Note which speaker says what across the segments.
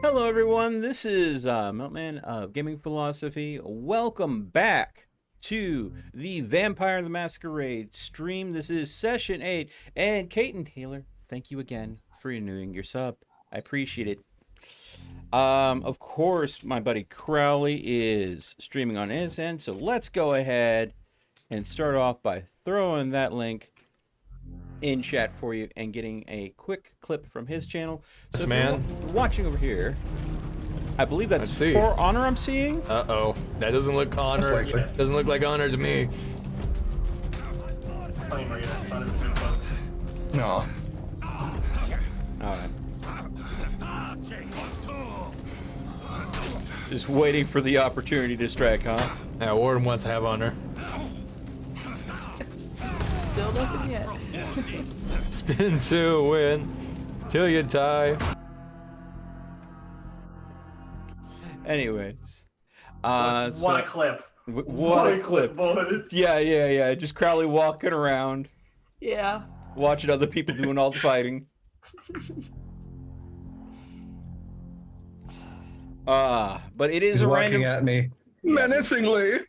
Speaker 1: Hello, everyone. This is Milkman of Gaming Philosophy. Welcome back to the Vampire the Masquerade stream. This is session 8. And Kate and Taylor, thank you again for renewing your sub. I appreciate it. Of course, my buddy Crowley is streaming on his end, so let's go ahead and start off by throwing that link in chat for you and getting a quick clip from his channel. So
Speaker 2: Yes,
Speaker 1: if
Speaker 2: man.
Speaker 1: you're watching over here, I believe that's
Speaker 2: see.
Speaker 1: For Honor I'm seeing.
Speaker 2: Uh-oh. That doesn't look honor.
Speaker 3: likely.
Speaker 2: Doesn't look like honor to me.
Speaker 3: No.
Speaker 1: Alright. Just waiting for the opportunity to strike, huh?
Speaker 2: Yeah, Warden wants to have honor.
Speaker 4: Still nothing yet.
Speaker 2: Spin to win. Till you die.
Speaker 1: Anyways.
Speaker 5: What a clip.
Speaker 1: What a clip.
Speaker 5: boys.
Speaker 1: Yeah. Just Crowley walking around,
Speaker 4: Yeah.
Speaker 1: watching other people doing all the fighting. But it is
Speaker 3: He's
Speaker 1: a
Speaker 3: walking
Speaker 1: random.
Speaker 3: at me menacingly.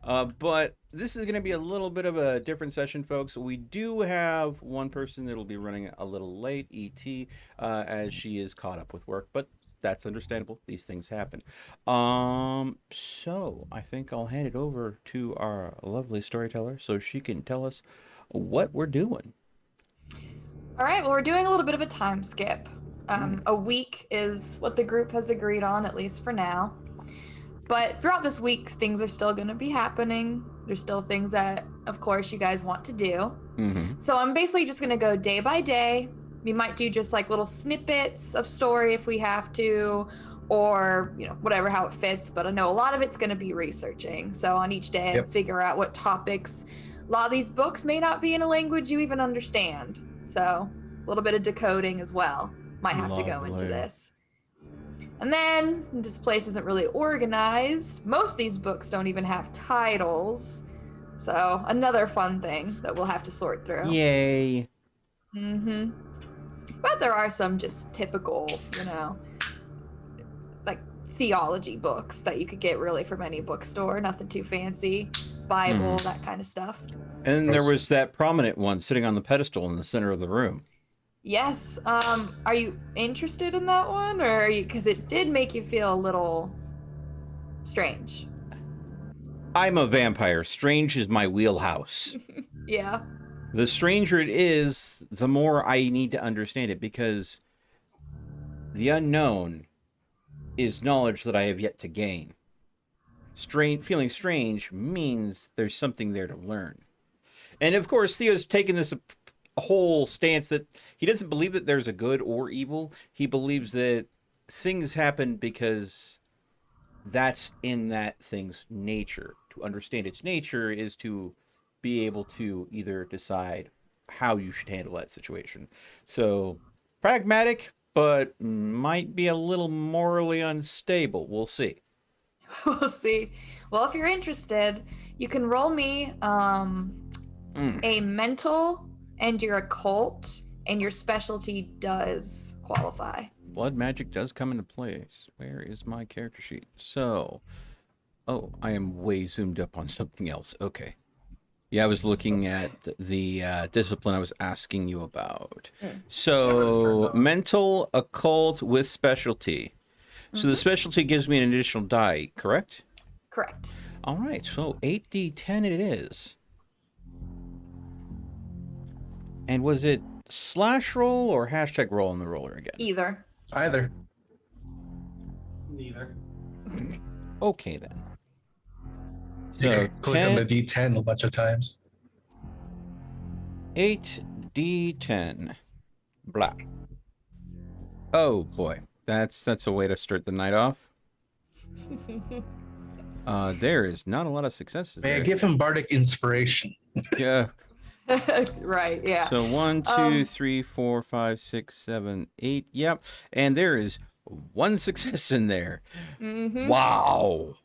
Speaker 1: But this is going to be a little bit of a different session, folks. We do have one person that'll be running a little late, ET, as she is caught up with work, but that's understandable. These things happen. So I think I'll hand it over to our lovely storyteller so she can tell us what we're doing.
Speaker 4: All right. Well, we're doing a little bit of a time skip. A week is what the group has agreed on, at least for now. But throughout this week, things are still going to be happening. There's still things that, of course, you guys want to do. So I'm basically just going to go day by day. We might do just like little snippets of story if we have to, or, you know, whatever, how it fits. But I know a lot of it's going to be researching. So on each day,
Speaker 3: Yep.
Speaker 4: figure out what topics. A lot of these books may not be in a language you even understand. So a little bit of decoding as well might have to go into
Speaker 1: Lovely.
Speaker 4: this. And then this place isn't really organized. Most of these books don't even have titles. So another fun thing that we'll have to sort through.
Speaker 1: Yay.
Speaker 4: But there are some just typical, you know, like theology books that you could get really from any bookstore. Nothing too fancy. Bible, that kind of stuff.
Speaker 1: And there was that prominent one sitting on the pedestal in the center of the room.
Speaker 4: Yes. Are you interested in that one, or are you? Because it did make you feel a little strange.
Speaker 1: I'm a vampire. Strange is my wheelhouse.
Speaker 4: Yeah.
Speaker 1: The stranger it is, the more I need to understand it, because the unknown is knowledge that I have yet to gain. Feeling strange means there's something there to learn. And of course, Theo's taken this a whole stance that he doesn't believe that there's a good or evil. He believes that things happen because that's in that thing's nature. To understand its nature is to be able to either decide how you should handle that situation. So, pragmatic, but might be a little morally unstable. We'll see.
Speaker 4: We'll see. Well, if you're interested, you can roll me a mental and your occult, and your specialty does qualify.
Speaker 1: Blood magic does come into place. Where is my character sheet? So, oh, I am way zoomed up on something else. Okay. Yeah, I was looking at the discipline I was asking you about. So, mental, occult with specialty. So the specialty gives me an additional die, correct?
Speaker 4: Correct.
Speaker 1: All right, so 8d10 it is. And was it slash roll or hashtag roll on the roller again?
Speaker 4: Either.
Speaker 3: Either.
Speaker 5: Neither.
Speaker 1: Okay, then.
Speaker 3: You
Speaker 1: So
Speaker 3: can click on the D10 a bunch of times.
Speaker 1: 8d10. Blah. Oh, boy. That's a way to start the night off. There is not a lot of successes
Speaker 3: May I
Speaker 1: there.
Speaker 3: give him bardic inspiration?
Speaker 1: Yeah.
Speaker 4: Right, yeah.
Speaker 1: So 1, 2, 3, 4, 5, 6, 7, 8. Yep. And there is one success in there. Wow.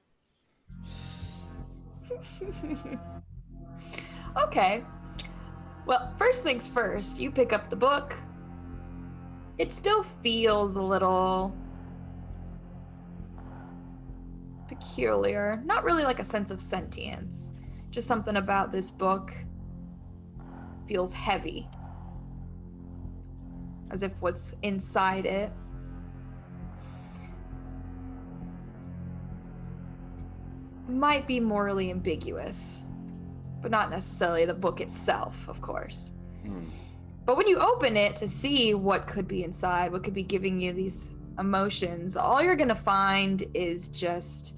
Speaker 4: Okay. Well, first things first, you pick up the book. it still feels a little peculiar. Not really like a sense of sentience. Just something about this book feels heavy. As if what's inside it might be morally ambiguous. But not necessarily the book itself, of course. But when you open it to see what could be inside, what could be giving you these emotions, all you're gonna find is just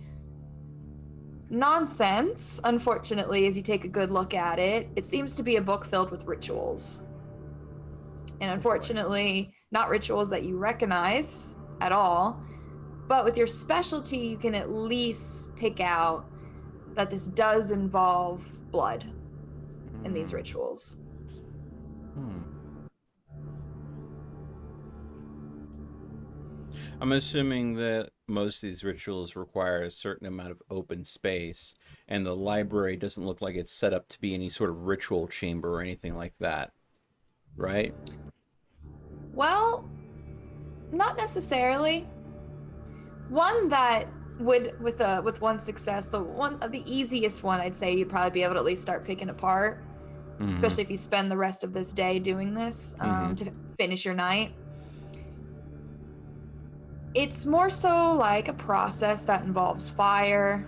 Speaker 4: nonsense, unfortunately, as you take a good look at it. It seems to be a book filled with rituals. And unfortunately, not rituals that you recognize at all, but with your specialty, you can at least pick out that this does involve blood in these rituals.
Speaker 1: I'm assuming that most of these rituals require a certain amount of open space, and the library doesn't look like it's set up to be any sort of ritual chamber or anything like that, right?
Speaker 4: Well, not necessarily. One that would, with one success, the easiest one, I'd say you'd probably be able to at least start picking apart, especially if you spend the rest of this day doing this to finish your night. It's more so like a process that involves fire.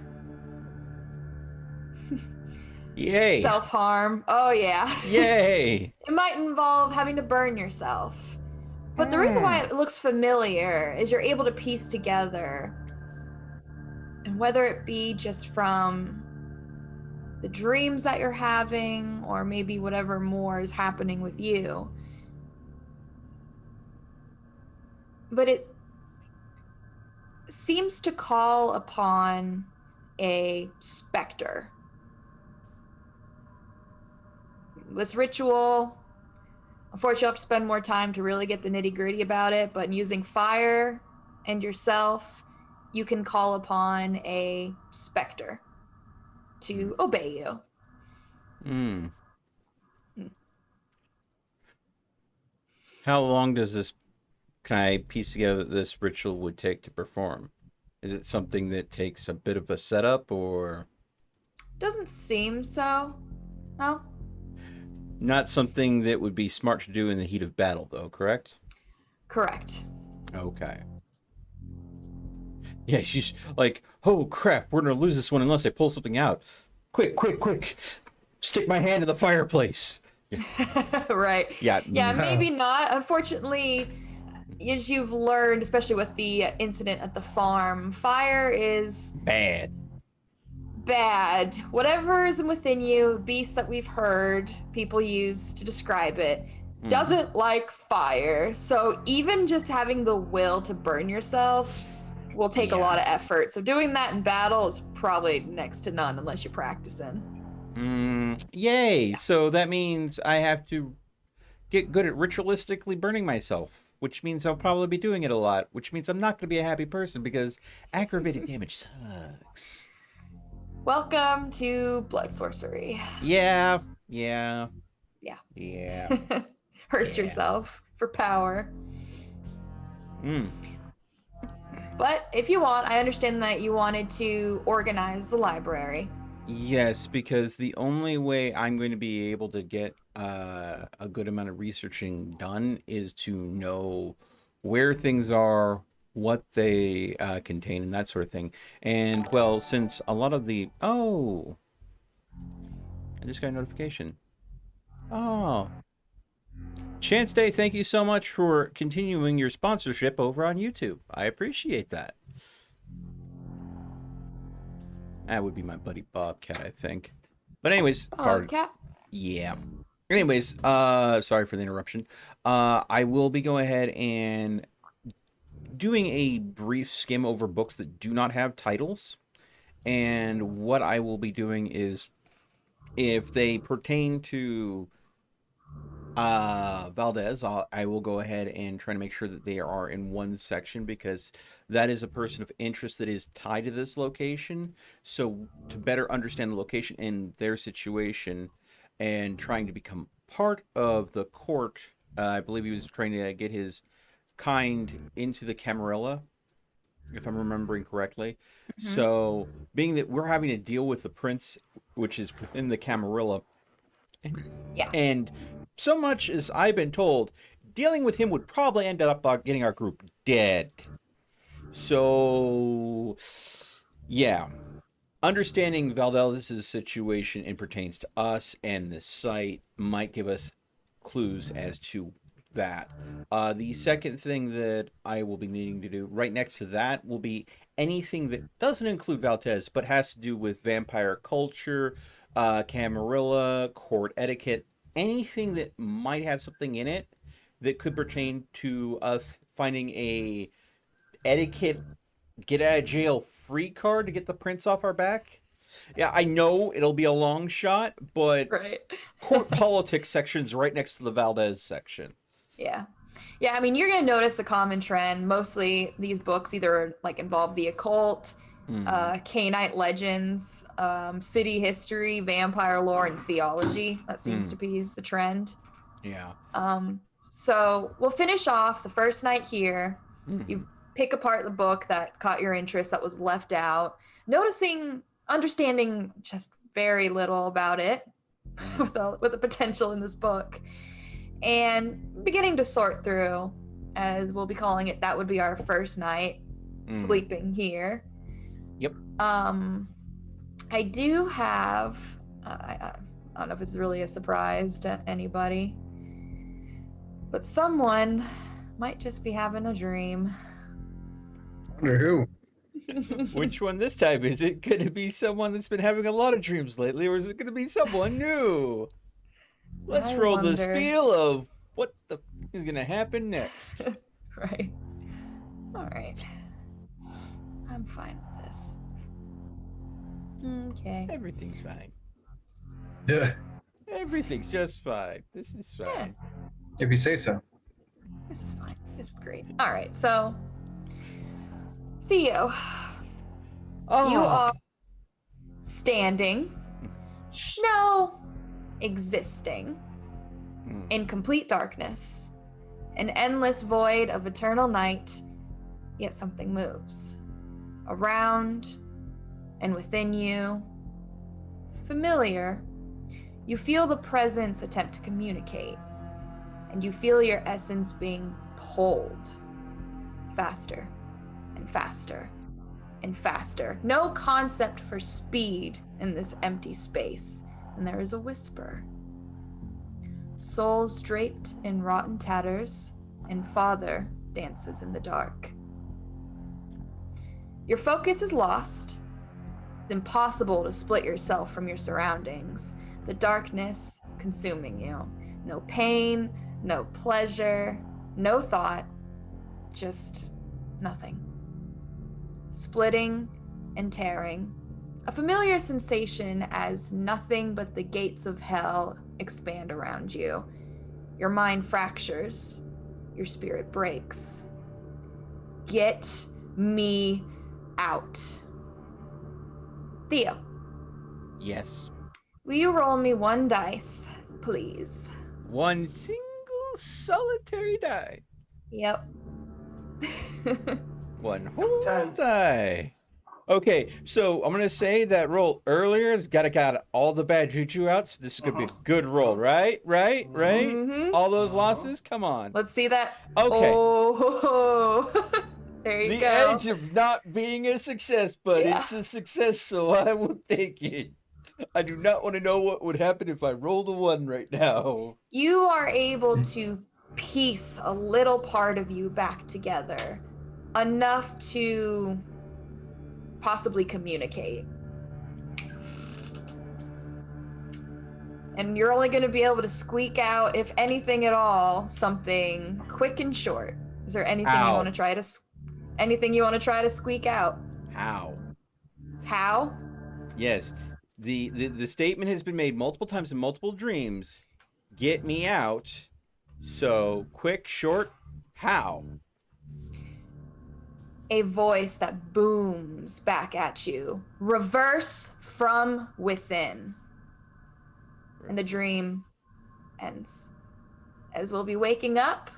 Speaker 1: Yay!
Speaker 4: Self-harm. Oh, yeah.
Speaker 1: Yay!
Speaker 4: It might involve having to burn yourself. But the reason why it looks familiar is you're able to piece together, and whether it be just from the dreams that you're having, or maybe whatever more is happening with you. But it seems to call upon a specter. This ritual, unfortunately, I'll have to spend more time to really get the nitty-gritty about it, but using fire and yourself, you can call upon a specter to obey you.
Speaker 1: How long does this, can I piece together that this ritual would take to perform? Is it something that takes a bit of a setup, or?
Speaker 4: Doesn't seem so. No?
Speaker 1: Not something that would be smart to do in the heat of battle, though, correct?
Speaker 4: Correct.
Speaker 1: Okay. Yeah, she's like, oh crap, we're gonna lose this one unless I pull something out. Quick, quick, quick. Stick my hand in the fireplace.
Speaker 4: Right.
Speaker 1: Yeah.
Speaker 4: Yeah, maybe not. Unfortunately, as you've learned, especially with the incident at the farm, fire is
Speaker 1: Bad.
Speaker 4: bad. Whatever is within you, beasts that we've heard people use to describe it, doesn't like fire. So even just having the will to burn yourself will take a lot of effort. So doing that in battle is probably next to none unless you're practicing.
Speaker 1: Yay! So that means I have to get good at ritualistically burning myself, which means I'll probably be doing it a lot, which means I'm not going to be a happy person because aggravated damage sucks.
Speaker 4: Welcome to blood sorcery.
Speaker 1: Yeah.
Speaker 4: Hurt yourself for power. But if you want, I understand that you wanted to organize the library.
Speaker 1: Yes, because the only way I'm going to be able to get a good amount of researching done is to know where things are, what they contain, and that sort of thing. And, well, since a lot of the... Oh! I just got a notification. Oh. Chance Day, thank you so much for continuing your sponsorship over on YouTube. I appreciate that. That would be my buddy Bobcat, I think. But anyways,
Speaker 4: Bobcat?
Speaker 1: Yeah. Anyways, sorry for the interruption. I will be going ahead and doing a brief skim over books that do not have titles. And what I will be doing is, if they pertain to Valdez, I will go ahead and try to make sure that they are in one section, because that is a person of interest that is tied to this location. So to better understand the location and their situation and trying to become part of the court, I believe he was trying to get his kind into the Camarilla, if I'm remembering correctly.
Speaker 4: Mhm.
Speaker 1: So, being that we're having to deal with the prince, which is within the Camarilla,
Speaker 4: Yeah.
Speaker 1: and so much as I've been told, dealing with him would probably end up getting our group dead. So, yeah. Understanding Valdez's situation and pertains to us and the site might give us clues as to that. The second thing that I will be needing to do right next to that will be anything that doesn't include Valdez but has to do with vampire culture, Camarilla, court etiquette, anything that might have something in it that could pertain to us finding a etiquette get out of jail free card to get the prince off our back. Yeah, I know it'll be a long shot, but
Speaker 4: Right.
Speaker 1: court politics section's right next to the Valdez section.
Speaker 4: Yeah. Yeah, I mean, you're going to notice a common trend. Mostly these books either like involve the occult, Canaanite legends, city history, vampire lore, and theology. That seems to be the trend.
Speaker 1: Yeah.
Speaker 4: So we'll finish off the first night here. You pick apart the book that caught your interest that was left out, understanding just very little about it with the potential in this book, and beginning to sort through, as we'll be calling it. That would be our first night sleeping here.
Speaker 1: Yep.
Speaker 4: I do have, I don't know if it's really a surprise to anybody, but someone might just be having a dream.
Speaker 3: Wonder who.
Speaker 1: Which one this time? Is it going to be someone that's been having a lot of dreams lately, or is it going to be someone new? Let's
Speaker 4: I
Speaker 1: roll the
Speaker 4: wonder.
Speaker 1: spiel of what the is going to happen next.
Speaker 4: Right. All right. I'm fine with this. Okay.
Speaker 1: Everything's fine.
Speaker 3: Yeah,
Speaker 1: Everything's just fine. This is fine.
Speaker 3: if you say so.
Speaker 4: This is fine. This is great. All right. So, Theo,
Speaker 1: Oh,
Speaker 4: you are standing, no, existing in complete darkness, an endless void of eternal night, yet something moves around and within you. Familiar, you feel the presence attempt to communicate, and you feel your essence being pulled faster and faster and faster. No concept for speed in this empty space, and there is a whisper. Souls draped in rotten tatters, and Father dances in the dark. Your focus is lost. It's impossible to split yourself from your surroundings, the darkness consuming you. No pain, no pleasure, no thought, just nothing. Splitting and tearing, a familiar sensation as nothing but the gates of hell expand around you. Your mind fractures, your spirit breaks. Get me out. Theo,
Speaker 1: yes.
Speaker 4: will you roll me one dice, please?
Speaker 1: One single solitary die.
Speaker 4: Yep.
Speaker 1: One whole
Speaker 5: 10.
Speaker 1: die. Okay, so I'm gonna say that roll earlier has got all the bad juju out. So this is gonna be a good roll, right? Right?
Speaker 4: Mhm.
Speaker 1: All those losses. Come on.
Speaker 4: Let's see that.
Speaker 1: Okay.
Speaker 4: Oh, there you
Speaker 1: The
Speaker 4: go.
Speaker 1: edge of not being a success, but
Speaker 4: Yeah.
Speaker 1: it's a success, so I will take it. I do not want to know what would happen if I rolled a 1 right now.
Speaker 4: You are able to piece a little part of you back together, enough to possibly communicate. And you're only going to be able to squeak out, if anything at all, something quick and short. Is there anything you
Speaker 1: Ow.
Speaker 4: want to try to squeak out?
Speaker 1: How?
Speaker 4: How?
Speaker 1: Yes. The statement has been made multiple times in multiple dreams. Get me out. So, quick, short, how?
Speaker 4: A voice that booms back at you. Reverse from within. And the dream ends. As we'll be waking up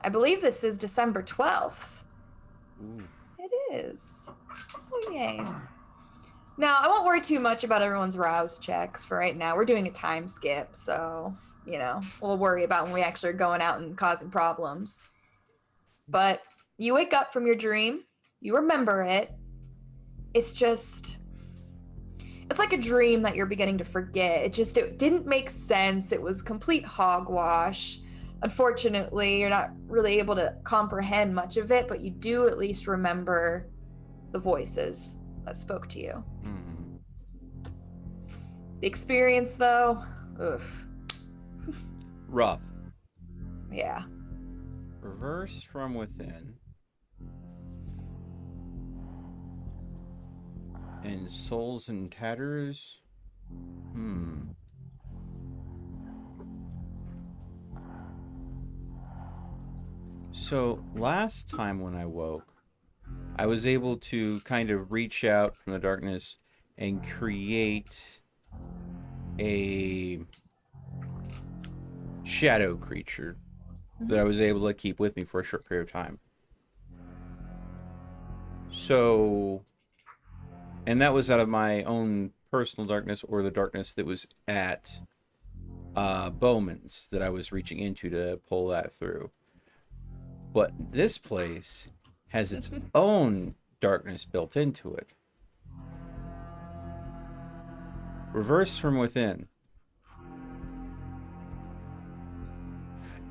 Speaker 4: I believe this is December 12th.
Speaker 1: Ooh.
Speaker 4: It is. Oh, yay. Now, I won't worry too much about everyone's rouse checks for right now. We're doing a time skip, so, we'll worry about when we actually are going out and causing problems. But you wake up from your dream. You remember it. It's like a dream that you're beginning to forget. It didn't make sense. It was complete hogwash. Unfortunately, you're not really able to comprehend much of it, but you do at least remember the voices that spoke to you.
Speaker 1: Mm-hmm.
Speaker 4: The experience, though,
Speaker 1: Rough.
Speaker 4: Yeah.
Speaker 1: Reverse from within. And souls in tatters. So last time when I woke, I was able to kind of reach out from the darkness and create a shadow creature that I was able to keep with me for a short period of time. So, and that was out of my own personal darkness or the darkness that was at Bowman's that I was reaching into to pull that through. But this place has its own darkness built into it. Reverse from within.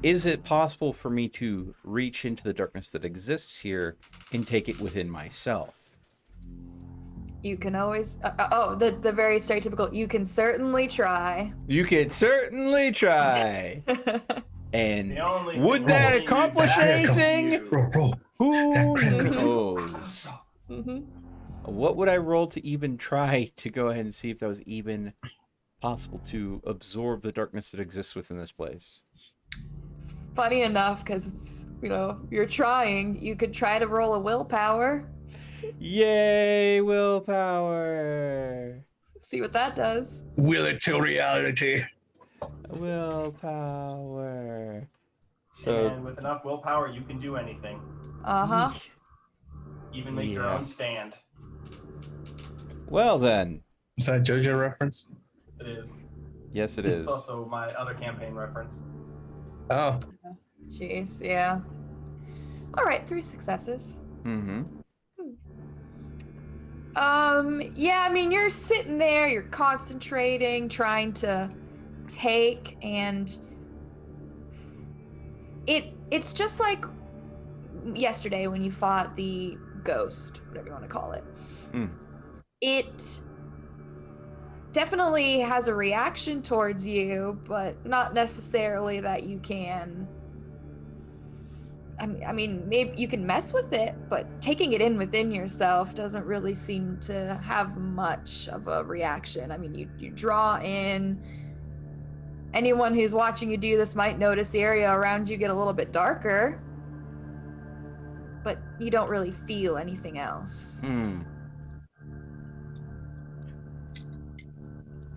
Speaker 1: Is it possible for me to reach into the darkness that exists here and take it within myself?
Speaker 4: You can always... the very stereotypical, you can certainly try.
Speaker 1: You can certainly try. And
Speaker 5: The only
Speaker 1: would
Speaker 5: thing
Speaker 1: that
Speaker 5: holding you
Speaker 1: accomplish
Speaker 5: back is
Speaker 1: anything?
Speaker 5: you.
Speaker 3: Roll.
Speaker 1: Who
Speaker 3: critical.
Speaker 1: knows? What would I roll to even try to go ahead and see if that was even possible to absorb the darkness that exists within this place?
Speaker 4: Funny enough, because it's, you're trying, you could try to roll a willpower.
Speaker 1: Yay, willpower!
Speaker 4: See what that does.
Speaker 3: Will it to reality?
Speaker 1: Willpower. So,
Speaker 5: And with enough willpower, you can do anything.
Speaker 4: Uh-huh.
Speaker 5: Even make your
Speaker 1: Yeah.
Speaker 5: own stand.
Speaker 1: well then.
Speaker 3: Is that a JoJo reference?
Speaker 5: It is.
Speaker 1: Yes, it is.
Speaker 5: It's also my other campaign reference.
Speaker 3: Oh.
Speaker 4: Jeez, yeah. All right, 3 successes.
Speaker 1: Mm-hmm.
Speaker 4: Yeah, I mean, you're sitting there, you're concentrating, trying to take, and it's just like yesterday when you fought the ghost, whatever you want to call it. It definitely has a reaction towards you, but not necessarily that you can... I mean, maybe you can mess with it, but taking it in within yourself doesn't really seem to have much of a reaction. I mean, you draw in. Anyone who's watching you do this might notice the area around you get a little bit darker, but you don't really feel anything else.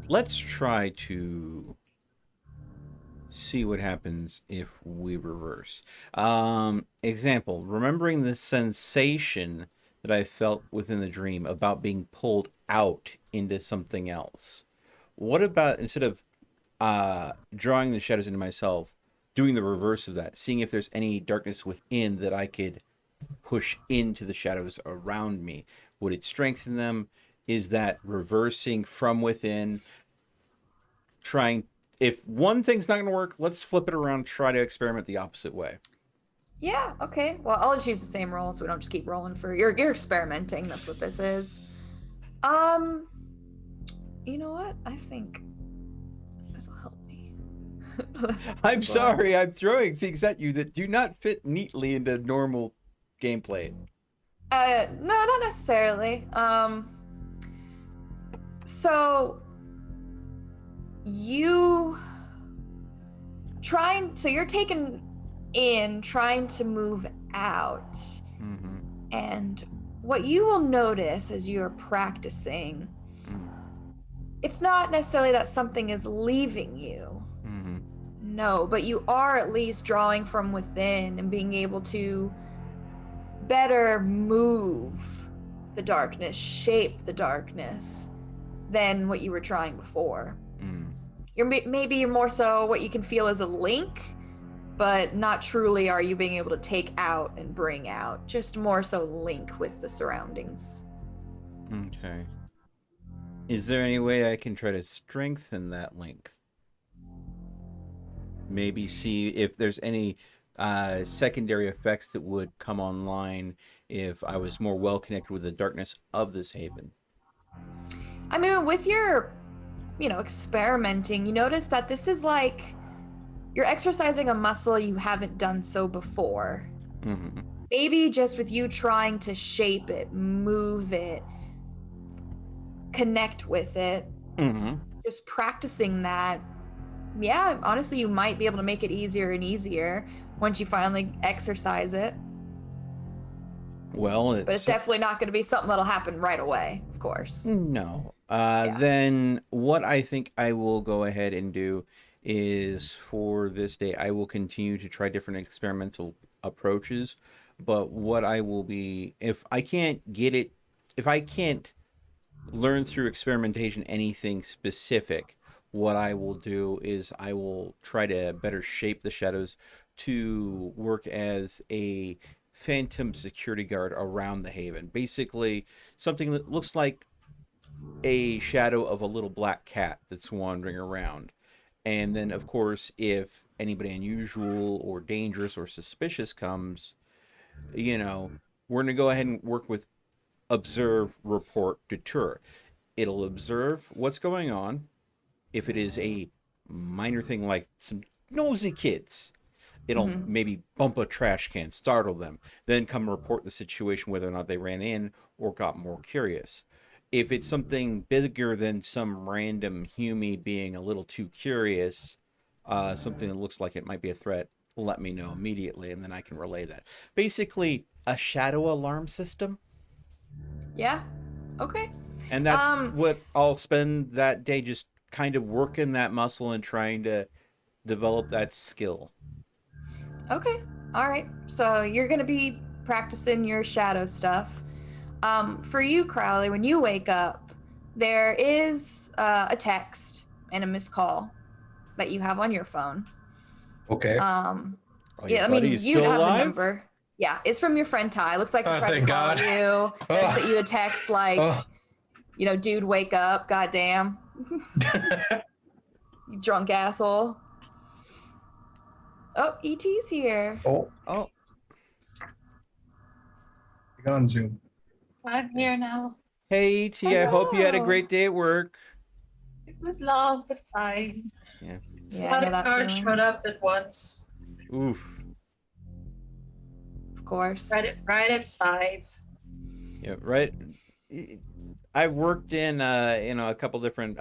Speaker 1: Let's try to see what happens if we reverse. Example, remembering the sensation that I felt within the dream about being pulled out into something else. What about, instead of drawing the shadows into myself, doing the reverse of that, seeing if there's any darkness within that I could push into the shadows around me? Would it strengthen them? Is that reversing from within? Trying, if one thing's not going to work, let's flip it around, try to experiment the opposite way.
Speaker 4: Yeah, okay. Well, I'll just use the same roll so we don't just keep rolling for... You're experimenting, that's what this is. You know what? I think this will help me.
Speaker 1: I'm sorry, I'm throwing things at you that do not fit neatly into normal gameplay.
Speaker 4: No, not necessarily. So you're taken in, trying to move out. And what you will notice as you're practicing, it's not necessarily that something is leaving you. No, but you are at least drawing from within and being able to better move the darkness, shape the darkness than what you were trying before.
Speaker 1: Mm.
Speaker 4: Maybe you're more so what you can feel as a link, but not truly are you being able to take out and bring out. Just more so link with the surroundings.
Speaker 1: Okay. Is there any way I can try to strengthen that link? Maybe see if there's any secondary effects that would come online if I was more well connected with the darkness of this haven.
Speaker 4: I mean, with your, experimenting, you notice that this is like you're exercising a muscle you haven't done so before.
Speaker 1: Mm-hmm.
Speaker 4: Maybe just with you trying to shape it, move it, connect with it,
Speaker 1: Mm-hmm.
Speaker 4: just practicing that. Yeah, honestly, you might be able to make it easier and easier once you finally exercise it.
Speaker 1: Well,
Speaker 4: But it's definitely not going to be something that'll happen right away, of course.
Speaker 1: No.
Speaker 4: Yeah.
Speaker 1: Then what I think I will go ahead and do is for this day, I will continue to try different experimental approaches. But what I will be, if I can't learn through experimentation anything specific, what I will do is I will try to better shape the shadows to work as a phantom security guard around the haven. Basically, something that looks like a shadow of a little black cat that's wandering around. And then, of course, if anybody unusual or dangerous or suspicious comes, we're going to go ahead and work with observe, report, deter. It'll observe what's going on. If it is a minor thing like some nosy kids, it'll maybe bump a trash can, startle them, then come report the situation, whether or not they ran in or got more curious. If it's something bigger than some random humie being a little too curious, something that looks like it might be a threat, let me know immediately, and then I can relay that. Basically, a shadow alarm system.
Speaker 4: Yeah. Okay.
Speaker 1: And that's what I'll spend that day, just kind of working that muscle and trying to develop that skill.
Speaker 4: Okay. All right. So you're going to be practicing your shadow stuff. For you, Crowley, when you wake up, there is a text and a missed call that you have on your phone.
Speaker 3: Okay.
Speaker 1: Oh,
Speaker 4: Yeah, I mean, you have the number. Yeah, it's from your friend Ty. Looks like he tried to call you. Then sent you a text like, dude, wake up, goddamn. You drunk asshole. Oh, ET's here.
Speaker 3: Oh, you got on Zoom.
Speaker 6: I'm here now.
Speaker 1: Hey, ET, I hope you had a
Speaker 4: Hello.
Speaker 1: great day at work.
Speaker 6: It was long but fine.
Speaker 1: Yeah.
Speaker 4: Yeah,
Speaker 6: A
Speaker 4: I
Speaker 6: lot
Speaker 4: know
Speaker 6: of
Speaker 4: that
Speaker 6: cars
Speaker 4: feeling.
Speaker 6: showed up at once.
Speaker 1: Oof.
Speaker 4: Of course.
Speaker 6: Right at 5.
Speaker 1: Yeah, right. I've worked in a couple different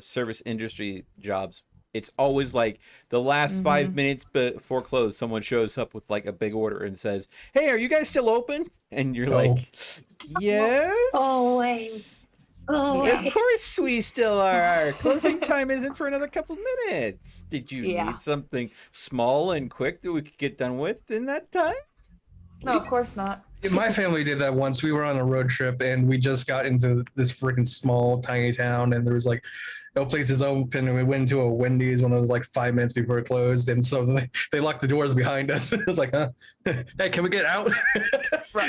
Speaker 1: service industry jobs. It's always like the last 5 minutes before close, someone shows up with like a big order and says, "Hey, are you guys still open?" And you're like, "Yes."
Speaker 6: Oh wait. Oh
Speaker 1: Of
Speaker 6: wait.
Speaker 1: course we still are. Our closing time isn't for another couple minutes. Did you
Speaker 4: Yeah.
Speaker 1: need something small and quick that we could get done with in that time?
Speaker 4: No, of course not.
Speaker 3: My family did that once. We were on a road trip and we just got into this freaking small, tiny town, and there was like no places open. And we went into a Wendy's when it was like 5 minutes before it closed, and so they locked the doors behind us. It was like, huh? Hey, can we get out?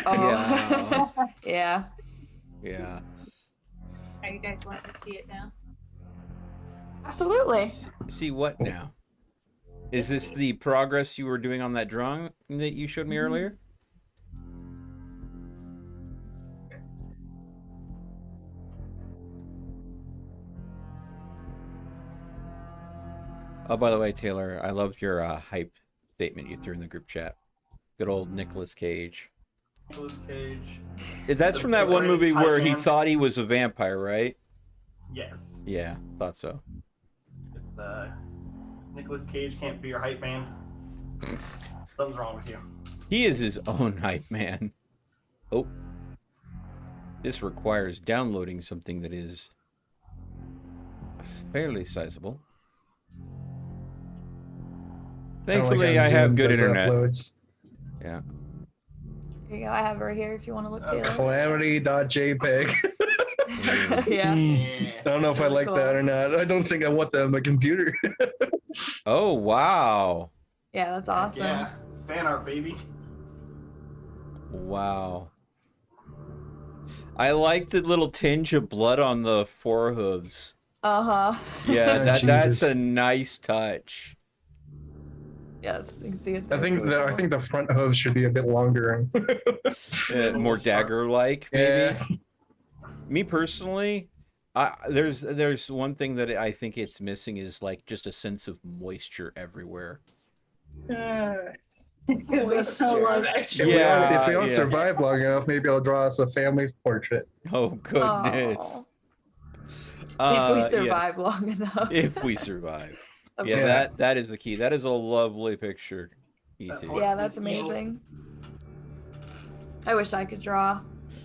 Speaker 4: Oh. Yeah.
Speaker 1: Yeah.
Speaker 6: Are you guys wanting to see it now?
Speaker 4: Absolutely.
Speaker 1: See what now? Is this the progress you were doing on that drawing that you showed me earlier? Oh, by the way, Taylor, I loved your hype statement you threw in the group chat. Good old Nicolas Cage.
Speaker 5: Nicolas Cage.
Speaker 1: That's
Speaker 5: The
Speaker 1: from that one
Speaker 5: greatest
Speaker 1: movie
Speaker 5: hype
Speaker 1: where he
Speaker 5: man.
Speaker 1: thought he was a vampire, right?
Speaker 5: Yes.
Speaker 1: Yeah, thought so.
Speaker 5: It's Nicolas Cage can't be your hype man. Something's wrong with you.
Speaker 1: He is his own hype man. Oh. This requires downloading something that is fairly sizable. Thankfully,
Speaker 3: how
Speaker 1: I have
Speaker 3: Zoom
Speaker 1: good
Speaker 3: does
Speaker 1: internet.
Speaker 3: uploads.
Speaker 1: Yeah.
Speaker 4: Here you go. I have her here if you want to look, Taylor.
Speaker 3: Calamity.jpg.
Speaker 4: Yeah.
Speaker 5: Yeah.
Speaker 3: I don't know if I
Speaker 4: Really
Speaker 3: like
Speaker 4: cool.
Speaker 3: that or not. I don't think I want that on my computer.
Speaker 1: Oh wow.
Speaker 4: Yeah, that's awesome.
Speaker 5: Yeah. Fan art, baby.
Speaker 1: Wow. I like the little tinge of blood on the forehooves.
Speaker 4: Uh-huh.
Speaker 1: Yeah,
Speaker 3: Oh,
Speaker 1: that's
Speaker 3: Jesus.
Speaker 1: a nice touch.
Speaker 4: Yeah, you can see it's
Speaker 3: I think
Speaker 4: really
Speaker 3: I
Speaker 4: cool.
Speaker 3: think the front hooves should be a bit longer.
Speaker 1: More dagger-like, maybe.
Speaker 3: Yeah.
Speaker 1: Me personally, there's one thing that I think it's missing is like just a sense of moisture everywhere.
Speaker 6: Because there's no love extra.
Speaker 1: Yeah.
Speaker 3: If we all
Speaker 1: yeah.
Speaker 3: survive long enough, maybe I'll draw us a family portrait.
Speaker 1: Oh goodness.
Speaker 4: If we
Speaker 1: Yeah,
Speaker 4: survive long enough.
Speaker 1: if we survive.
Speaker 4: Of
Speaker 1: Yeah,
Speaker 4: course.
Speaker 1: that is the key. That is a lovely picture. E.T.
Speaker 4: Yeah, that's amazing. I wish I could draw.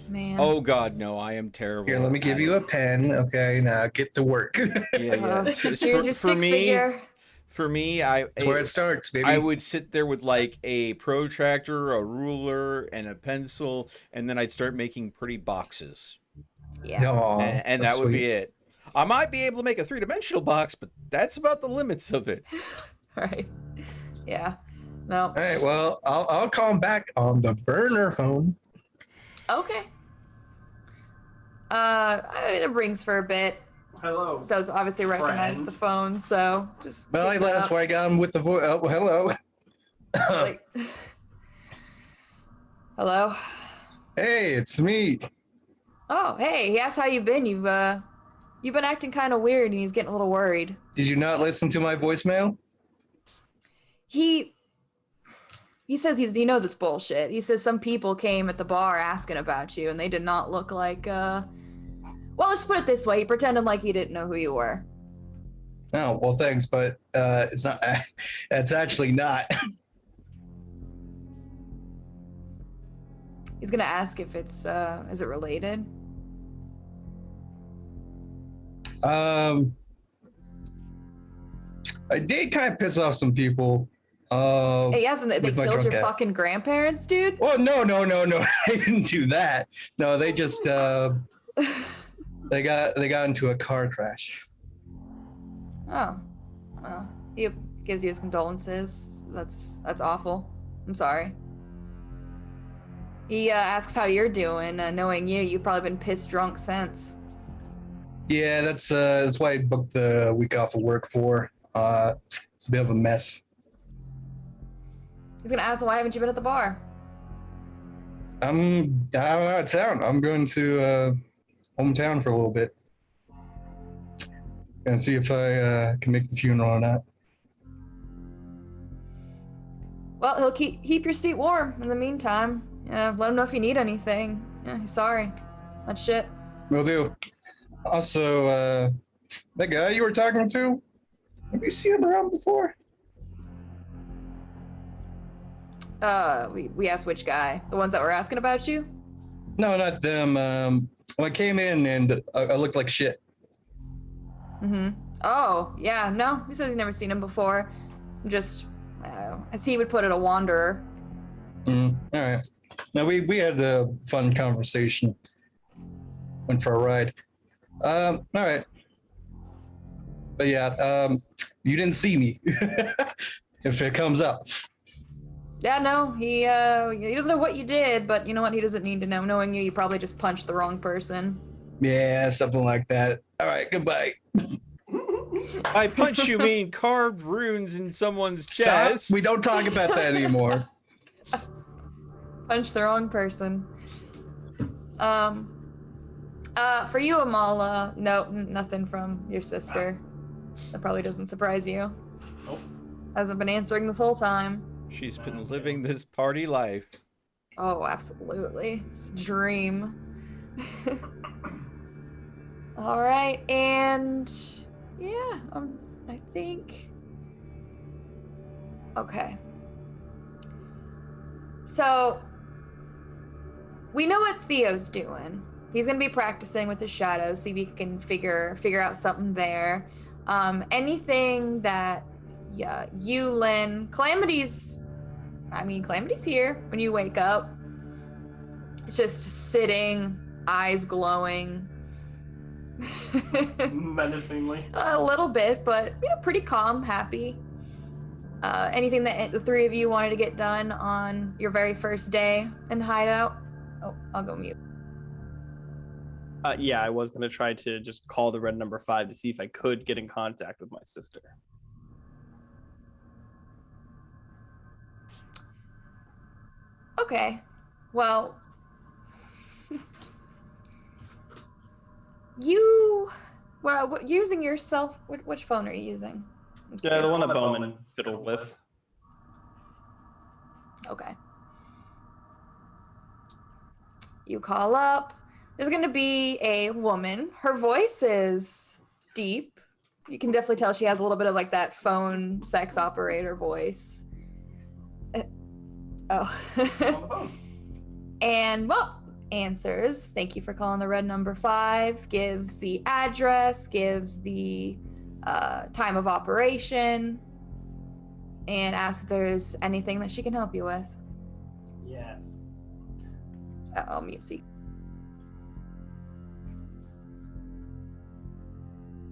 Speaker 4: Man.
Speaker 1: Oh god, no, I am terrible.
Speaker 3: Here, let me give you a pen. Okay, now get to work.
Speaker 1: Yeah, yeah.
Speaker 4: Here's
Speaker 1: For-
Speaker 4: your
Speaker 1: for
Speaker 4: stick
Speaker 1: me,
Speaker 4: figure.
Speaker 1: For me,
Speaker 3: That's where it starts, baby.
Speaker 1: I would sit there with like a protractor, a ruler, and a pencil, and then I'd start making pretty boxes.
Speaker 4: Yeah.
Speaker 3: Aw,
Speaker 1: And
Speaker 3: that's
Speaker 1: that would
Speaker 3: sweet.
Speaker 1: be it. I might be able to make a three-dimensional box, but that's about the limits of it.
Speaker 4: Right. Yeah. No.
Speaker 3: All right, well, I'll call him back on the burner phone.
Speaker 4: Okay. It rings for a bit.
Speaker 5: Hello.
Speaker 4: Does obviously recognize
Speaker 5: Friend.
Speaker 4: the phone, so just.
Speaker 3: Well,
Speaker 4: picks it
Speaker 3: that's
Speaker 4: up.
Speaker 3: why I got him with the voice. Oh, hello.
Speaker 4: Like, hello.
Speaker 3: Hey, it's me.
Speaker 4: Oh, hey. He asked how you've been. You've been acting kind of weird, and he's getting a little worried.
Speaker 3: Did you not listen to my voicemail?
Speaker 4: He says he knows it's bullshit. He says some people came at the bar asking about you, and they did not look like. Well, let's put it this way. He pretended like he didn't know who you were.
Speaker 3: Oh, well, thanks, but it's not. It's actually not.
Speaker 4: He's gonna ask if it's is it related?
Speaker 3: I did kind of piss off some people.
Speaker 4: Hey, yes, and they
Speaker 3: with my
Speaker 4: killed
Speaker 3: drunk
Speaker 4: your
Speaker 3: ass.
Speaker 4: fucking grandparents, dude.
Speaker 3: Well, no. I didn't do that. No, they just they got into a car crash.
Speaker 4: Oh, well, he gives you his condolences. That's awful. I'm sorry. He asks how you're doing. Knowing you've probably been pissed drunk since.
Speaker 3: Yeah, that's why I booked the week off of work for. It's a bit of a mess.
Speaker 4: He's gonna ask why haven't you been at the bar?
Speaker 3: I'm out of town. I'm going to hometown for a little bit. Gonna see if I can make the funeral or not.
Speaker 4: Well, he'll keep your seat warm in the meantime. Yeah, let him know if you need anything. Yeah, he's sorry. That shit.
Speaker 3: Will do. Also, that guy you were talking to, have you seen him around before?
Speaker 4: We asked which guy. The ones that were asking about you?
Speaker 3: No, not them. Well, I came in and I looked like shit.
Speaker 4: Mm-hmm. Oh, yeah, no. He says he's never seen him before. Just, as he would put it, a wanderer.
Speaker 3: All right. Now we had a fun conversation. Went for a ride. All right. But yeah, you didn't see me. If it comes up.
Speaker 4: Yeah, no, he doesn't know what you did, but you know what? He doesn't need to know. Knowing you probably just punched the wrong person.
Speaker 3: Yeah, something like that. All right, goodbye.
Speaker 1: I punch you mean carved runes in someone's
Speaker 3: Stop.
Speaker 1: chest.
Speaker 3: We don't talk about that anymore.
Speaker 4: Punched the wrong person. For you, Amala, no, nothing from your sister. That probably doesn't surprise you.
Speaker 5: Nope.
Speaker 4: Hasn't been answering this whole time.
Speaker 1: She's been living this party life.
Speaker 4: Oh, absolutely. It's a dream. All right, and yeah, I think. Okay. So we know what Theo's doing. He's gonna be practicing with his shadows, see if he can figure out something there. Anything that yeah, you, Lynn. Calamity's here when you wake up. It's just sitting, eyes glowing.
Speaker 5: Menacingly.
Speaker 4: A little bit, but pretty calm, happy. Anything that the three of you wanted to get done on your very first day in Hideout? Oh, I'll go mute.
Speaker 7: Yeah, I was gonna try to just call the red number 5 to see if I could get in contact with my sister.
Speaker 4: Okay, well, using your cell. Which phone are you using?
Speaker 7: Yeah, the one that Bowman fiddled with.
Speaker 4: Okay. You call up. There's going to be a woman. Her voice is deep. You can definitely tell she has a little bit of like that phone sex operator voice.
Speaker 5: On the phone.
Speaker 4: And well, answers. Thank you for calling the red number 5. Gives the address, gives the time of operation, and asks if there's anything that she can help you with.
Speaker 5: Yes.
Speaker 4: I'll mute Seek.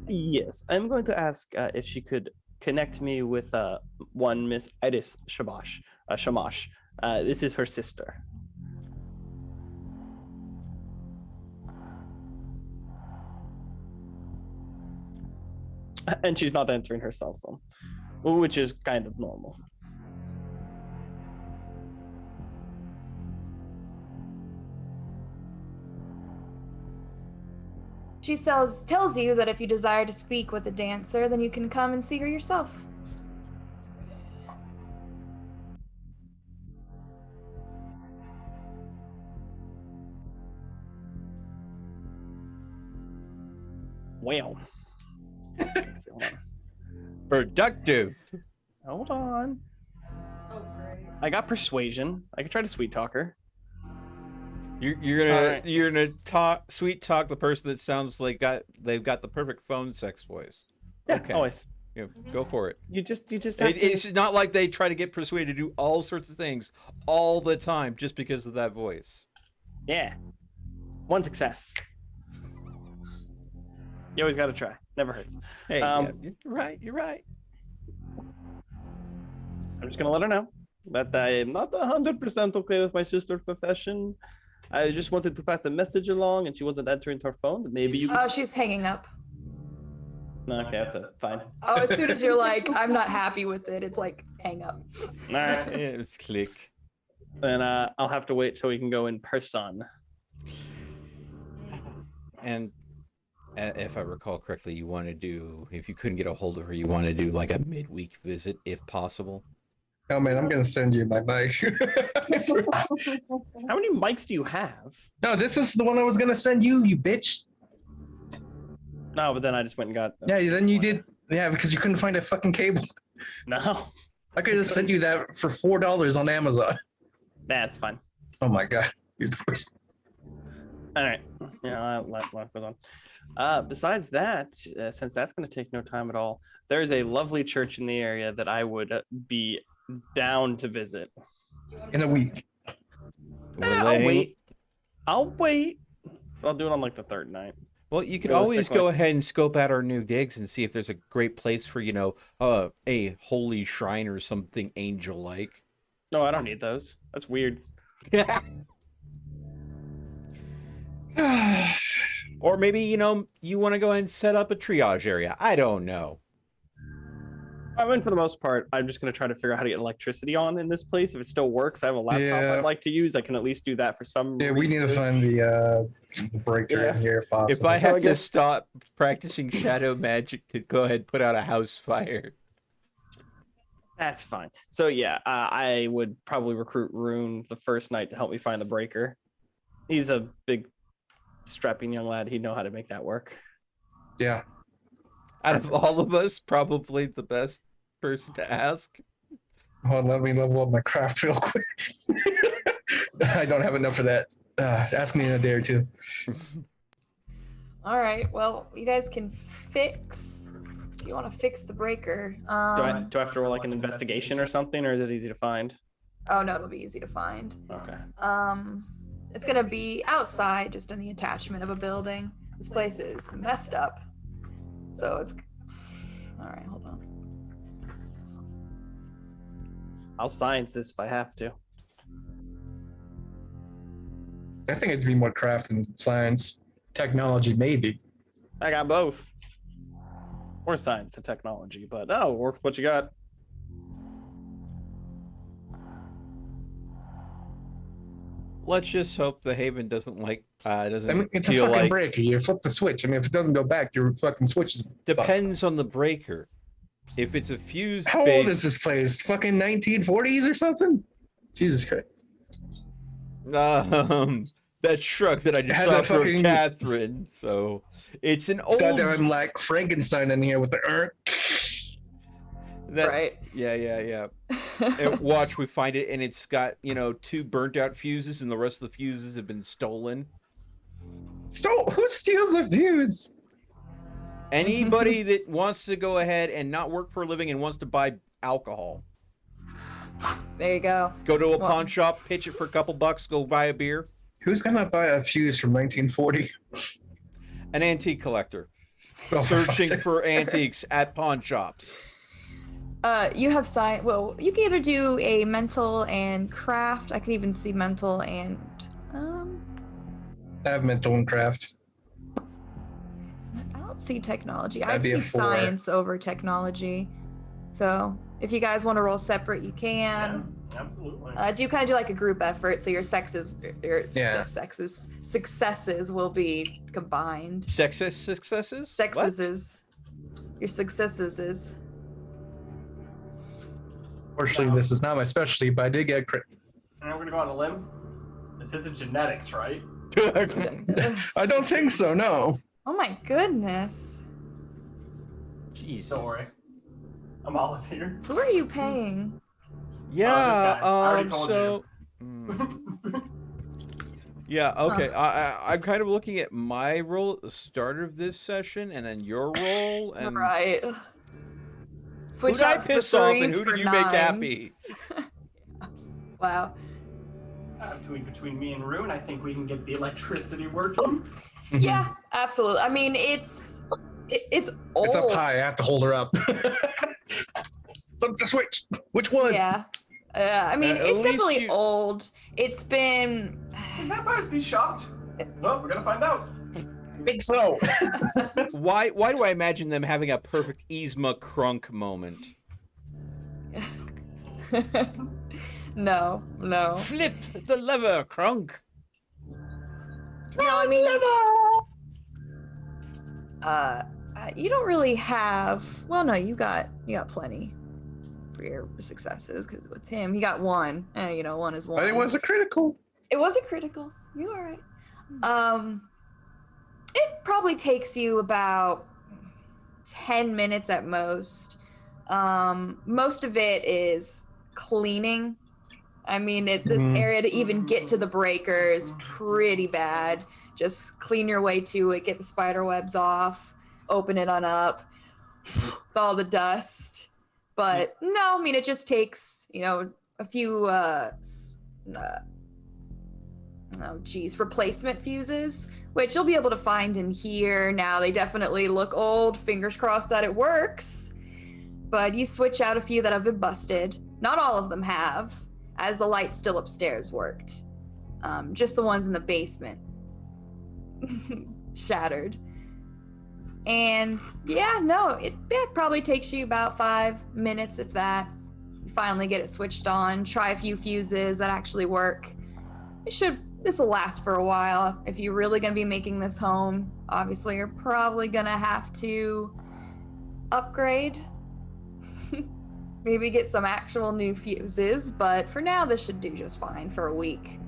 Speaker 7: Yes, I'm going to ask if she could connect me with one Miss Iris Shamash. This is her sister. And she's not answering her cell phone, which is kind of normal.
Speaker 4: She tells you that if you desire to speak with the dancer, then you can come and see her yourself.
Speaker 7: Well. Let's see, hold on.
Speaker 1: Productive.
Speaker 7: Hold on.
Speaker 4: Oh, great.
Speaker 7: I got persuasion. I could try to sweet talk her.
Speaker 1: You're gonna sweet talk the person that sounds like they've got the perfect phone sex voice.
Speaker 7: Yeah,
Speaker 1: Okay.
Speaker 7: always.
Speaker 1: Go for it.
Speaker 7: You just have to...
Speaker 1: It's not like they try to get persuaded to do all sorts of things all the time just because of that voice.
Speaker 7: Yeah. One success. You always got to try. Never hurts.
Speaker 1: Hey, yeah, you're right.
Speaker 7: I'm just going to let her know that I am not 100% okay with my sister's profession. I just wanted to pass a message along, and she wasn't answering her phone. But maybe you...
Speaker 4: Oh, she's hanging up.
Speaker 7: No, okay, fine.
Speaker 4: Oh, as soon as you're like, I'm not happy with it, it's like, hang up.
Speaker 7: All right.
Speaker 1: It was click.
Speaker 7: Then I'll have to wait till we can go in person.
Speaker 1: And if I recall correctly, you want to do, if you couldn't get a hold of her, you want to do like a midweek visit if possible.
Speaker 3: Oh man, I'm gonna send you my bike.
Speaker 7: How many mics do you have?
Speaker 3: No, this is the one I was gonna send you, you bitch.
Speaker 7: No, but then I just went and got...
Speaker 3: Yeah, then you did. Yeah, because you couldn't find a fucking cable.
Speaker 7: No.
Speaker 3: I could have sent you that for $4 on Amazon.
Speaker 7: That's fine.
Speaker 3: Oh my god, you're the worst.
Speaker 7: All right. Yeah, life goes on. Besides that, since that's going to take no time at all, there's a lovely church in the area that I would be down to visit.
Speaker 3: In a week.
Speaker 7: I'll wait. I'll do it on like the third night.
Speaker 1: Well, you could always go ahead and scope out our new gigs and see if there's a great place for, a holy shrine or something angel-like.
Speaker 7: No, I don't need those. That's weird.
Speaker 1: Or maybe, you want to go and set up a triage area. I don't know.
Speaker 7: I mean, for the most part, I'm just going to try to figure out how to get electricity on in this place. If it still works, I have a laptop I'd like to use. I can at least do that for some research.
Speaker 3: We need to find the breaker in here if possible.
Speaker 1: If I have to stop practicing shadow magic to go ahead and put out a house fire.
Speaker 7: That's fine. So yeah, I would probably recruit Rune the first night to help me find the breaker. He's a big, strapping young lad. He'd know how to make that work.
Speaker 3: Yeah.
Speaker 1: Out of all of us, probably the best person to ask.
Speaker 3: Hold on, let me level up my craft real quick. I don't have enough for that. Ask me in a day or two.
Speaker 4: All right, well, you guys can fix if you want to fix the breaker.
Speaker 7: Do I have to roll like an investigation or something, or is it easy to find?
Speaker 4: Oh no, it'll be easy to find.
Speaker 7: Okay.
Speaker 4: It's gonna be outside, just in the attachment of a building. This place is messed up. So it's all right. Hold on.
Speaker 7: I'll science this if I have to.
Speaker 3: I think it'd be more craft than science. Technology, maybe.
Speaker 7: I got both. Or science to technology, but work with what you got.
Speaker 1: Let's just hope the Haven doesn't doesn't
Speaker 3: I mean, it's a
Speaker 1: feel
Speaker 3: fucking
Speaker 1: like
Speaker 3: breaker. You flip the switch. I mean, if it doesn't go back, your fucking switch is fucked.
Speaker 1: depends on the breaker. If it's a fuse
Speaker 3: How old is this place? Fucking 1940s or something? Jesus Christ.
Speaker 1: That truck that I just
Speaker 3: has
Speaker 1: saw
Speaker 3: a
Speaker 1: from
Speaker 3: fucking-
Speaker 1: Catherine. So it's an
Speaker 3: It's
Speaker 1: old.
Speaker 3: goddamn like Frankenstein in here with the
Speaker 1: That,
Speaker 4: Right.
Speaker 1: Yeah. And watch, we find it, and it's got 2 burnt out fuses, and the rest of the fuses have been stolen.
Speaker 3: Who steals a fuse?
Speaker 1: Anybody that wants to go ahead and not work for a living and wants to buy alcohol,
Speaker 4: There you go.
Speaker 1: go to a
Speaker 4: Well-
Speaker 1: pawn shop, pitch it for a couple bucks, go buy a beer.
Speaker 3: Who's gonna buy a fuse from 1940?
Speaker 1: An antique collector
Speaker 3: Oh, for fuck's
Speaker 1: searching
Speaker 3: sake.
Speaker 1: for antiques at pawn shops.
Speaker 4: You have science. Well, you can either do a mental and craft. I could even see mental and
Speaker 3: I have mental and craft.
Speaker 4: I don't see technology.
Speaker 3: That'd
Speaker 4: I'd
Speaker 3: be
Speaker 4: see
Speaker 3: a 4.
Speaker 4: science over technology. So if you guys want to roll separate, you can.
Speaker 5: Yeah, absolutely.
Speaker 4: Do you kind of do like a group effort, so your
Speaker 3: Yeah.
Speaker 4: successes will be combined.
Speaker 1: Successes?
Speaker 4: Your successes is.
Speaker 3: Fortunately, this is not my specialty, but I did get a crit.
Speaker 5: And I'm gonna go on a limb. This isn't genetics, right?
Speaker 3: I don't think so, no.
Speaker 4: Oh my goodness.
Speaker 1: Jesus.
Speaker 5: Don't worry. I'm all here.
Speaker 4: Who are you paying?
Speaker 1: Yeah.
Speaker 5: guy. I already told
Speaker 1: So. Yeah. Okay. I'm kind of looking at my role at the start of this session, and then your role, and
Speaker 4: Right.
Speaker 1: who
Speaker 4: Switch
Speaker 1: did I
Speaker 4: out for
Speaker 1: piss off, and
Speaker 4: threes
Speaker 1: who
Speaker 4: for
Speaker 1: did you make
Speaker 4: nines.
Speaker 1: happy?
Speaker 4: Wow.
Speaker 5: Between me and Rune, I think we can get the electricity working.
Speaker 4: Yeah, absolutely. I mean, it's old.
Speaker 3: It's up high. I have to hold her up. Flip the switch. Which one?
Speaker 4: Yeah. I mean,
Speaker 1: At
Speaker 4: it's
Speaker 1: least
Speaker 4: definitely
Speaker 1: you-
Speaker 4: old. It's been.
Speaker 5: Can vampires be shocked? Well, we're gonna find out.
Speaker 3: I think so.
Speaker 1: Why do I imagine them having a perfect Yzma Crunk moment?
Speaker 4: No.
Speaker 1: Flip the lever, Crunk.
Speaker 4: No, I mean, you don't really have. Well, no, you got plenty for your successes because with him, he got 1. One is 1.
Speaker 3: But it was a critical.
Speaker 4: It was a critical. You all right? It probably takes you about 10 minutes at most. Most of it is cleaning. I mean, this area to even get to the breaker is pretty bad. Just clean your way to it, get the spider webs off, open it on up, with all the dust. But no, I mean, it just takes, a few, replacement fuses, which you'll be able to find in here. Now, they definitely look old. Fingers crossed that it works. But you switch out a few that have been busted. Not all of them have, as the light still upstairs worked. Just the ones in the basement. Shattered. And yeah, no, it probably takes you about 5 minutes, if that. You finally get it switched on, try a few fuses that actually work. This will last for a while. If you're really gonna be making this home, obviously you're probably gonna have to upgrade. Maybe get some actual new fuses, but for now this should do just fine for a week.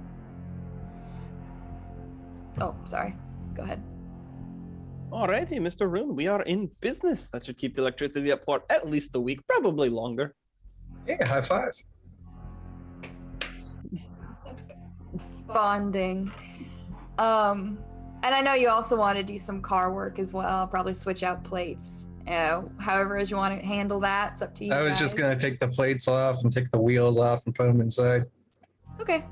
Speaker 4: Oh, sorry. Go ahead.
Speaker 7: Alrighty, Mr. Rune, we are in business. That should keep the electricity up for at least a week, probably longer.
Speaker 3: Yeah, high five.
Speaker 4: Bonding. And I know you also want to do some car work as well, probably switch out plates However as you want to handle that, it's up to you.
Speaker 3: I was just
Speaker 4: guys.
Speaker 3: gonna take the plates off and take the wheels off and put them inside.
Speaker 4: Okay.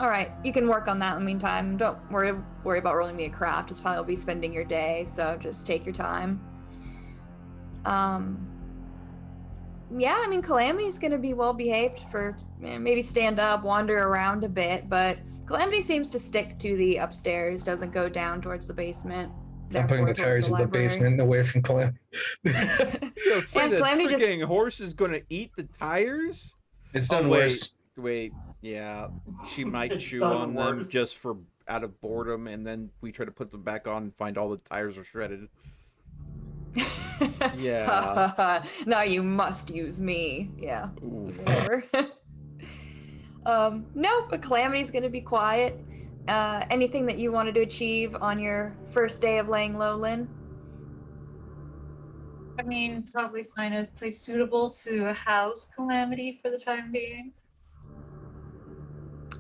Speaker 4: All right, you can work on that in the meantime. Don't worry about rolling me a craft. It's probably will be spending your day, so just take your time. Yeah, I mean, Calamity's gonna be well behaved for maybe stand up, wander around a bit, but Calamity seems to stick to the upstairs, doesn't go down towards the basement.
Speaker 3: I'm putting the tires in the basement away from Calamity.
Speaker 1: You're afraid
Speaker 4: And
Speaker 1: the
Speaker 4: Calamity just-
Speaker 1: freaking horse is gonna eat the tires?
Speaker 3: It's
Speaker 1: Oh,
Speaker 3: done worse.
Speaker 1: Wait, yeah, she might
Speaker 5: It's
Speaker 1: chew
Speaker 5: done
Speaker 1: on them
Speaker 5: worse.
Speaker 1: just for out of boredom, and then we try to put them back on and find all the tires are shredded. Yeah.
Speaker 4: Now you must use me. Yeah.
Speaker 1: Ooh.
Speaker 4: Whatever. No, but Calamity's gonna be quiet. Anything that you wanted to achieve on your first day of laying low, Lynn?
Speaker 6: I mean, probably find a place suitable to house Calamity for the time being.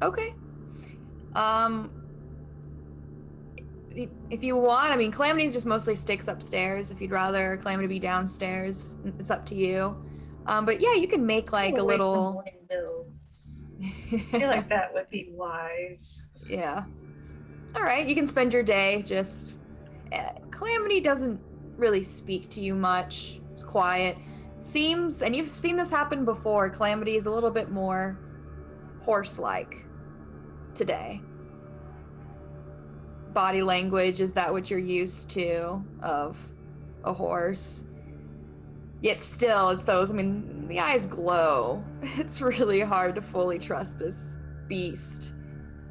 Speaker 4: Okay. If you want, I mean, Calamity's just mostly sticks upstairs. If you'd rather Calamity be downstairs, it's up to you. But yeah, you can make like a
Speaker 6: Away from
Speaker 4: little.
Speaker 6: windows. I feel like that would be wise.
Speaker 4: Yeah. All right, you can spend your day just. Calamity doesn't really speak to you much. It's quiet. Seems, and you've seen this happen before. Calamity is a little bit more horse-like today. Body language, is that what you're used to of a horse? Yet still, it's those, I mean, the eyes glow. It's really hard to fully trust this beast,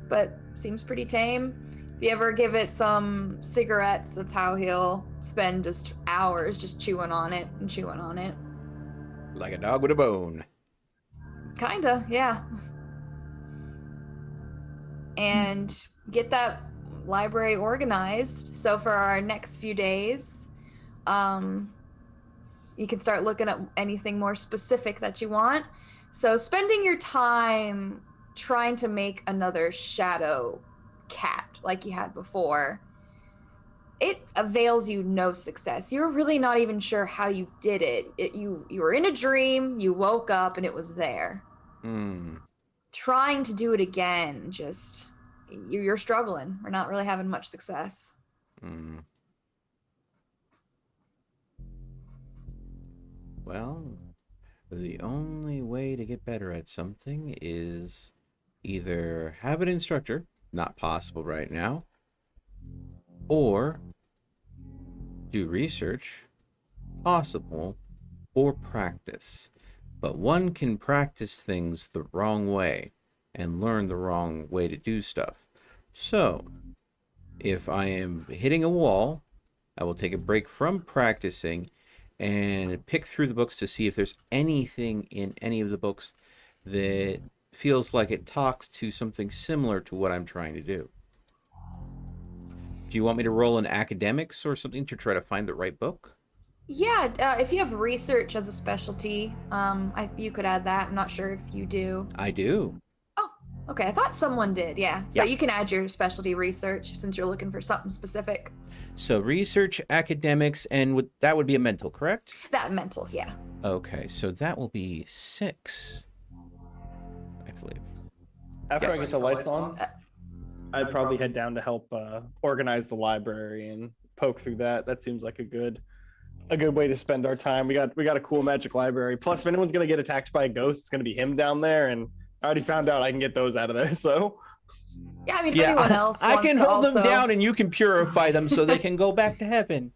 Speaker 4: but seems pretty tame. If you ever give it some cigarettes, that's how he'll spend just hours just chewing on it and chewing on it.
Speaker 1: Like a dog with a bone.
Speaker 4: Kinda, yeah. And get that library organized. So for our next few days, you can start looking at anything more specific that you want. So spending your time trying to make another shadow cat like you had before, it avails you no success. You're really not even sure how you did it. You were in a dream, you woke up, and it was there. Trying to do it again, just you're struggling. We're not really having much success.
Speaker 1: Well, the only way to get better at something is either have an instructor, not possible right now, or do research, possible, or practice. But one can practice things the wrong way and learn the wrong way to do stuff. So, if I am hitting a wall, I will take a break from practicing and pick through the books to see if there's anything in any of the books that feels like it talks to something similar to what I'm trying to do. Do you want me to roll in academics or something to try to find the right book?
Speaker 4: Yeah, if you have research as a specialty, you could add that. I'm not sure if you do.
Speaker 1: I do.
Speaker 4: Oh, okay. I thought someone did. Yeah. So
Speaker 1: Yeah.
Speaker 4: you can add your specialty research since you're looking for something specific.
Speaker 1: So research, academics, and that would be a mental, correct?
Speaker 4: That mental, yeah.
Speaker 1: Okay, so that will be 6, I believe.
Speaker 7: After
Speaker 1: Yes.
Speaker 7: I get the lights on, I'd probably head down to help organize the library and poke through that. That seems like a good way to spend our time. We got a cool magic library. Plus, if anyone's gonna get attacked by a ghost, it's gonna be him down there. And I already found out I can get those out of there. So
Speaker 4: Yeah, I mean, if anyone else
Speaker 1: I
Speaker 4: wants
Speaker 1: can
Speaker 4: to
Speaker 1: hold
Speaker 4: also...
Speaker 1: them down and you can purify them so they can go back to heaven.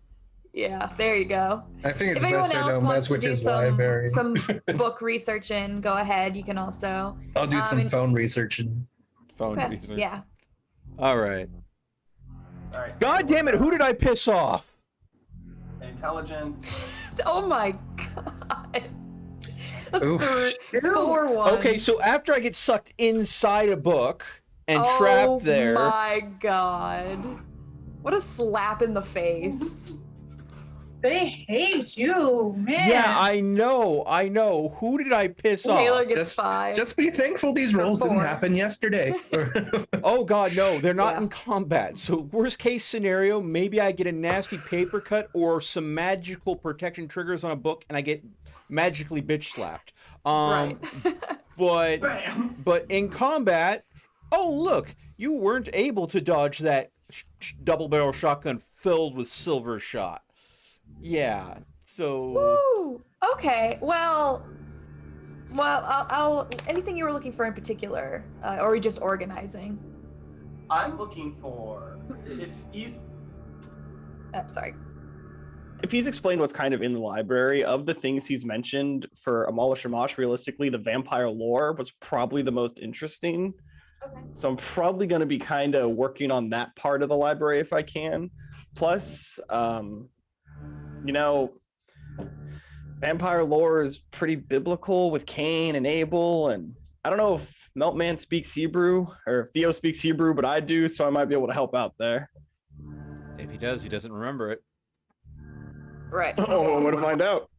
Speaker 4: Yeah, there you go.
Speaker 3: I think it's
Speaker 4: If anyone
Speaker 3: best I
Speaker 4: else
Speaker 3: don't
Speaker 4: wants
Speaker 3: mess
Speaker 4: to
Speaker 3: with
Speaker 4: do
Speaker 3: his library.
Speaker 4: some book research in, go ahead. You can also...
Speaker 3: I'll do some
Speaker 4: and-
Speaker 3: phone research and
Speaker 1: Phone
Speaker 4: Okay,
Speaker 1: research.
Speaker 4: yeah.
Speaker 1: All right.
Speaker 5: All right.
Speaker 1: God damn it, who did I piss off?
Speaker 5: Intelligence.
Speaker 4: Oh my god. That's
Speaker 3: Oof.
Speaker 4: 4 ones.
Speaker 1: Okay, so after I get sucked inside a book and
Speaker 4: Oh
Speaker 1: trapped there,
Speaker 4: my god. What a slap in the face.
Speaker 6: They hate you, man.
Speaker 1: Yeah, I know. Who did I piss
Speaker 4: Taylor
Speaker 1: off?
Speaker 4: gets 5.
Speaker 3: Just be thankful these rolls didn't
Speaker 4: 4.
Speaker 3: happen yesterday.
Speaker 1: Oh god, no, they're not
Speaker 4: Yeah.
Speaker 1: in combat. So worst case scenario, maybe I get a nasty paper cut or some magical protection triggers on a book and I get magically bitch slapped.
Speaker 4: Right.
Speaker 1: but
Speaker 5: Bam.
Speaker 1: but in combat, oh look, you weren't able to dodge that double barrel shotgun filled with silver shot. Yeah. So
Speaker 4: Woo! Okay. Well, I'll anything you were looking for in particular, or are we just organizing?
Speaker 5: I'm looking for if he's
Speaker 4: Sorry.
Speaker 7: If he's explained what's kind of in the library, of the things he's mentioned for Amala Shamash, realistically, the vampire lore was probably the most interesting.
Speaker 4: Okay.
Speaker 7: So I'm probably going to be kind of working on that part of the library if I can. Plus, you know, vampire lore is pretty biblical with Cain and Abel, and I don't know if Meltman speaks Hebrew or if Theo speaks Hebrew, but I do, so I might be able to help out there.
Speaker 1: if he does, he doesn't remember it.
Speaker 4: Right.
Speaker 7: Oh, I'm going to find out.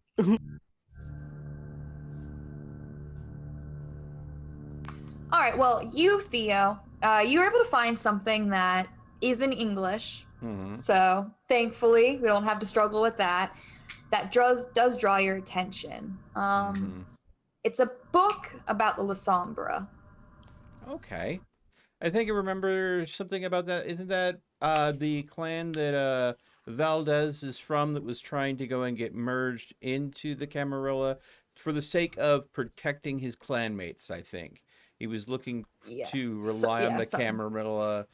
Speaker 4: All right. Well, you, Theo, you were able to find something that is in English.
Speaker 1: Mhm.
Speaker 4: So thankfully, we don't have to struggle with that. That does draw your attention.
Speaker 1: Mhm.
Speaker 4: It's a book about the Lasombra.
Speaker 1: Okay. I think I remember something about that. Isn't that the clan that Valdez is from that was trying to go and get merged into the Camarilla for the sake of protecting his clanmates, I think. He was looking
Speaker 4: Yeah.
Speaker 1: to rely on the
Speaker 4: some-
Speaker 1: Camarilla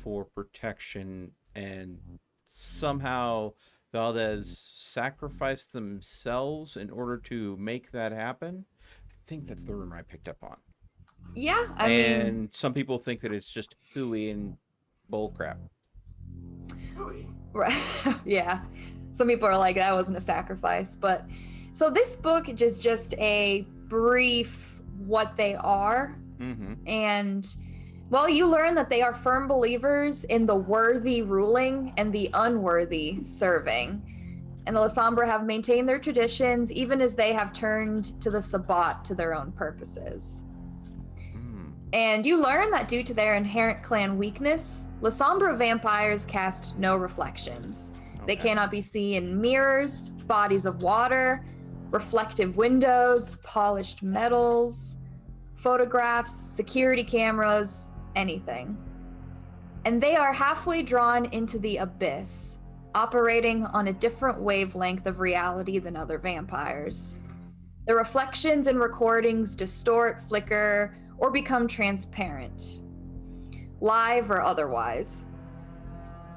Speaker 1: for protection, and somehow Valdez sacrificed themselves in order to make that happen. I think that's the rumor I picked up on.
Speaker 4: Yeah, I mean,
Speaker 1: And some people think that it's just hooey and bullcrap.
Speaker 4: right. Yeah. Some people are like, that wasn't a sacrifice. But so this book is just a brief what they are.
Speaker 1: Mm-hmm.
Speaker 4: And well, you learn that they are firm believers in the worthy ruling and the unworthy serving. And the Lasombra have maintained their traditions even as they have turned to the Sabbat to their own purposes. And you learn that due to their inherent clan weakness, Lasombra vampires cast no reflections. They
Speaker 1: Okay.
Speaker 4: cannot be seen in mirrors, bodies of water, reflective windows, polished metals, photographs, security cameras, anything. And they are halfway drawn into the abyss, operating on a different wavelength of reality than other vampires. The reflections and recordings distort, flicker, or become transparent, live or otherwise.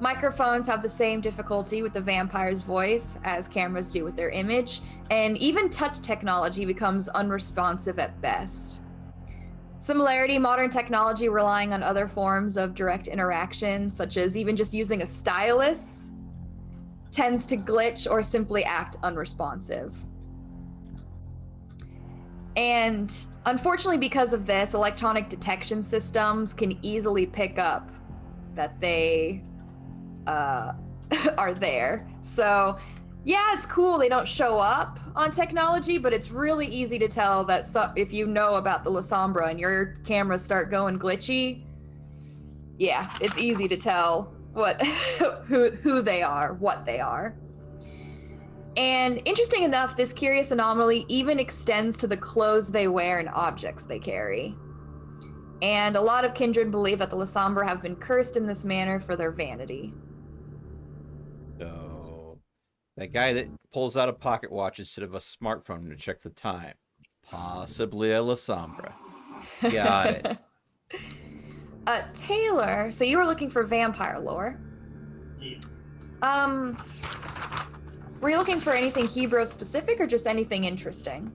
Speaker 4: Microphones have the same difficulty with the vampire's voice as cameras do with their image, and even touch technology becomes unresponsive at best. Similarity, modern technology relying on other forms of direct interaction, such as even just using a stylus, tends to glitch or simply act unresponsive. And unfortunately, because of this, electronic detection systems can easily pick up that they are there. So, yeah, it's cool they don't show up on technology, but it's really easy to tell that if you know about the Lasombra and your cameras start going glitchy, yeah, it's easy to tell what who they are, what they are. And interesting enough, this curious anomaly even extends to the clothes they wear and objects they carry. And a lot of kindred believe that the Lasombra have been cursed in this manner for their vanity.
Speaker 1: So, that guy that pulls out a pocket watch instead of a smartphone to check the time, possibly a Lasombra. Got it.
Speaker 4: Taylor, so you were looking for vampire lore.
Speaker 5: Yeah.
Speaker 4: Were you looking for anything Hebrew specific or just anything interesting?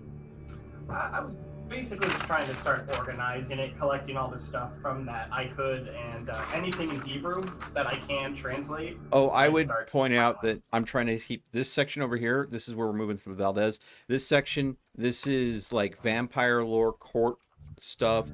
Speaker 5: I was basically just trying to start organizing it, collecting all the stuff from that I could, and anything in Hebrew that I can translate.
Speaker 1: Oh, I would
Speaker 5: start
Speaker 1: point out
Speaker 5: compiling.
Speaker 1: that I'm trying to keep this section over here. This is where we're moving from Valdez. This section, this is like vampire lore court stuff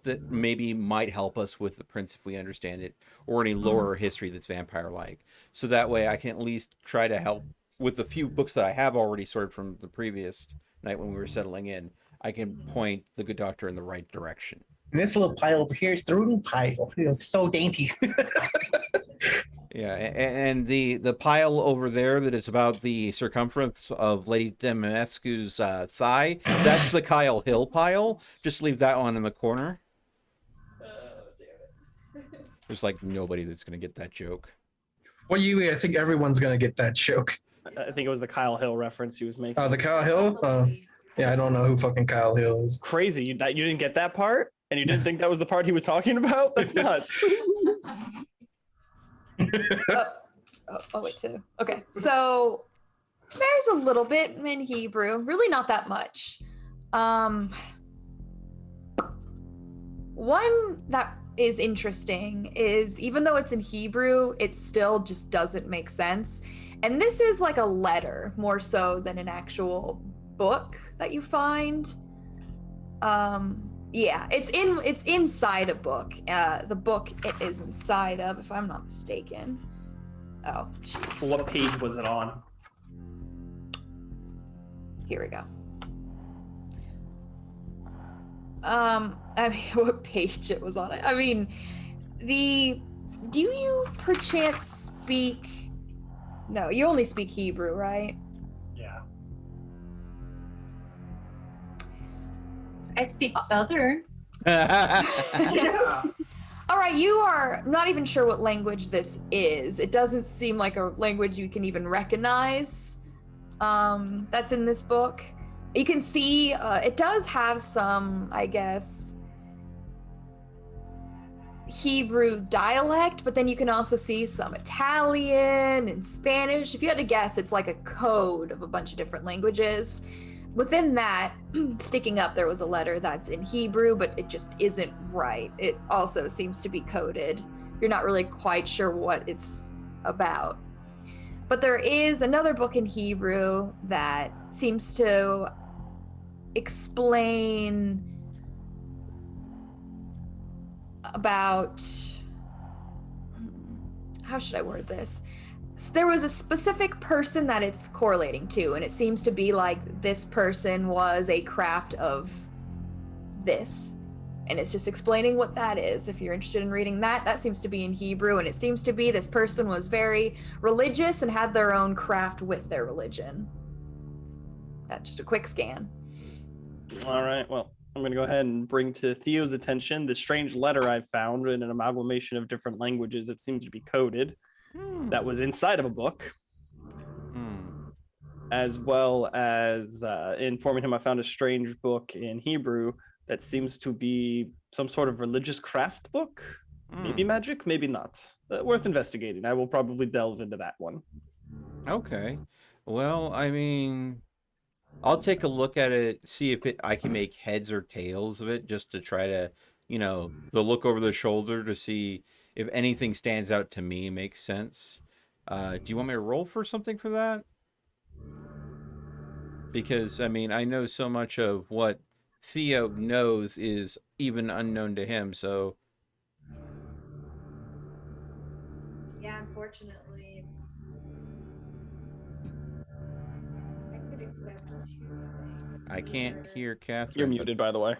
Speaker 1: that maybe might help us with the prince if we understand it, or any lore or history that's vampire-like. So that way I can at least try to help with the few books that I have already sorted from the previous night when we were settling in. I can point the good doctor in the right direction.
Speaker 3: And this little pile over here is the root pile. It's so dainty.
Speaker 1: Yeah, and the pile over there that is about the circumference of Lady Demetrescu's thigh, that's the Kyle Hill pile. Just leave that one in the corner. There's like nobody that's gonna get that joke.
Speaker 3: What do you mean? I think everyone's gonna get that joke.
Speaker 7: I think it was the Kyle Hill reference he was making.
Speaker 3: Oh, the Kyle Hill? Yeah, I don't know who fucking Kyle Hill is.
Speaker 7: Crazy. You didn't get that part? And you didn't think that was the part he was talking about? That's nuts.
Speaker 4: Wait, too. Okay, so there's a little bit in Hebrew, really not that much. One that is interesting is, even though it's in Hebrew, it still just doesn't make sense. And this is like a letter more so than an actual book that you find. Yeah, it's inside a book. The book it is inside of, if I'm not mistaken. Oh, jeez.
Speaker 7: What page was it on?
Speaker 4: Here we go. I mean, what page it was on it? I mean, do you perchance speak? No, you only speak Hebrew, right?
Speaker 5: Yeah.
Speaker 6: I speak Southern.
Speaker 5: Yeah.
Speaker 4: All right, you are not even sure what language this is. It doesn't seem like a language you can even recognize. That's in this book. You can see it does have some, I guess, Hebrew dialect, but then you can also see some Italian and Spanish. If you had to guess, it's like a code of a bunch of different languages. Within that, sticking up, there was a letter that's in Hebrew, but it just isn't right. It also seems to be coded. You're not really quite sure what it's about. But there is another book in Hebrew that seems to explain about, how should I word this? So there was a specific person that it's correlating to, and it seems to be like this person was a craft of this. And it's just explaining what that is. If you're interested in reading that, that seems to be in Hebrew, and it seems to be this person was very religious and had their own craft with their religion. That's just a quick scan.
Speaker 7: All right. Well, I'm going to go ahead and bring to Theo's attention the strange letter I've found in an amalgamation of different languages that seems to be coded. That was inside of a book. As well as informing him I found a strange book in Hebrew that seems to be some sort of religious craft book. Maybe magic, maybe not. Worth investigating. I will probably delve into that one.
Speaker 1: Okay. Well, I mean, I'll take a look at it, see if I can make heads or tails of it, just to try to, the look over the shoulder to see if anything stands out to me, makes sense. Do you want me to roll for something for that? Because, I mean, I know so much of what Theo knows is even unknown to him, so...
Speaker 4: Yeah, unfortunately, it's... I could accept 2 things.
Speaker 1: I can't hear Catherine.
Speaker 7: You're muted, by the way.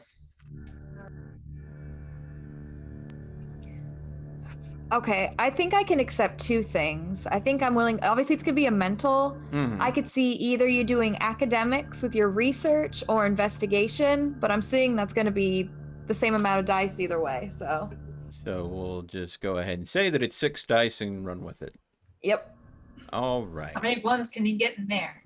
Speaker 4: Okay, I think I can accept 2 things. I think I'm willing. Obviously, it's going to be a mental. I could see either you doing academics with your research or investigation, but I'm seeing that's going to be the same amount of dice either way, so.
Speaker 1: So we'll just go ahead and say that it's 6 dice and run with it.
Speaker 4: Yep.
Speaker 1: All right.
Speaker 6: How many ones can you get in there?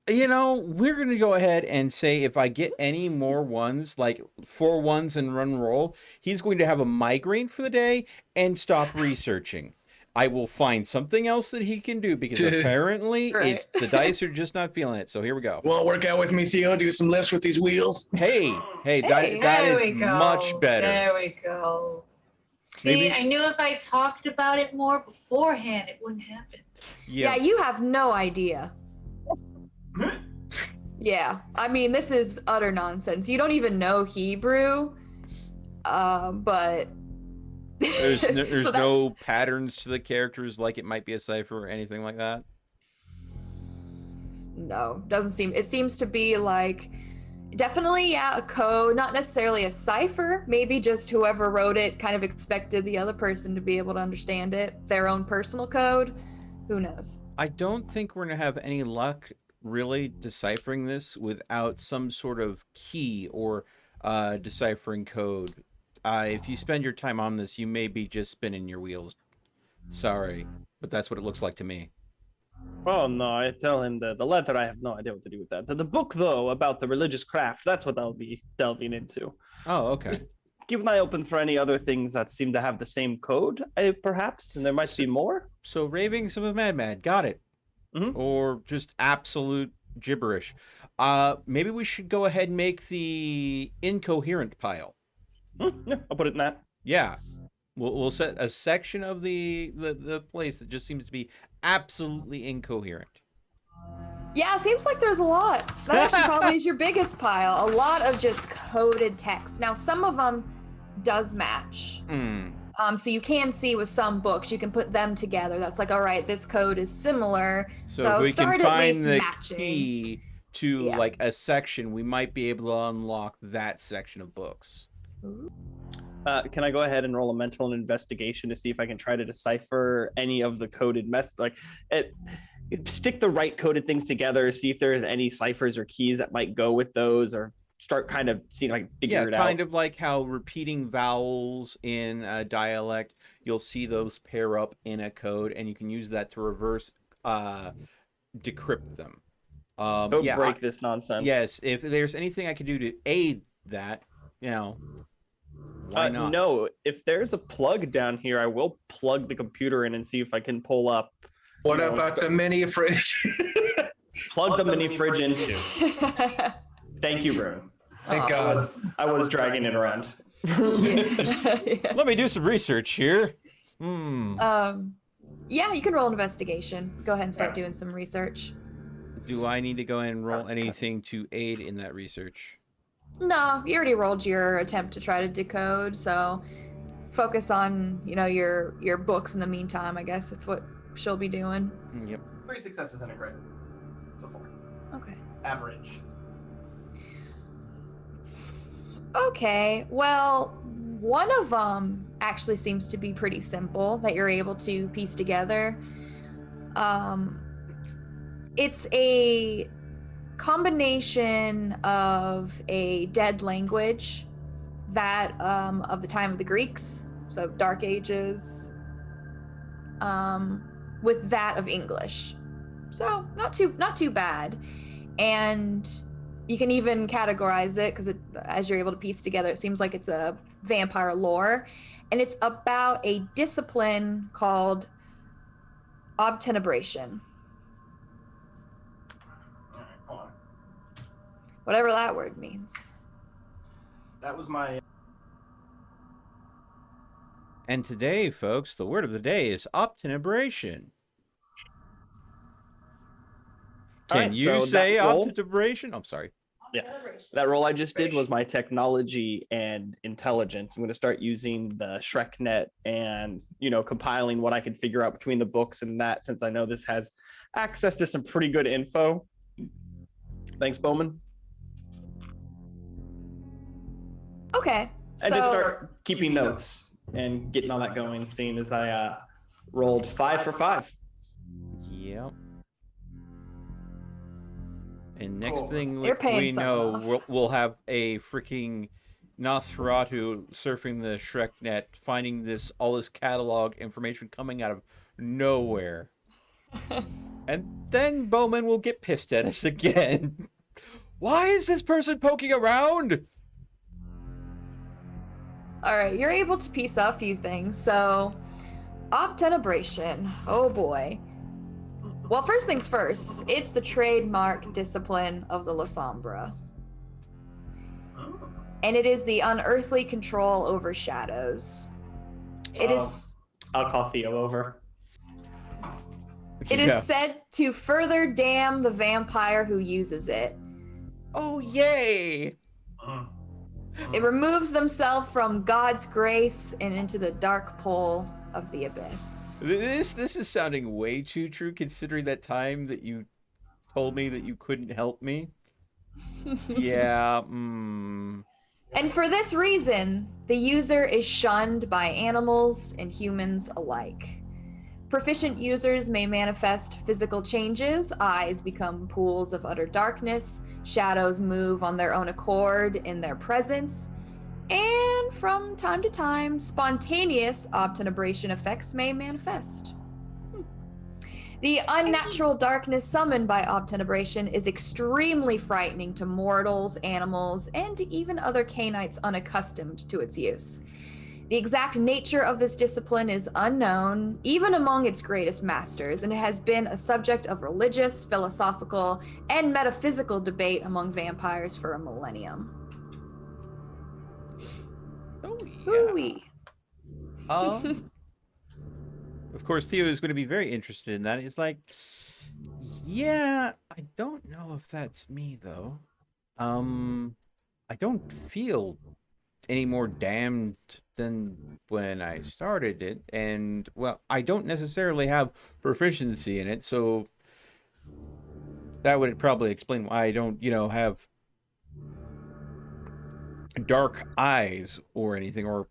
Speaker 1: We're going to go ahead and say if I get any more ones, like 4 ones and run roll, he's going to have a migraine for the day and stop researching. I will find something else that he can do because apparently
Speaker 4: Right.
Speaker 1: the dice are just not feeling it. So here we go.
Speaker 3: Want to work out with me, Theo? Do some lifts with these wheels?
Speaker 1: Hey,
Speaker 4: Hey,
Speaker 1: that
Speaker 6: There
Speaker 1: is
Speaker 6: we go.
Speaker 1: much better.
Speaker 6: There we go. See,
Speaker 1: Maybe-
Speaker 6: I knew if I talked about it more beforehand, it wouldn't happen.
Speaker 4: Yeah, you have no idea. Yeah, I mean, this is utter nonsense. You don't even know Hebrew, but
Speaker 1: There's
Speaker 4: so that-
Speaker 1: no patterns to the characters like it might be a cipher or anything like that.
Speaker 4: No, doesn't seem. It seems to be like definitely, yeah, a code, not necessarily a cipher. Maybe just whoever wrote it kind of expected the other person to be able to understand it, their own personal code. Who knows?
Speaker 1: I don't think we're gonna have any luck really deciphering this without some sort of key or deciphering code. If you spend your time on this, you may be just spinning your wheels. Sorry, but that's what it looks like to me.
Speaker 7: Oh no, I tell him that the letter, I have no idea what to do with that. The book, though, about the religious craft, that's what I'll be delving into.
Speaker 1: Oh, okay.
Speaker 7: Keep an eye open for any other things that seem to have the same code, perhaps, and there might be more.
Speaker 1: So ravings of a madman, got it.
Speaker 7: Mhm.
Speaker 1: Or just absolute gibberish. Maybe we should go ahead and make the incoherent pile.
Speaker 7: Yeah, I'll put it in that.
Speaker 1: Yeah. We'll set a section of the place that just seems to be absolutely incoherent.
Speaker 4: Yeah, seems like there's a lot. That actually probably is your biggest pile. A lot of just coded text. Now, some of them does match. So you can see with some books, you can put them together. That's like, all right, this code is similar.
Speaker 1: So if we
Speaker 4: start
Speaker 1: can
Speaker 4: at
Speaker 1: find
Speaker 4: least
Speaker 1: the
Speaker 4: matching.
Speaker 1: key to
Speaker 4: Yeah.
Speaker 1: like a section, we might be able to unlock that section of books.
Speaker 7: Can I go ahead and roll a mental investigation to see if I can try to decipher any of the coded stick the right coded things together, see if there's any ciphers or keys that might go with those, or start kind of seeing like figure it out.
Speaker 1: Kind of like how repeating vowels in a dialect, you'll see those pair up in a code, and you can use that to reverse decrypt them.
Speaker 7: Don't break this nonsense.
Speaker 1: Yes, if there's anything I could do to aid that, why not?
Speaker 7: No, if there's a plug down here, I will plug the computer in and see if I can pull up.
Speaker 3: What about the mini fridge?
Speaker 7: Plug the mini fridge into. Thank you, Rune.
Speaker 3: Thank God.
Speaker 7: I was dragging it around.
Speaker 1: Let me do some research here.
Speaker 4: Yeah, you can roll an investigation. Go ahead and start doing some research.
Speaker 1: Do I need to go ahead and roll anything to aid in that research?
Speaker 4: No, you already rolled your attempt to try to decode, so focus on, your books in the meantime. I guess that's what she'll be doing.
Speaker 1: Yep.
Speaker 5: 3 successes and a crit so far.
Speaker 4: Okay.
Speaker 5: Average.
Speaker 4: Okay, well, one of them actually seems to be pretty simple that you're able to piece together. It's a combination of a dead language that of the time of the Greeks, so Dark Ages, with that of English. So not too bad. And you can even categorize it because as you're able to piece together, it seems like it's a vampire lore, and it's about a discipline called obtenebration.
Speaker 5: All right, hold on.
Speaker 4: Whatever that word means.
Speaker 5: That was my.
Speaker 1: And today, folks, the word of the day is obtenebration. Can
Speaker 7: Alright,
Speaker 1: you
Speaker 7: so
Speaker 1: say
Speaker 7: that roll-
Speaker 1: obtenebration? I'm sorry.
Speaker 7: Yeah. That roll I just did was my technology and intelligence. I'm going to start using the ShrekNet and, compiling what I can figure out between the books and that, since I know this has access to some pretty good info. Thanks, Bowman.
Speaker 4: Okay.
Speaker 7: And just start keeping notes and getting all that going, seeing as I rolled 5 for 5.
Speaker 1: Yep. And next
Speaker 5: Cool.
Speaker 1: thing
Speaker 4: You're paying
Speaker 1: we know,
Speaker 4: someone
Speaker 1: we'll have a freaking Nosferatu surfing the ShrekNet, finding all this catalog information coming out of nowhere. And then Bowman will get pissed at us again. Why is this person poking around?
Speaker 4: All right, you're able to piece out a few things. So, obtenebration. Oh boy. Well, first things first, it's the trademark discipline of the La Sombra. And it is the unearthly control over shadows. It is
Speaker 7: I'll call Theo over.
Speaker 4: It is said to further damn the vampire who uses it.
Speaker 1: Oh, yay!
Speaker 4: It removes themselves from God's grace and into the dark pole of the abyss.
Speaker 1: This is sounding way too true, considering that time that you told me that you couldn't help me. Yeah.
Speaker 4: And for this reason, the user is shunned by animals and humans alike. Proficient users may manifest physical changes, eyes become pools of utter darkness, shadows move on their own accord in their presence, and from time to time, spontaneous obtenebration effects may manifest. The unnatural darkness summoned by obtenebration is extremely frightening to mortals, animals, and even other canites unaccustomed to its use. The exact nature of this discipline is unknown, even among its greatest masters, and it has been a subject of religious, philosophical, and metaphysical debate among vampires for a millennium.
Speaker 1: Oh, yeah.
Speaker 4: Hooey.
Speaker 1: Of course, Theo is going to be very interested in that. He's like, yeah, I don't know if that's me, though. I don't feel any more damned than when I started it. And, well, I don't necessarily have proficiency in it, so that would probably explain why I don't, have dark eyes or anything, or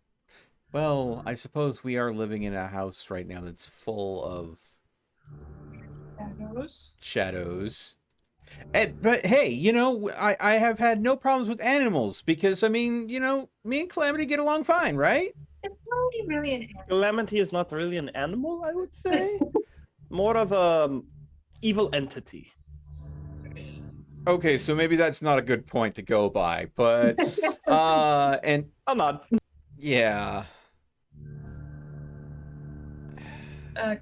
Speaker 1: well, I suppose we are living in a house right now that's full of shadows. But hey, I have had no problems with animals because, I mean, me and Calamity get along fine, right?
Speaker 6: It's not really an animal.
Speaker 7: Calamity is not really an animal, I would say. More of a evil entity.
Speaker 1: Okay, so maybe that's not a good point to go by, but and
Speaker 7: I'm not.
Speaker 1: yeah.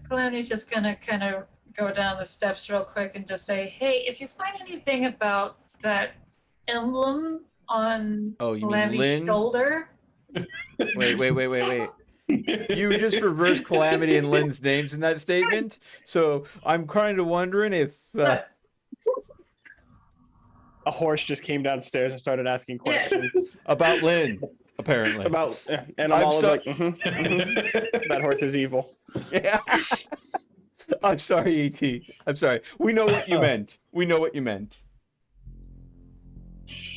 Speaker 6: Calamity's just gonna kind of go down the steps real quick and just say, "Hey, if you find anything about that emblem on
Speaker 1: Oh, you mean
Speaker 6: Calamity's
Speaker 1: Lynn?
Speaker 6: shoulder."
Speaker 1: Wait. You just reversed Calamity and Lynn's names in that statement, so I'm kind of wondering if
Speaker 7: A horse just came downstairs and started asking questions
Speaker 1: about Lynn, apparently.
Speaker 7: And I'm always like, that horse is evil.
Speaker 1: Yeah. I'm sorry, E.T. I'm sorry. We know what you meant. We know what you meant.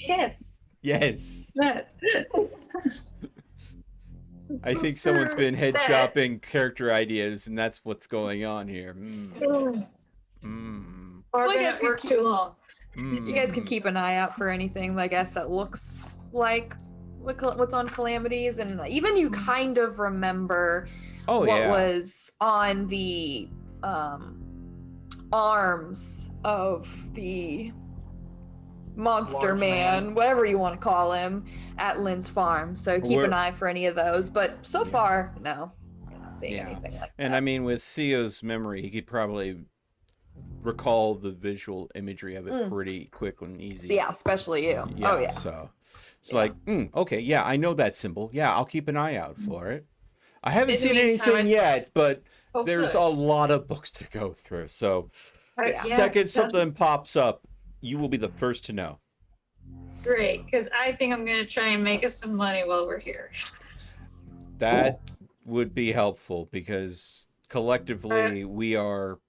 Speaker 6: Yes.
Speaker 1: Yes.
Speaker 6: That.
Speaker 1: I think someone's been head shopping character ideas, and that's what's going on here.
Speaker 6: Or
Speaker 4: Well, I
Speaker 6: been
Speaker 4: guess
Speaker 6: at
Speaker 4: we
Speaker 6: work
Speaker 4: keep-
Speaker 6: too long.
Speaker 4: You guys can keep an eye out for anything, I guess, that looks like what's on Calamities, and even you kind of remember what was on the arms of the monster
Speaker 5: Large
Speaker 4: man, whatever you want to call him, at Lynn's farm. So keep an eye for any of those. But so far, no, you're not seeing anything like that.
Speaker 1: And I mean, with Theo's memory, he could probably recall the visual imagery of it pretty quick and easy.
Speaker 4: So, yeah, especially you.
Speaker 1: Yeah,
Speaker 4: Oh yeah.
Speaker 1: So it's like, okay, yeah, I know that symbol. Yeah, I'll keep an eye out for it. I haven't
Speaker 6: In the
Speaker 1: seen
Speaker 6: meantime,
Speaker 1: anything yet, but there's
Speaker 6: good.
Speaker 1: a lot of books to go through. So the
Speaker 6: Yeah,
Speaker 1: second something pops up, you will be the first to know.
Speaker 6: Great, because I think I'm gonna try and make us some money while we're here.
Speaker 1: That would be helpful because collectively we are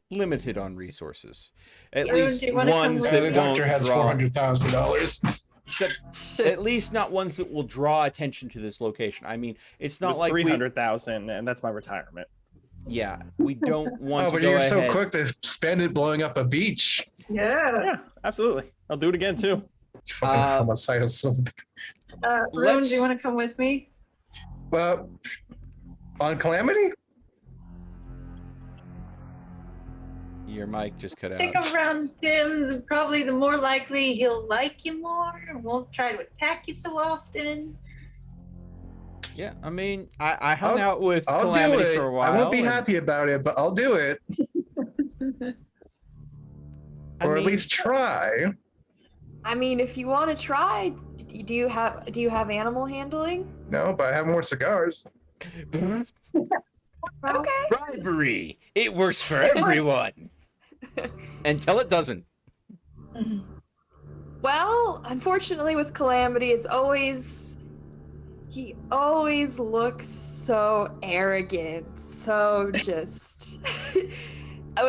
Speaker 1: limited on resources. At
Speaker 6: Yeah.
Speaker 1: least
Speaker 6: Do you wanna come
Speaker 1: ones
Speaker 6: with
Speaker 1: that
Speaker 3: The
Speaker 1: won't
Speaker 3: doctor has
Speaker 1: draw.
Speaker 3: $400,000.
Speaker 1: At least not ones that will draw attention to this location. I mean, it's
Speaker 7: It
Speaker 1: not
Speaker 7: was
Speaker 1: like
Speaker 7: 300,000, and that's my retirement.
Speaker 1: Yeah, we don't want
Speaker 3: Oh,
Speaker 1: to
Speaker 3: but
Speaker 1: go
Speaker 3: you're
Speaker 1: ahead.
Speaker 3: so quick to spend it blowing up a beach.
Speaker 6: Yeah.
Speaker 7: Yeah, absolutely. I'll do it again too.
Speaker 3: You fucking homicidal son of a-
Speaker 6: Rune, do you want to come with me?
Speaker 3: Well, on Calamity?
Speaker 1: Your mic just cut
Speaker 6: I think
Speaker 1: out.
Speaker 6: around him, probably the more likely he'll like you more and won't try to attack you so often.
Speaker 1: Yeah, I mean, I hung out with
Speaker 3: I'll do
Speaker 1: Calamity
Speaker 3: it.
Speaker 1: for a while.
Speaker 3: I won't be
Speaker 1: and-
Speaker 3: happy about it, but I'll do it.
Speaker 1: I
Speaker 3: Or at
Speaker 1: mean,
Speaker 3: least try.
Speaker 4: I mean, if you want to try, do you have animal handling?
Speaker 3: No, but I have more cigars.
Speaker 4: Okay.
Speaker 1: bribery. It works for everyone. Until it doesn't.
Speaker 4: Well, unfortunately with Calamity, he always looks so arrogant, so just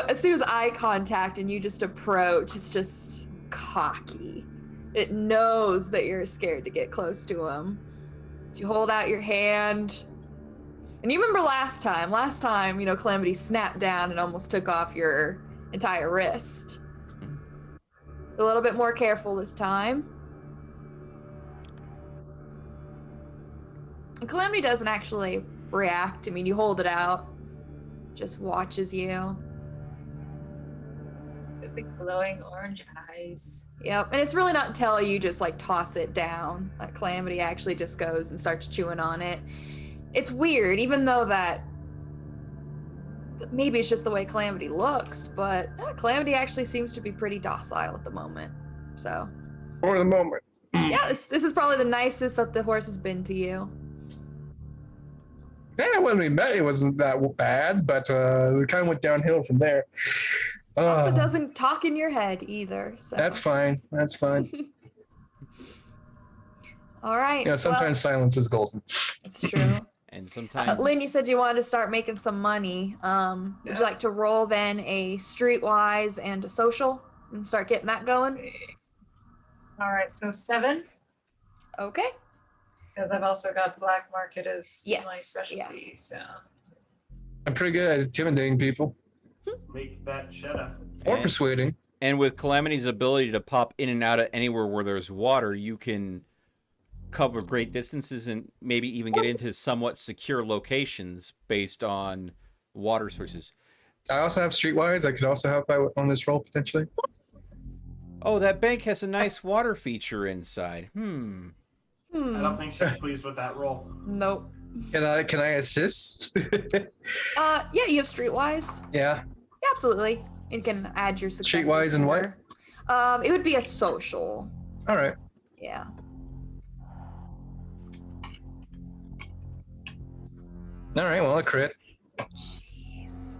Speaker 4: as soon as eye contact and you just approach, it's just cocky. It knows that you're scared to get close to him. You hold out your hand. And you remember last time, you know, Calamity snapped down and almost took off your entire wrist. A little bit more careful this time. And Calamity doesn't actually react. I mean, you hold it out, just watches you.
Speaker 6: The glowing orange eyes.
Speaker 4: Yep, and it's really not until you just like toss it down that Calamity actually just goes and starts chewing on it. It's weird, even though that maybe it's just the way Calamity looks, but Calamity actually seems to be pretty docile at the moment. So,
Speaker 3: For the moment.
Speaker 4: yeah, this is probably the nicest that the horse has been to you.
Speaker 3: Yeah, when we met, it wasn't that bad, but it kind of went downhill from there.
Speaker 4: Also doesn't talk in your head either. So.
Speaker 3: That's fine. That's fine.
Speaker 4: All right.
Speaker 3: You know, sometimes silence is golden.
Speaker 4: It's true.
Speaker 1: And sometimes
Speaker 4: Lynn, you said you wanted to start making some money. Would you like to roll then a streetwise and a social and start getting that going?
Speaker 6: All right, so 7.
Speaker 4: Okay.
Speaker 6: Because I've also got black market as
Speaker 4: Yes,
Speaker 6: my specialty. So
Speaker 3: I'm pretty good at intimidating people
Speaker 5: Make that cheddar.
Speaker 3: or
Speaker 1: And-
Speaker 3: persuading.
Speaker 1: And with Calamity's ability to pop in and out of anywhere where there's water, you can cover great distances and maybe even get into somewhat secure locations based on water sources.
Speaker 3: I also have streetwise. I could also help out on this roll potentially.
Speaker 1: Oh, that bank has a nice water feature inside.
Speaker 5: I don't think she's pleased with that roll.
Speaker 4: Nope.
Speaker 3: Can I assist?
Speaker 4: Yeah, you have streetwise.
Speaker 3: Yeah.
Speaker 4: Yeah, absolutely. You can add your successes.
Speaker 3: Streetwise and what?
Speaker 4: It would be a social.
Speaker 3: All right.
Speaker 4: Yeah.
Speaker 3: All right. Well, a crit.
Speaker 4: Jeez.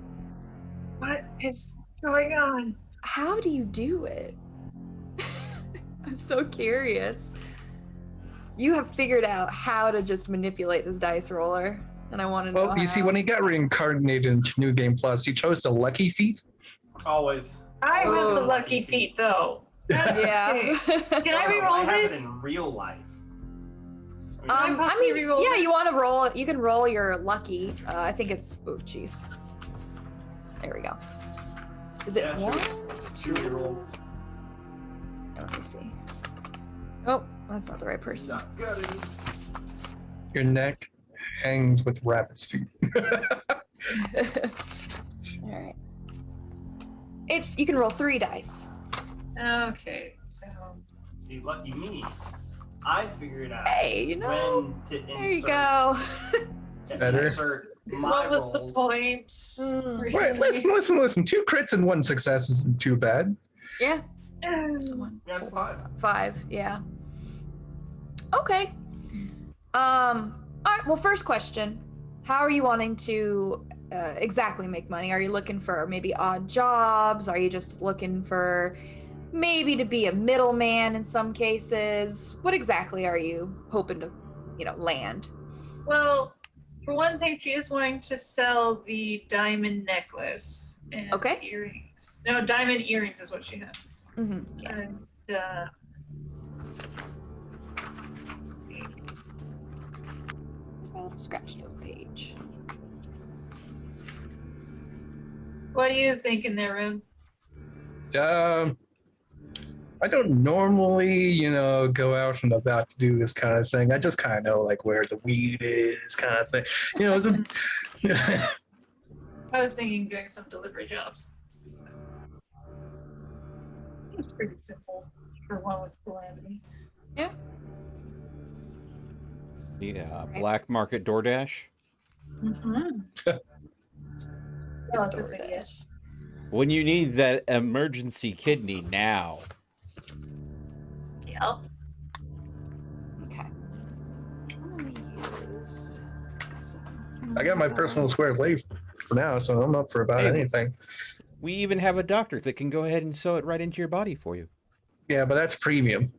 Speaker 6: what is going on?
Speaker 4: How do you do it? I'm so curious. You have figured out how to just manipulate this dice roller, and I want to know
Speaker 3: Well, you see,
Speaker 4: how.
Speaker 3: when he got reincarnated into New Game Plus, he chose the lucky feat.
Speaker 5: Always.
Speaker 6: I have the
Speaker 4: Oh.
Speaker 6: lucky feet though. That's
Speaker 4: Yeah.
Speaker 6: okay. Can I
Speaker 5: No,
Speaker 6: re-roll
Speaker 5: I have
Speaker 6: this?
Speaker 5: it in real life.
Speaker 6: I
Speaker 4: I
Speaker 6: possibly
Speaker 4: mean,
Speaker 6: re-roll
Speaker 4: yeah, you
Speaker 6: this?
Speaker 4: want to roll. You can roll your lucky. I think it's. Oh, jeez. There we go. Is it
Speaker 5: Yeah, sure.
Speaker 4: one?
Speaker 5: Two rerolls.
Speaker 4: Let me see. Oh, that's not the right person.
Speaker 5: Not good.
Speaker 3: Your neck hangs with rabbit's feet.
Speaker 4: All right. You can roll 3 dice.
Speaker 6: Okay, so
Speaker 5: See, lucky me. I figured out
Speaker 4: Hey, you know.
Speaker 5: when to insert.
Speaker 4: There you go.
Speaker 3: Better.
Speaker 5: Insert my
Speaker 6: what was the
Speaker 5: rolls.
Speaker 6: point?
Speaker 4: Mm,
Speaker 3: Wait, listen. 2 crits and 1 success isn't too bad.
Speaker 4: yeah.
Speaker 6: Um,
Speaker 4: So 1,
Speaker 5: Yeah, it's 5.
Speaker 4: 5. Yeah. Okay. All right. Well, first question: how are you wanting to exactly make money? Are you looking for maybe odd jobs? Are you just looking for maybe to be a middleman in some cases? What exactly are you hoping to, land?
Speaker 6: Well, for one thing, she is wanting to sell the diamond necklace and
Speaker 4: Okay.
Speaker 6: earrings. No, diamond earrings is what she has.
Speaker 4: Mm-hmm. Yeah.
Speaker 6: And let's see.
Speaker 4: It's my little scratch note page.
Speaker 6: What do you think in their room?
Speaker 3: I don't normally, go out and about to do this kind of thing. I just kind of know like where the weed is, kind of thing.
Speaker 6: I was thinking doing some delivery jobs. It's pretty simple for one with calamity.
Speaker 1: Yeah, black market DoorDash.
Speaker 6: Mm-hmm. Relatively, yes.
Speaker 1: When you need that emergency kidney now.
Speaker 6: Yep.
Speaker 4: Okay. I'm gonna use
Speaker 3: I got my personal square blade for now, so I'm up for about
Speaker 1: Hey.
Speaker 3: anything.
Speaker 1: We even have a doctor that can go ahead and sew it right into your body for you.
Speaker 3: Yeah, but that's premium.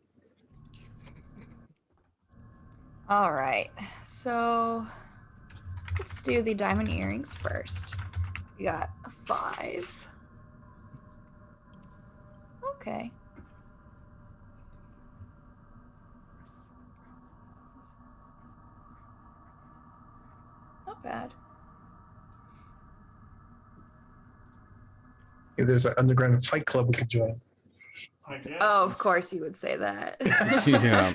Speaker 4: All right. So let's do the diamond earrings first. We got a 5. Okay. Not bad.
Speaker 3: If there's an underground fight club we could join.
Speaker 5: I guess.
Speaker 4: Oh, of course you would say that.
Speaker 1: Yeah.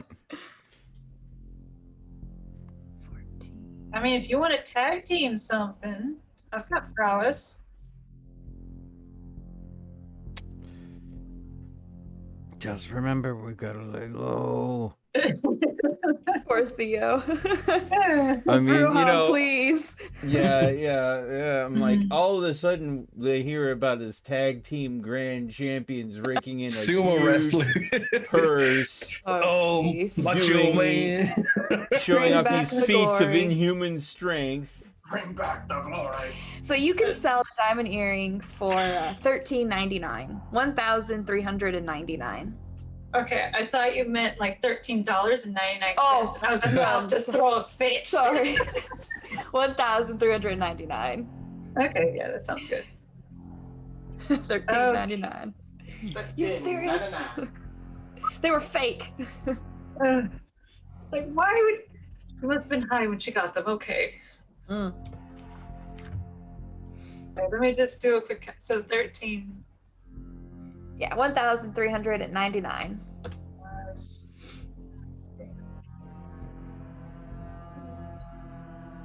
Speaker 4: 14.
Speaker 6: I mean, if you want to tag team something, I've got prowess.
Speaker 1: Just remember, we gotta lay low.
Speaker 4: Poor Theo.
Speaker 1: I mean, you
Speaker 4: Bruja,
Speaker 1: know,
Speaker 4: please.
Speaker 1: yeah. I'm like, all of a sudden they hear about his tag team grand champions raking in a
Speaker 3: Sumo
Speaker 1: huge
Speaker 3: wrestler.
Speaker 1: purse,
Speaker 3: Oh,
Speaker 4: jeez.
Speaker 3: macho
Speaker 1: Doing-
Speaker 3: man.
Speaker 1: showing
Speaker 4: Bring
Speaker 1: off
Speaker 4: back
Speaker 1: these
Speaker 4: the
Speaker 1: feats of
Speaker 4: glory.
Speaker 1: inhuman strength.
Speaker 5: Bring back the glory.
Speaker 4: So you can sell the diamond earrings for $13.99, $1,399.
Speaker 6: Okay, I thought you meant like $13.99.
Speaker 4: Oh,
Speaker 6: I was about to throw a fit.
Speaker 4: Sorry, $1,399.
Speaker 6: Okay, yeah, that sounds good.
Speaker 4: $13.99. You serious? They were fake.
Speaker 6: Like, why would it must have been high when she got them? Okay.
Speaker 4: Mm.
Speaker 6: Okay, let me just do a quick count. So 13
Speaker 4: Yeah, $1,399.
Speaker 6: plus.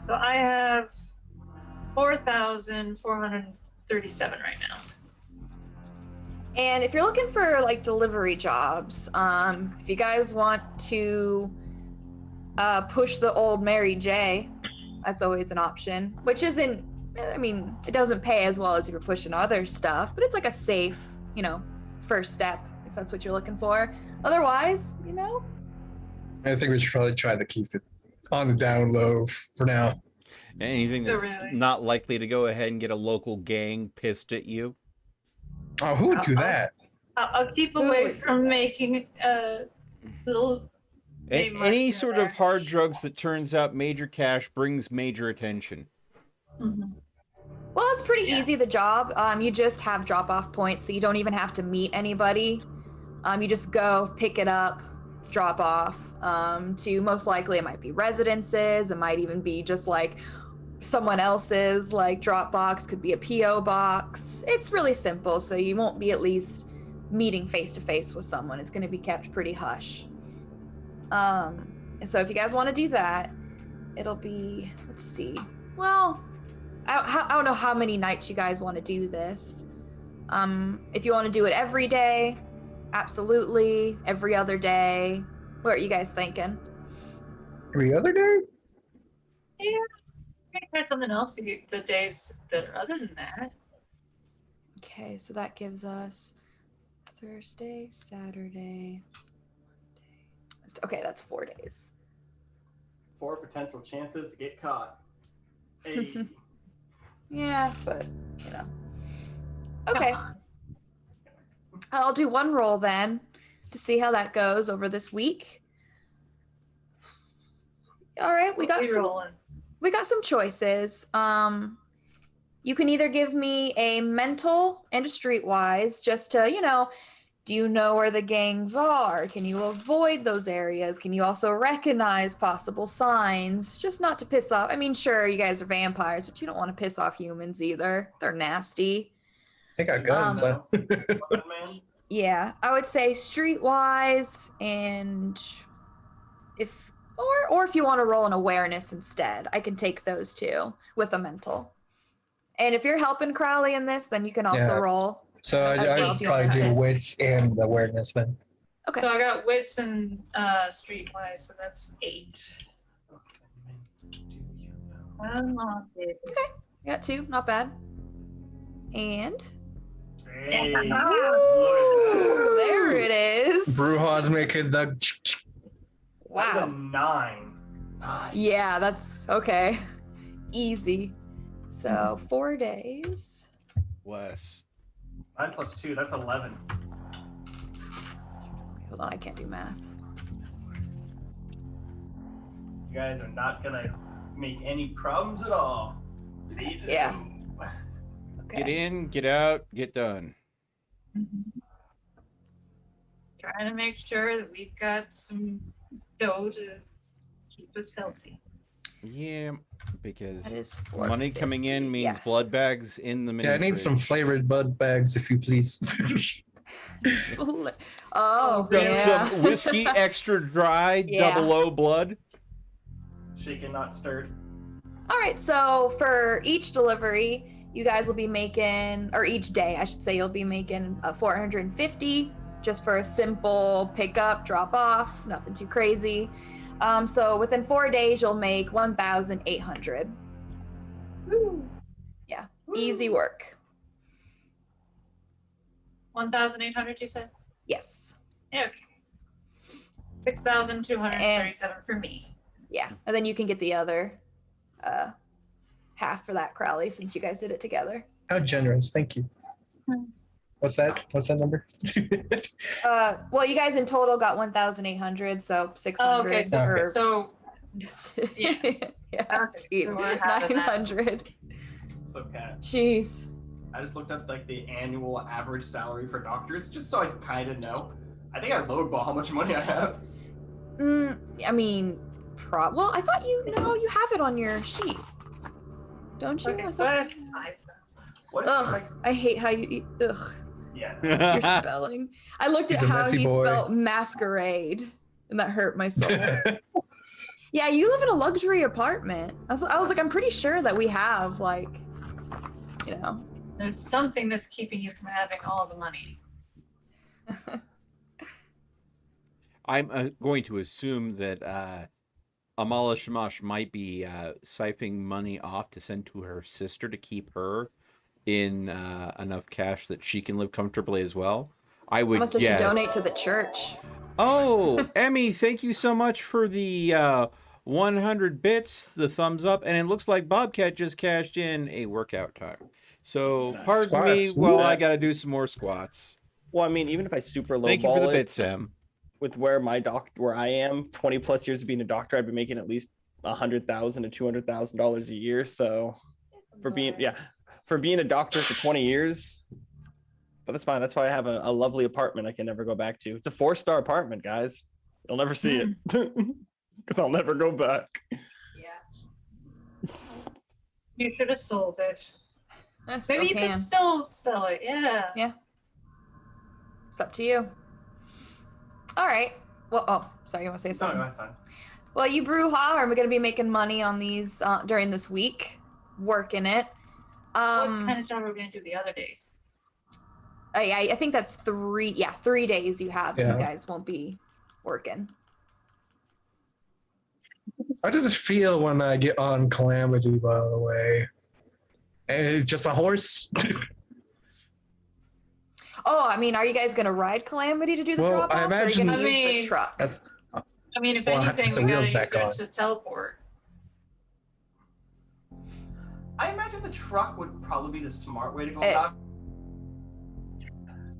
Speaker 6: So I have 4,437 right now.
Speaker 4: And if you're looking for like delivery jobs, if you guys want to push the old Mary J, that's always an option. Which isn't, I mean, it doesn't pay as well as if you're pushing other stuff, but it's like a safe, first step if that's what you're looking for. Otherwise,
Speaker 3: I think we should probably try to keep it on the down low for now.
Speaker 1: Anything
Speaker 6: Oh,
Speaker 1: that's
Speaker 6: really?
Speaker 1: not likely to go ahead and get a local gang pissed at you.
Speaker 3: Oh, who would do that?
Speaker 6: I'll keep
Speaker 4: Ooh,
Speaker 6: away
Speaker 4: it's
Speaker 6: from
Speaker 4: okay.
Speaker 6: making little. Name
Speaker 1: Any
Speaker 6: marks
Speaker 1: sort
Speaker 6: in
Speaker 1: of
Speaker 6: there.
Speaker 1: hard drugs that turns out major cash brings major attention.
Speaker 6: Mhm.
Speaker 4: Well, it's pretty
Speaker 6: Yeah.
Speaker 4: easy, the job. You just have drop-off points, so you don't even have to meet anybody. You just go, pick it up, drop off. To most likely, it might be residences. It might even be just like someone else's, like Dropbox, could be a PO box. It's really simple, so you won't be at least meeting face-to-face with someone. It's going to be kept pretty hush. So if you guys want to do that, it'll be, let's see. Well, I don't know how many nights you guys want to do this. If you want to do it every day, absolutely. Every other day. What are you guys thinking?
Speaker 3: Every other day?
Speaker 6: Yeah, maybe try something else the days that are other than that.
Speaker 4: Okay, so that gives us Thursday, Saturday, Monday. Okay, that's 4 days.
Speaker 5: 4 potential chances to get caught. Hey.
Speaker 4: Yeah, but Okay,
Speaker 6: Come on.
Speaker 4: I'll do one roll then to see how that goes over this week. All right, we got some choices. You can either give me a mental and a streetwise, just to, do you know where the gangs are? Can you avoid those areas? Can you also recognize possible signs? Just not to piss off. I mean, sure, you guys are vampires, but you don't want to piss off humans either. They're nasty.
Speaker 3: They got guns, huh?
Speaker 5: Weapon man.
Speaker 4: Yeah, I would say streetwise, and if you want to roll an awareness instead, I can take those two with a mental. And if you're helping Crowley in this, then you can also
Speaker 3: Yeah.
Speaker 4: roll.
Speaker 3: So
Speaker 4: As well,
Speaker 3: I'd
Speaker 4: if you want
Speaker 3: probably
Speaker 4: to
Speaker 3: do
Speaker 4: assist.
Speaker 3: wits and awareness then.
Speaker 4: Okay.
Speaker 6: So I got wits and streetwise, so that's 8. Come on, baby.
Speaker 4: You got 2, not bad. And
Speaker 5: Hey.
Speaker 4: Ooh, there it is.
Speaker 3: Bruja's making the.
Speaker 5: That's a
Speaker 4: Wow.
Speaker 5: 9. Nice.
Speaker 4: Yeah, that's okay. Easy. So 4 days.
Speaker 1: Wes.
Speaker 5: 9 plus 2, that's 11.
Speaker 4: Hold on, I can't do math.
Speaker 5: You guys are not gonna make any problems at all.
Speaker 4: Yeah. Okay.
Speaker 1: Get in, get out, get done.
Speaker 6: Trying to make sure that we've got some dough to keep us healthy.
Speaker 1: Yeah, because
Speaker 4: That is
Speaker 1: money coming in
Speaker 4: 450,
Speaker 1: means
Speaker 4: yeah.
Speaker 1: blood bags in the mini
Speaker 3: Yeah, I need some
Speaker 1: fridge.
Speaker 3: flavored bud bags, if you please.
Speaker 4: Oh,
Speaker 6: really?
Speaker 4: yeah.
Speaker 1: Some whiskey extra dry,
Speaker 4: Yeah.
Speaker 1: double O blood.
Speaker 5: Shaken, not stirred.
Speaker 4: All right, so for each delivery, you guys will be making, or each day, I should say, you'll be making 450 just for a simple pickup, drop off, nothing too crazy. So within 4 days, you'll make 1,800.
Speaker 6: Woo.
Speaker 4: Yeah, easy work.
Speaker 6: 1,800, you said?
Speaker 4: Yes.
Speaker 6: Yeah, okay. 6,237 for me.
Speaker 4: Yeah, and then you can get the other half for that, Crowley, since you guys did it together.
Speaker 3: How generous. Thank you. What's that? What's that number?
Speaker 4: Well, you guys in total got 1,800, so 600.
Speaker 6: Oh, okay, so,
Speaker 3: Okay.
Speaker 6: so
Speaker 4: yeah, yeah.
Speaker 6: Okay,
Speaker 4: Jeez,
Speaker 6: so we're having that.
Speaker 4: 900.
Speaker 5: So, Kat,
Speaker 4: Jeez.
Speaker 5: I just looked up like the annual average salary for doctors, just so I kind of know. I think I lowball how much money I have.
Speaker 4: I mean, well, I thought you have it on your sheet, don't you?
Speaker 6: okay,
Speaker 4: I
Speaker 6: so I
Speaker 4: thought-
Speaker 6: have 5,000.
Speaker 5: What? If,
Speaker 4: Ugh,
Speaker 5: like,
Speaker 4: I hate how you. Ugh,
Speaker 5: yeah.
Speaker 4: your spelling. I looked at
Speaker 3: He's a
Speaker 4: how
Speaker 3: messy
Speaker 4: he
Speaker 3: boy.
Speaker 4: spelled masquerade, and that hurt my soul. Yeah, you live in a luxury apartment. I was like, I'm pretty sure that we have like, you know.
Speaker 6: There's something that's keeping you from having all the money.
Speaker 1: I'm going to assume that Amala Shamash might be siphoning money off to send to her sister to keep her in enough cash that she can live comfortably as well. I
Speaker 4: How
Speaker 1: would
Speaker 4: much does she
Speaker 1: guess.
Speaker 4: donate to the church?
Speaker 1: Oh, Emmy, thank you so much for the 100 bits, the thumbs up, and it looks like Bobcat just cashed in a workout time. So pardon me
Speaker 3: Squats.
Speaker 1: while I gotta do some more squats.
Speaker 7: Well, I mean, even if I super low
Speaker 1: Thank you for
Speaker 7: ball
Speaker 1: the
Speaker 7: it,
Speaker 1: bits, Em.
Speaker 7: with where I am, 20 plus years of being a doctor, I'd be making at least $100,000 to $200,000 a year. So for being a doctor for 20 years, but that's fine. That's why I have a lovely apartment I can never go back to. It's a 4-star apartment, guys. You'll never see it because I'll never go back.
Speaker 4: Yeah.
Speaker 6: You should have sold it.
Speaker 4: I still
Speaker 6: Maybe you
Speaker 4: can.
Speaker 6: could still sell it. Yeah.
Speaker 4: It's up to you. All right. Well, oh, sorry, you want to say
Speaker 5: No,
Speaker 4: something?
Speaker 5: no, that's fine.
Speaker 4: Well, you brouhaha are going to be making money on these during this week, working it.
Speaker 6: What kind of job are we going to do the other days?
Speaker 4: I think that's 3 days you have.
Speaker 3: Yeah.
Speaker 4: You guys won't be working.
Speaker 3: How does it feel when I get on Calamity, by the way? And it's just a horse?
Speaker 4: Oh, I mean, are you guys going to ride Calamity to do the
Speaker 3: Well,
Speaker 4: drop-offs,
Speaker 3: I
Speaker 4: or are you going to
Speaker 6: imagine-
Speaker 4: use
Speaker 6: I
Speaker 4: the
Speaker 6: mean-
Speaker 4: truck?
Speaker 3: That's,
Speaker 6: I mean, if
Speaker 3: Well, I'll have to
Speaker 6: anything,
Speaker 3: put the
Speaker 6: we
Speaker 3: wheels
Speaker 6: gotta use
Speaker 3: back on.
Speaker 6: it to teleport.
Speaker 5: I imagine the truck would probably be the smart way to go
Speaker 4: Eh.
Speaker 5: about.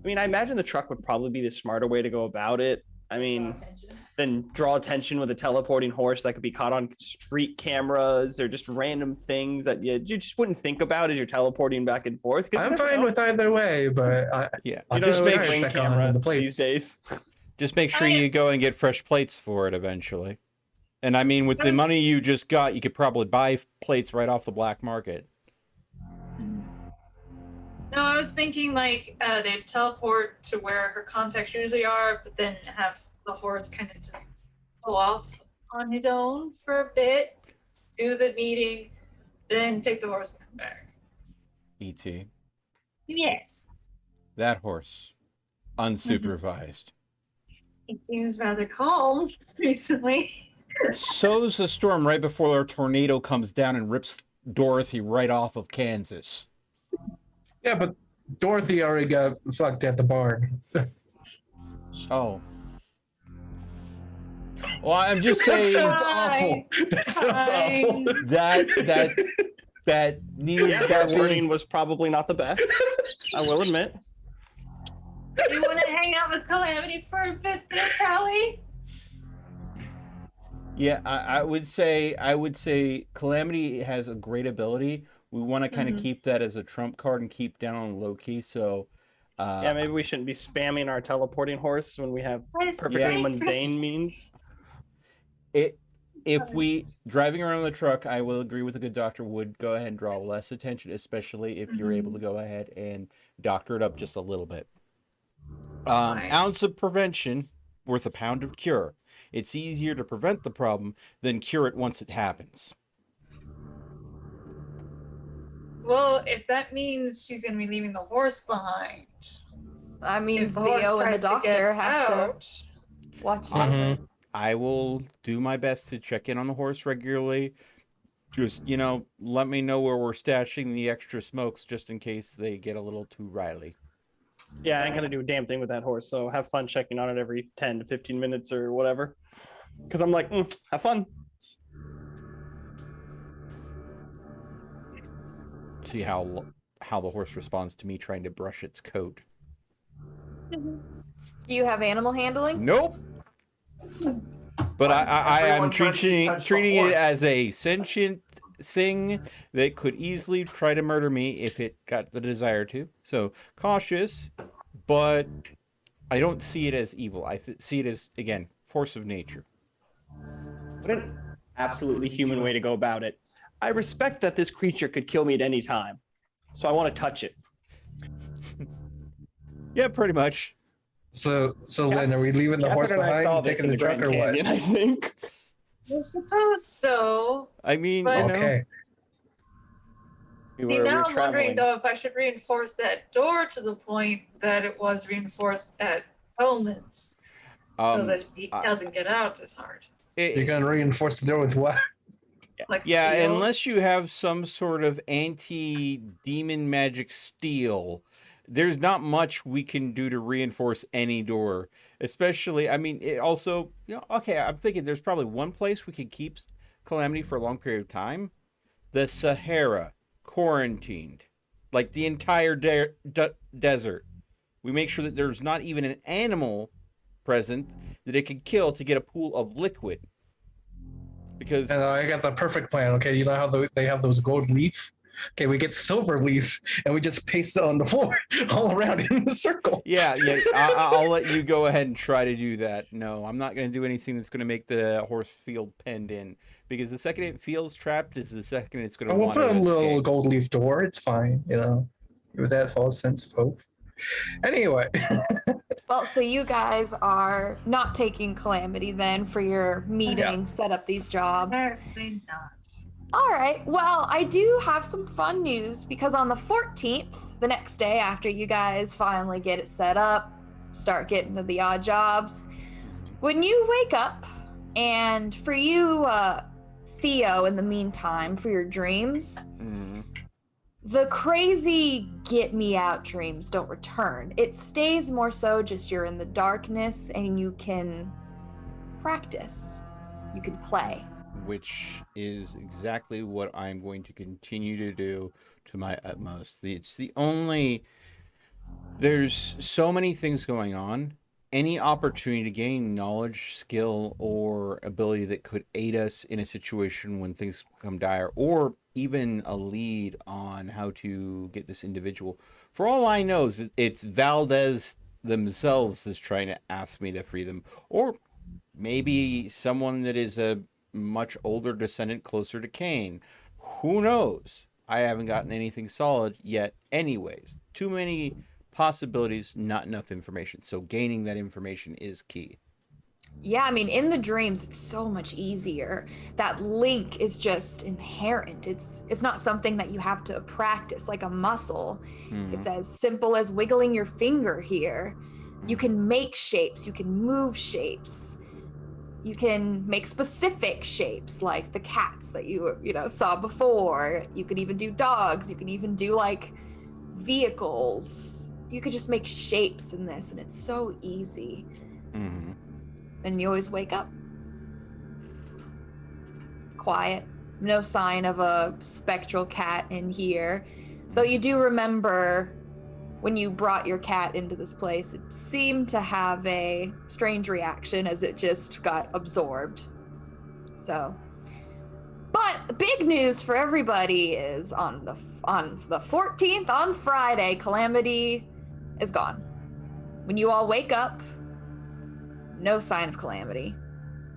Speaker 7: I mean, I imagine the truck would probably be the smarter way to go about it. I mean, then draw attention with a teleporting horse that could be caught on street cameras or just random things that you just wouldn't think about as you're teleporting back and forth. 'Cause you
Speaker 3: I'm
Speaker 7: never
Speaker 3: fine
Speaker 7: know.
Speaker 3: with either way, but
Speaker 1: Yeah,
Speaker 3: I'll
Speaker 7: You
Speaker 3: just
Speaker 7: don't know
Speaker 3: make
Speaker 7: what
Speaker 3: sure
Speaker 7: ring
Speaker 3: back on
Speaker 7: camera
Speaker 3: the
Speaker 7: these
Speaker 3: plates.
Speaker 7: days.
Speaker 1: just make sure
Speaker 6: I-
Speaker 1: you go and get fresh plates for it eventually. And I mean, with the money you just got, you could probably buy plates right off the black market.
Speaker 6: No, I was thinking like they'd teleport to where her contacts usually are, but then have the horse kind of just go off on his own for a bit, do the meeting, then take the horse and come back.
Speaker 1: E.T.
Speaker 6: Yes,
Speaker 1: That horse. Unsupervised.
Speaker 6: he seems rather calm recently.
Speaker 1: So's a storm right before a tornado comes down and rips Dorothy right off of Kansas.
Speaker 3: Yeah, but Dorothy already got fucked at the barn.
Speaker 1: Oh. Well, I'm just
Speaker 3: That
Speaker 1: saying
Speaker 3: sounds
Speaker 6: Hi.
Speaker 3: awful. That sounds
Speaker 6: Hi.
Speaker 3: awful.
Speaker 1: that needed
Speaker 7: Yeah,
Speaker 1: that
Speaker 7: the wording
Speaker 1: being,
Speaker 7: was probably not the best. I will admit.
Speaker 6: You want to hang out with Calamity for a bit there, Callie?
Speaker 1: Yeah, I would say Calamity has a great ability. We want to kind of keep that as a trump card and keep down on low key. So,
Speaker 7: Yeah, maybe we shouldn't be spamming our teleporting horse when we have perfectly
Speaker 1: Yeah.
Speaker 7: mundane means.
Speaker 1: If we driving around the truck, I will agree with the good doctor, would go ahead and draw less attention, especially if you're able to go ahead and doctor it up just a little bit. Ounce of prevention worth a pound of cure. It's easier to prevent the problem than cure it once it happens.
Speaker 6: Well, if that means she's going to be leaving the horse behind.
Speaker 4: That means
Speaker 6: If the horse
Speaker 4: Theo and the
Speaker 6: tries to
Speaker 4: doctor
Speaker 6: get
Speaker 4: have
Speaker 6: out,
Speaker 4: to watch out.
Speaker 1: I will do my best to check in on the horse regularly. Just, let me know where we're stashing the extra smokes just in case they get a little too riley.
Speaker 7: Yeah, I ain't gonna do a damn thing with that horse, so have fun checking on it every 10 to 15 minutes or whatever. Because I'm like, have fun.
Speaker 1: See how the horse responds to me trying to brush its coat.
Speaker 4: Do you have animal handling?
Speaker 1: Nope. But I am
Speaker 5: Everyone tries to
Speaker 1: treating
Speaker 5: touch the
Speaker 1: it
Speaker 5: horse.
Speaker 1: as a sentient thing that could easily try to murder me if it got the desire to. So cautious, but I don't see it as evil. I see it as, again, force of nature.
Speaker 7: What an absolutely human way to go about it. I respect that this creature could kill me at any time, so I want to touch it.
Speaker 1: Yeah, pretty much.
Speaker 3: So Lynn, are we leaving the horse
Speaker 7: Catherine and I
Speaker 3: behind
Speaker 7: saw
Speaker 3: and
Speaker 7: this
Speaker 3: taking
Speaker 7: in
Speaker 3: the truck
Speaker 7: Grand
Speaker 3: or what?
Speaker 7: Canyon, I think.
Speaker 6: I suppose so.
Speaker 1: I mean,
Speaker 6: But-
Speaker 3: Okay.
Speaker 7: We
Speaker 6: Now
Speaker 7: were
Speaker 6: I'm wondering,
Speaker 7: traveling.
Speaker 6: though, if I should reinforce that door to the point that it was reinforced at Coleman's, so that he doesn't get out as hard.
Speaker 3: You're gonna reinforce the door with what?
Speaker 6: Like
Speaker 1: Yeah,
Speaker 6: steel.
Speaker 1: unless you have some sort of anti-demon magic steel, there's not much we can do to reinforce any door. Especially, I mean, it also, okay, I'm thinking there's probably one place we could keep Calamity for a long period of time. The Sahara, quarantined. Like the entire desert. We make sure that there's not even an animal present that it could kill to get a pool of liquid. Because
Speaker 3: And I got the perfect plan. Okay, you know how they have those gold leaf? Okay, we get silver leaf and we just paste it on the floor all around in a circle.
Speaker 1: yeah, I'll let you go ahead and try to do that. No, I'm not going to do anything that's going to make the horse feel penned in. Because the second it feels trapped is the second it's going to
Speaker 3: We'll
Speaker 1: want
Speaker 3: put
Speaker 1: to
Speaker 3: a little
Speaker 1: escape.
Speaker 3: gold leaf door. It's fine, Give that false sense of hope. Anyway,
Speaker 4: Well, so you guys are not taking Calamity then for your meeting, set up these jobs.
Speaker 6: Apparently not.
Speaker 4: All right. Well, I do have some fun news because on the 14th, the next day after you guys finally get it set up, start getting to the odd jobs, when you wake up, and for you, Theo, in the meantime, for your dreams, the crazy get me out dreams don't return. It stays more so just you're in the darkness and you can practice. You can play.
Speaker 1: Which is exactly what I'm going to continue to do to my utmost. It's the only... There's so many things going on. Any opportunity to gain knowledge, skill, or ability that could aid us in a situation when things become dire, or even a lead on how to get this individual. For all I know, it's Valdez themselves that's trying to ask me to free them, or maybe someone that is a much older descendant closer to Cain. Who knows? I haven't gotten anything solid yet. Anyways, too many possibilities, not enough information. So gaining that information is key.
Speaker 4: Yeah, I mean, in the dreams, it's so much easier. That link is just inherent. It's not something that you have to practice like a muscle. It's as simple as wiggling your finger here. You can make shapes. You can move shapes. You can make specific shapes like the cats that you saw before. You could even do dogs. You can even do like vehicles. You could just make shapes in this, and it's so easy. And you always wake up quiet, no sign of a spectral cat in here, though you do remember when you brought your cat into this place, it seemed to have a strange reaction as it just got absorbed. So, but the big news for everybody is on the 14th, on Friday, Calamity is gone. When you all wake up, no sign of Calamity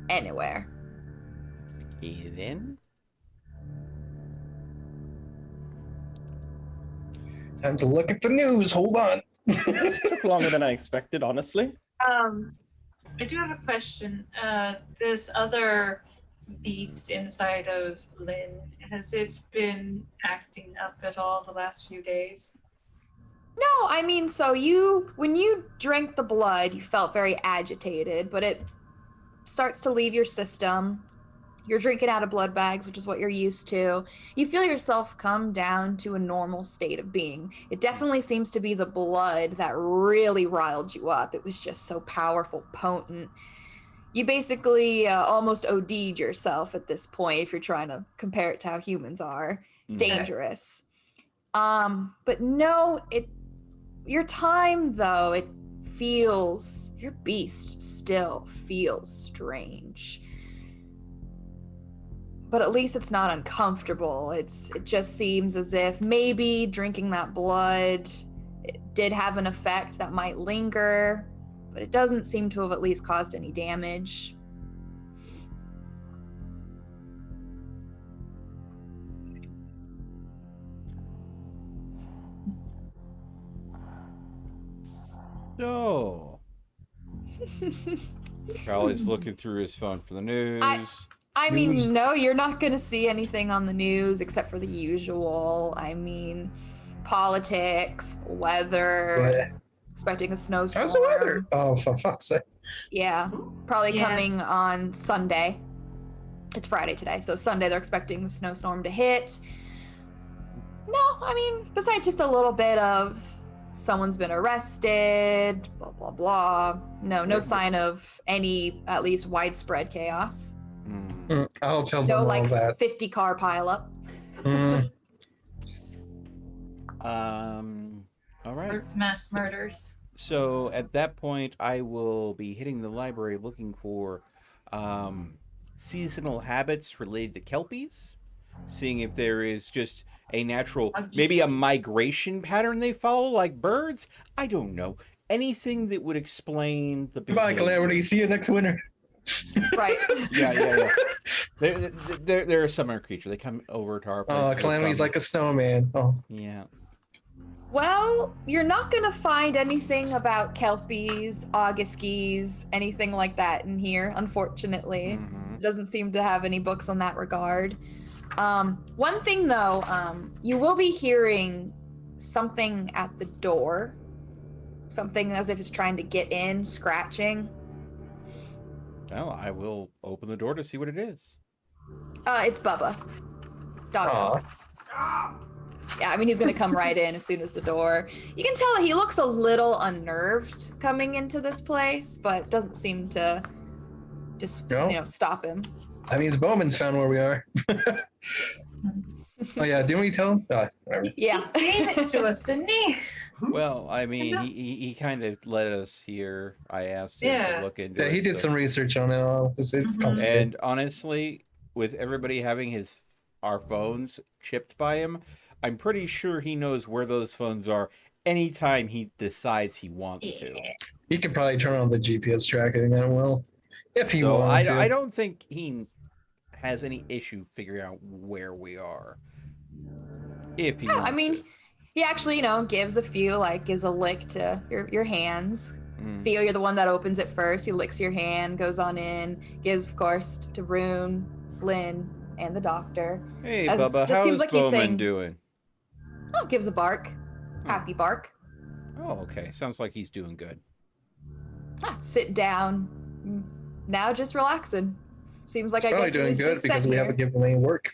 Speaker 4: anywhere.
Speaker 1: Then
Speaker 3: Time to look at the news. Hold on.
Speaker 7: This took longer than I expected, honestly.
Speaker 6: I do have a question. This other beast inside of Lynn, has it been acting up at all the last few days?
Speaker 4: No, I mean, so when you drank the blood, you felt very agitated, but it starts to leave your system. You're drinking out of blood bags, which is what you're used to. You feel yourself come down to a normal state of being. It definitely seems to be the blood that really riled you up. It was just so powerful, potent. You basically almost OD'd yourself at this point if you're trying to compare it to how humans are. Dangerous. But no, your time though, your beast still feels strange. But at least it's not uncomfortable. It just seems as if maybe drinking that blood did have an effect that might linger, but it doesn't seem to have at least caused any damage.
Speaker 1: so Charlie's looking through his phone for the news.
Speaker 4: I mean, no, you're not going to see anything on the news except for the usual. I mean, politics, weather, expecting a snowstorm.
Speaker 3: How's the weather? Oh, for fuck's sake.
Speaker 4: Yeah, probably
Speaker 6: Yeah.
Speaker 4: coming on Sunday. It's Friday today, so Sunday they're expecting the snowstorm to hit. No, I mean, besides just a little bit of someone's been arrested, blah, blah, blah. No sign of any, at least widespread chaos.
Speaker 3: I'll tell them
Speaker 4: No,
Speaker 3: all
Speaker 4: like,
Speaker 3: that.
Speaker 4: 50 car pileup.
Speaker 1: All right.
Speaker 6: Or mass murders?
Speaker 1: So at that point, I will be hitting the library looking for seasonal habits related to kelpies, seeing if there is just a natural, maybe a migration pattern they follow, like birds. I don't know. Anything that would explain the
Speaker 3: Goodbye,
Speaker 1: behavior.
Speaker 3: Calamity. See you next winter.
Speaker 4: Right.
Speaker 1: Yeah. They're a summer creature. They come over to our place.
Speaker 3: Oh,
Speaker 1: for the
Speaker 3: Calamity's
Speaker 1: summer.
Speaker 3: like a snowman. Oh.
Speaker 1: Yeah.
Speaker 4: Well, you're not going to find anything about kelpies, auguskies, anything like that in here, unfortunately. It doesn't seem to have any books on that regard. One thing, though, you will be hearing something at the door. Something as if it's trying to get in, scratching.
Speaker 1: Well, I will open the door to see what it is.
Speaker 4: It's Bubba. Doggo. Yeah, I mean, he's going to come right in as soon as the door. You can tell that he looks a little unnerved coming into this place, but doesn't seem to just, stop him.
Speaker 3: That means Bowman's found where we are. Oh, yeah. Didn't we tell him? Whatever.
Speaker 4: Yeah.
Speaker 6: He gave it to us, didn't he?
Speaker 1: Well, I mean, he kind of led us here. I asked him to look into it.
Speaker 3: Yeah, he did some research on it all. It's complicated.
Speaker 1: And honestly, with everybody having our phones chipped by him, I'm pretty sure he knows where those phones are anytime he decides he wants to.
Speaker 3: He could probably turn on the GPS tracking that well, if he wanted to.
Speaker 1: I don't think he has any issue figuring out where we are. If he wants
Speaker 4: I mean,
Speaker 1: to.
Speaker 4: he actually, gives a lick to your hands. Theo, you're the one that opens it first. He licks your hand, goes on in, gives, of course, to Rune, Lynn, and the doctor.
Speaker 1: Hey,
Speaker 4: As
Speaker 1: Bubba,
Speaker 4: just seems
Speaker 1: how's
Speaker 4: like he's
Speaker 1: Bowman
Speaker 4: saying-
Speaker 1: doing?
Speaker 4: Oh, gives a bark. Happy bark.
Speaker 1: Oh, okay. Sounds like he's doing good.
Speaker 4: Sit down. Now just relaxing. Seems like
Speaker 3: He's
Speaker 4: I
Speaker 3: probably
Speaker 4: guess he
Speaker 3: doing
Speaker 4: was
Speaker 3: good
Speaker 4: just
Speaker 3: because
Speaker 4: sitting
Speaker 3: we
Speaker 4: here.
Speaker 3: haven't given him any work.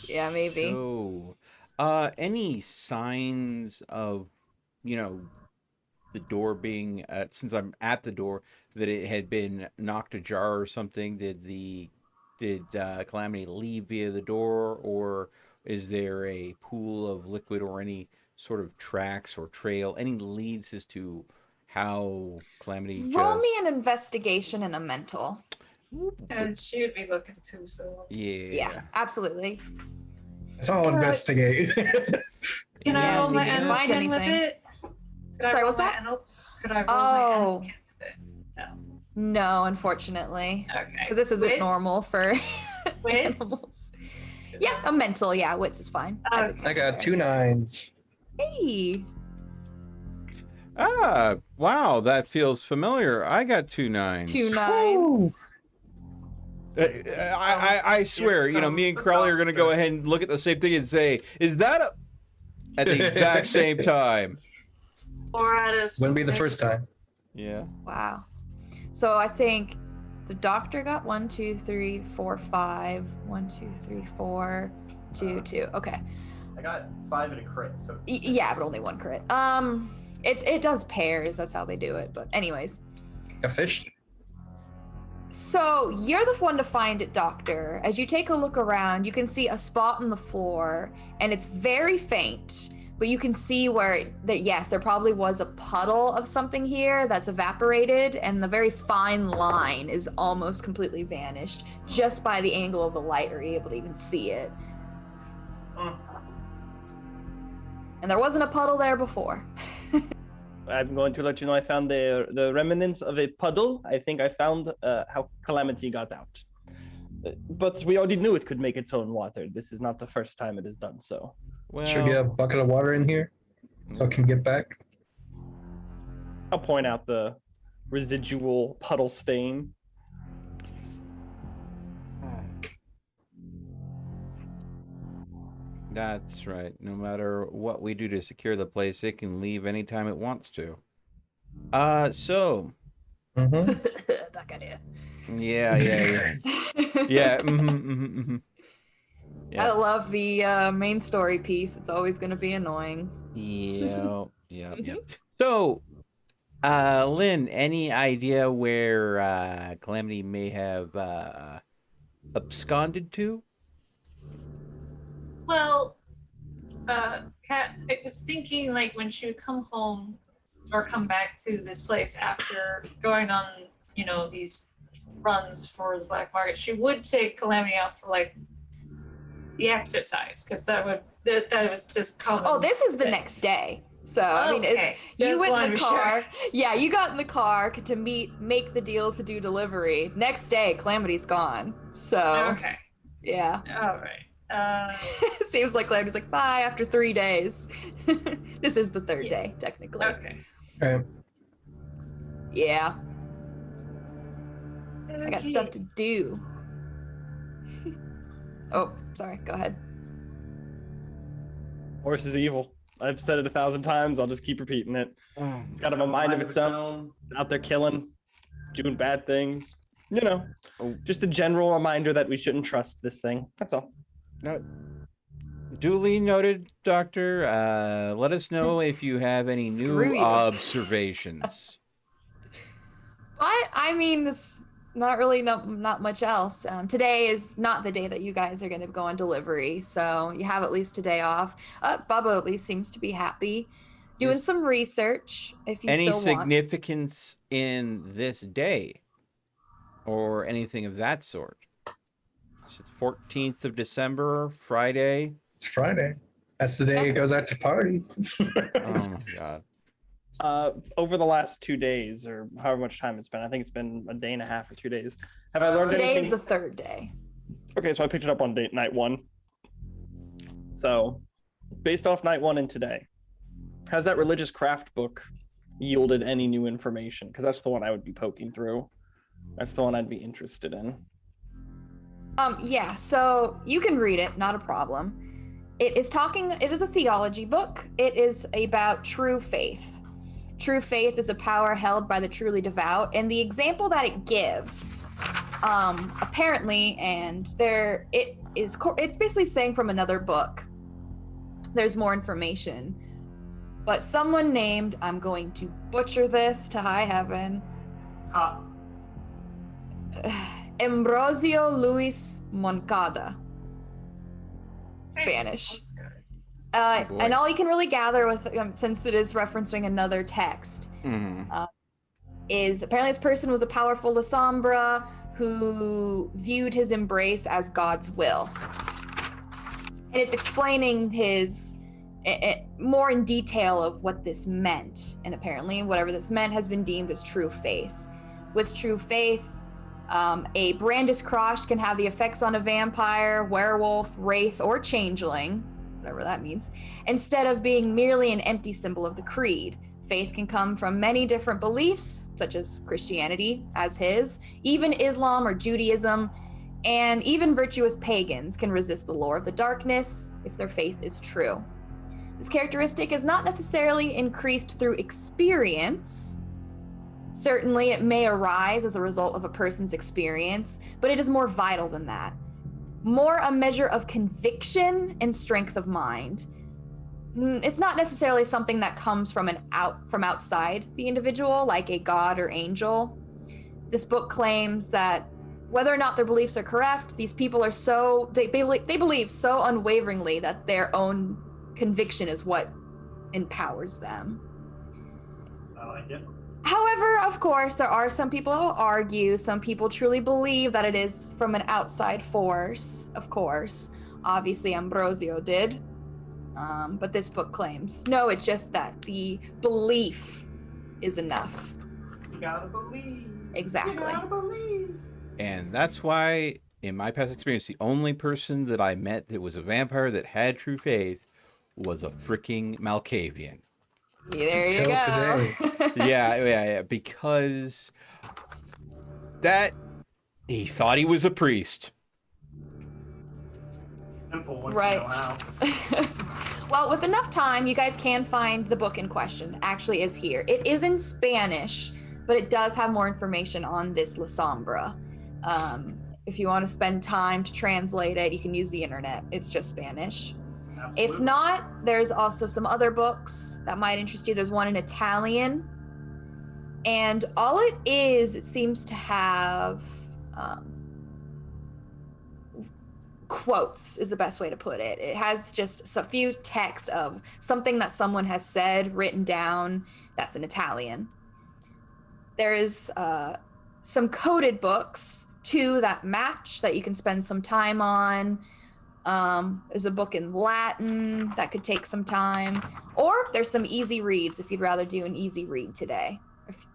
Speaker 4: Yeah, maybe.
Speaker 1: So, any signs of, the door being, since I'm at the door, that it had been knocked ajar or something? Did Calamity leave via the door, or is there a pool of liquid or any sort of tracks or trail, any leads as to how Calamity
Speaker 4: Roll
Speaker 1: just...
Speaker 4: me an investigation and a mental.
Speaker 6: And she would be looking too, so.
Speaker 4: Yeah, absolutely.
Speaker 3: It's all investigate.
Speaker 6: Can I
Speaker 4: Yeah,
Speaker 6: roll
Speaker 4: see
Speaker 6: my
Speaker 4: if you can
Speaker 6: Anakin
Speaker 4: find
Speaker 6: with
Speaker 4: anything.
Speaker 6: it? Could I
Speaker 4: Sorry,
Speaker 6: roll
Speaker 4: what's
Speaker 6: my
Speaker 4: that?
Speaker 6: Could I roll
Speaker 4: Oh.
Speaker 6: my Anakin with it? No.
Speaker 4: No, unfortunately.
Speaker 6: Okay.
Speaker 4: Because this isn't
Speaker 6: Wits?
Speaker 4: normal for
Speaker 6: Wits?
Speaker 4: animals. Yeah, a mental. Yeah, wits is fine.
Speaker 6: Okay.
Speaker 3: I got 2 9s.
Speaker 4: Hey.
Speaker 1: Ah, wow, that feels familiar. I got 2 9s.
Speaker 4: 2 9s.
Speaker 1: I swear, you know, me and Crowley are gonna go ahead and look at the same thing and say, "Is that a?" At the exact same time.
Speaker 6: 4 out of
Speaker 3: Wouldn't be the
Speaker 6: 6.
Speaker 3: first time.
Speaker 1: Yeah.
Speaker 4: Wow. So I think the doctor got 1, 2, 3, 4, 5. 1, 2, 3, 4, 2, 2. Okay.
Speaker 5: I got 5 and a crit, so it's
Speaker 4: Yeah, but only 1 crit. It does pairs. That's how they do it. But anyways.
Speaker 3: A fish?
Speaker 4: So you're the one to find it, Doctor. As you take a look around, you can see a spot on the floor, and it's very faint. But you can see where yes, there probably was a puddle of something here that's evaporated, and the very fine line is almost completely vanished. Just by the angle of the light, are you able to even see it? And there wasn't a puddle there before.
Speaker 7: I'm going to let you know I found the remnants of a puddle. I think I found how Calamity got out. But we already knew it could make its own water. This is not the first time it has done so.
Speaker 1: Well,
Speaker 3: Should we get a bucket of water in here so I can get back?
Speaker 7: I'll point out the residual puddle stain.
Speaker 1: that's right. No matter what we do to secure the place, it can leave anytime it wants to. So.
Speaker 3: Mm-hmm.
Speaker 4: That idea.
Speaker 1: Yeah. Yeah. Yeah.
Speaker 4: I love the main story piece. It's always going to be annoying.
Speaker 1: Yeah. So, Lynn, any idea where Calamity may have absconded to?
Speaker 6: Well, Kat, I was thinking like when she would come home or come back to this place after going on, these runs for the black market, she would take Calamity out for like the exercise, because that was just common.
Speaker 4: Oh, this is the
Speaker 6: sense.
Speaker 4: next day. So I mean,
Speaker 6: Okay.
Speaker 4: it's you
Speaker 6: Just
Speaker 4: went in
Speaker 6: wanted
Speaker 4: the
Speaker 6: to be
Speaker 4: car.
Speaker 6: sure.
Speaker 4: Yeah, you got in the car to make the deals to do delivery. Next day, Calamity's gone. So
Speaker 6: Okay.
Speaker 4: yeah,
Speaker 6: All right.
Speaker 4: it seems like Calamity's like bye after 3 days. This is the third
Speaker 6: Yeah.
Speaker 4: day technically.
Speaker 6: Okay.
Speaker 3: Okay.
Speaker 4: Yeah, I got stuff to do. Oh, sorry. Go ahead.
Speaker 7: Horse is evil. I've said it 1,000 times. I'll just keep repeating it. It's got a mind of its own. Out there killing, doing bad things. Just a general reminder that we shouldn't trust this thing. That's all.
Speaker 1: Duly noted, Doctor. Let us know if you have any
Speaker 4: Screw
Speaker 1: new
Speaker 4: you.
Speaker 1: observations.
Speaker 4: But I mean, this not really not much else. Today is not the day that you guys are going to go on delivery, so you have at least a day off. Bubba at least seems to be happy, doing some research. If you
Speaker 1: Any
Speaker 4: still want.
Speaker 1: significance in this day, or anything of that sort? It's the 14th of December, Friday.
Speaker 3: It's Friday. That's the day it goes out to party.
Speaker 1: Oh my God.
Speaker 7: Over the last 2 days, or however much time it's been, I think it's been a day and a half or 2 days. Have I learned
Speaker 4: Today
Speaker 7: anything?
Speaker 4: is the third day.
Speaker 7: Okay, so I picked it up on night 1. So, based off night 1 and today, has that religious craft book yielded any new information? Because that's the one I would be poking through. That's the one I'd be interested in.
Speaker 4: Yeah, so you can read it, not a problem. It is a theology book. It is about true faith. True faith is a power held by the truly devout, and the example that it gives, apparently, and it's basically saying from another book. There's more information, but someone named, I'm going to butcher this to high heaven, Ambrosio Luis Moncada. Spanish.
Speaker 1: boy.
Speaker 4: And all you can really gather with, since it is referencing another text, is apparently this person was a powerful Lasombra who viewed his embrace as God's will. And it's explaining his more in detail of what this meant. And apparently whatever this meant has been deemed as true faith. With true faith, a Brandis Cross can have the effects on a vampire, werewolf, wraith, or changeling, whatever that means, instead of being merely an empty symbol of the creed. Faith can come from many different beliefs, such as Christianity, as his, even Islam or Judaism, and even virtuous pagans can resist the lure of the darkness if their faith is true. This characteristic is not necessarily increased through experience. Certainly, it may arise as a result of a person's experience, but it is more vital than that. More a measure of conviction and strength of mind. It's not necessarily something that comes from outside the individual, like a god or angel. This book claims that whether or not their beliefs are correct, these people are they believe so unwaveringly that their own conviction is what empowers them.
Speaker 5: I like it.
Speaker 4: However, of course, there are some people who will argue, some people truly believe that it is from an outside force, of course. Obviously, Ambrosio did. But this book claims, no, it's just that the belief is enough.
Speaker 5: You gotta believe.
Speaker 4: Exactly.
Speaker 5: You gotta believe.
Speaker 1: And that's why, in my past experience, the only person that I met that was a vampire that had true faith was a freaking Malkavian.
Speaker 4: There you
Speaker 3: Till
Speaker 4: go.
Speaker 3: today.
Speaker 1: Yeah, because he thought he was a priest.
Speaker 5: Simple once
Speaker 4: Right.
Speaker 5: you know how.
Speaker 4: Well, with enough time, you guys can find the book in question. Actually is here. It is in Spanish, but it does have more information on this La Sombra. If you want to spend time to translate it, you can use the internet. It's just Spanish.
Speaker 5: Absolutely.
Speaker 4: If not, there's also some other books that might interest you. There's one in Italian. And all it is, it seems to have quotes is the best way to put it. It has just a few text of something that someone has said, written down, that's in Italian. There is some coded books, too, that match, that you can spend some time on. There's a book in Latin that could take some time. Or there's some easy reads if you'd rather do an easy read today.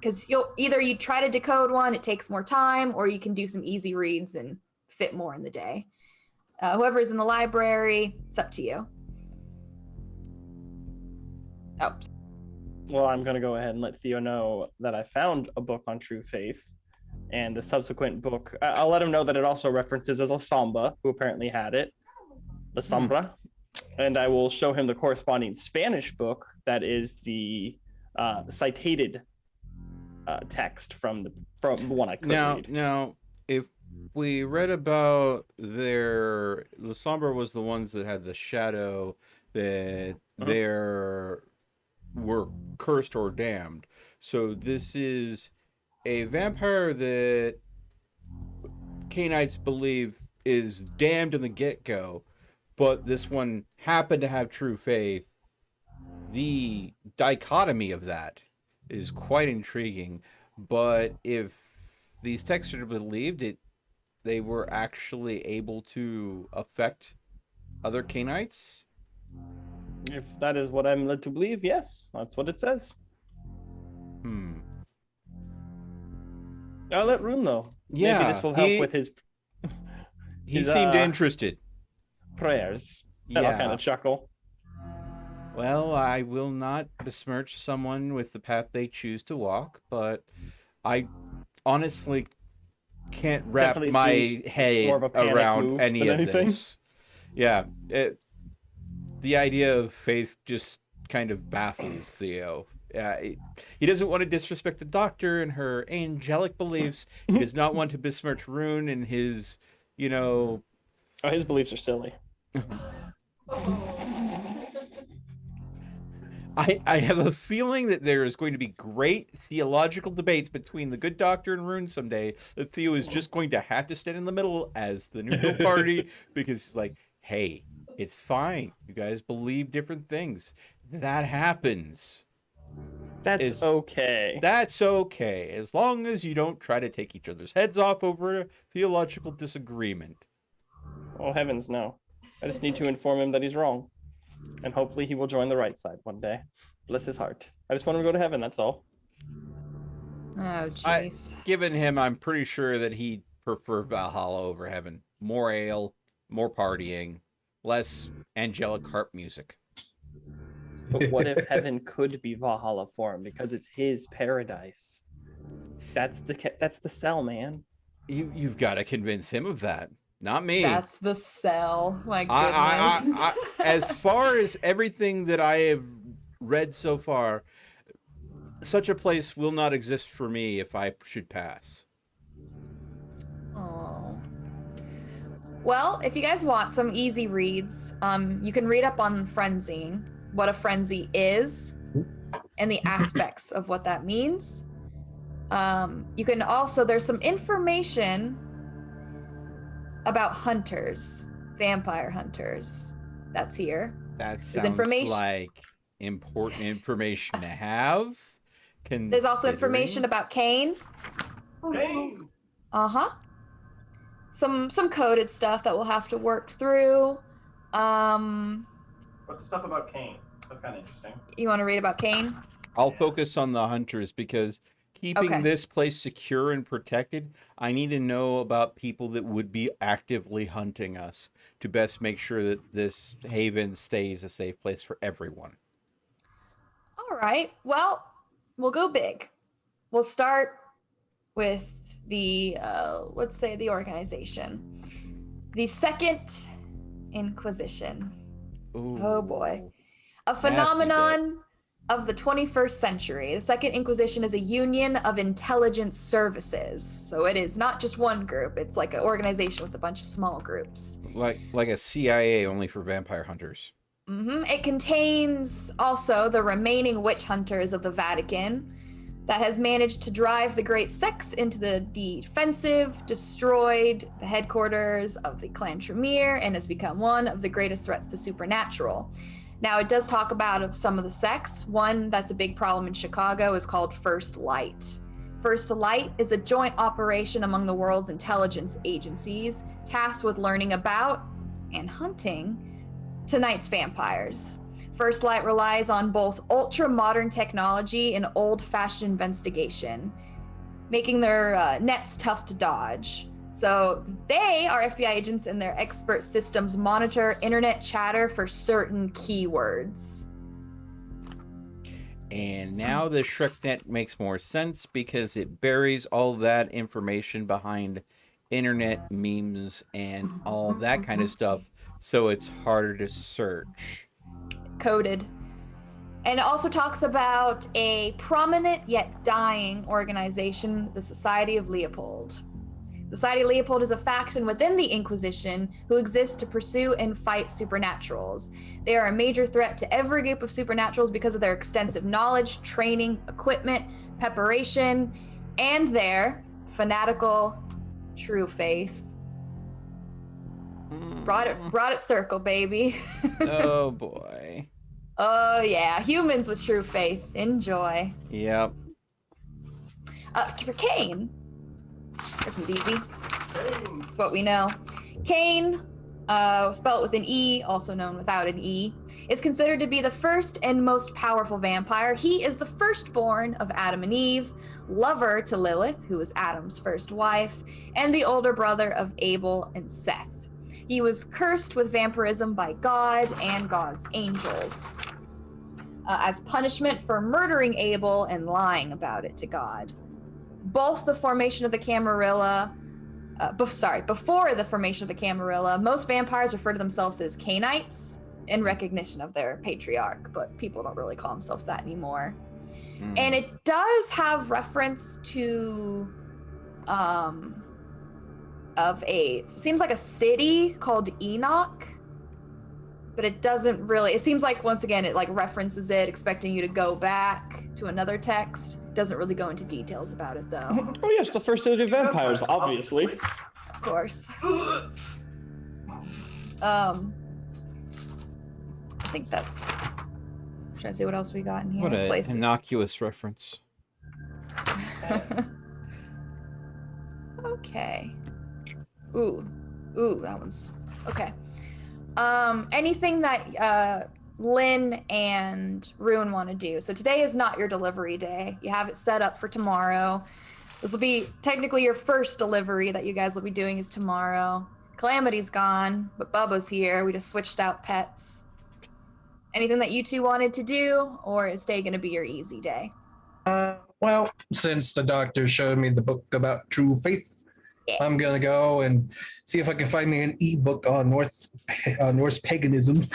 Speaker 4: Because you try to decode one, it takes more time, or you can do some easy reads and fit more in the day. Whoever's in the library, it's up to you. Oh.
Speaker 7: Well, I'm going to go ahead and let Theo know that I found a book on true faith, and the subsequent book, I'll let him know that it also references as La Sombra, who apparently had it. La Sombra. And I will show him the corresponding Spanish book that is the cited text from the one I could read.
Speaker 1: Now, if we read about La Sombra was the ones that had the shadow that were cursed or damned. So this is a vampire that Cainites believe is damned in the get-go, but this one happened to have true faith. The dichotomy of that is quite intriguing, but if these texts are believed, they were actually able to affect other Cainites?
Speaker 7: If that is what I'm led to believe, yes, that's what it says. I'll let Rune know.
Speaker 1: Yeah,
Speaker 7: maybe this will help with his
Speaker 1: He seemed interested.
Speaker 7: prayers. And I'll kind of chuckle.
Speaker 1: Well, I will not besmirch someone with the path they choose to walk, but I honestly can't wrap
Speaker 7: Definitely
Speaker 1: my
Speaker 7: seemed
Speaker 1: head
Speaker 7: more of a panic
Speaker 1: around
Speaker 7: move
Speaker 1: any
Speaker 7: than
Speaker 1: of
Speaker 7: anything.
Speaker 1: this. Yeah, the idea of faith just kind of baffles Theo. He doesn't want to disrespect the doctor and her angelic beliefs. He does not want to besmirch Rune and his,
Speaker 7: Oh, his beliefs are silly.
Speaker 1: I have a feeling that there is going to be great theological debates between the good doctor and Rune someday, that Theo is just going to have to stand in the middle as the neutral party, because he's like, hey, It's fine. You guys believe different things. That happens.
Speaker 7: That's
Speaker 1: Is-
Speaker 7: okay.
Speaker 1: That's okay, as long as you don't try to take each other's heads off over a theological disagreement.
Speaker 7: Oh, heavens, no. I just need to inform him that he's wrong. And hopefully he will join the right side one day. Bless his heart. I just want him to go to heaven, that's all.
Speaker 4: Oh, jeez.
Speaker 1: Given him, I'm pretty sure that he'd prefer Valhalla over heaven. More ale, more partying, less angelic harp music.
Speaker 7: But what if heaven could be Valhalla for him because it's his paradise? That's the sell, man.
Speaker 1: You've got to convince him of that, not me.
Speaker 4: That's the sell. My goodness.
Speaker 1: As far as everything that I have read so far, such a place will not exist for me if I should pass.
Speaker 4: Oh. Well, if you guys want some easy reads, you can read up on frenzying, what a frenzy is, and the aspects of what that means. You can also, there's some information about hunters, vampire hunters. That's here.
Speaker 1: That
Speaker 4: There's
Speaker 1: sounds like important information to have.
Speaker 4: There's also information about Cain.
Speaker 5: Hey,
Speaker 4: Uh-huh. Some coded stuff that we'll have to work through.
Speaker 5: what's the stuff about Cain? That's kind of interesting.
Speaker 4: You want to read about Cain?
Speaker 1: I'll focus on the hunters because keeping
Speaker 4: Okay.
Speaker 1: this place secure and protected, I need to know about people that would be actively hunting us to best make sure that this haven stays a safe place for everyone.
Speaker 4: All right. Well, we'll go big. We'll start with the, let's say, the organization. The Second Inquisition.
Speaker 1: Ooh.
Speaker 4: Oh, boy. A
Speaker 1: Nasty
Speaker 4: phenomenon of the 21st century. The Second Inquisition is a union of intelligence services. So it is not just one group. It's like an organization with a bunch of small groups.
Speaker 1: Like a CIA only for vampire hunters.
Speaker 4: It contains also the remaining witch hunters of the Vatican that has managed to drive the Great Sex into the defensive, destroyed the headquarters of the Clan Tremere, and has become one of the greatest threats to supernatural. Now, it does talk about of some of the sects. One that's a big problem in Chicago is called First Light. First Light is a joint operation among the world's intelligence agencies tasked with learning about and hunting tonight's vampires. First Light relies on both ultra-modern technology and old-fashioned investigation, making their nets tough to dodge. So they are FBI agents, and their expert systems monitor internet chatter for certain keywords.
Speaker 1: And now the ShrekNet makes more sense because it buries all that information behind internet memes and all that kind of stuff, so it's harder to search.
Speaker 4: Coded. And it also talks about a prominent yet dying organization, the Society of Leopold. The Society of Leopold is a faction within the Inquisition who exists to pursue and fight supernaturals. They are a major threat to every group of supernaturals because of their extensive knowledge, training, equipment, preparation, and their fanatical true faith. Brought it circle, baby.
Speaker 1: Oh boy.
Speaker 4: Oh yeah, humans with true faith. Enjoy.
Speaker 1: Yep.
Speaker 4: For Cain, this is easy.
Speaker 5: Cain.
Speaker 4: It's what we know. Cain, spelled with an E, also known without an E, is considered to be the first and most powerful vampire. He is the firstborn of Adam and Eve, lover to Lilith, who was Adam's first wife, and the older brother of Abel and Seth. He was cursed with vampirism by God and God's angels as punishment for murdering Abel and lying about it to God. Both the formation of the Camarilla, before the formation of the Camarilla, most vampires refer to themselves as Cainites in recognition of their patriarch, but people don't really call themselves that anymore. And it does have reference to seems like a city called Enoch, but it doesn't really, it seems like once again it like references it, expecting you to go back to another text. Doesn't really go into details about it though.
Speaker 7: Oh yes, the first city of vampires, obviously.
Speaker 4: Of course. think that's. Trying to see what else we got in here.
Speaker 1: What
Speaker 4: This
Speaker 1: an
Speaker 4: place is-
Speaker 1: innocuous reference.
Speaker 4: Okay. Ooh, that one's okay. Anything that Lynn and Ruin want to do. So today is not your delivery day. You have it set up for tomorrow. This will be technically your first delivery that you guys will be doing is tomorrow. Calamity's gone, but Bubba's here. We just switched out pets. Anything that you two wanted to do, or is today going to be your easy day?
Speaker 3: Well, since the doctor showed me the book about true faith,
Speaker 4: Yeah.
Speaker 3: I'm gonna go and see if I can find me an ebook on Norse paganism.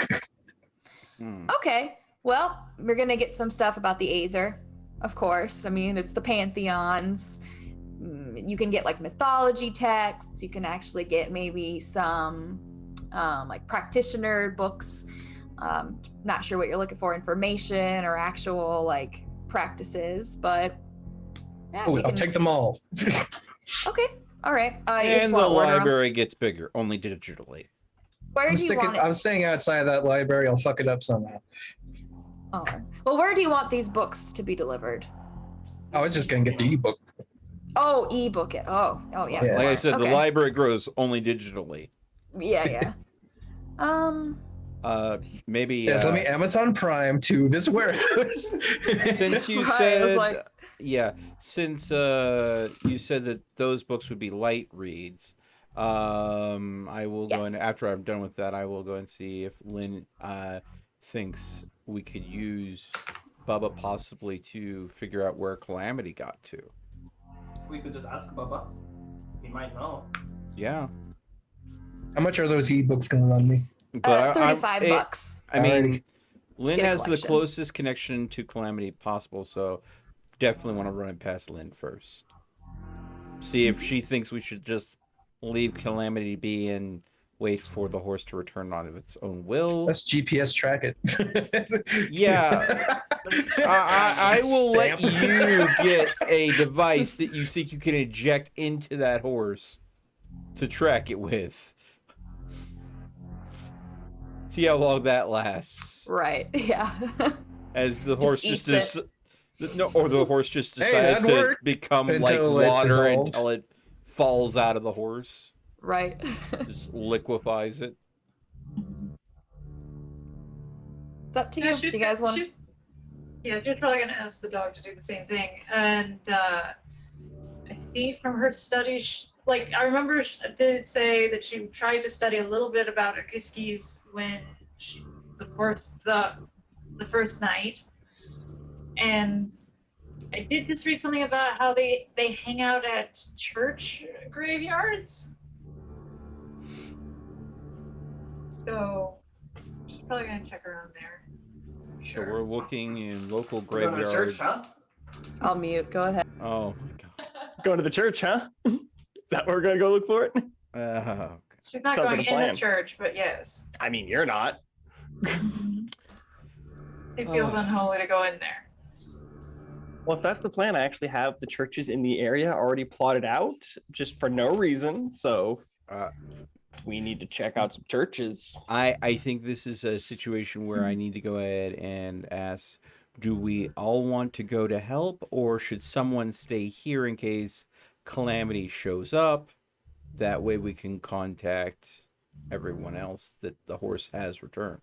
Speaker 4: Okay. Well, we're going to get some stuff about the Azer, of course. I mean, it's the pantheons. You can get like mythology texts. You can actually get maybe some like practitioner books. Not sure what you're looking for, information or actual like practices, but yeah,
Speaker 3: Oh,
Speaker 4: we
Speaker 3: I'll
Speaker 4: can-
Speaker 3: take them all.
Speaker 4: Okay. All right. You just
Speaker 1: And the
Speaker 4: wanna order 'em.
Speaker 1: library gets bigger, only digitally.
Speaker 4: Where do you want it?
Speaker 3: I'm staying outside of that library. I'll fuck it up somehow.
Speaker 4: Oh. Well, where do you want these books to be delivered?
Speaker 3: I was just gonna get the ebook.
Speaker 4: Oh, ebook it. Oh, yeah.
Speaker 3: Yeah.
Speaker 1: Like I
Speaker 4: smart.
Speaker 1: said, the
Speaker 4: Okay.
Speaker 1: library grows only digitally.
Speaker 4: Yeah.
Speaker 1: Maybe.
Speaker 3: Yes, let me Amazon Prime to this warehouse.
Speaker 1: Since you
Speaker 4: Right, I was
Speaker 1: said,
Speaker 4: like-
Speaker 1: since you said that those books would be light reads, I will go and
Speaker 4: Yes.
Speaker 1: after I'm done with that, I will go and see if Lynn thinks we could use Bubba possibly to figure out where Calamity got to.
Speaker 5: We could just ask Bubba. He might know.
Speaker 1: Yeah,
Speaker 3: How much are those ebooks gonna run me?
Speaker 1: but
Speaker 4: $35.
Speaker 1: I mean,
Speaker 3: Alrighty.
Speaker 1: Lynn
Speaker 4: Get a
Speaker 1: has the
Speaker 4: collection.
Speaker 1: closest connection to Calamity possible, so definitely want to run it past Lynn first. See if she thinks we should just leave Calamity be and wait for the horse to return on of its own will.
Speaker 3: Let's GPS track it.
Speaker 1: Yeah. I will let
Speaker 3: Stamp.
Speaker 1: you get a device that you think you can inject into that horse to track it with. See how long that lasts.
Speaker 4: Right. Yeah.
Speaker 1: As the horse
Speaker 4: eats
Speaker 1: just no, or the horse just
Speaker 3: Hey,
Speaker 1: decides
Speaker 3: that'd
Speaker 1: to
Speaker 3: work.
Speaker 1: become like
Speaker 3: Until it
Speaker 1: water
Speaker 3: dissolved.
Speaker 1: until it falls out of the horse.
Speaker 4: Right.
Speaker 1: Just liquefies it.
Speaker 4: It's up to
Speaker 6: Yeah,
Speaker 4: you. Do you guys want to?
Speaker 6: Yeah, she's probably gonna ask the dog to do the same thing. And I think from her studies, like I remember she did say that she tried to study a little bit about Akiskis when the first night. And I did just read something about how they hang out at church graveyards. So she's probably gonna check around there.
Speaker 1: So we're looking in local
Speaker 5: We're going to the
Speaker 1: graveyards.
Speaker 5: church, huh?
Speaker 4: I'll mute. Go ahead.
Speaker 1: Oh my god.
Speaker 7: Going to the church, huh? Is that where we're gonna go look for it?
Speaker 6: She's not
Speaker 7: Sounds like
Speaker 6: going
Speaker 7: a
Speaker 6: in
Speaker 7: plan.
Speaker 6: the church, but yes.
Speaker 7: I mean, you're not.
Speaker 6: It feels unholy to go in there.
Speaker 7: Well, if that's the plan, I actually have the churches in the area already plotted out just for no reason. So
Speaker 1: Uh,
Speaker 7: we need to check out some churches.
Speaker 1: I think this is a situation where I need to go ahead and ask, do we all want to go to help, or should someone stay here in case Calamity shows up? That way we can contact everyone else that the horse has returned.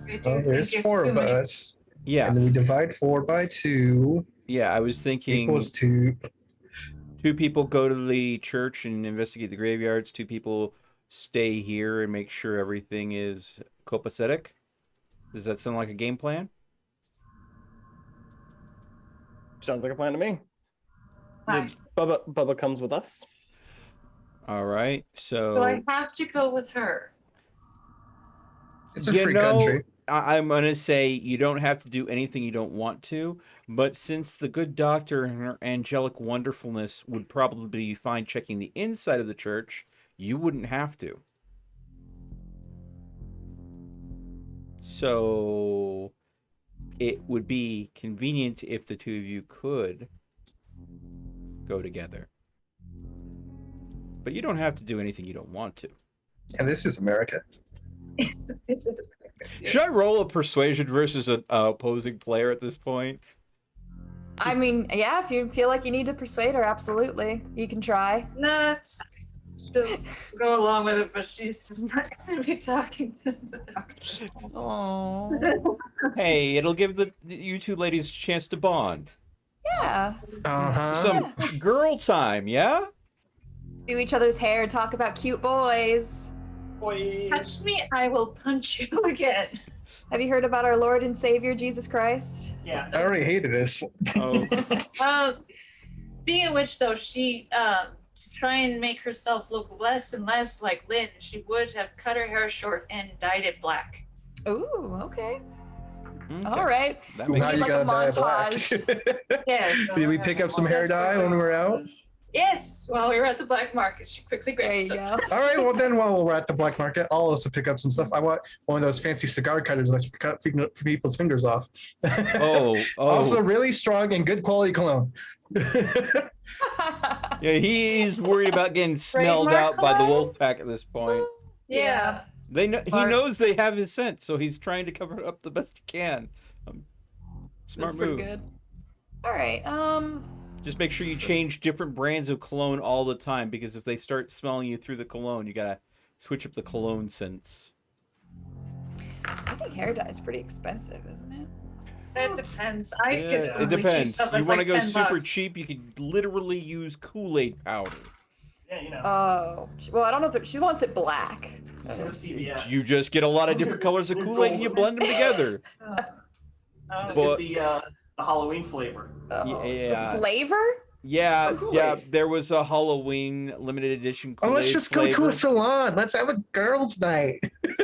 Speaker 6: I do
Speaker 3: Well,
Speaker 6: think
Speaker 3: there's
Speaker 6: if
Speaker 3: 4
Speaker 6: too
Speaker 3: of
Speaker 6: many-
Speaker 3: us.
Speaker 1: Yeah,
Speaker 3: And then we divide 4 by 2
Speaker 1: yeah, I was thinking
Speaker 3: equals 2.
Speaker 1: 2 people go to the church and investigate the graveyards, 2 people stay here and make sure everything is copacetic. Does that sound like a game plan?
Speaker 7: Sounds like a plan to me.
Speaker 6: Fine.
Speaker 7: Bubba comes with us.
Speaker 1: All right,
Speaker 6: So I have to go with her.
Speaker 3: It's a
Speaker 1: You
Speaker 3: free
Speaker 1: know,
Speaker 3: country.
Speaker 1: I'm going to say you don't have to do anything you don't want to, but since the good doctor and her angelic wonderfulness would probably be fine checking the inside of the church, you wouldn't have to. So it would be convenient if the 2 of you could go together. But you don't have to do anything you don't want to.
Speaker 3: And this is America.
Speaker 6: It's a-
Speaker 1: Should I roll a persuasion versus an opposing player at this point?
Speaker 4: I mean, yeah, if you feel like you need to persuade her, absolutely. You can try.
Speaker 6: No, it's fine. Still go along with it, but she's not going to be talking to the doctor.
Speaker 4: Oh.
Speaker 1: Hey, it'll give you two ladies a chance to bond.
Speaker 4: Yeah.
Speaker 3: Uh-huh.
Speaker 1: Some girl time, yeah?
Speaker 4: Do each other's hair, talk about cute boys.
Speaker 5: Boys.
Speaker 6: Touch me, I will punch you again.
Speaker 4: Have you heard about our Lord and Savior, Jesus Christ?
Speaker 5: Yeah.
Speaker 3: I already hated this.
Speaker 1: Oh,
Speaker 6: Being a witch, though, she to try and make herself look less and less like Lynn, she would have cut her hair short and dyed it black.
Speaker 4: Ooh, okay.
Speaker 1: okay.
Speaker 4: All right.
Speaker 1: That
Speaker 3: Now
Speaker 1: makes
Speaker 4: you
Speaker 3: you
Speaker 4: like a
Speaker 3: gotta dye black.
Speaker 4: montage.
Speaker 6: Yes.
Speaker 3: Did we pick up some hair dye when we were out?
Speaker 6: Yes. While we were at the black market, she quickly
Speaker 4: There
Speaker 6: grabbed
Speaker 4: you
Speaker 6: some.
Speaker 4: go.
Speaker 3: All right, well then, while we're at the black market, I'll also pick up some stuff. I want one of those fancy cigar cutters that you can cut people's fingers off.
Speaker 1: Oh.
Speaker 3: Also, really strong and good quality cologne.
Speaker 1: Yeah, he's worried about getting smelled out by the wolf pack at this point.
Speaker 6: Yeah.
Speaker 1: They know he
Speaker 4: Smart.
Speaker 1: knows they have his scent, so he's trying to cover it up the best he can. Smart
Speaker 4: That's pretty
Speaker 1: move.
Speaker 4: good. All right.
Speaker 1: Just make sure you change different brands of cologne all the time, because if they start smelling you through the cologne, you gotta switch up the cologne scents.
Speaker 4: I think hair dye is pretty expensive, isn't it?
Speaker 6: It depends. I
Speaker 1: Yeah,
Speaker 6: get some
Speaker 1: it
Speaker 6: really cheap
Speaker 1: depends.
Speaker 6: stuff
Speaker 1: You
Speaker 6: that's
Speaker 1: want
Speaker 6: like
Speaker 1: to go
Speaker 6: 10
Speaker 1: super
Speaker 6: bucks.
Speaker 1: cheap, you could literally use Kool-Aid powder.
Speaker 5: Yeah, you know.
Speaker 4: Oh, well, I don't know if she wants it black.
Speaker 5: Instead of CVS.
Speaker 1: You just get a lot of different colors of Kool-Aid and you blend them together.
Speaker 5: Just
Speaker 1: But-
Speaker 5: get the Halloween flavor.
Speaker 4: Oh,
Speaker 1: Yeah.
Speaker 4: The flavor?
Speaker 1: Yeah,
Speaker 5: Kool-Aid.
Speaker 1: yeah. There was a Halloween limited edition
Speaker 3: Oh,
Speaker 1: Kool-Aid
Speaker 3: let's just go to
Speaker 1: flavor.
Speaker 3: a salon. Let's have a girls' night.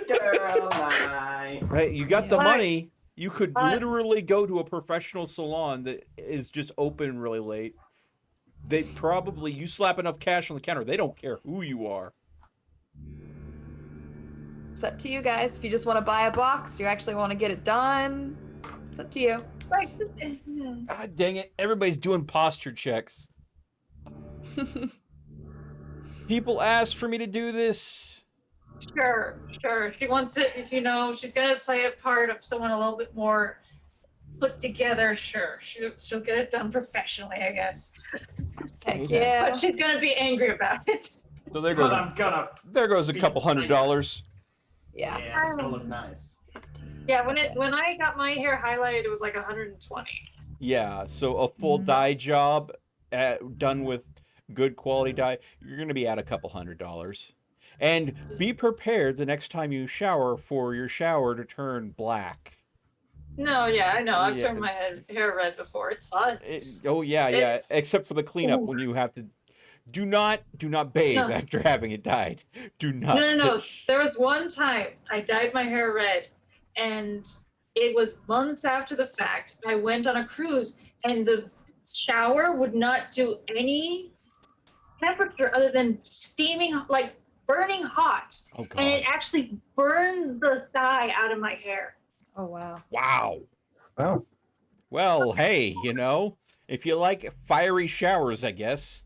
Speaker 5: Girl night.
Speaker 1: Right, you got the
Speaker 6: Yeah.
Speaker 1: money. You could
Speaker 6: But-
Speaker 1: literally go to a professional salon that is just open really late. They probably, you slap enough cash on the counter, they don't care who you are.
Speaker 4: It's up to you guys. If you just want to buy a box, you actually want to get it done, it's up to you.
Speaker 6: Like,
Speaker 1: God dang it, everybody's doing posture checks. People asked for me to do this.
Speaker 6: sure. She wants it, you know, she's gonna play a part of someone a little bit more put together. Sure. She'll get it done professionally, I guess.
Speaker 4: Heck
Speaker 1: Okay.
Speaker 4: yeah.
Speaker 6: But she's gonna be angry about it.
Speaker 1: So there
Speaker 5: But
Speaker 1: goes,
Speaker 5: I'm gonna.
Speaker 1: there goes a couple $100.
Speaker 4: Yeah.
Speaker 5: Yeah, it's gonna look nice.
Speaker 6: Yeah, when I got my hair highlighted, it was like 120.
Speaker 1: Yeah, so a full dye job done with good quality dye, you're going to be at a couple $100. And be prepared the next time you shower for your shower to turn black.
Speaker 6: No, yeah, I know. I've
Speaker 1: Yeah.
Speaker 6: turned my hair red before. It's fun.
Speaker 1: Oh yeah, yeah. Except for the cleanup when you have to. Do not bathe
Speaker 6: No.
Speaker 1: after having it dyed. Do not.
Speaker 6: No. There was one time I dyed my hair red, and it was months after the fact. I went on a cruise, and the shower would not do any temperature other than steaming, like burning hot.
Speaker 1: Oh
Speaker 6: And it
Speaker 1: god.
Speaker 6: actually burned the dye out of my hair.
Speaker 4: Oh wow.
Speaker 1: Wow.
Speaker 3: Wow.
Speaker 1: Well, hey, you know, if you like fiery showers, I guess.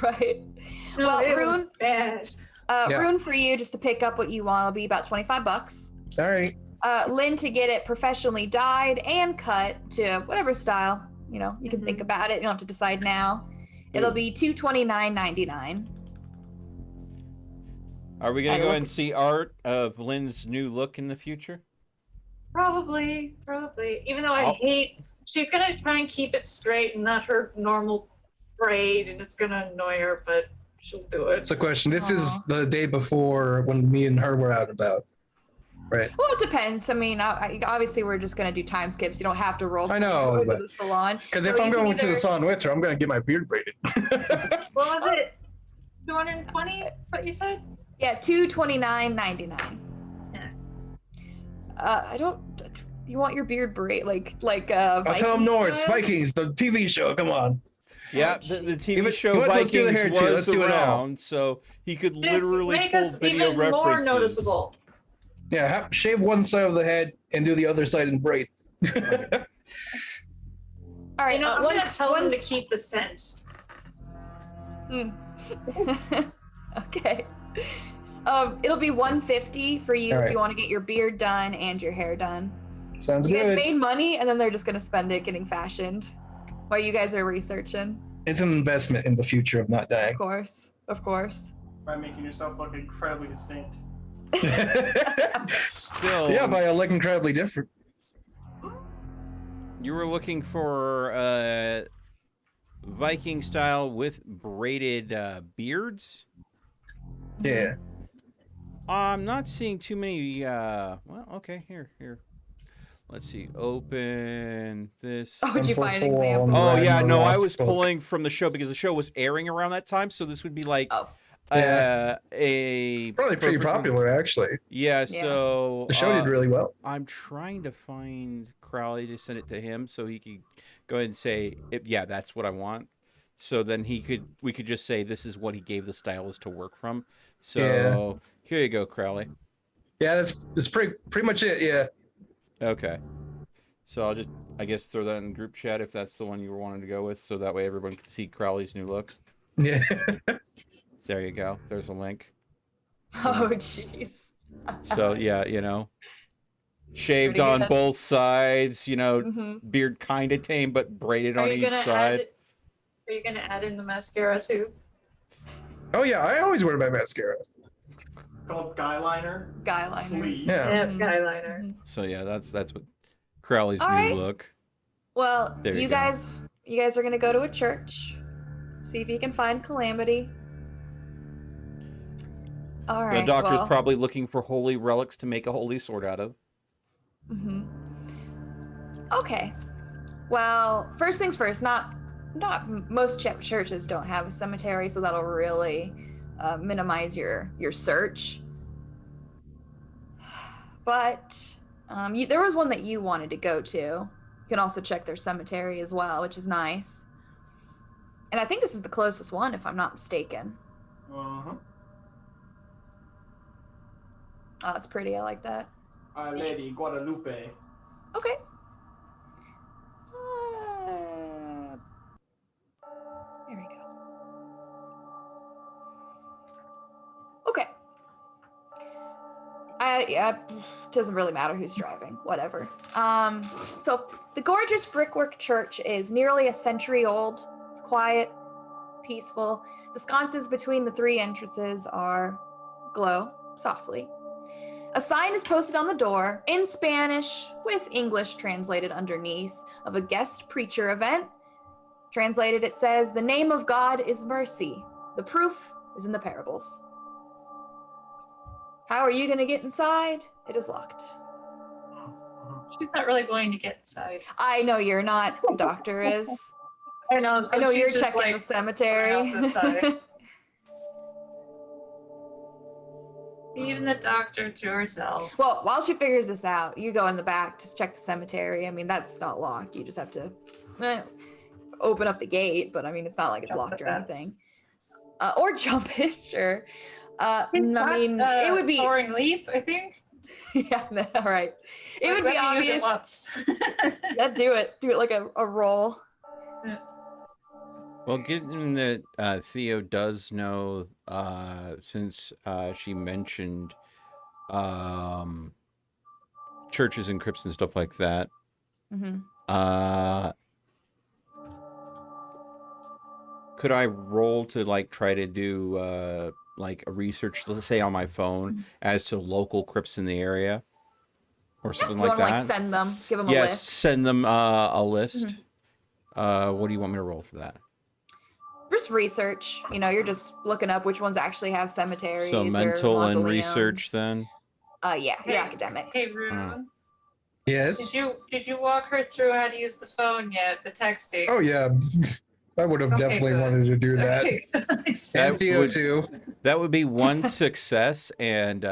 Speaker 4: Right.
Speaker 6: No,
Speaker 4: Well,
Speaker 6: it was
Speaker 4: Rune-
Speaker 6: bad.
Speaker 3: Yeah.
Speaker 4: Rune for you just to pick up what you want will be about $25.
Speaker 3: All right.
Speaker 4: Lynn to get it professionally dyed and cut to whatever style. You know, you can think about it. You don't have to decide now. It'll be $229.99.
Speaker 1: Are we gonna
Speaker 4: I
Speaker 1: go
Speaker 4: look-
Speaker 1: and see art of Lynn's new look in the future?
Speaker 6: Probably. Even though I
Speaker 1: Oh.
Speaker 6: hate, she's gonna try and keep it straight and not her normal braid, and it's gonna annoy her, but she'll do it.
Speaker 3: So, question. This is
Speaker 4: Aw.
Speaker 3: the day before when me and her were out and about. Right.
Speaker 4: Well, it depends. I mean, obviously, we're just gonna do time skips. You don't have to roll.
Speaker 3: I know,
Speaker 4: go to
Speaker 3: but-
Speaker 4: the salon.
Speaker 3: Because
Speaker 4: So
Speaker 3: if I'm
Speaker 4: you can
Speaker 3: going to the
Speaker 4: either-
Speaker 3: salon with her, I'm going to get my beard braided.
Speaker 6: What was it? 220? What you said?
Speaker 4: Yeah, $229.99.
Speaker 6: Yeah.
Speaker 4: I don't. You want your beard braid like
Speaker 3: I'll tell them
Speaker 4: Viking
Speaker 3: Norse,
Speaker 4: style?
Speaker 3: Vikings, the TV show. Come on.
Speaker 1: Yeah, the TV
Speaker 3: Even-
Speaker 1: show
Speaker 3: you know what, let's
Speaker 1: Vikings
Speaker 3: do the hair
Speaker 1: was
Speaker 3: too, let's do it all.
Speaker 1: around, so he could
Speaker 6: Just
Speaker 1: literally
Speaker 6: make
Speaker 1: pull
Speaker 6: us
Speaker 1: video
Speaker 6: even
Speaker 1: references.
Speaker 6: more noticeable.
Speaker 3: Yeah, shave one side of the head and do the other side in braid.
Speaker 4: All right,
Speaker 6: You know, I'm
Speaker 4: one-
Speaker 6: gonna tell
Speaker 4: one-
Speaker 6: them to keep the scent.
Speaker 4: Hmm. Okay. It'll be 150 for you
Speaker 3: All
Speaker 4: if
Speaker 3: right.
Speaker 4: you want to get your beard done and your hair done.
Speaker 3: Sounds
Speaker 4: You guys
Speaker 3: good.
Speaker 4: made money, and then they're just gonna spend it getting fashioned while you guys are researching.
Speaker 3: It's an investment in the future of not
Speaker 4: Of
Speaker 3: dying.
Speaker 4: course, of course.
Speaker 5: By making yourself look incredibly distinct.
Speaker 1: Still,
Speaker 3: Yeah, but I look incredibly different.
Speaker 1: you were looking for Viking style with braided beards.
Speaker 3: Yeah.
Speaker 1: I'm not seeing too many. Well, okay, here. Let's see. Open this.
Speaker 4: Oh, did you find an
Speaker 3: 144 on
Speaker 4: example?
Speaker 1: Oh
Speaker 3: Ryan
Speaker 1: yeah, no, I
Speaker 3: Roth's
Speaker 1: was
Speaker 3: book.
Speaker 1: pulling from the show because the show was airing around that time, so this would be like
Speaker 4: Oh,
Speaker 3: Yeah.
Speaker 1: a
Speaker 3: Probably pretty
Speaker 1: perfect-
Speaker 3: popular, actually.
Speaker 1: Yeah,
Speaker 4: Yeah.
Speaker 1: so
Speaker 3: The show did really well.
Speaker 1: I'm trying to find Crowley to send it to him so he could go ahead and say, yeah, that's what I want. So then we could just say this is what he gave the stylist to work from. So here you go, Crowley.
Speaker 3: Yeah, that's pretty much it. Yeah.
Speaker 1: Okay. So I'll just, I guess, throw that in group chat if that's the one you were wanting to go with, so that way everyone can see Crowley's new look.
Speaker 3: Yeah.
Speaker 1: There you go. There's a link.
Speaker 4: oh, jeez.
Speaker 1: So yeah, shaved
Speaker 4: Pretty
Speaker 1: on
Speaker 4: good.
Speaker 1: both sides.
Speaker 4: Mhm.
Speaker 1: Beard kind of tame, but braided
Speaker 6: Are
Speaker 1: on
Speaker 6: you
Speaker 1: each
Speaker 6: gonna
Speaker 1: side.
Speaker 6: Are you gonna add in the mascara too?
Speaker 3: Oh yeah, I always wear my mascara.
Speaker 5: Called guy liner.
Speaker 4: Guy liner.
Speaker 5: Sleeve.
Speaker 3: Yeah.
Speaker 6: Yeah,
Speaker 4: Mhm.
Speaker 6: eyeliner.
Speaker 1: So yeah, that's what Crowley's
Speaker 4: All
Speaker 1: new
Speaker 4: right.
Speaker 1: look.
Speaker 4: Well,
Speaker 1: There you
Speaker 4: you
Speaker 1: go.
Speaker 4: guys are gonna go to a church. See if you can find Calamity. All right.
Speaker 1: The doctor's
Speaker 4: well,
Speaker 1: probably looking for holy relics to make a holy sword out of.
Speaker 4: mhm. Okay. Well, first things first. Not most churches don't have a cemetery, so that'll really minimize your search. But there was one that you wanted to go to. You can also check their cemetery as well, which is nice. And I think this is the closest one, if I'm not mistaken.
Speaker 5: Uh-huh.
Speaker 4: Oh, that's pretty. I like that.
Speaker 5: Our Lady Guadalupe.
Speaker 4: Okay. There we go. Okay. Yeah, doesn't really matter who's driving. Whatever. So the gorgeous brickwork church is nearly a century old. It's quiet, peaceful. The sconces between the three entrances are glow softly. A sign is posted on the door in Spanish with English translated underneath of a guest preacher event. Translated, it says, "The name of God is mercy. The proof is in the parables." How are you going to get inside? It is locked.
Speaker 6: She's not really going to get inside.
Speaker 4: I know you're not. The doctor is.
Speaker 6: I know. So
Speaker 4: I know
Speaker 6: she's
Speaker 4: you're
Speaker 6: just,
Speaker 4: checking
Speaker 6: like,
Speaker 4: the cemetery.
Speaker 6: going off the side. Even the doctor to herself.
Speaker 4: Well, while she figures this out, you go in the back to check the cemetery. I mean, that's not locked. You just have to open up the gate, but I mean, it's not like it's
Speaker 6: Jump
Speaker 4: locked
Speaker 6: the
Speaker 4: or
Speaker 6: fence.
Speaker 4: anything. Or jump it, sure. I mean, it would be.
Speaker 6: Soaring leap, I think.
Speaker 4: Yeah, no, all right. It would be
Speaker 6: Let me use
Speaker 4: obvious.
Speaker 6: it once.
Speaker 4: Yeah, do it. Do it like a roll.
Speaker 1: Well, given that Theo does know, since she mentioned churches and crypts and stuff like that,
Speaker 4: Mm-hmm.
Speaker 1: could I roll to like try to do like a research, let's say on my phone, as to local crypts in the area, or something
Speaker 4: You
Speaker 1: like
Speaker 4: want to like
Speaker 1: that?
Speaker 4: send them, give them a
Speaker 1: Yes,
Speaker 4: list.
Speaker 1: send them a list. What do you want me to roll for that?
Speaker 4: Just research. You're just looking up which ones actually have cemeteries.
Speaker 1: So
Speaker 4: or
Speaker 1: mental and
Speaker 4: mausoleums.
Speaker 1: research then.
Speaker 4: Yeah,
Speaker 6: Hey,
Speaker 4: your academics.
Speaker 6: Hey, Rue.
Speaker 3: Yes.
Speaker 6: Did you walk her through how to use the phone yet? The texting.
Speaker 3: Oh yeah. I would have
Speaker 6: Okay,
Speaker 3: definitely
Speaker 6: good.
Speaker 3: wanted to do that.
Speaker 6: Okay.
Speaker 3: And
Speaker 1: That
Speaker 3: Theo
Speaker 1: would-
Speaker 3: too.
Speaker 1: That would be one success, and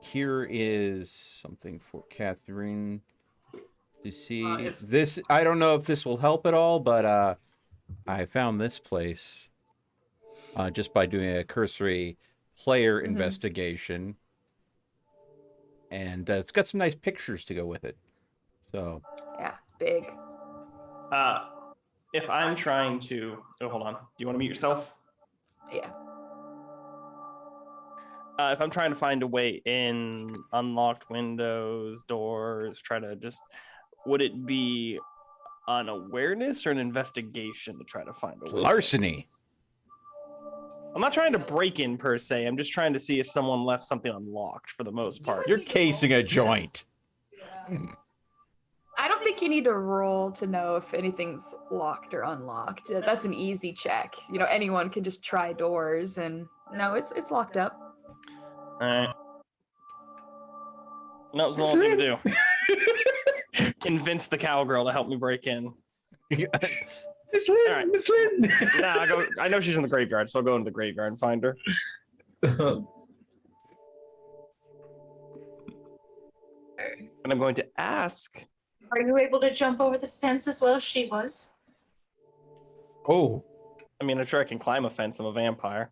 Speaker 1: here is something for Catherine to see.
Speaker 5: If-
Speaker 1: This, I don't know if this will help at all, but I found this place just by doing a cursory player investigation, and it's got some nice pictures to go with it. So
Speaker 4: Yeah, it's big.
Speaker 7: If I'm trying to, hold on. Do you want to mute yourself?
Speaker 4: Yeah.
Speaker 7: if I'm trying to find a way in, unlocked windows, doors, would it be an awareness or an investigation to try to find a way?
Speaker 1: Larceny.
Speaker 7: I'm not trying to break in per se. I'm just trying to see if someone left something unlocked for the most part.
Speaker 1: You're casing a joint.
Speaker 4: I don't think you need to roll to know if anything's locked or unlocked. That's an easy check. You know, anyone can just try doors, and no, it's locked up.
Speaker 7: All right. That was the only thing to do. Convince the cowgirl to help me break in.
Speaker 3: Miss Lynn,
Speaker 7: All right.
Speaker 3: Miss Lynn.
Speaker 7: I know she's in the graveyard, so I'll go into the graveyard and find her. And I'm going to ask.
Speaker 6: Are you able to jump over the fence as well as she was?
Speaker 1: Oh.
Speaker 7: I mean, I'm sure I can climb a fence. I'm a vampire.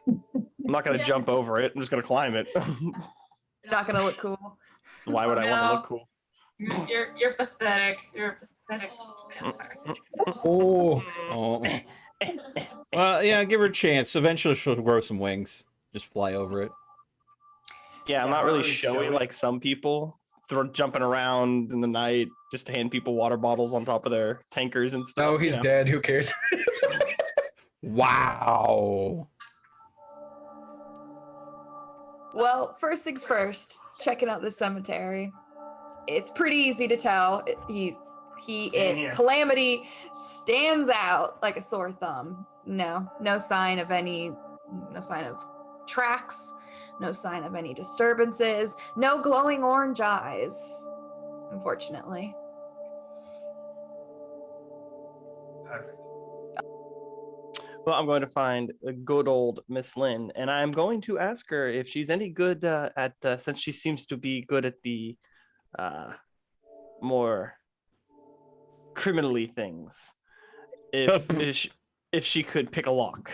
Speaker 7: I'm not going to jump over it. I'm just going to climb it.
Speaker 4: Not gonna look cool.
Speaker 7: Why would I want to look cool?
Speaker 6: You're pathetic. You're a pathetic vampire.
Speaker 3: Oh,
Speaker 1: Oh. Well, yeah, give her a chance. Eventually she'll grow some wings. Just fly over it.
Speaker 7: Yeah, I'm not really showy like some people. Jumping around in the night just to hand people water bottles on top of their tankers and stuff.
Speaker 3: no, he's dead. Who cares?
Speaker 1: Wow.
Speaker 4: Well, first things first, checking out the cemetery. It's pretty easy to tell.
Speaker 5: Here.
Speaker 4: Calamity stands out like a sore thumb. No sign of tracks, no sign of any disturbances, no glowing orange eyes, unfortunately.
Speaker 5: Perfect.
Speaker 7: Well, I'm going to find a good old Miss Lynn, and I'm going to ask her if she's any good at, since she seems to be good at the more criminally things, if she could pick a lock.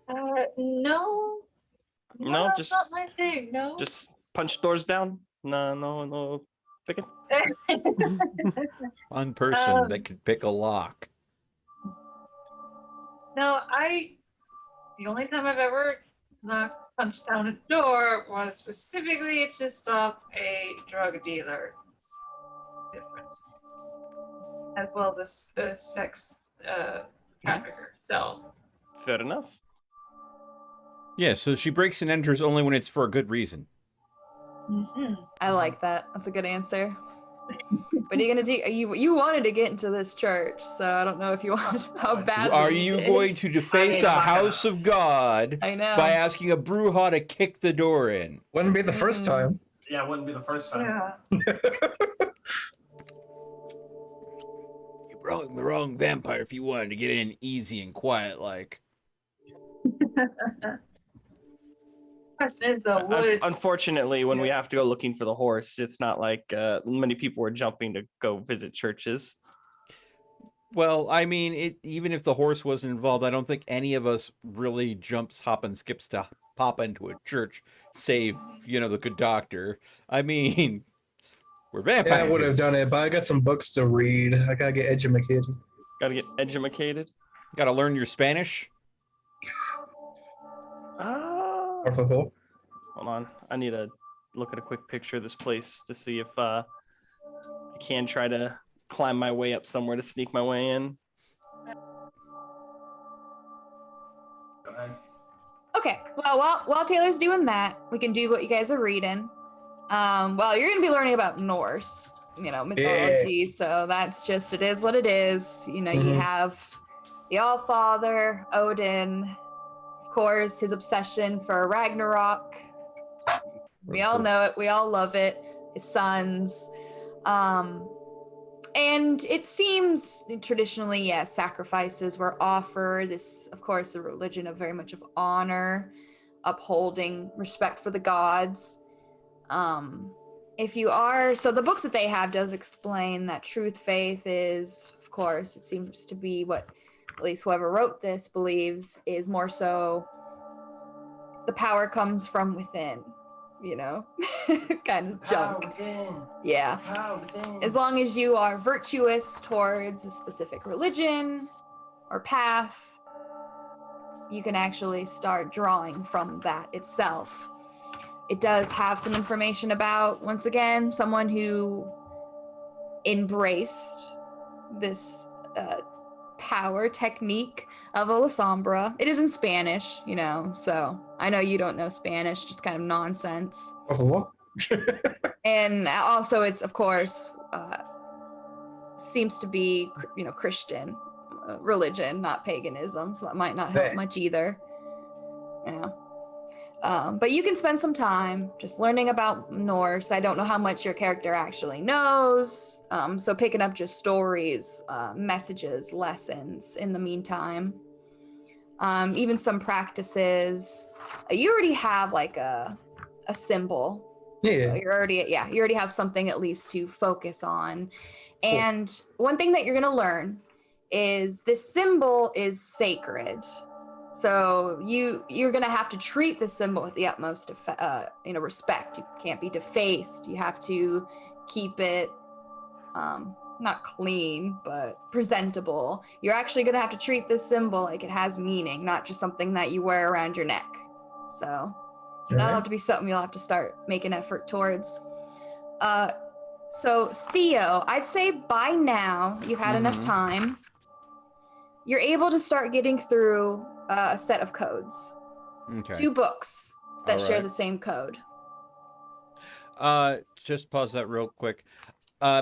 Speaker 6: No.
Speaker 7: No,
Speaker 6: that's
Speaker 7: just-
Speaker 6: not my thing. No.
Speaker 7: Just punch doors down? No picking?
Speaker 1: One person that could pick a lock.
Speaker 6: No, the only time I've ever punched down a door was specifically to stop a drug dealer. Different. As well as the sex trafficker. So.
Speaker 7: Fair enough.
Speaker 1: Yeah, so she breaks and enters only when it's for a good reason.
Speaker 6: Mm-hmm.
Speaker 4: I like that. That's a good answer. What are you gonna do? You wanted to get into this church, so I don't know if you want how bad.
Speaker 1: Are you going to deface a house of God
Speaker 4: I know.
Speaker 1: by asking a Bruja to kick the door in?
Speaker 3: Wouldn't be the first time.
Speaker 5: Yeah, it wouldn't be the first time.
Speaker 6: Yeah.
Speaker 1: You brought the wrong vampire if you wanted to get in easy and quiet like.
Speaker 6: It's the woods.
Speaker 7: Unfortunately, when we have to go looking for the horse, it's not like many people were jumping to go visit churches.
Speaker 1: Well, I mean, even if the horse wasn't involved, I don't think any of us really jumps, hop, and skips to pop into a church, save, the good doctor. I mean, we're vampires.
Speaker 3: Yeah, I would have done it, but I got some books to read. I gotta get educated.
Speaker 7: Gotta get educated.
Speaker 1: Gotta learn your Spanish.
Speaker 3: Por favor.
Speaker 7: Hold on. I need to look at a quick picture of this place to see if I can try to climb my way up somewhere to sneak my way in.
Speaker 5: Go ahead.
Speaker 4: Okay. Well, while Taylor's doing that, we can do what you guys are reading. Well, you're gonna be learning about Norse, mythology. So that's just, it is what it is. You have the Allfather, Odin, of course, his obsession for Ragnarok. We all know it. We all love it. His sons. And it seems traditionally, yes, sacrifices were offered. This, of course, a religion of very much of honor, upholding respect for the gods. So the books that they have does explain that truth faith is, of course, it seems to be what at least whoever wrote this believes is more so the power comes from within, kind of junk. Yeah. As long as you are virtuous towards a specific religion or path, you can actually start drawing from that itself. It does have some information about, once again, someone who embraced this power technique of Alessandra. It is in Spanish, you know, so I know you don't know Spanish, just kind of nonsense.
Speaker 3: Por favor.
Speaker 4: And also it's, of course, seems to be, you know, Christian religion, not paganism, so that might not help much either. You know. But you can spend some time just learning about Norse. I don't know how much your character actually knows. So picking up just stories, messages, lessons in the meantime. Even some practices. You already have like a symbol.
Speaker 3: Yeah.
Speaker 4: So you already have something at least to focus on. And one thing that you're gonna learn is this symbol is sacred. So you're gonna have to treat the symbol with the utmost respect. You can't be defaced. You have to keep it not clean, but presentable. You're actually gonna have to treat this symbol like it has meaning, not just something that you wear around your neck. So that'll have to be something you'll have to start making effort towards. So Theo, I'd say by now you've had enough time. You're able to start getting through a set of codes.
Speaker 1: Okay.
Speaker 4: 2 books that
Speaker 1: All
Speaker 4: share
Speaker 1: right.
Speaker 4: the same code.
Speaker 1: Just pause that real quick.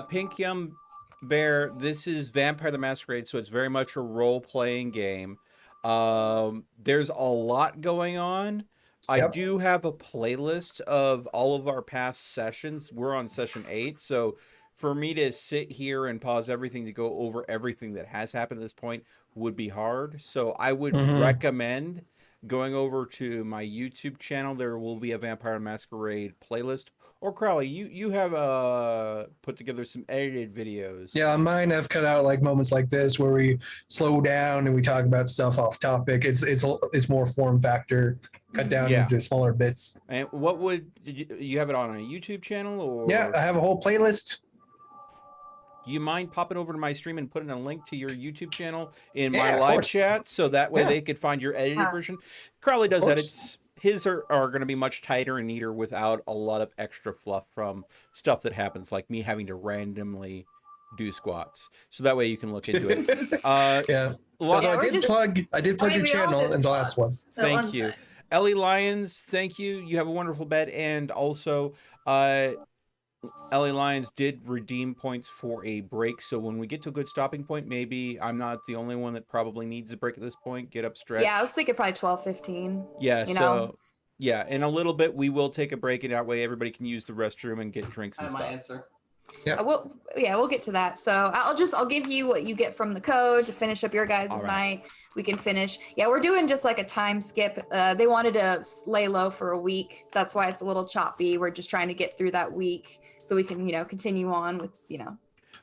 Speaker 1: Pink Yum Bear, this is Vampire the Masquerade, so it's very much a role-playing game. There's a lot going on. I do have a playlist of all of our past sessions. We're on session 8, so for me to sit here and pause everything to go over everything that has happened at this point would be hard. So I would recommend going over to my YouTube channel. There will be a Vampire Masquerade playlist. Or Crowley, you have put together some edited videos.
Speaker 3: Yeah, on mine I've cut out like moments like this where we slow down and we talk about stuff off topic. It's more form factor, cut down into smaller bits.
Speaker 1: And what would you have it on a YouTube channel or?
Speaker 3: Yeah, I have a whole playlist.
Speaker 1: Do you mind popping over to my stream and putting a link to your YouTube channel in my
Speaker 3: of
Speaker 1: live
Speaker 3: course.
Speaker 1: chat so that way they could find your edited version? Crowley does
Speaker 3: course.
Speaker 1: edits. His are going to be much tighter and neater without a lot of extra fluff from stuff that happens, like me having to randomly do squats. So that way you can look into it.
Speaker 3: Yeah.
Speaker 1: Lo-
Speaker 3: So I did plug your
Speaker 6: we all
Speaker 3: channel
Speaker 6: did
Speaker 3: in the last one.
Speaker 6: that
Speaker 1: Thank
Speaker 6: one
Speaker 1: you.
Speaker 6: time.
Speaker 1: Ellie Lyons, thank you. You have a wonderful bed. And also, Ellie Lyons did redeem points for a break. So when we get to a good stopping point, maybe I'm not the only one that probably needs a break at this point. Get up, stretch.
Speaker 4: Yeah, I was thinking probably 12, 15.
Speaker 1: Yeah,
Speaker 4: you
Speaker 1: so
Speaker 4: know?
Speaker 1: yeah, in a little bit we will take a break, and that way everybody can use the restroom and get drinks
Speaker 5: I
Speaker 1: and
Speaker 5: have my
Speaker 1: stuff.
Speaker 5: answer.
Speaker 4: We'll get to that. So I'll give you what you get from the code to finish up your guys'
Speaker 1: All right.
Speaker 4: night. We can finish. Yeah, we're doing just like a time skip. They wanted to lay low for a week. That's why it's a little choppy. We're just trying to get through that week so we can, continue on with,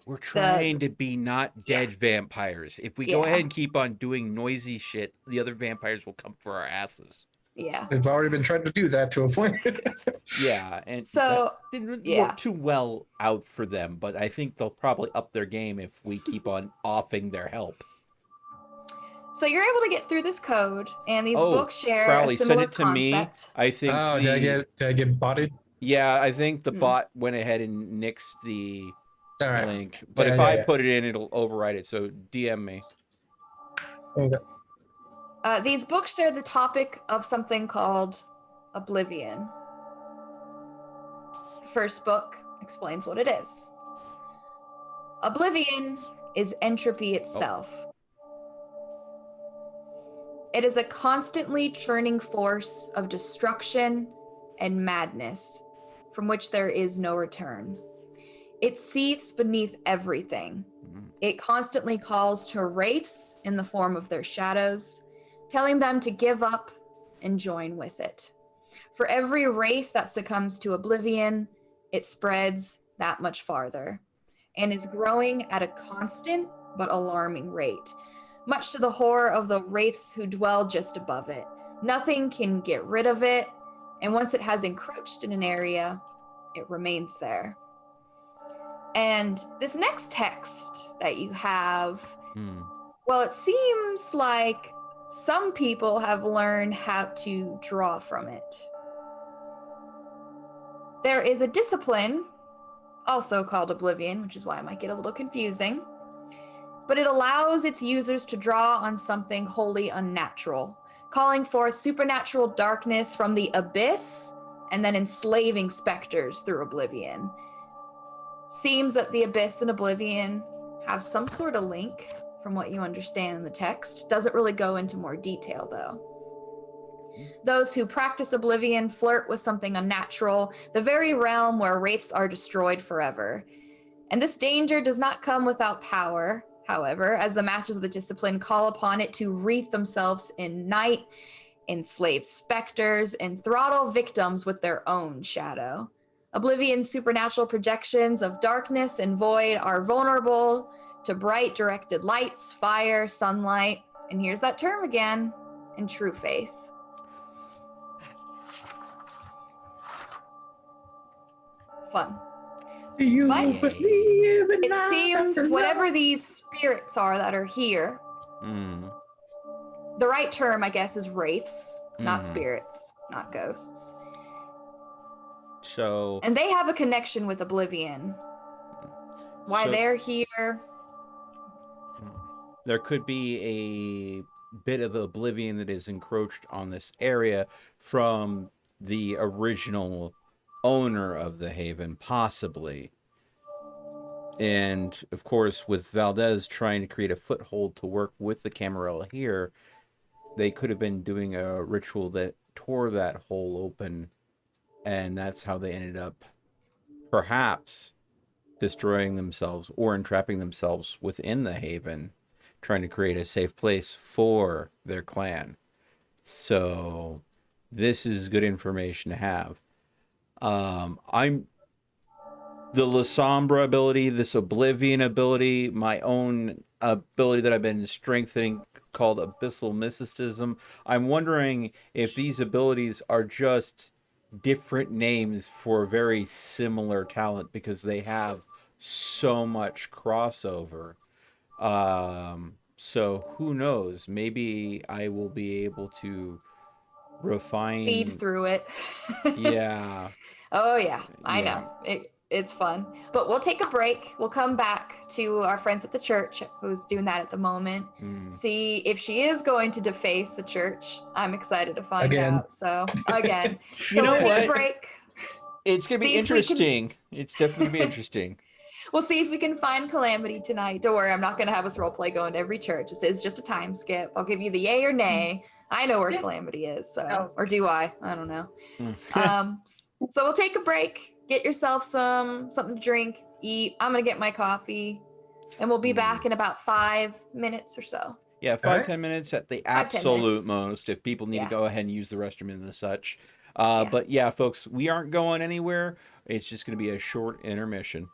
Speaker 1: We're trying to be not dead vampires. If we go ahead and keep on doing noisy shit, the other vampires will come for our asses.
Speaker 4: Yeah.
Speaker 3: They've already been trying to do that to a point.
Speaker 1: Yeah, and
Speaker 4: So,
Speaker 1: that didn't
Speaker 4: yeah.
Speaker 1: work too well out for them, but I think they'll probably up their game if we keep on offing their help.
Speaker 4: So you're able to get through this code, and these
Speaker 1: Oh,
Speaker 4: books share
Speaker 1: Crowley,
Speaker 4: a similar
Speaker 1: send it to
Speaker 4: concept.
Speaker 1: me. I think
Speaker 3: Oh, did I get botted?
Speaker 1: Yeah, I think the bot went ahead and nixed the
Speaker 3: All right.
Speaker 1: link. But
Speaker 3: Yeah,
Speaker 1: if
Speaker 3: yeah,
Speaker 1: I
Speaker 3: yeah.
Speaker 1: put it in, it'll override it. So DM me.
Speaker 3: Okay.
Speaker 4: These books share the topic of something called oblivion. The first book explains what it is. Oblivion is entropy itself. It is a constantly churning force of destruction and madness from which there is no return. It seethes beneath everything. It constantly calls to wraiths in the form of their shadows, telling them to give up and join with it. For every wraith that succumbs to oblivion, it spreads that much farther and is growing at a constant but alarming rate, much to the horror of the wraiths who dwell just above it. Nothing can get rid of it, and once it has encroached in an area, it remains there. And this next text that you have, well, it seems like some people have learned how to draw from it. There is a discipline, also called Oblivion, which is why it might get a little confusing, but it allows its users to draw on something wholly unnatural, calling forth supernatural darkness from the abyss and then enslaving specters through Oblivion. Seems that the abyss and Oblivion have some sort of link, from what you understand in the text. Doesn't really go into more detail, though. Those who practice Oblivion flirt with something unnatural, the very realm where wraiths are destroyed forever. And this danger does not come without power, however, as the masters of the discipline call upon it to wreath themselves in night, enslave specters, and throttle victims with their own shadow. Oblivion's supernatural projections of darkness and void are vulnerable to bright directed lights, fire, sunlight, and here's that term again, and true faith. Fun.
Speaker 3: Do you
Speaker 4: But
Speaker 3: believe in
Speaker 4: it
Speaker 3: life
Speaker 4: seems
Speaker 3: after
Speaker 4: whatever
Speaker 3: love?
Speaker 4: these spirits are that are here,
Speaker 1: Mm.
Speaker 4: the right term, I guess, is wraiths, not
Speaker 1: Mhm.
Speaker 4: spirits, not ghosts.
Speaker 1: So
Speaker 4: And they have a connection with Oblivion. Why
Speaker 1: So-
Speaker 4: they're here,
Speaker 1: there could be a bit of oblivion that is encroached on this area from the original owner of the haven, possibly. And of course, with Valdez trying to create a foothold to work with the Camarilla here, they could have been doing a ritual that tore that hole open, and that's how they ended up perhaps destroying themselves or entrapping themselves within the haven, trying to create a safe place for their clan. So this is good information to have. I'm the La Sombra ability, this Oblivion ability, my own ability that I've been strengthening called Abyssal Mysticism. I'm wondering if these abilities are just different names for very similar talent because they have so much crossover. So who knows? Maybe I will be able to refine.
Speaker 4: feed through it.
Speaker 1: Yeah.
Speaker 4: Oh yeah, I
Speaker 1: Yeah.
Speaker 4: know. It's fun. But we'll take a break. We'll come back to our friends at the church who's doing that at the moment.
Speaker 1: Mm.
Speaker 4: See if she is going to deface the church. I'm excited to find
Speaker 3: Again.
Speaker 4: out. So again.
Speaker 1: You
Speaker 4: So
Speaker 1: know
Speaker 4: we'll take
Speaker 1: what?
Speaker 4: a break.
Speaker 1: It's gonna be
Speaker 4: See if we can-
Speaker 1: interesting. It's definitely gonna be interesting.
Speaker 4: We'll see if we can find Calamity tonight. Don't worry, I'm not gonna have us roleplay going to every church. This is just a time skip. I'll give you the yay or nay. I know where
Speaker 6: Yeah.
Speaker 4: Calamity is, so
Speaker 6: Oh.
Speaker 4: or do I? I don't know. So we'll take a break. Get yourself something to drink, eat. I'm gonna get my coffee, and we'll be back in about 5 minutes or so.
Speaker 1: Yeah,
Speaker 3: Alright.
Speaker 1: 5-10 minutes at the
Speaker 4: 5-10
Speaker 1: absolute
Speaker 4: minutes.
Speaker 1: most if people need
Speaker 4: Yeah.
Speaker 1: to go ahead and use the restroom and such.
Speaker 4: Yeah.
Speaker 1: But yeah, folks, we aren't going anywhere. It's just going to be a short intermission.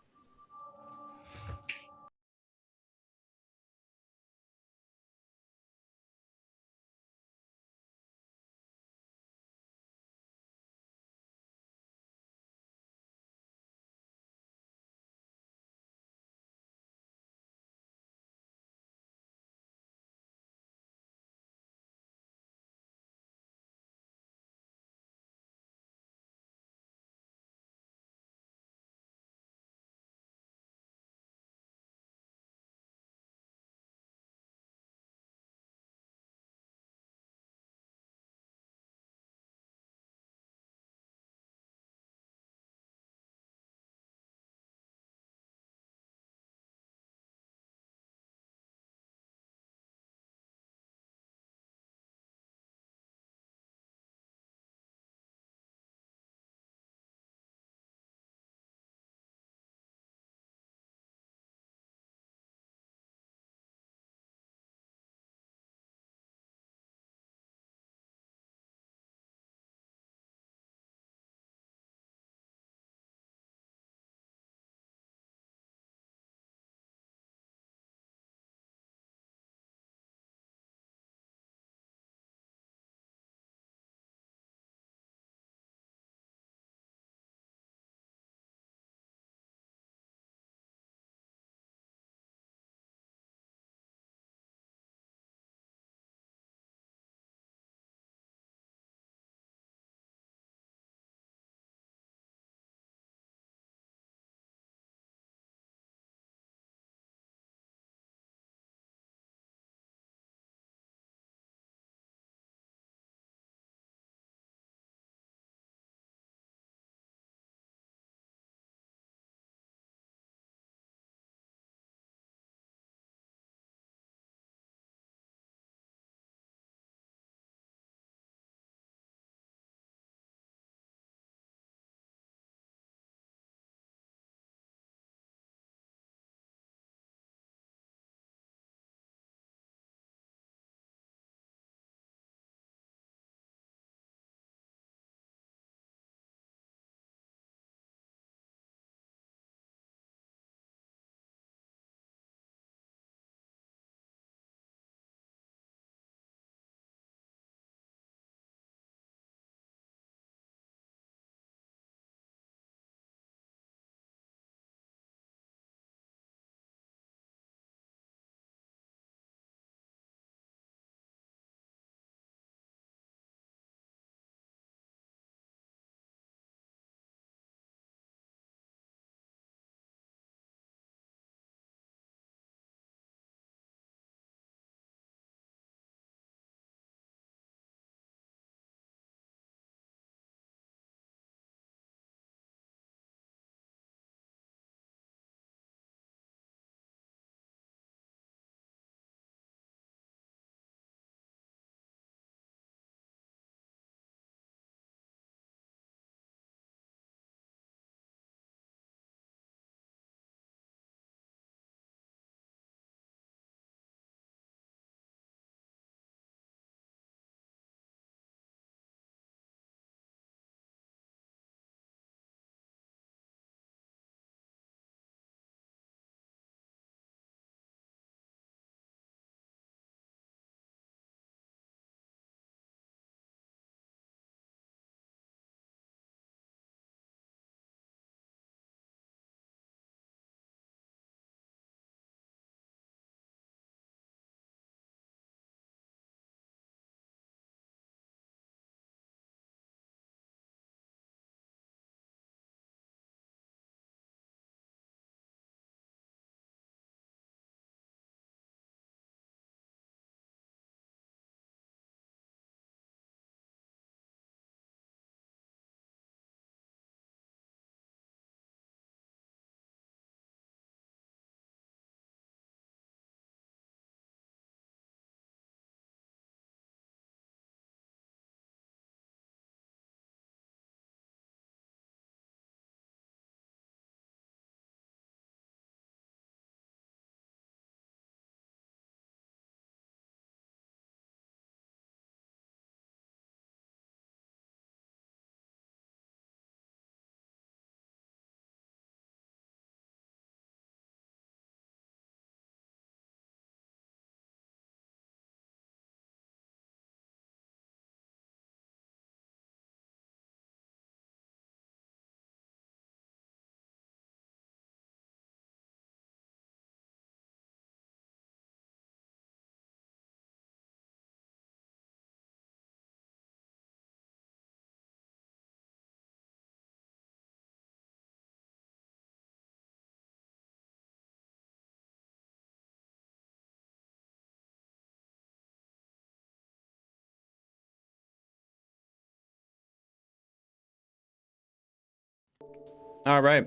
Speaker 1: All right.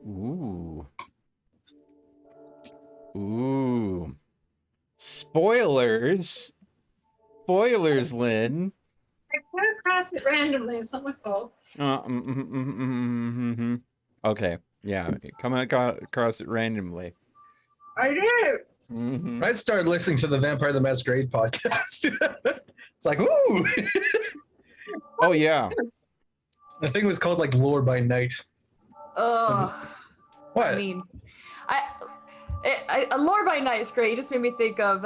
Speaker 1: Ooh. Ooh. Spoilers. Spoilers, Lynn.
Speaker 6: I came across it randomly. It's not my fault.
Speaker 1: Okay. Yeah. Come across it randomly.
Speaker 6: I did.
Speaker 1: Mhm.
Speaker 3: I started listening to the Vampire the Masquerade podcast. It's like, ooh.
Speaker 1: Oh, yeah.
Speaker 3: I think it was called like Lore by Night.
Speaker 4: Ugh.
Speaker 3: What?
Speaker 4: I mean, Lore by Night is great. You just made me think of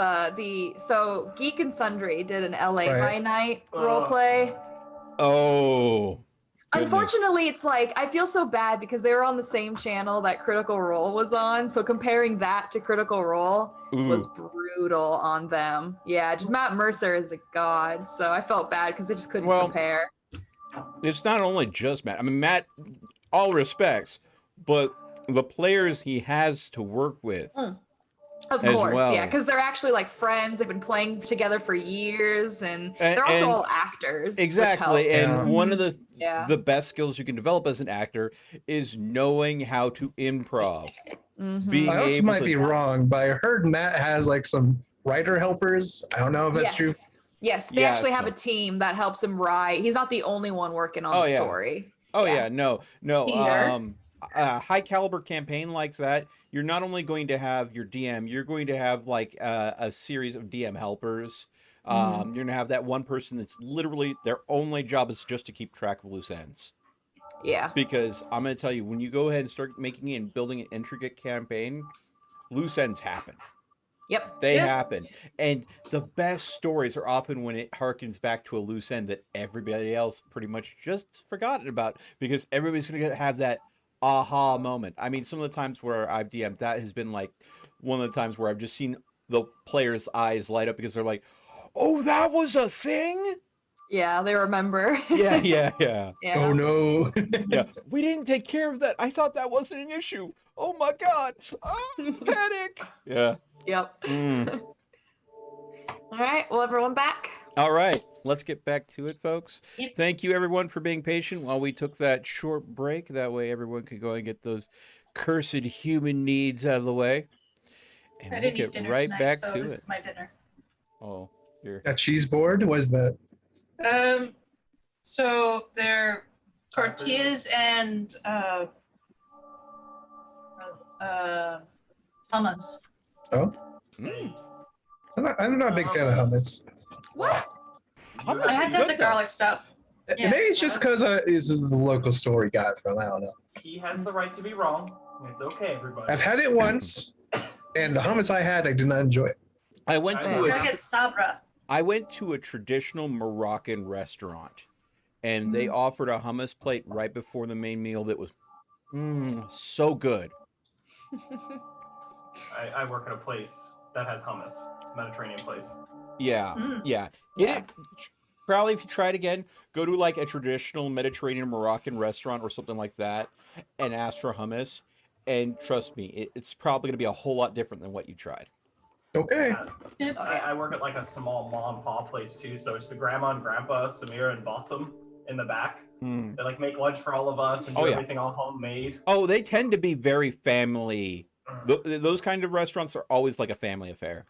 Speaker 4: so Geek and Sundry did an LA
Speaker 3: Right.
Speaker 4: by Night roleplay.
Speaker 1: Oh. Goodness.
Speaker 4: Unfortunately, it's like I feel so bad because they were on the same channel that Critical Role was on. So comparing that to Critical Role was brutal on them. Yeah, just Matt Mercer is a god. So I felt bad because they just couldn't compare.
Speaker 1: It's not only just Matt. I mean, Matt, all respects, but the players he has to work with.
Speaker 4: Of
Speaker 1: as
Speaker 4: course,
Speaker 1: well.
Speaker 4: yeah, because they're actually like friends. They've been playing together for years, and they're also all actors.
Speaker 1: Exactly,
Speaker 4: which helps.
Speaker 1: and one of the
Speaker 4: Yeah.
Speaker 1: the best skills you can develop as an actor is knowing how to improv. Being
Speaker 3: I also
Speaker 1: able
Speaker 3: might
Speaker 1: to-
Speaker 3: be wrong, but I heard Matt has like some writer helpers. I don't know if that's true.
Speaker 4: Yes, they actually have a team that helps him write. He's not the only one working on the story.
Speaker 1: Oh yeah, no.
Speaker 6: Peter.
Speaker 1: High caliber campaign like that, you're not only going to have your DM, you're going to have like a series of DM helpers. You're gonna have that one person that's literally their only job is just to keep track of loose ends.
Speaker 4: Yeah.
Speaker 1: Because I'm gonna tell you, when you go ahead and start making and building an intricate campaign, loose ends happen.
Speaker 4: Yep.
Speaker 1: They happen. And the best stories are often when it harkens back to a loose end that everybody else pretty much just forgotten about, because everybody's going to have that aha moment. I mean, some of the times where I've DM'd, that has been like one of the times where I've just seen the players' eyes light up because they're like, oh, that was a thing?
Speaker 4: Yeah, they remember.
Speaker 1: Yeah.
Speaker 3: Oh no.
Speaker 1: Yeah. We didn't take care of that. I thought that wasn't an issue. Oh my God. Oh, panic. Yeah.
Speaker 4: Yep. All right. Well, everyone back.
Speaker 1: All right, let's get back to it, folks.
Speaker 6: Yep.
Speaker 1: Thank you, everyone, for being patient while we took that short break. That way, everyone could go and get those cursed human needs out of the way. And
Speaker 6: I
Speaker 1: we'll
Speaker 6: didn't eat
Speaker 1: get
Speaker 6: dinner
Speaker 1: right
Speaker 6: tonight,
Speaker 1: back
Speaker 6: so
Speaker 1: to
Speaker 6: this
Speaker 1: it.
Speaker 6: is my dinner.
Speaker 1: Oh, you're...
Speaker 3: A cheese board? What is that?
Speaker 6: So they're tortillas and hummus.
Speaker 3: Oh,
Speaker 1: Mm.
Speaker 3: I'm not a big fan of hummus.
Speaker 4: What?
Speaker 1: Hummus
Speaker 6: I
Speaker 1: is
Speaker 6: had to have
Speaker 1: good,
Speaker 6: the garlic stuff. Yeah.
Speaker 3: Maybe it's just because this is the local store we got it from. I don't know.
Speaker 5: He has the right to be wrong. It's okay, everybody.
Speaker 3: I've had it once, and the hummus I had, I did not enjoy it.
Speaker 1: I went to
Speaker 6: We're
Speaker 1: a
Speaker 6: gonna get sabra.
Speaker 1: I went to a traditional Moroccan restaurant, and they offered a hummus plate right before the main meal that was so good.
Speaker 5: I work at a place that has hummus. It's a Mediterranean place.
Speaker 1: Yeah,
Speaker 6: Mm.
Speaker 1: yeah. Get it, Crowley, if you try it again, go to like a traditional Mediterranean Moroccan restaurant or something like that and ask for hummus. And trust me, it's probably going to be a whole lot different than what you tried.
Speaker 3: Okay.
Speaker 5: I work at like a small mom and pop place too, so it's the grandma and grandpa, Samira and Bossum in the back.
Speaker 1: Mm.
Speaker 5: They like make lunch for all of us and do everything all homemade.
Speaker 1: Oh, they tend to be very family. Those kind of restaurants are always like a family affair.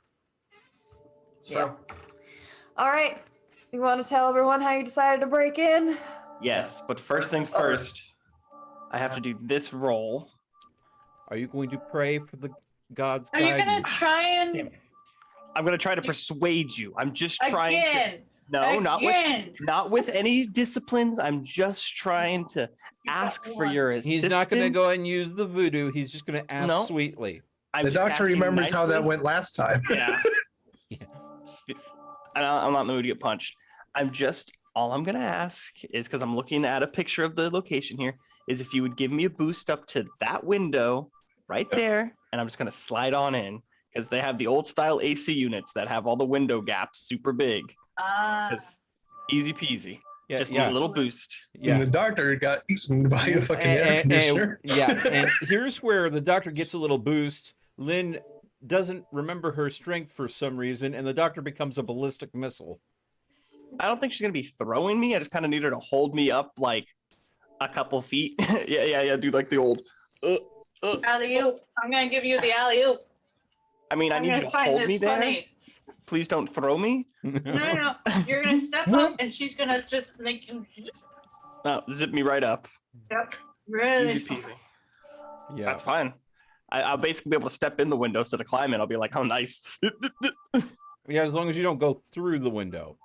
Speaker 5: It's true.
Speaker 4: All right. You want to tell everyone how you decided to break in?
Speaker 7: Yes, but first things first, I have to do this roll.
Speaker 1: Are you going to pray for the gods'
Speaker 6: Are you gonna
Speaker 1: guidance?
Speaker 6: try and
Speaker 7: Damn it. I'm gonna try to persuade you. I'm just trying
Speaker 6: again?
Speaker 7: to. No,
Speaker 6: Again.
Speaker 7: not with any disciplines. I'm just trying to ask for your assistance.
Speaker 1: He's not going to go and use the voodoo. He's just going to ask
Speaker 7: No.
Speaker 1: sweetly.
Speaker 7: I'm
Speaker 3: The
Speaker 7: just
Speaker 3: doctor
Speaker 7: asking
Speaker 3: remembers how that
Speaker 7: nicely.
Speaker 3: went last time.
Speaker 7: Yeah.
Speaker 1: Yeah.
Speaker 7: I'm not in the mood to get punched. All I'm gonna ask is, because I'm looking at a picture of the location here, is if you would give me a boost up to that window right there, and I'm just gonna slide on in, because they have the old style AC units that have all the window gaps super big. It's easy peasy.
Speaker 1: Yeah,
Speaker 7: Just need a little boost.
Speaker 3: And
Speaker 1: Yeah.
Speaker 3: the doctor got eaten by a fucking air conditioner.
Speaker 1: And here's where the doctor gets a little boost. Lynn doesn't remember her strength for some reason, and the doctor becomes a ballistic missile.
Speaker 7: I don't think she's gonna be throwing me. I just kind of need her to hold me up like a couple feet. yeah. Do like the old.
Speaker 6: Alley oop. I'm gonna give you the alley oop.
Speaker 7: I mean, I
Speaker 6: I'm
Speaker 7: need you
Speaker 6: gonna
Speaker 7: to
Speaker 6: find
Speaker 7: hold
Speaker 6: this
Speaker 7: me there.
Speaker 6: funny.
Speaker 7: Please don't throw me.
Speaker 6: No. You're gonna step up and she's gonna just make you.
Speaker 7: No, zip me right up.
Speaker 6: Yep. Really.
Speaker 7: Easy peasy.
Speaker 1: Yeah.
Speaker 7: That's fine. I'll basically be able to step in the window instead of climb in. I'll be like, oh, nice.
Speaker 1: Yeah, as long as you don't go through the window.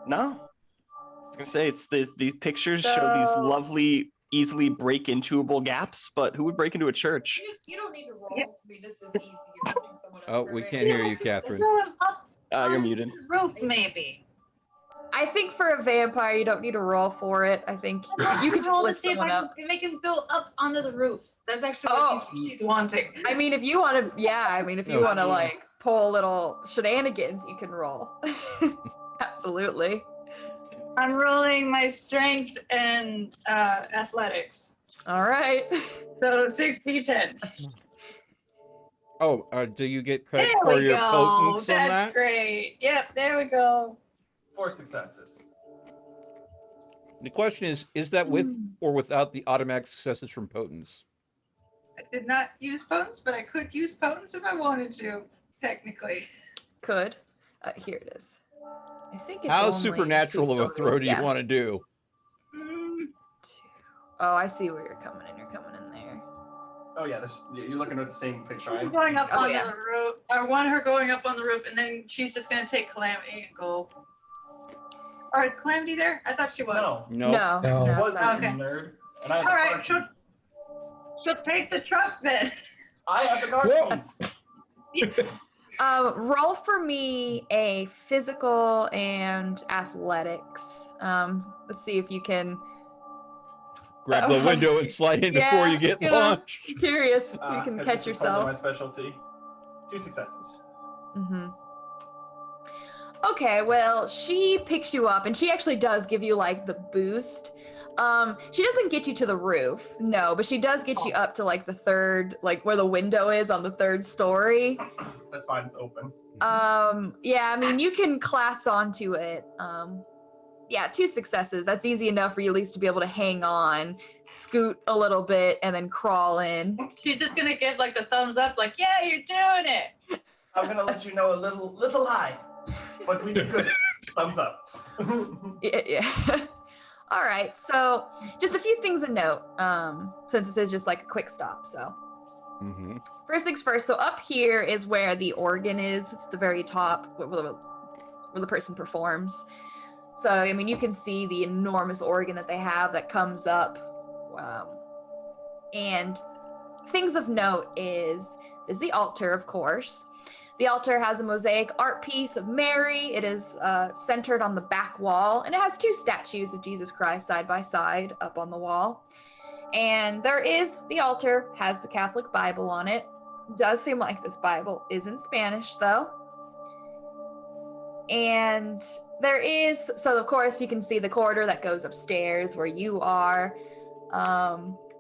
Speaker 7: No. I was gonna say it's the pictures show these
Speaker 6: So-
Speaker 7: lovely, easily break intoable gaps, but who would break into a church?
Speaker 4: You don't need to roll.
Speaker 6: Yeah.
Speaker 4: I mean, this is easy. You're putting someone
Speaker 1: Oh,
Speaker 4: over
Speaker 1: we
Speaker 4: it.
Speaker 1: can't hear you, Catherine.
Speaker 6: Throw him up
Speaker 7: You're
Speaker 6: on
Speaker 7: muted.
Speaker 6: the roof, maybe.
Speaker 4: I think for a vampire, you don't need to roll for it. I think you can just
Speaker 6: roll to
Speaker 4: lift
Speaker 6: see if
Speaker 4: someone
Speaker 6: I
Speaker 4: up.
Speaker 6: can make him go up onto the roof. That's actually
Speaker 4: Oh.
Speaker 6: what she's wanting.
Speaker 4: I mean, if you want to, yeah. I mean, if you
Speaker 1: No.
Speaker 4: want to like pull a little shenanigans, you can roll. Absolutely.
Speaker 6: I'm rolling my strength and athletics.
Speaker 4: All right.
Speaker 6: So 60-10.
Speaker 1: Oh, do you get credit
Speaker 6: There
Speaker 1: for
Speaker 6: we
Speaker 1: your
Speaker 6: go.
Speaker 1: potence on
Speaker 6: That's
Speaker 1: that?
Speaker 6: great. Yep, there we go.
Speaker 5: 4 successes.
Speaker 1: The question is that with or without the automatic successes from potence?
Speaker 6: I did not use potence, but I could use potence if I wanted to, technically.
Speaker 4: Could. Here it is. I think it's
Speaker 1: How
Speaker 4: only
Speaker 1: supernatural
Speaker 4: two
Speaker 1: of a throw
Speaker 4: stories,
Speaker 1: do
Speaker 4: yeah.
Speaker 1: you want to do?
Speaker 6: Mm,
Speaker 4: Oh, I see where you're coming in. You're coming in there.
Speaker 5: Oh yeah, you're looking at the same picture.
Speaker 6: I'm going up
Speaker 4: Oh,
Speaker 6: on
Speaker 4: yeah.
Speaker 6: the roof. I want her going up on the roof, and then she's just gonna take Calamity and go. Or is Calamity there? I thought she was.
Speaker 5: No,
Speaker 1: No.
Speaker 3: No.
Speaker 5: it
Speaker 4: no,
Speaker 5: wasn't,
Speaker 4: sorry.
Speaker 6: Okay.
Speaker 5: nerd. And I have
Speaker 6: All
Speaker 5: the
Speaker 6: right,
Speaker 5: car
Speaker 6: sure.
Speaker 5: keys.
Speaker 6: She'll take the truck then.
Speaker 5: I have the car
Speaker 1: Whoa.
Speaker 5: keys.
Speaker 4: Roll for me a physical and athletics. Let's see if you can.
Speaker 1: Grab the window and slide in before you get launched.
Speaker 4: Curious. You can
Speaker 5: 'Cause
Speaker 4: catch
Speaker 5: this is totally my
Speaker 4: yourself.
Speaker 5: specialty. 2 successes.
Speaker 4: Mm-hmm. Okay, well, she picks you up and she actually does give you like the boost. She doesn't get you to the roof, no, but she does get you up to like the third, like where the window is on the 3rd story.
Speaker 5: That's fine. It's open.
Speaker 4: Yeah, I mean, you can clasp onto it. Yeah, 2 successes. That's easy enough for you at least to be able to hang on, scoot a little bit, and then crawl in.
Speaker 6: She's just gonna give like the thumbs up, like, yeah, you're doing it.
Speaker 5: I'm gonna let you know a little lie, but we did good. Thumbs up.
Speaker 4: Yeah. All right, so just a few things to note, since this is just like a quick stop, so.
Speaker 1: Mm-hmm.
Speaker 4: First things first, so up here is where the organ is. It's the very top where the person performs. So, I mean, you can see the enormous organ that they have that comes up. And things of note is the altar, of course. The altar has a mosaic art piece of Mary. It is centered on the back wall, and it has 2 statues of Jesus Christ side by side up on the wall. And the altar has the Catholic Bible on it. Does seem like this Bible is in Spanish, though. And so of course you can see the corridor that goes upstairs where you are.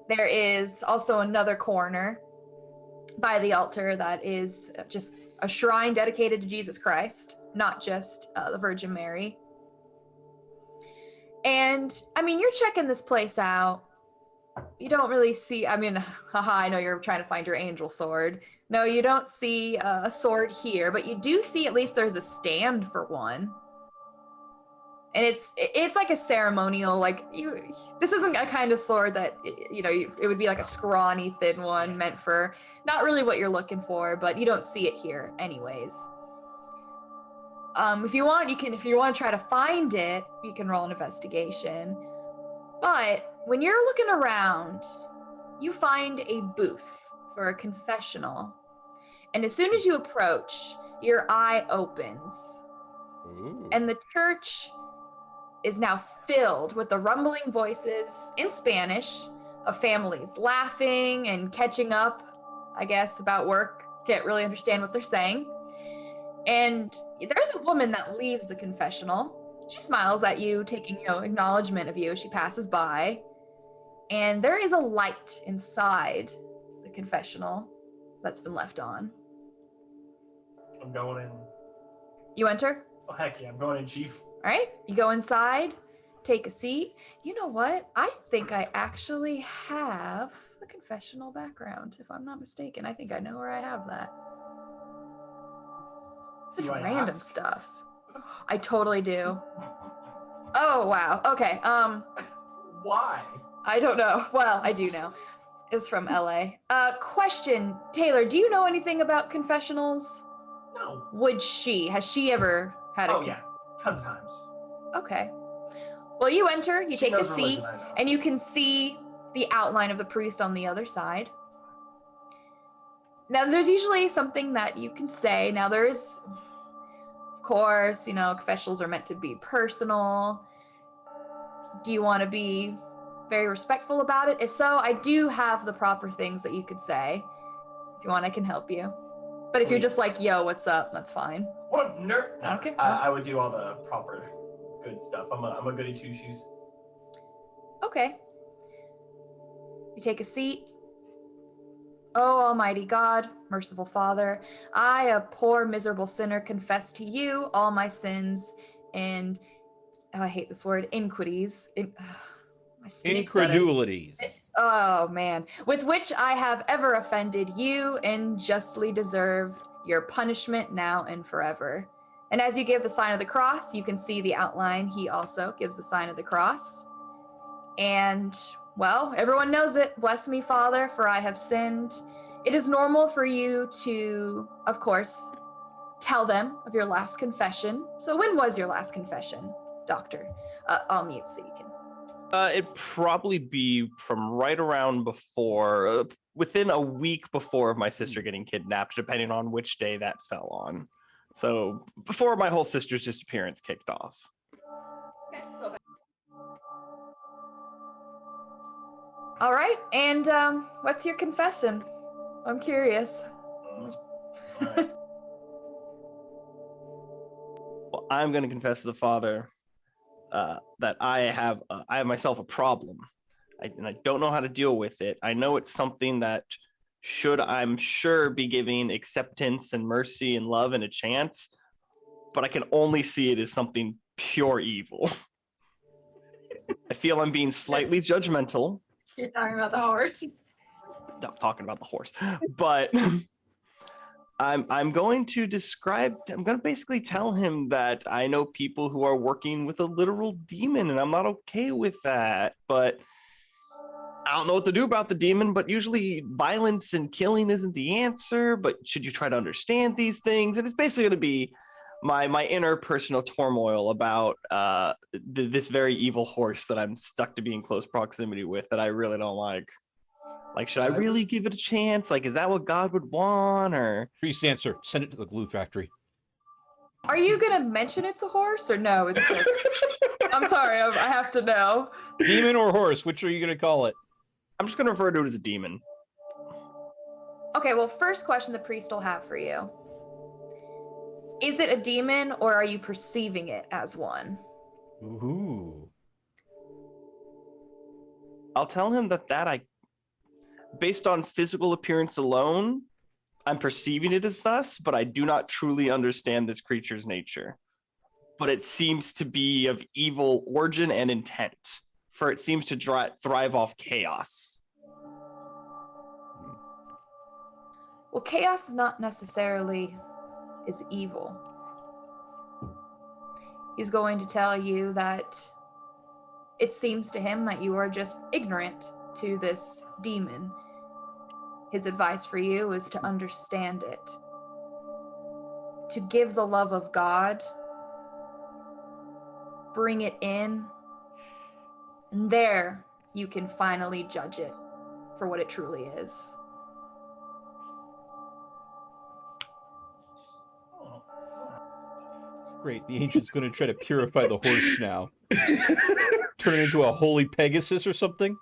Speaker 4: There is also another corner by the altar that is just a shrine dedicated to Jesus Christ, not just the Virgin Mary. And I mean, you're checking this place out. You don't really see, I mean, haha, I know you're trying to find your angel sword. No, you don't see a sword here, but you do see at least there's a stand for one. And it's like a ceremonial, like this isn't a kind of sword that, it would be like a scrawny, thin one meant for not really what you're looking for, but you don't see it here anyways. If you want to try to find it, you can roll an investigation. But when you're looking around, you find a booth for a confessional. And as soon as you approach, your eye opens.
Speaker 1: Ooh.
Speaker 4: And the church is now filled with the rumbling voices in Spanish of families laughing and catching up, I guess, about work. Can't really understand what they're saying. And there's a woman that leaves the confessional. She smiles at you, taking, acknowledgement of you as she passes by. And there is a light inside the confessional that's been left on.
Speaker 5: I'm going in.
Speaker 4: You enter?
Speaker 5: Oh heck yeah, I'm going in, Chief.
Speaker 4: All right, you go inside, take a seat. You know what? I think I actually have the confessional background, if I'm not mistaken. I think I know where I have that. Such
Speaker 5: Do I
Speaker 4: random
Speaker 5: ask?
Speaker 4: stuff. I totally do. Oh wow. Okay.
Speaker 5: Why?
Speaker 4: I don't know. Well, I do know. It's from LA. Question, Taylor, do you know anything about confessionals?
Speaker 5: No.
Speaker 4: Has she ever had a
Speaker 5: Oh yeah, tons of times.
Speaker 4: Okay. Well, you enter, you
Speaker 5: She
Speaker 4: take a
Speaker 5: knows
Speaker 4: seat,
Speaker 5: religion, I know.
Speaker 4: and you can see the outline of the priest on the other side. Now, there's usually something that you can say. Now, there's, of course, confessionals are meant to be personal. Do you want to be very respectful about it? If so, I do have the proper things that you could say. If you want, I can help you. But if you're just like, yo, what's up, that's fine.
Speaker 5: What a nerd!
Speaker 4: Okay.
Speaker 5: I would do all the proper good stuff. I'm a goody two shoes.
Speaker 4: Okay. You take a seat. Oh, Almighty God, merciful Father, I, a poor, miserable sinner, confess to you all my sins and, I hate this word, iniquities. My stupid stutters.
Speaker 1: Incredulities.
Speaker 4: Oh, man. With which I have ever offended you and justly deserve your punishment now and forever. And as you give the sign of the cross, you can see the outline. He also gives the sign of the cross. And, well, everyone knows it. Bless me, Father, for I have sinned. It is normal for you to, of course, tell them of your last confession. So when was your last confession, Doctor? I'll mute so you can.
Speaker 7: It'd probably be from right around before, within a week before my sister getting kidnapped, depending on which day that fell on. So before my whole sister's disappearance kicked off.
Speaker 4: Okay, so all right, and what's your confession? I'm curious.
Speaker 5: Alright.
Speaker 7: Well, I'm going to confess to the Father that I have myself a problem, and I don't know how to deal with it. I know it's something that I'm sure, be giving acceptance and mercy and love and a chance, but I can only see it as something pure evil. I feel I'm being slightly judgmental.
Speaker 6: You're talking about the horse.
Speaker 7: Not talking about the horse, but I'm going to basically tell him that I know people who are working with a literal demon, and I'm not okay with that. But I don't know what to do about the demon, but usually violence and killing isn't the answer. But should you try to understand these things? And it's basically going to be my inner personal turmoil about this very evil horse that I'm stuck to be in close proximity with that I really don't like. Like, should I really give it a chance? Like, is that what God would want? Or
Speaker 1: Priest answer, send it to the glue factory.
Speaker 4: Are you gonna mention it's a horse or no? It's just. I'm sorry, I have to know.
Speaker 1: Demon or horse, which are you going to call it?
Speaker 7: I'm just going to refer to it as a demon.
Speaker 4: Okay, well, first question the priest will have for you. Is it a demon or are you perceiving it as one?
Speaker 1: Ooh.
Speaker 7: I'll tell him that based on physical appearance alone, I'm perceiving it as thus, but I do not truly understand this creature's nature. But it seems to be of evil origin and intent, for it seems to thrive off chaos.
Speaker 4: Well, chaos not necessarily is evil. He's going to tell you that it seems to him that you are just ignorant to this demon. His advice for you is to understand it, to give the love of God, bring it in, and there you can finally judge it for what it truly is.
Speaker 1: Great, the ancient's going to try to purify the horse now. Turn it into a holy Pegasus or something?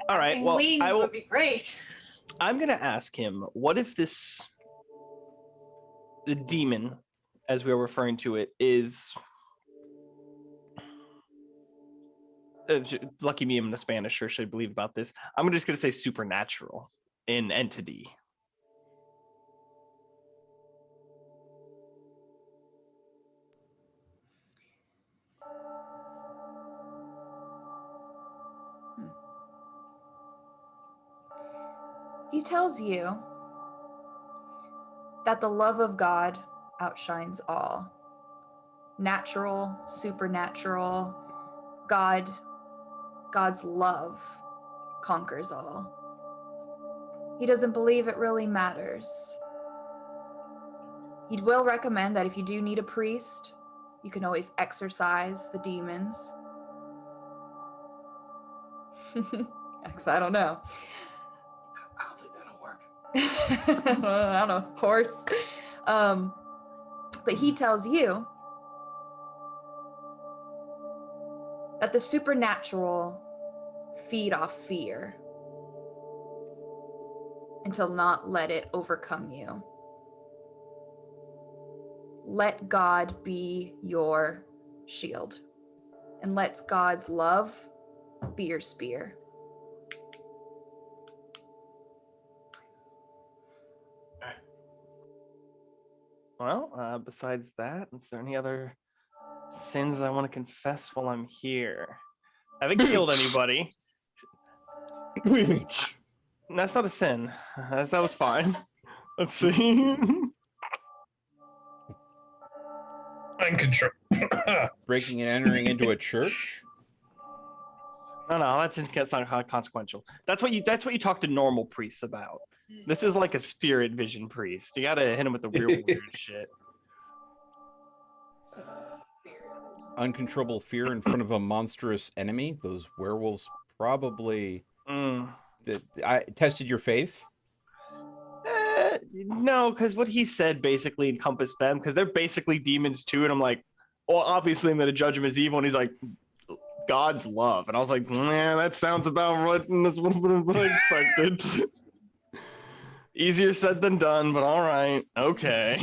Speaker 7: All right,
Speaker 6: Having
Speaker 7: well,
Speaker 6: wings would be great.
Speaker 7: I'm going to ask him, what if the demon, as we are referring to it, is... lucky me, I'm a Spanish, sure should believe about this. I'm just going to say supernatural in entity.
Speaker 4: He tells you that the love of God outshines all. Natural, supernatural, God's love conquers all. He doesn't believe it really matters. He will recommend that if you do need a priest, you can always exorcise the demons. I don't know.
Speaker 5: I don't think that'll work.
Speaker 4: I don't know, horse. But he tells you that the supernatural feed off fear and to not let it overcome you. Let God be your shield, and let God's love be your spear.
Speaker 7: Well, besides that, is there any other sins I want to confess while I'm here? I haven't killed anybody. That's not a sin. That was fine. Let's see.
Speaker 3: Uncontrolled.
Speaker 1: Breaking and entering into a church?
Speaker 7: No, that's not consequential. That's what you talk to normal priests about. This is like a spirit vision priest. You gotta hit him with the real weird shit.
Speaker 1: Uncontrollable fear in front of a monstrous enemy? Those werewolves probably... I tested your faith?
Speaker 7: No, because what he said basically encompassed them, because they're basically demons too. And I'm like, well, obviously I'm going to judge him as evil. And he's like, God's love. And I was like, man, that sounds about right. That's what I expected. Easier said than done, but all right. Okay.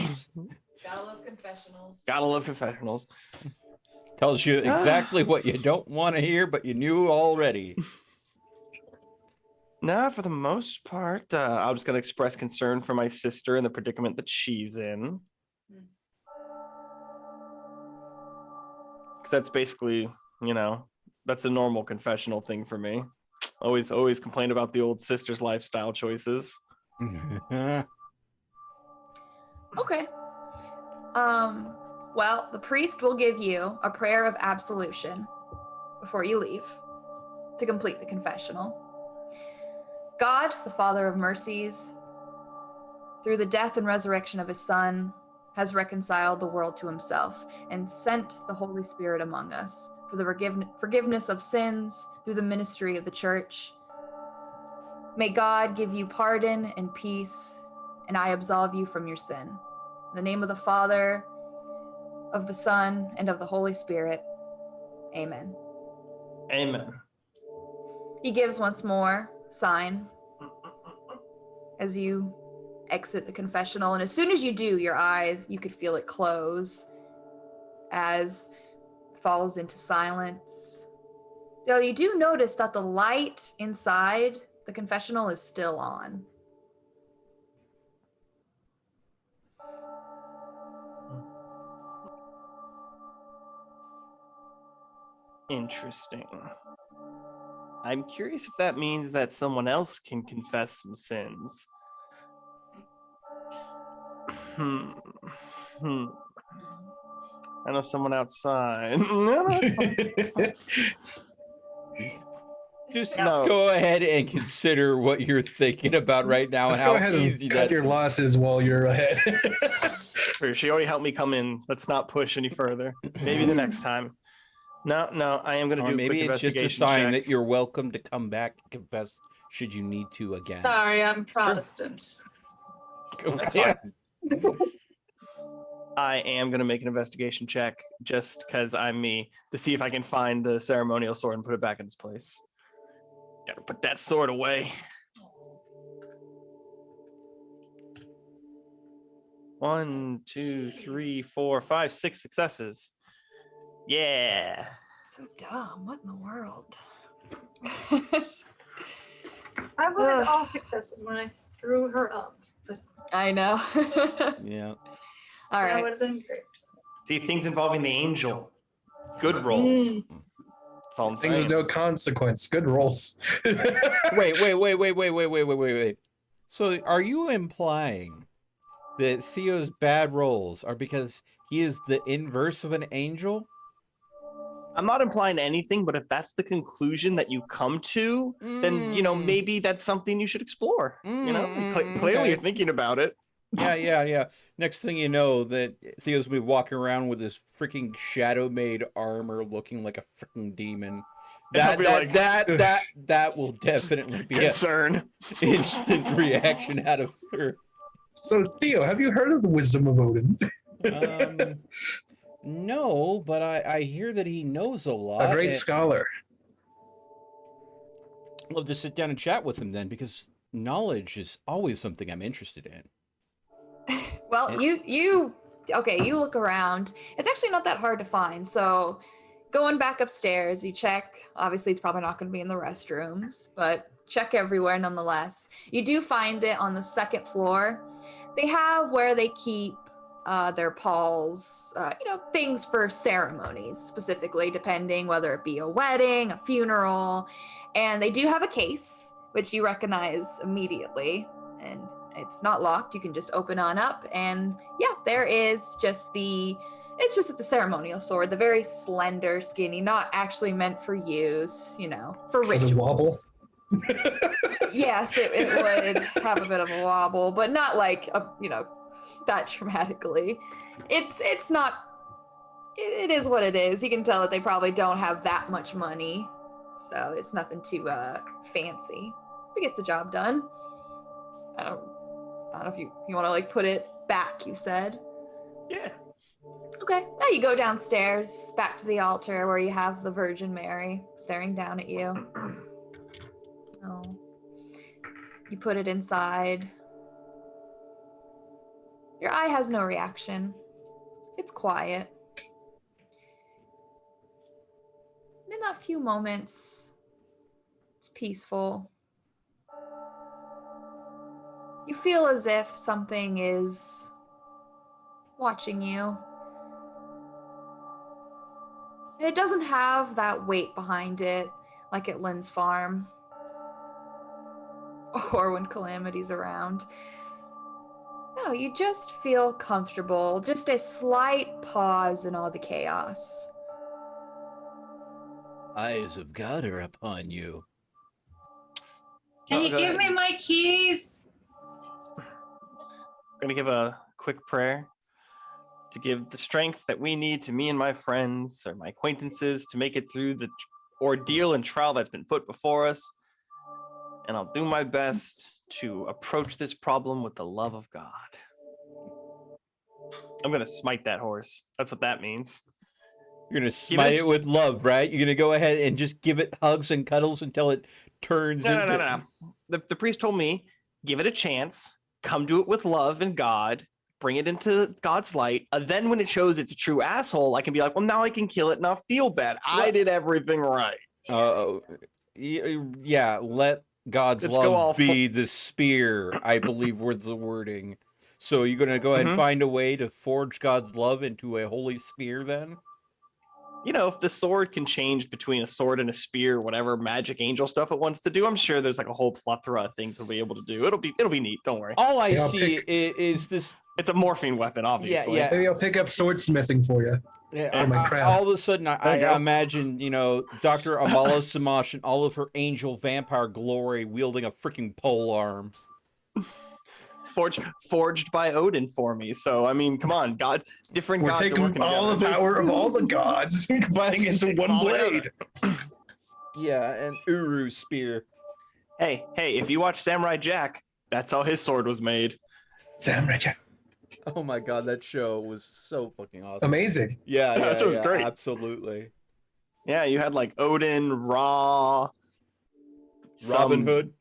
Speaker 4: Gotta love confessionals.
Speaker 7: Gotta love confessionals.
Speaker 1: Tells you exactly what you don't want to hear, but you knew already.
Speaker 7: Nah, for the most part, I'm just gonna express concern for my sister and the predicament that she's in. Because that's basically, that's a normal confessional thing for me. Always complain about the old sister's lifestyle choices.
Speaker 4: Okay. Well, the priest will give you a prayer of absolution before you leave to complete the confessional. God, the Father of mercies, through the death and resurrection of his Son, has reconciled the world to himself and sent the Holy Spirit among us for the forgiveness of sins through the ministry of the church. May God give you pardon and peace, and I absolve you from your sin. In the name of the Father, of the Son, and of the Holy Spirit. Amen.
Speaker 7: Amen.
Speaker 4: He gives once more, sign, as you exit the confessional. And as soon as you do, your eye, you could feel it close as it falls into silence. Though you do notice that the light inside the confessional is still on.
Speaker 7: Interesting. I'm curious if that means that someone else can confess some sins. I know someone outside.
Speaker 1: Just
Speaker 7: No.
Speaker 1: go ahead and consider what you're thinking about right now.
Speaker 3: Let's
Speaker 1: and how
Speaker 3: go ahead
Speaker 1: easy
Speaker 3: and cut
Speaker 1: that's
Speaker 3: your losses while you're ahead.
Speaker 7: She already helped me come in. Let's not push any further. Maybe the next time. No, I am going to
Speaker 1: Or
Speaker 7: do a
Speaker 1: maybe
Speaker 7: quick
Speaker 1: it's just a
Speaker 7: investigation
Speaker 1: sign
Speaker 7: check.
Speaker 1: that you're welcome to come back and confess should you need to again.
Speaker 6: Sorry, I'm Protestant.
Speaker 7: That's fine. I am going to make an investigation check just because I'm me to see if I can find the ceremonial sword and put it back in its place. Gotta put that sword away. 1, 2, 3, 4, 5, 6 successes. Yeah.
Speaker 4: So dumb. What in the world?
Speaker 6: I wanted all successes when I threw her up, but
Speaker 4: I know.
Speaker 1: Yeah.
Speaker 4: All
Speaker 6: that
Speaker 4: right.
Speaker 6: would have been great.
Speaker 7: See, things involving the angel. Good rolls. That's all I'm
Speaker 3: Things
Speaker 7: saying.
Speaker 3: of no consequence. Good rolls.
Speaker 1: Wait. So, are you implying that Theo's bad rolls are because he is the inverse of an angel?
Speaker 7: I'm not implying anything, but if that's the conclusion that you come to, then maybe that's something you should explore. Clearly you're thinking about it.
Speaker 1: Yeah. Next thing you know, that Theo's be walking around with this freaking shadow made armor, looking like a freaking demon. That will definitely be
Speaker 7: concern.
Speaker 1: an instant reaction out of her.
Speaker 3: So Theo, have you heard of the wisdom of Odin?
Speaker 1: No, but I hear that he knows a lot.
Speaker 3: A great scholar.
Speaker 1: I'd love to sit down and chat with him then, because knowledge is always something I'm interested in.
Speaker 4: Well, you look around. It's actually not that hard to find. So going back upstairs, you check. Obviously, it's probably not going to be in the restrooms, but check everywhere nonetheless. You do find it on the second floor. They have where they keep their pawls, things for ceremonies, specifically, depending whether it be a wedding, a funeral. And they do have a case, which you recognize immediately. And it's not locked. You can just open on up. And yeah, there is just the ceremonial sword, the very slender, skinny, not actually meant for use, for rituals.
Speaker 3: Does it wobble?
Speaker 4: Yes, it would have a bit of a wobble, but not like that dramatically. It's not. It is what it is. You can tell that they probably don't have that much money, so it's nothing too fancy. It gets the job done. I don't know if you want to put it back. You said.
Speaker 7: Yeah.
Speaker 4: Okay. Now you go downstairs, back to the altar where you have the Virgin Mary staring down at you. Oh. You put it inside. Your eye has no reaction. It's quiet. In that few moments, it's peaceful. You feel as if something is watching you. And it doesn't have that weight behind it like at Lynn's farm or when Calamity's around. No, you just feel comfortable, just a slight pause in all the chaos.
Speaker 1: Eyes of God are upon you.
Speaker 6: Can you give me my keys?
Speaker 7: I'm going to give a quick prayer to give the strength that we need to me and my friends or my acquaintances to make it through the ordeal and trial that's been put before us. And I'll do my best to approach this problem with the love of God. I'm going to smite that horse. That's what that means.
Speaker 1: You're going to smite it with love, right? You're going to go ahead and just give it hugs and cuddles until it turns into...
Speaker 7: No. The priest told me, give it a chance, come to it with love and God, bring it into God's light. Then when it shows it's a true asshole, I can be like, well, now I can kill it and I'll feel bad. I did everything right.
Speaker 1: Yeah, let God's love be the spear, I believe was the wording. So you're going to go ahead and find a way to forge God's love into a holy spear then?
Speaker 7: If the sword can change between a sword and a spear, whatever magic angel stuff it wants to do, I'm sure there's a whole plethora of things we'll be able to do. It'll be neat. Don't worry.
Speaker 1: All I see is this.
Speaker 7: It's a morphine weapon, obviously.
Speaker 1: Yeah.
Speaker 3: Maybe I'll pick up swordsmithing for you.
Speaker 1: Yeah, all of a sudden, I imagine, Dr. Amala Samash in all of her angel vampire glory wielding a freaking pole arm.
Speaker 7: Forged by Odin for me. So, I mean, come on, God, different
Speaker 3: We're
Speaker 7: gods
Speaker 3: taking
Speaker 7: are working
Speaker 3: all
Speaker 7: together.
Speaker 3: the power of all the gods and combining into one blade.
Speaker 1: Yeah, an Uru spear.
Speaker 7: Hey, if you watch Samurai Jack, that's how his sword was made.
Speaker 3: Samurai Jack.
Speaker 1: Oh my god, that show was so fucking awesome.
Speaker 3: Amazing.
Speaker 1: Yeah,
Speaker 7: that show was great.
Speaker 1: Absolutely.
Speaker 7: Yeah, you had Odin, Ra,
Speaker 1: Robin Hood.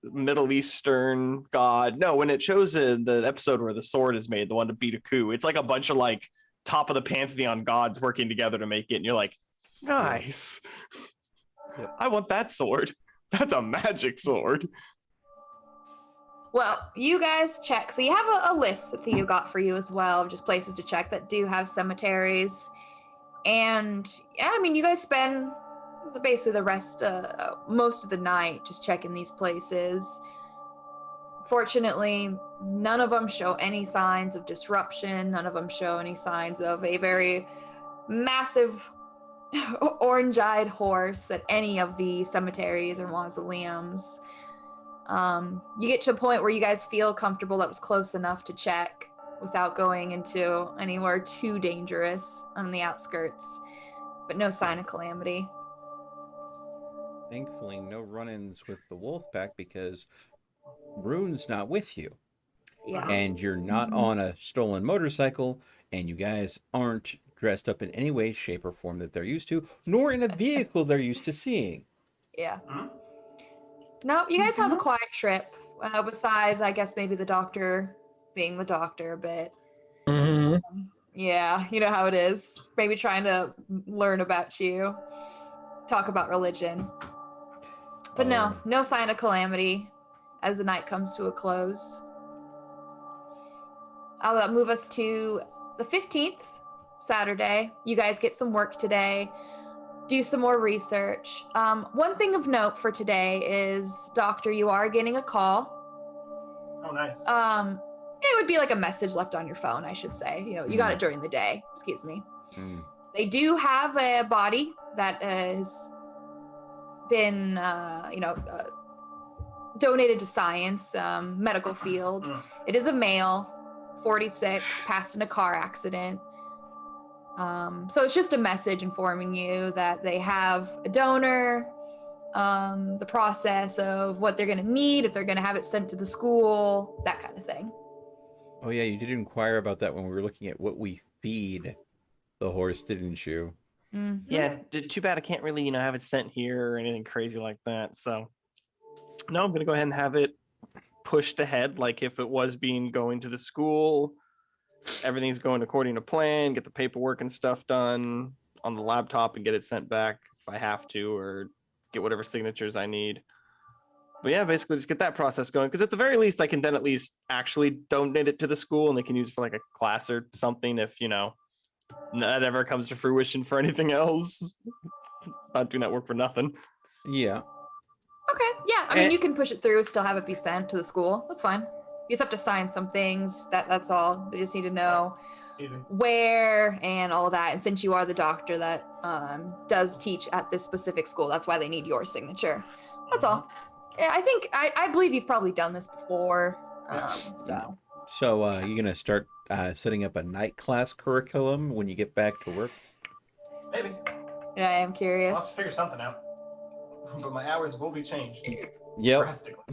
Speaker 7: Middle Eastern god. No, when it shows the episode where the sword is made, the one to beat a coup, it's a bunch of top of the pantheon gods working together to make it, and you're like, nice. Yep. I want that sword. That's a magic sword.
Speaker 4: Well, you guys check. So you have a list that Theo got for you as well, of just places to check that do have cemeteries. And yeah, I mean, you guys spend basically the rest, most of the night just checking these places. Fortunately, none of them show any signs of disruption. None of them show any signs of a very massive orange-eyed horse at any of the cemeteries or mausoleums. You get to a point where you guys feel comfortable that was close enough to check without going into anywhere too dangerous on the outskirts, but no sign of calamity.
Speaker 1: Thankfully, no run-ins with the wolf pack because Rune's not with you.
Speaker 4: Yeah.
Speaker 1: And you're not on a stolen motorcycle, and you guys aren't dressed up in any way, shape, or form that they're used to, nor in a vehicle they're used to seeing.
Speaker 4: Yeah. No, you guys have a quiet trip. Besides, I guess maybe the doctor being the doctor a bit. Yeah, you know how it is. Maybe trying to learn about you, talk about religion. But no sign of calamity as the night comes to a close. I'll move us to the 15th, Saturday. You guys get some work today. Do some more research. One thing of note for today is, Doctor, you are getting a call.
Speaker 5: Oh, nice.
Speaker 4: It would be like a message left on your phone, I should say. You know, you got it during the day. Excuse me. They do have a body that has been, donated to science, medical field. It is a male, 46, passed in a car accident. So it's just a message informing you that they have a donor, the process of what they're going to need, if they're going to have it sent to the school, that kind of thing.
Speaker 1: Oh yeah, you did inquire about that when we were looking at what we feed the horse, didn't you?
Speaker 7: Yeah, too bad I can't really, have it sent here or anything crazy like that. So, no, I'm gonna go ahead and have it pushed ahead. Like if it was going to the school, everything's going according to plan. Get the paperwork and stuff done on the laptop and get it sent back if I have to, or get whatever signatures I need. But yeah, basically just get that process going, because at the very least I can then at least actually donate it to the school and they can use it for like a class or something if that ever comes to fruition for anything else. Not doing that work for nothing.
Speaker 1: Yeah.
Speaker 4: Okay, yeah. I mean, you can push it through, still have it be sent to the school. That's fine. You just have to sign some things. That's all. They just need to know where and all that. And since you are the doctor that does teach at this specific school, that's why they need your signature. That's all. Yeah, I believe you've probably done this before.
Speaker 1: So you're gonna start setting up a night class curriculum when you get back to work?
Speaker 5: Maybe.
Speaker 4: Yeah, I am
Speaker 5: I'll
Speaker 4: curious.
Speaker 5: have to figure something out. But my hours will be changed.
Speaker 1: Yep.
Speaker 5: Drastically.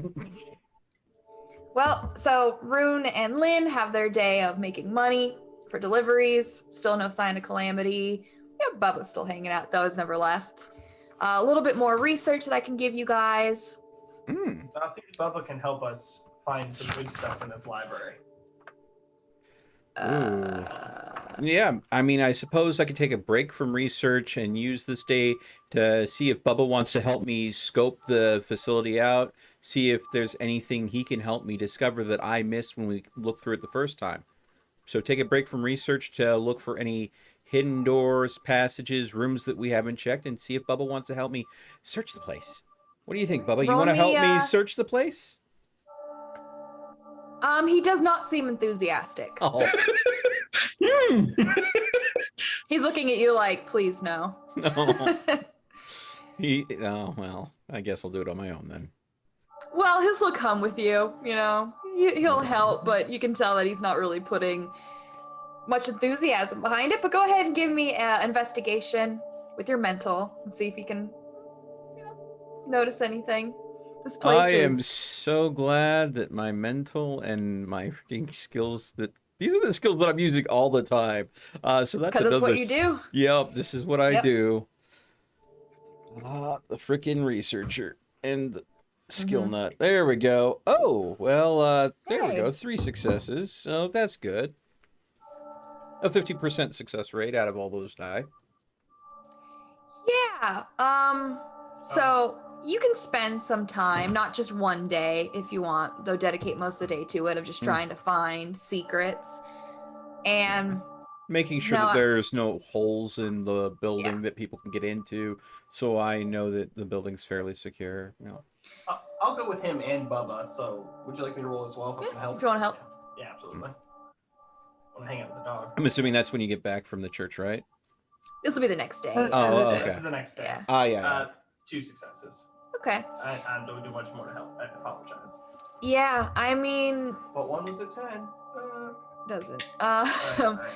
Speaker 4: Well, so Rune and Lynn have their day of making money for deliveries. Still no sign of calamity. Yeah, Bubba's still hanging out, though. Has never left. A little bit more research that I can give you guys.
Speaker 5: So I'll see if Bubba can help us find some good stuff in this library.
Speaker 1: Yeah, I mean, I suppose I could take a break from research and use this day to see if Bubba wants to help me scope the facility out, see if there's anything he can help me discover that I missed when we looked through it the first time. So take a break from research to look for any hidden doors, passages, rooms that we haven't checked, and see if Bubba wants to help me search the place. What do you think, Bubba? You want to help me search the place?
Speaker 4: He does not seem enthusiastic.
Speaker 1: Oh.
Speaker 4: He's looking at you like, please no.
Speaker 1: No. Well, I guess I'll do it on my own then.
Speaker 4: Well, he'll come with you, He'll help, but you can tell that he's not really putting much enthusiasm behind it. But go ahead and give me an investigation with your mental and see if you can, notice anything. This place
Speaker 1: am so glad that my mental and my freaking skills these are the skills that I'm using all the time. So that's another.
Speaker 4: That's what you do.
Speaker 1: Yep, this is what I do. The freaking researcher and the skill nut. There we go. Oh, well, there we go. 3 successes. So that's good. A 50% success rate out of all those die.
Speaker 4: Yeah. So you can spend some time, not just one day if you want, though dedicate most of the day to it, of just trying to find secrets and
Speaker 1: making sure that there's no holes in the building that people can get into, so I know that the building's fairly secure.
Speaker 5: I'll I'll go with him and Bubba. So, would you like me to roll as well if I can help?
Speaker 4: if you wanna help.
Speaker 5: Yeah, absolutely. I want to hang out with the dog.
Speaker 1: I'm assuming that's when you get back from the church, right?
Speaker 4: This will be the next day.
Speaker 6: That's
Speaker 1: Oh,
Speaker 6: the
Speaker 1: okay.
Speaker 5: This is the next day.
Speaker 4: Yeah.
Speaker 1: Ah, yeah.
Speaker 5: 2 successes.
Speaker 4: Okay.
Speaker 5: I don't do much more to help. I apologize.
Speaker 4: Yeah, I mean,
Speaker 5: But one was a 10.
Speaker 4: doesn't.
Speaker 5: Alright.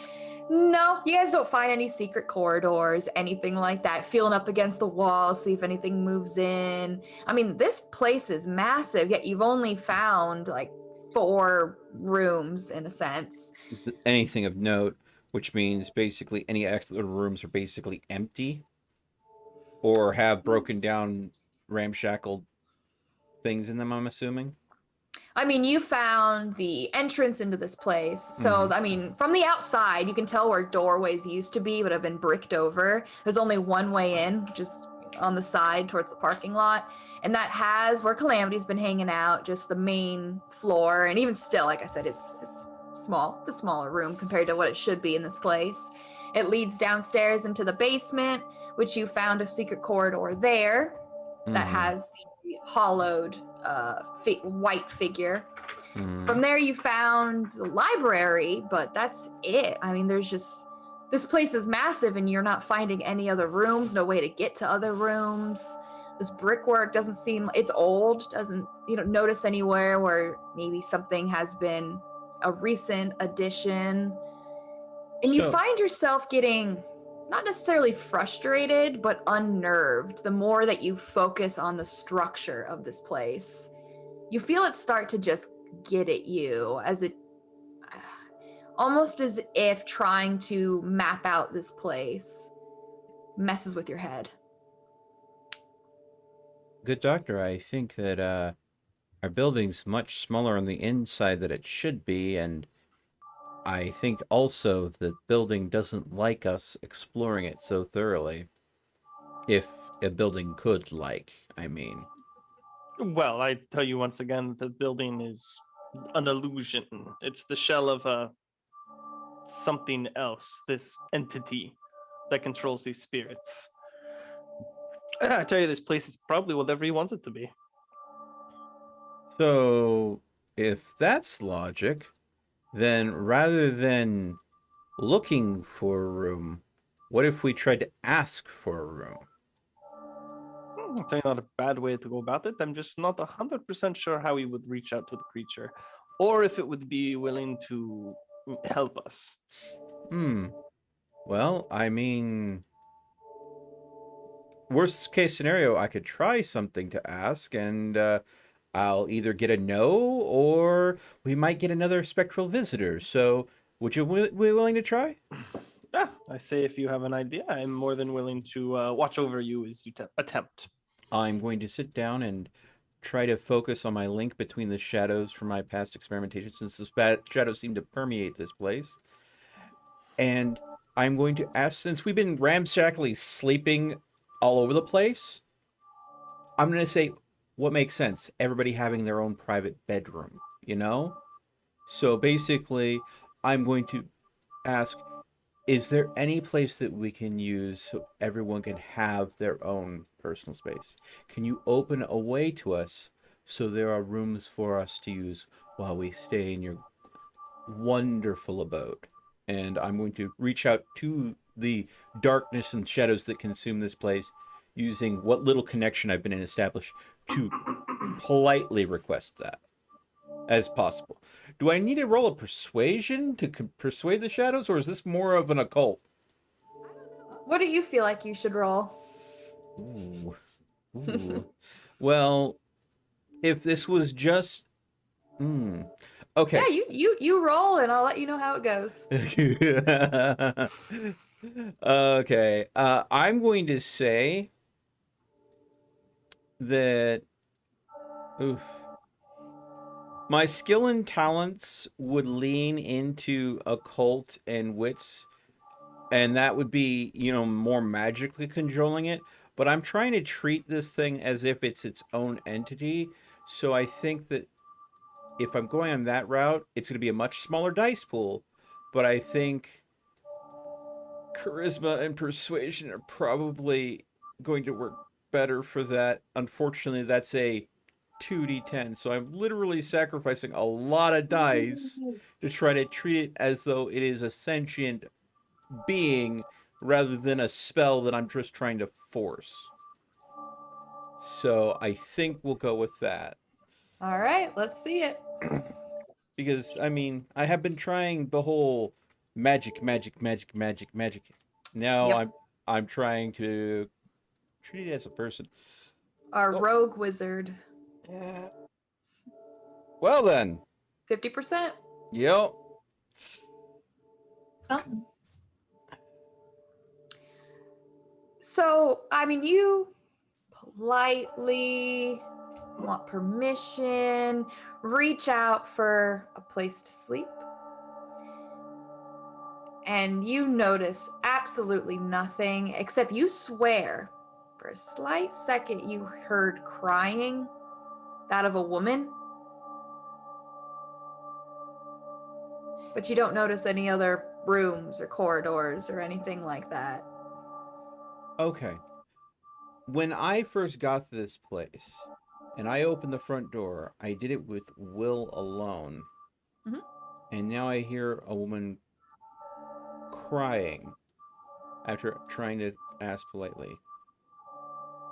Speaker 4: No, you guys don't find any secret corridors, anything like that. Feeling up against the wall, see if anything moves in. I mean, this place is massive, yet you've only found like 4 rooms in a sense.
Speaker 1: Anything of note, which means basically any extra rooms are basically empty or have broken down, ramshackled things in them, I'm assuming.
Speaker 4: I mean, you found the entrance into this place. So, I mean, from the outside, you can tell where doorways used to be, but have been bricked over. There's only one way in, just on the side towards the parking lot. And that has where Calamity's been hanging out, just the main floor. And even still, like I said, it's small. It's a smaller room compared to what it should be in this place. It leads downstairs into the basement, which you found a secret corridor there that has the hollowed white figure. From there you found the library, but that's it. I mean, there's just, this place is massive and you're not finding any other rooms, no way to get to other rooms. This brickwork doesn't seem, it's old, doesn't, you don't notice anywhere where maybe something has been a recent addition. And you
Speaker 1: So-
Speaker 4: find yourself getting not necessarily frustrated, but unnerved the more that you focus on the structure of this place. You feel it start to just get at you, as it almost as if trying to map out this place messes with your head.
Speaker 1: Good doctor, I think that our building's much smaller on the inside than it should be, and I think also the building doesn't like us exploring it so thoroughly. If a building could like, I mean.
Speaker 7: Well, I tell you once again, the building is an illusion. It's the shell of something else, this entity that controls these spirits. I tell you, this place is probably whatever he wants it to be.
Speaker 1: So, if that's logic, then rather than looking for a room, what if we tried to ask for a room?
Speaker 7: I'll tell you, not a bad way to go about it. I'm just not 100% sure how he would reach out to the creature, or if it would be willing to help us.
Speaker 1: Well, I mean, worst case scenario, I could try something to ask, and I'll either get a no, or we might get another spectral visitor. So, would you be willing to try?
Speaker 7: I say if you have an idea, I'm more than willing to watch over you as you attempt.
Speaker 1: I'm going to sit down and try to focus on my link between the shadows from my past experimentation, since the shadows seem to permeate this place. And I'm going to ask, since we've been ramshackly sleeping all over the place, I'm going to say what makes sense. Everybody having their own private bedroom, you know? So basically, I'm going to ask, is there any place that we can use so everyone can have their own personal space? Can you open a way to us so there are rooms for us to use while we stay in your wonderful abode? And I'm going to reach out to the darkness and shadows that consume this place using what little connection I've been established to politely request that as possible. Do I need to roll a persuasion to persuade the shadows, or is this more of an occult?
Speaker 4: What do you feel like you should roll?
Speaker 1: Ooh. Ooh. Well, if this was just... Okay.
Speaker 4: Yeah, you roll and I'll let you know how it goes.
Speaker 1: Okay. I'm going to say that... Oof. My skill and talents would lean into occult and wits, and that would be, more magically controlling it. But I'm trying to treat this thing as if it's its own entity. So I think that if I'm going on that route, it's going to be a much smaller dice pool. But I think charisma and persuasion are probably going to work better for that. Unfortunately, that's a 2d10, so I'm literally sacrificing a lot of dice to try to treat it as though it is a sentient being rather than a spell that I'm just trying to force. So I think we'll go with that.
Speaker 4: All right, let's see it.
Speaker 1: Because, I mean, I have been trying the whole magic. Now
Speaker 4: Yep.
Speaker 1: I'm trying to treat it as a person.
Speaker 4: Our
Speaker 1: Oh.
Speaker 4: rogue wizard.
Speaker 1: Well then.
Speaker 4: 50%.
Speaker 1: Yep.
Speaker 6: Something.
Speaker 4: So, I mean, you politely want permission, reach out for a place to sleep. And you notice absolutely nothing, except you swear for a slight second you heard crying, that of a woman. But you don't notice any other rooms or corridors or anything like that.
Speaker 1: Okay. When I first got to this place and I opened the front door, I did it with Will alone.
Speaker 4: Mhm.
Speaker 1: And now I hear a woman crying after trying to ask politely.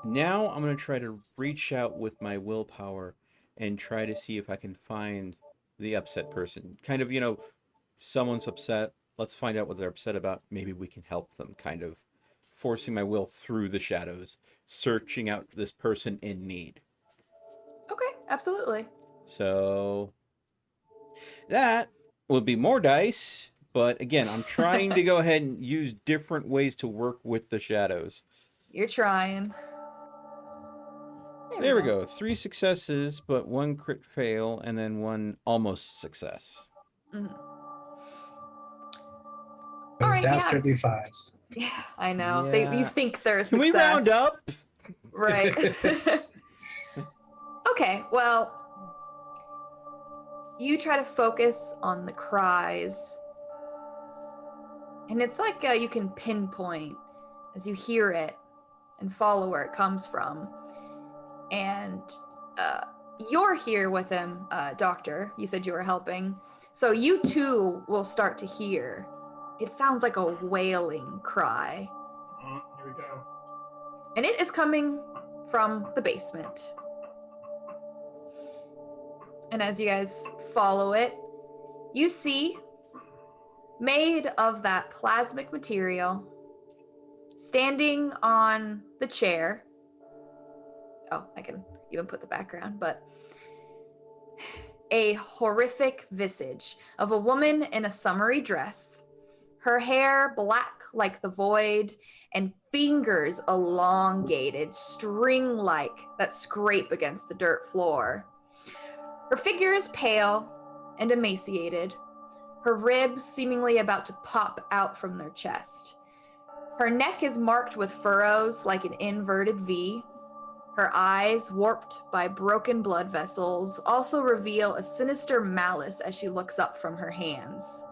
Speaker 1: Now I'm going to try to reach out with my willpower and try to see if I can find the upset person. Kind of, someone's upset. Let's find out what they're upset about. Maybe we can help them. Kind of forcing my will through the shadows, searching out this person in need.
Speaker 4: Okay, absolutely.
Speaker 1: So that would be more dice. But again, I'm trying to go ahead and use different ways to work with the shadows.
Speaker 4: You're trying.
Speaker 1: There we go. 3 successes, but 1 crit fail, and then 1 almost success.
Speaker 4: Mhm.
Speaker 3: Those
Speaker 4: All right, yeah.
Speaker 3: dastardly fives.
Speaker 4: Yeah, I know.
Speaker 1: Yeah.
Speaker 4: You think they're a
Speaker 1: Can
Speaker 4: success.
Speaker 1: we round up?
Speaker 4: Right. Okay, well, you try to focus on the cries. And it's like you can pinpoint as you hear it and follow where it comes from. And you're here with him, Doctor. You said you were helping. So you too will start to hear. It sounds like a wailing cry.
Speaker 5: Here we go.
Speaker 4: And it is coming from the basement. And as you guys follow it, you see, made of that plasmic material, standing on the chair. Oh, I can even put the background, but a horrific visage of a woman in a summery dress, her hair black like the void, and fingers elongated, string-like, that scrape against the dirt floor. Her figure is pale and emaciated, her ribs seemingly about to pop out from their chest. Her neck is marked with furrows like an inverted V. Her eyes, warped by broken blood vessels, also reveal a sinister malice as she looks up from her hands.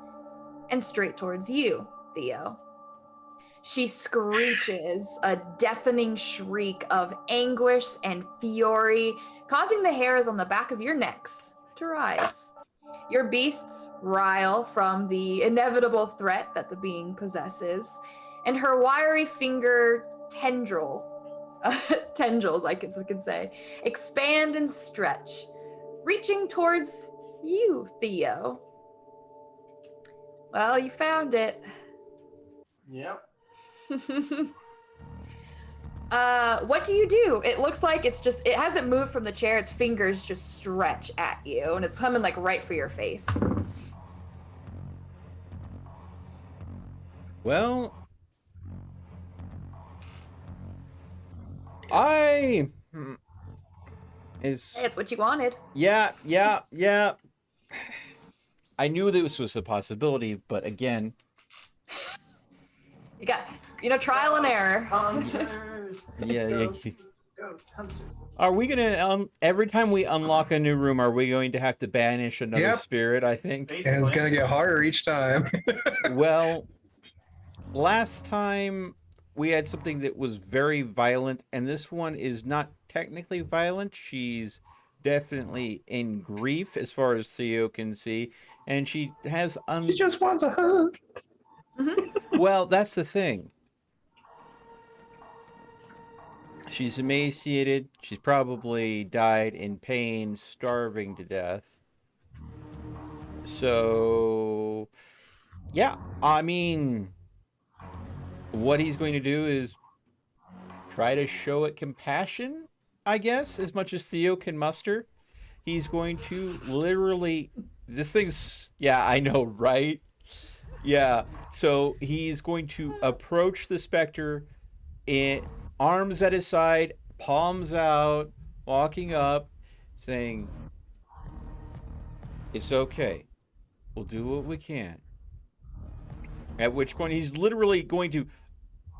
Speaker 4: And straight towards you, Theo. She screeches a deafening shriek of anguish and fury, causing the hairs on the back of your necks to rise. Your beasts rile from the inevitable threat that the being possesses, and her wiry finger tendrils, I could say, expand and stretch, reaching towards you, Theo. Well, you found it.
Speaker 5: Yep.
Speaker 4: What do you do? It looks like it hasn't moved from the chair. Its fingers just stretch at you, and it's coming like right for your face.
Speaker 1: Well,
Speaker 4: Hey, it's what you wanted.
Speaker 1: Yeah. I knew this was a possibility, but again,
Speaker 4: You got, trial and error.
Speaker 5: Hunters.
Speaker 1: yeah.
Speaker 5: Ghost hunters.
Speaker 1: Are we gonna every time we unlock a new room, are we going to have to banish another
Speaker 3: Yep.
Speaker 1: spirit? I think.
Speaker 3: And it's gonna get harder each time.
Speaker 1: Well, last time we had something that was very violent, and this one is not technically violent. She's definitely in grief as far as Theo can see, and she has
Speaker 3: She just wants a hug.
Speaker 1: well, that's the thing. She's emaciated. She's probably died in pain, starving to death. So, yeah, I mean, what he's going to do is try to show it compassion, I guess, as much as Theo can muster. He's going to literally, this thing's, yeah, I know, right? Yeah, so he's going to approach the specter in arms at his side, palms out, walking up, saying, "It's okay. We'll do what we can." At which point he's literally going to,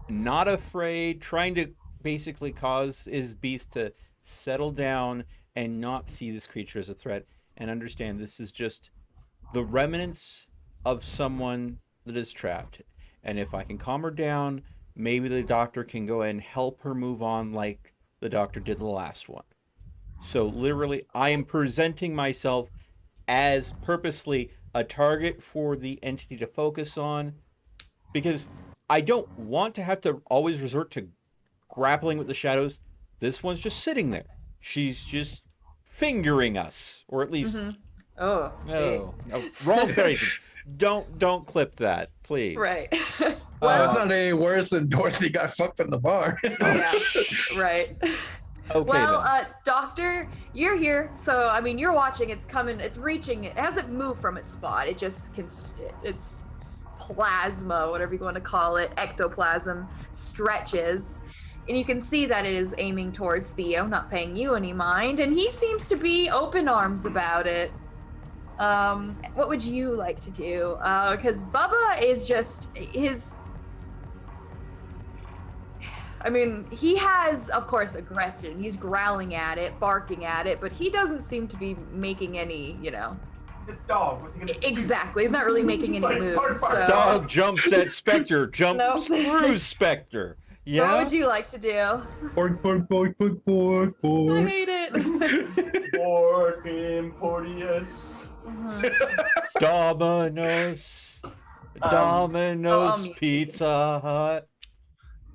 Speaker 1: not afraid, trying to basically cause his beast to settle down and not see this creature as a threat and understand this is just the remnants of someone that is trapped. And if I can calm her down, maybe the doctor can go and help her move on like the doctor did the last one. So literally, I am presenting myself as purposely a target for the entity to focus on, because I don't want to have to always resort to grappling with the shadows. This one's just sitting there. She's just fingering us, or at least
Speaker 4: Oh.
Speaker 1: no, wrong phrasing. Don't clip that, please.
Speaker 4: Right.
Speaker 3: Well, it's not any worse than Dorothy got fucked in the bar.
Speaker 4: Yeah. Right.
Speaker 1: Okay.
Speaker 4: Well,
Speaker 1: then.
Speaker 4: Doctor, you're here. So, I mean, you're watching. It's coming. It's reaching. It hasn't moved from its spot. It just can. It's plasma, whatever you want to call it, ectoplasm, stretches. And you can see that it is aiming towards Theo, not paying you any mind. And he seems to be open arms about it. What would you like to do? Because Bubba is just his. I mean, he has, of course, aggression. He's growling at it, barking at it, but he doesn't seem to be making any, you know.
Speaker 5: He's a dog. What's he gonna do?
Speaker 4: Exactly. He's not really making any
Speaker 5: Like,
Speaker 4: moves.
Speaker 5: bark, bark,
Speaker 4: So.
Speaker 1: Dog jumps at Spectre, jumps
Speaker 4: Nope.
Speaker 1: through Spectre.
Speaker 4: What
Speaker 1: Yeah.
Speaker 4: would you like to do?
Speaker 3: Bork, bork, bork, bork, bork,
Speaker 4: I
Speaker 3: bork.
Speaker 4: hate it.
Speaker 5: Pork Porteous.
Speaker 1: Domino's.
Speaker 4: I'll
Speaker 1: Domino's
Speaker 4: mute you.
Speaker 1: Pizza Hut.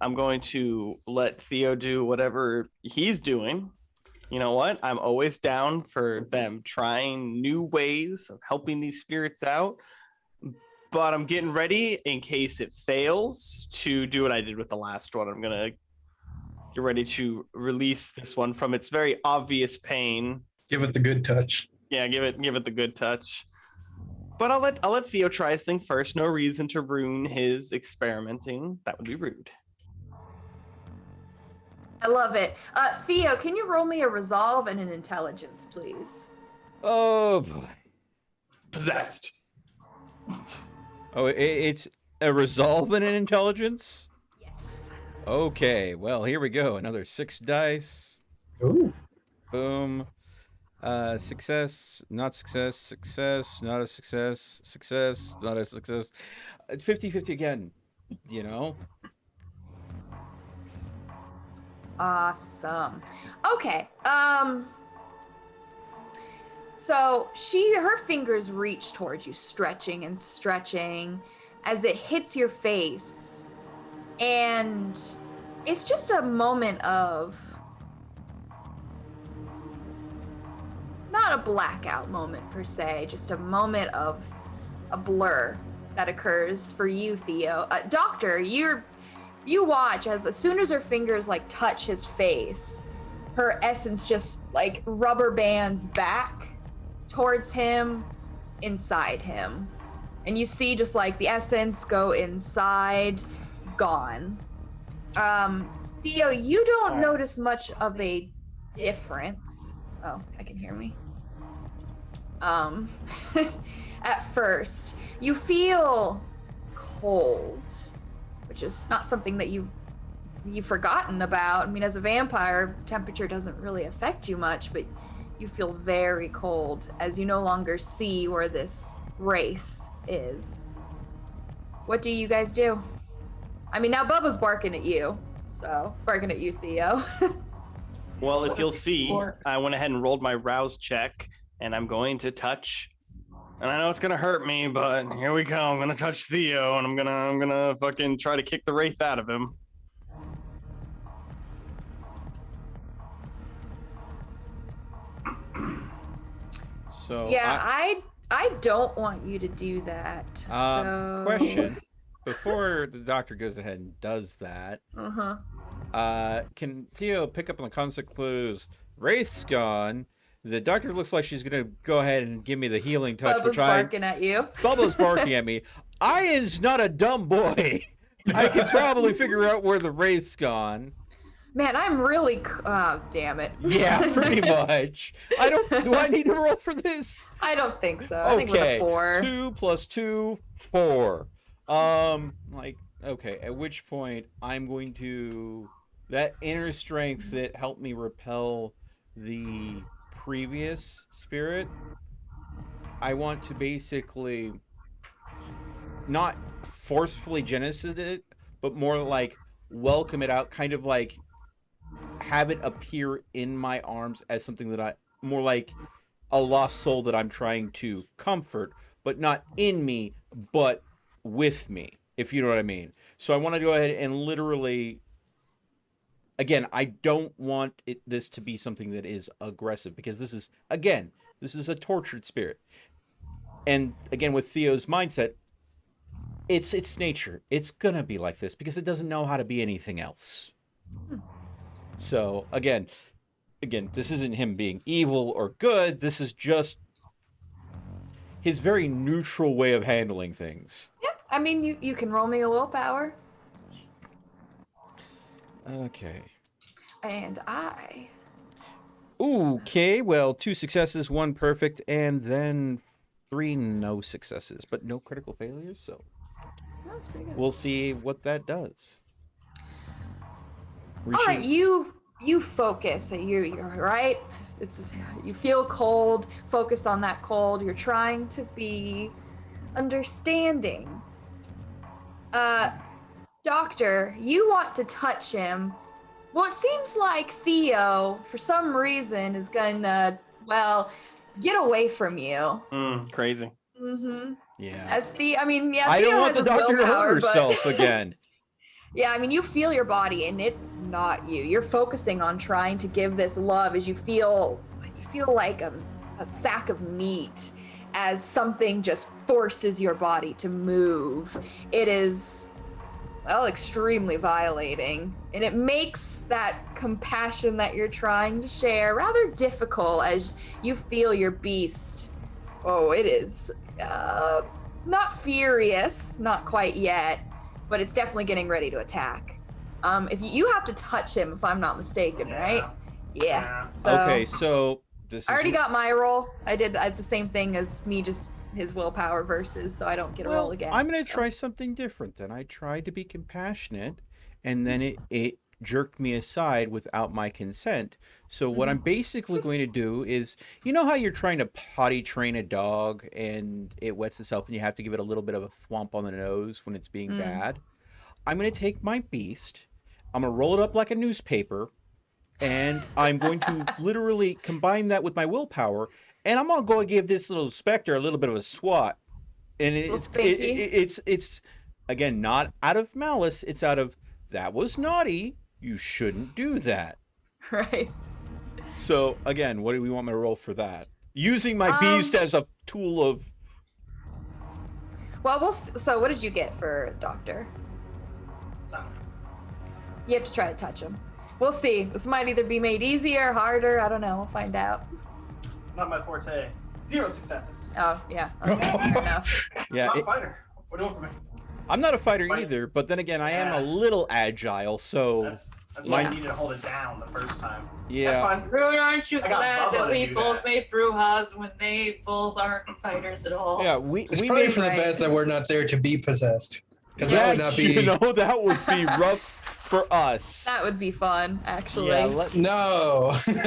Speaker 7: I'm going to let Theo do whatever he's doing. You know what? I'm always down for them trying new ways of helping these spirits out. But I'm getting ready in case it fails to do what I did with the last one. I'm going to get ready to release this one from its very obvious pain.
Speaker 3: Give it the good touch.
Speaker 7: Yeah, give it the good touch. But I'll let Theo try his thing first. No reason to ruin his experimenting. That would be rude.
Speaker 4: I love it. Theo, can you roll me a resolve and an intelligence, please?
Speaker 1: Oh boy.
Speaker 7: Possessed.
Speaker 1: Oh, it's a resolve and an intelligence?
Speaker 4: Yes.
Speaker 1: Okay, well, here we go. Another 6 dice.
Speaker 3: Ooh.
Speaker 1: Boom. Success, not success, success, not a success, success, not a success. 50-50 again, you know?
Speaker 4: Awesome. Okay. So her fingers reach towards you, stretching and stretching as it hits your face. And it's just a moment of, not a blackout moment per se, just a moment of a blur that occurs for you, Theo. Doctor, you watch as soon as her fingers like touch his face, her essence just like rubber bands back towards him, inside him. And you see just like the essence go inside, gone. Theo, you don't notice much of a difference. Oh, I can hear me. At first, you feel cold, which is not something that you've forgotten about. I mean, as a vampire, temperature doesn't really affect you much, but you feel very cold as you no longer see where this wraith is. What do you guys do? I mean, now Bubba's barking at you, so barking at you, Theo.
Speaker 7: Well, if you'll see,
Speaker 6: Or-
Speaker 7: I went ahead and rolled my rouse check, and I'm going to touch. And I know it's gonna hurt me, but here we go. I'm gonna touch Theo, and I'm gonna fucking try to kick the wraith out of him.
Speaker 1: So
Speaker 4: Yeah, I don't want you to do that. So
Speaker 1: question. Before the doctor goes ahead and does that, can Theo pick up on the concept clues? Wraith's gone. The doctor looks like she's gonna go ahead and give me the healing touch,
Speaker 4: Bubba's
Speaker 1: which
Speaker 4: barking at you.
Speaker 1: Bubba's barking at me. Ian's not a dumb boy. I could probably figure out where the Wraith's gone.
Speaker 4: Man, I'm really. Oh, damn it.
Speaker 1: Yeah, pretty much. Do I need to roll for this?
Speaker 4: I don't think so. I think with
Speaker 1: Okay.
Speaker 4: a 4.
Speaker 1: 2 + 2, 4. Okay, at which point I'm going to that inner strength that helped me repel the previous spirit. I want to basically not forcefully genesis it, but more like welcome it out, kind of like have it appear in my arms as something that more like a lost soul that I'm trying to comfort, but not in me, but with me, if you know what I mean. So I want to go ahead and literally, again, I don't want this to be something that is aggressive, because this is a tortured spirit. And again, with Theo's mindset, it's its nature. It's gonna be like this because it doesn't know how to be anything else. So again, this isn't him being evil or good. This is just his very neutral way of handling things.
Speaker 4: Yeah, I mean, you can roll me a willpower.
Speaker 1: Okay.
Speaker 4: And I.
Speaker 1: Okay, well, 2 successes, 1 perfect, and then 3 no successes, but no critical failures, so
Speaker 4: That's pretty good.
Speaker 1: we'll see what that does.
Speaker 4: All right, you focus. You're right. You feel cold. Focus on that cold. You're trying to be understanding. Doctor, you want to touch him. Well, it seems like Theo, for some reason, is gonna get away from you.
Speaker 7: Crazy.
Speaker 4: Mm-hmm.
Speaker 1: Yeah.
Speaker 4: As I
Speaker 1: I
Speaker 4: Theo
Speaker 1: don't want
Speaker 4: has
Speaker 1: the
Speaker 4: his
Speaker 1: doctor to
Speaker 4: willpower,
Speaker 1: hurt
Speaker 4: but-
Speaker 1: herself again.
Speaker 4: Yeah, I mean, you feel your body, and it's not you. You're focusing on trying to give this love as you feel like a sack of meat, as something just forces your body to move. It is, extremely violating, and it makes that compassion that you're trying to share rather difficult as you feel your beast. Oh, it is not furious, not quite yet, but it's definitely getting ready to attack. If you have to touch him, if I'm not mistaken, right? Yeah. So,
Speaker 1: Okay, so this
Speaker 4: I already
Speaker 1: is
Speaker 4: got my roll. It's the same thing as me, just his willpower versus, so I don't get a roll again.
Speaker 1: I'm gonna try something different then. I tried to be compassionate, and then it jerked me aside without my consent. So what I'm basically going to do is, you know how you're trying to potty train a dog and it wets itself and you have to give it a little bit of a thwomp on the nose when it's being bad? I'm going to take my beast, I'm going to roll it up like a newspaper, and I'm going to literally combine that with my willpower, and I'm going to go and give this little specter a little bit of a swat. And it's again, not out of malice, it's out of, that was naughty, you shouldn't do that.
Speaker 4: Right.
Speaker 1: So again, what do we want me to roll for that? Using my beast as a tool of...
Speaker 4: Well, so what did you get for Doctor? You have to try to touch him. We'll see. This might either be made easier, harder. I don't know. We'll find out.
Speaker 5: Not my forte. 0 successes.
Speaker 4: Oh, yeah. Okay, fair enough.
Speaker 1: Yeah,
Speaker 5: Not a fighter. What are you doing for me?
Speaker 1: I'm not a fighter
Speaker 5: Fight.
Speaker 1: either, but then again, I am a little agile, so...
Speaker 5: That's why
Speaker 4: Yeah.
Speaker 5: I needed to hold it down the first time.
Speaker 1: Yeah.
Speaker 5: That's fine.
Speaker 6: Rune, aren't you
Speaker 5: I got
Speaker 6: glad
Speaker 5: Bubba
Speaker 6: that
Speaker 5: to
Speaker 6: we
Speaker 5: do
Speaker 6: both
Speaker 5: that.
Speaker 6: made Brujas when they both aren't fighters at all?
Speaker 1: Yeah,
Speaker 3: It's
Speaker 1: we
Speaker 3: probably
Speaker 1: made...
Speaker 3: for the
Speaker 4: Right.
Speaker 3: best that we're not there to be possessed. Because
Speaker 1: Yeah,
Speaker 3: that would not be.
Speaker 1: you know, that would be rough for us.
Speaker 4: That would be fun, actually.
Speaker 1: Yeah,
Speaker 3: No.
Speaker 1: let's be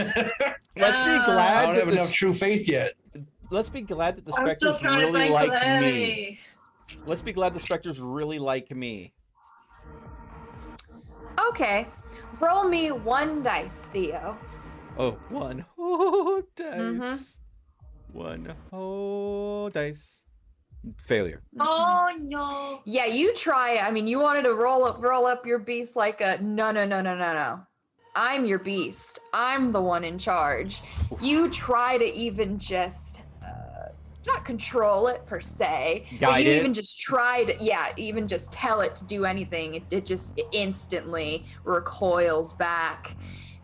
Speaker 3: I
Speaker 1: glad
Speaker 3: don't
Speaker 1: that
Speaker 3: have enough true faith yet.
Speaker 1: let's be glad that the
Speaker 6: I'm still
Speaker 1: specters
Speaker 6: trying to
Speaker 1: really
Speaker 6: find
Speaker 1: like me.
Speaker 6: Calamity.
Speaker 1: Let's be glad the specters really like me.
Speaker 4: Okay. Roll me 1 dice, Theo.
Speaker 1: Oh, one whole dice.
Speaker 4: Mm-hmm.
Speaker 1: One whole dice. Failure.
Speaker 6: Oh no.
Speaker 4: Yeah, you try. I mean, you wanted to roll up your beast like a no. I'm your beast. I'm the one in charge. You try to even just not control it per se, but
Speaker 1: Guide
Speaker 4: you
Speaker 1: it?
Speaker 4: even just try to, even just tell it to do anything. It just instantly recoils back.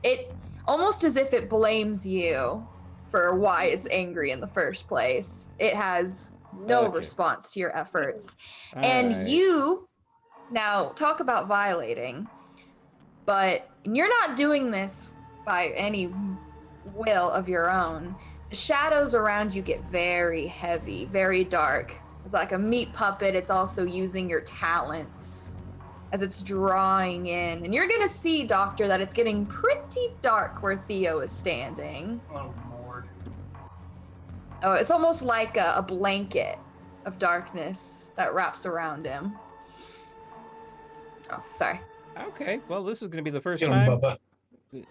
Speaker 4: It almost as if it blames you for why it's angry in the first place. It has no
Speaker 1: Okay.
Speaker 4: response to your efforts.
Speaker 1: All
Speaker 4: And
Speaker 1: right.
Speaker 4: you, now talk about violating, but you're not doing this by any will of your own. The shadows around you get very heavy, very dark. It's like a meat puppet. It's also using your talents as it's drawing in. And you're going to see, Doctor, that it's getting pretty dark where Theo is standing.
Speaker 5: Oh, Lord.
Speaker 4: Oh, it's almost like a blanket of darkness that wraps around him. Oh, sorry.
Speaker 1: Okay. Well, this is going to be the first
Speaker 3: Get him,
Speaker 1: time.
Speaker 3: Bubba.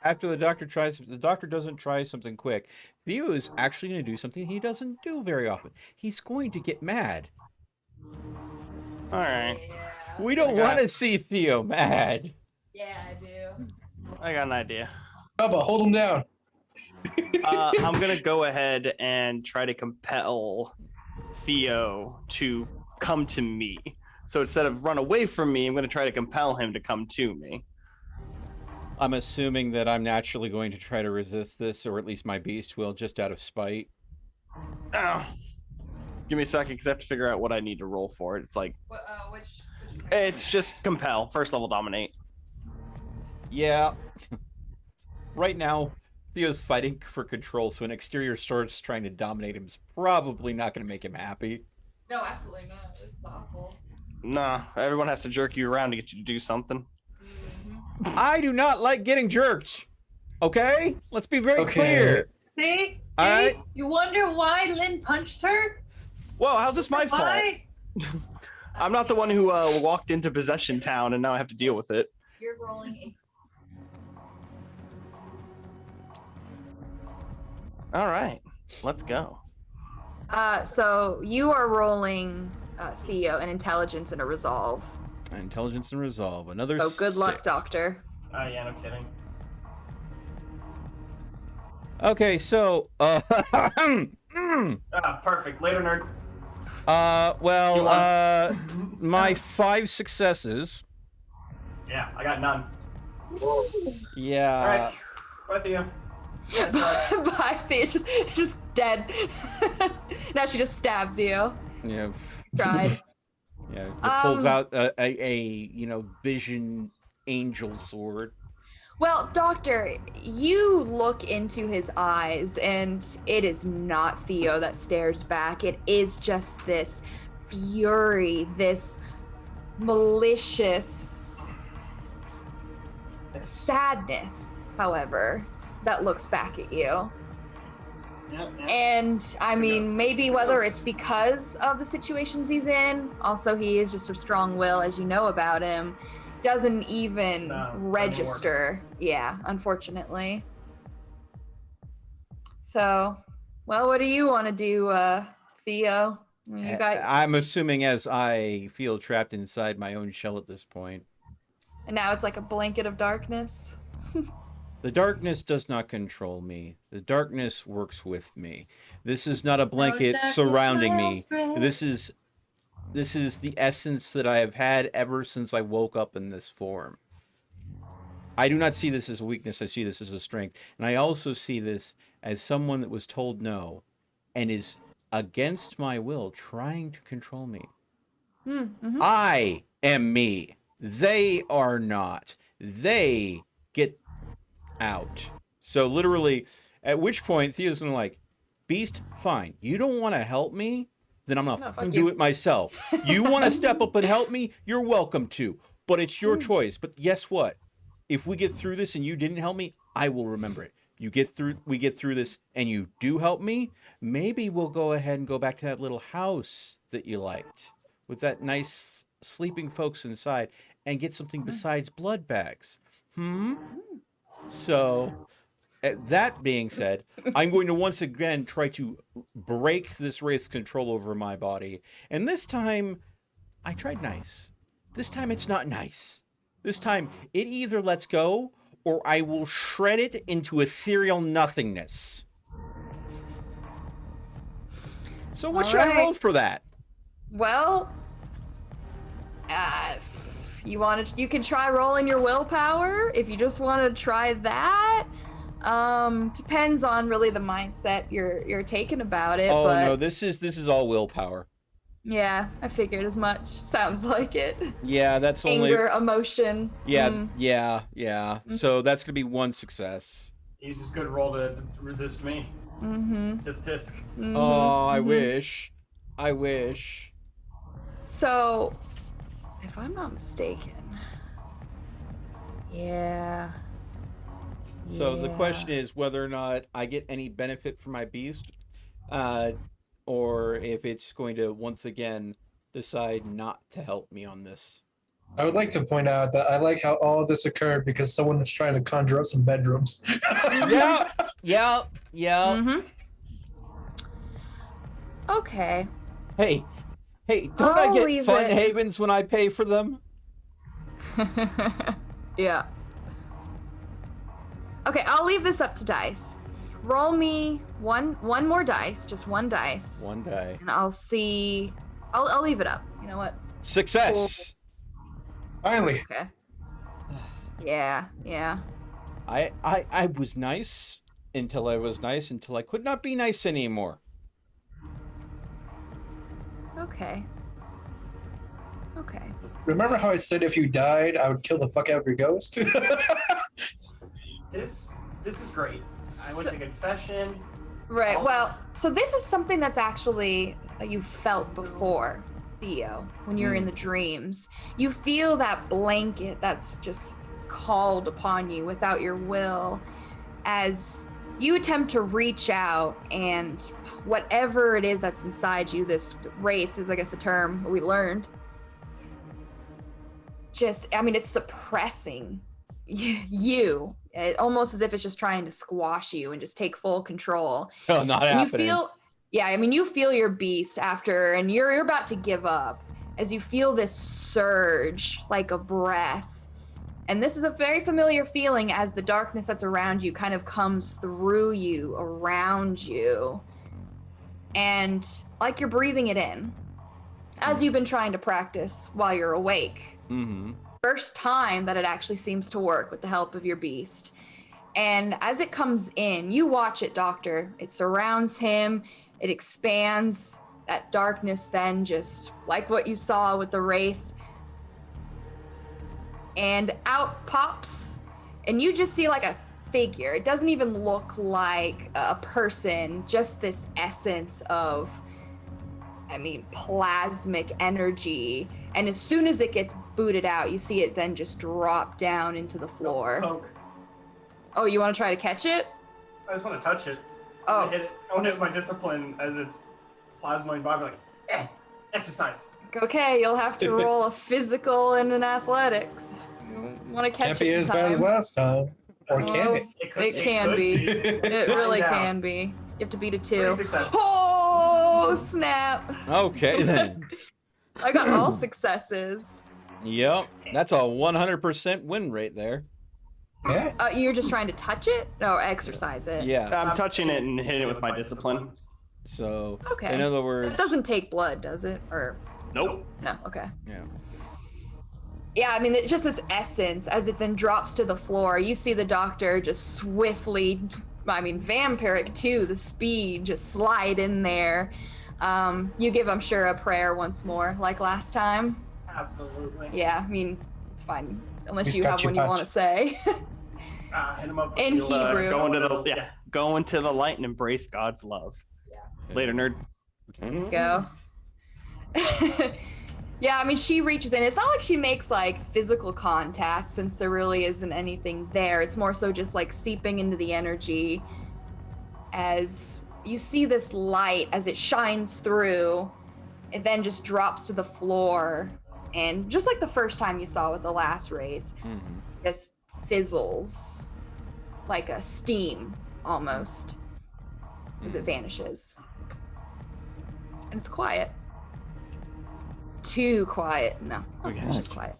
Speaker 1: After the doctor doesn't try something quick. Theo is actually going to do something he doesn't do very often. He's going to get mad.
Speaker 7: All right.
Speaker 4: Yeah.
Speaker 1: We don't
Speaker 7: I got-
Speaker 1: want to see Theo mad.
Speaker 4: Yeah, I do.
Speaker 7: I got an idea.
Speaker 3: Bubba, hold him down.
Speaker 7: I'm gonna go ahead and try to compel Theo to come to me. So instead of run away from me, I'm gonna try to compel him to come to me.
Speaker 1: I'm assuming that I'm naturally going to try to resist this, or at least my beast will, just out of spite.
Speaker 7: Oh. Give me a second, because I have to figure out what I need to roll for it. It's like
Speaker 4: Which
Speaker 7: it's just compel, first level dominate.
Speaker 1: Yeah. Right now, Theo's fighting for control, so an exterior source trying to dominate him is probably not going to make him happy.
Speaker 4: No, absolutely not. This is awful.
Speaker 7: Nah, everyone has to jerk you around to get you to do something.
Speaker 1: I do not like getting jerked. Okay? Let's be very
Speaker 3: Okay.
Speaker 1: clear.
Speaker 6: See?
Speaker 1: All right.
Speaker 6: You wonder why Lynn punched her?
Speaker 7: Whoa, how's this my fault?
Speaker 6: Why?
Speaker 7: I'm not the one who walked into Possession Town and now I have to deal with it.
Speaker 4: You're rolling
Speaker 7: All right, let's go.
Speaker 4: so you are rolling Theo an intelligence and a resolve.
Speaker 1: Intelligence and resolve. Another
Speaker 4: So good luck,
Speaker 1: 6.
Speaker 4: Doctor.
Speaker 5: Yeah, no kidding.
Speaker 1: Okay, so
Speaker 5: Perfect. Later, nerd.
Speaker 1: my 5 successes.
Speaker 5: Yeah, I got none.
Speaker 1: Yeah.
Speaker 5: All right. Bye, Theo.
Speaker 4: Bye, Theo. It's just dead. Now she just stabs you.
Speaker 1: Yeah.
Speaker 4: Tried.
Speaker 1: Yeah. It pulls out a vision angel sword.
Speaker 4: Well, Doctor, you look into his eyes, and it is not Theo that stares back. It is just this fury, this malicious sadness, however, that looks back at you.
Speaker 5: Yeah.
Speaker 4: And I mean, maybe whether it's because of the situations he's in, also he is just a strong will, as you know about him, doesn't even register. Yeah, unfortunately. So, well, what do you want to do, Theo? You got,
Speaker 1: I'm assuming as I feel trapped inside my own shell at this point.
Speaker 4: and now it's like a blanket of darkness.
Speaker 1: The darkness does not control me. The darkness works with me. This is not a blanket
Speaker 6: darkness,
Speaker 1: surrounding
Speaker 6: my
Speaker 1: me.
Speaker 6: friend.
Speaker 1: This is the essence that I have had ever since I woke up in this form. I do not see this as a weakness. I see this as a strength. And I also see this as someone that was told no and is against my will trying to control me.
Speaker 4: Mm-hmm.
Speaker 1: I am me. They are not. They get out. So literally, at which point Theo's gonna like, Beast, fine. You don't want to help me? Then I'm gonna
Speaker 4: No,
Speaker 1: fucking
Speaker 4: fuck
Speaker 1: do
Speaker 4: you.
Speaker 1: it myself. You want to step up and help me? You're welcome to. But it's your choice. But guess what? If we get through this and you didn't help me, I will remember it. We get through this and you do help me, maybe we'll go ahead and go back to that little house that you liked with that nice sleeping folks inside and get something besides blood bags. So That being said, I'm going to once again try to break this wraith's control over my body. And this time, I tried nice. This time, it's not nice. This time, it either lets go or I will shred it into ethereal nothingness. So what
Speaker 4: All
Speaker 1: should I roll
Speaker 4: right.
Speaker 1: for that?
Speaker 4: Well, you can try rolling your willpower if you just want to try that. Depends on really the mindset you're taking about it.
Speaker 1: Oh
Speaker 4: but
Speaker 1: no, this is all willpower.
Speaker 4: yeah, I figured as much. Sounds like it.
Speaker 1: Yeah, that's only
Speaker 4: Anger, emotion.
Speaker 1: yeah, yeah. So that's gonna be one success.
Speaker 5: He's just good roll to resist me.
Speaker 4: Mm-hmm.
Speaker 5: Tisk.
Speaker 1: Oh, I wish. I wish.
Speaker 4: So, if I'm not mistaken, yeah.
Speaker 1: So the question is whether or not I get any benefit from my beast, or if it's going to once again decide not to help me on this.
Speaker 3: I would like to point out that I like how all of this occurred because someone was trying to conjure up some bedrooms.
Speaker 1: Yeah.
Speaker 4: Mm-hmm. Okay.
Speaker 1: Hey, don't
Speaker 4: I'll
Speaker 1: I get
Speaker 4: leave
Speaker 1: fun
Speaker 4: it.
Speaker 1: havens when I pay for them?
Speaker 4: Yeah. Okay, I'll leave this up to dice. Roll me one more dice, just one dice,
Speaker 1: One day.
Speaker 4: and I'll see. I'll leave it up. You know what?
Speaker 1: Success.
Speaker 3: Finally.
Speaker 4: Okay. Yeah.
Speaker 1: I was nice until I was nice until I could not be nice anymore.
Speaker 4: Okay.
Speaker 3: Remember how I said if you died, I would kill the fuck out of your ghost?
Speaker 5: This is great. I went
Speaker 4: So-
Speaker 5: to confession.
Speaker 4: Right.
Speaker 5: All
Speaker 4: Well,
Speaker 5: this-
Speaker 4: so this is something that's actually you felt before, Theo, when you're in the dreams. You feel that blanket that's just called upon you without your will as you attempt to reach out, and whatever it is that's inside you, this wraith is, I guess, the term we learned. It's suppressing you. Almost as if it's just trying to squash you and just take full control.
Speaker 1: No, not
Speaker 4: And
Speaker 1: happening.
Speaker 4: you feel your beast after, and you're about to give up as you feel this surge like a breath. And this is a very familiar feeling as the darkness that's around you kind of comes through you, around you. And like you're breathing it in, as you've been trying to practice while you're awake.
Speaker 1: Mm-hmm.
Speaker 4: First time that it actually seems to work with the help of your beast. And as it comes in, you watch it, Doctor. It surrounds him, it expands. That darkness then, just like what you saw with the wraith. And out pops, and you just see like a figure. It doesn't even look like a person, just this essence of, plasmic energy. And as soon as it gets booted out, you see it then just drop down into the floor.
Speaker 5: Poke.
Speaker 4: Oh, you want to try to catch it?
Speaker 5: I just want to touch it.
Speaker 4: Oh.
Speaker 5: I want to hit it. I want to hit my discipline as it's plasmoing by. Like, exercise.
Speaker 4: Okay, you'll have to roll a physical and an athletics. You want to catch
Speaker 3: Can't
Speaker 4: it
Speaker 3: be
Speaker 4: in
Speaker 3: as bad as
Speaker 4: time.
Speaker 3: last time. Or can
Speaker 4: Well,
Speaker 3: it?
Speaker 4: It can be.
Speaker 5: Let's
Speaker 4: It
Speaker 5: find
Speaker 4: really
Speaker 5: out.
Speaker 4: can be. You have to beat a 2.
Speaker 5: Pretty successful.
Speaker 4: Oh, snap.
Speaker 1: Okay then.
Speaker 4: I got all successes.
Speaker 1: Yep. That's a 100% win rate there.
Speaker 3: Yeah.
Speaker 4: You're just trying to touch it? No, exercise it.
Speaker 1: Yeah.
Speaker 7: I'm touching it and hitting it with my discipline.
Speaker 1: So
Speaker 4: Okay.
Speaker 1: in other words,
Speaker 4: It doesn't take blood, does it? Or
Speaker 7: Nope.
Speaker 4: no? Okay.
Speaker 1: yeah.
Speaker 4: Yeah, it's just this essence as it then drops to the floor. You see the doctor just swiftly, vampiric too, the speed just slide in there. You give, I'm sure, a prayer once more, like last time.
Speaker 5: Absolutely.
Speaker 4: Yeah, it's fine. Unless
Speaker 3: He's
Speaker 4: you
Speaker 3: got
Speaker 4: have
Speaker 3: you
Speaker 4: one you want to
Speaker 3: punched.
Speaker 4: say.
Speaker 5: Hit him up.
Speaker 4: In
Speaker 5: You'll,
Speaker 4: Hebrew.
Speaker 7: Go into the light and embrace God's love. Later, nerd.
Speaker 4: Go. Yeah, she reaches in. It's not like she makes like physical contact since there really isn't anything there. It's more so just like seeping into the energy as you see this light as it shines through. It then just drops to the floor, and just like the first time you saw with the last wraith,
Speaker 1: Mm-hmm.
Speaker 4: just fizzles. like a steam almost as it vanishes. And it's quiet. Too quiet. No, it's just quiet.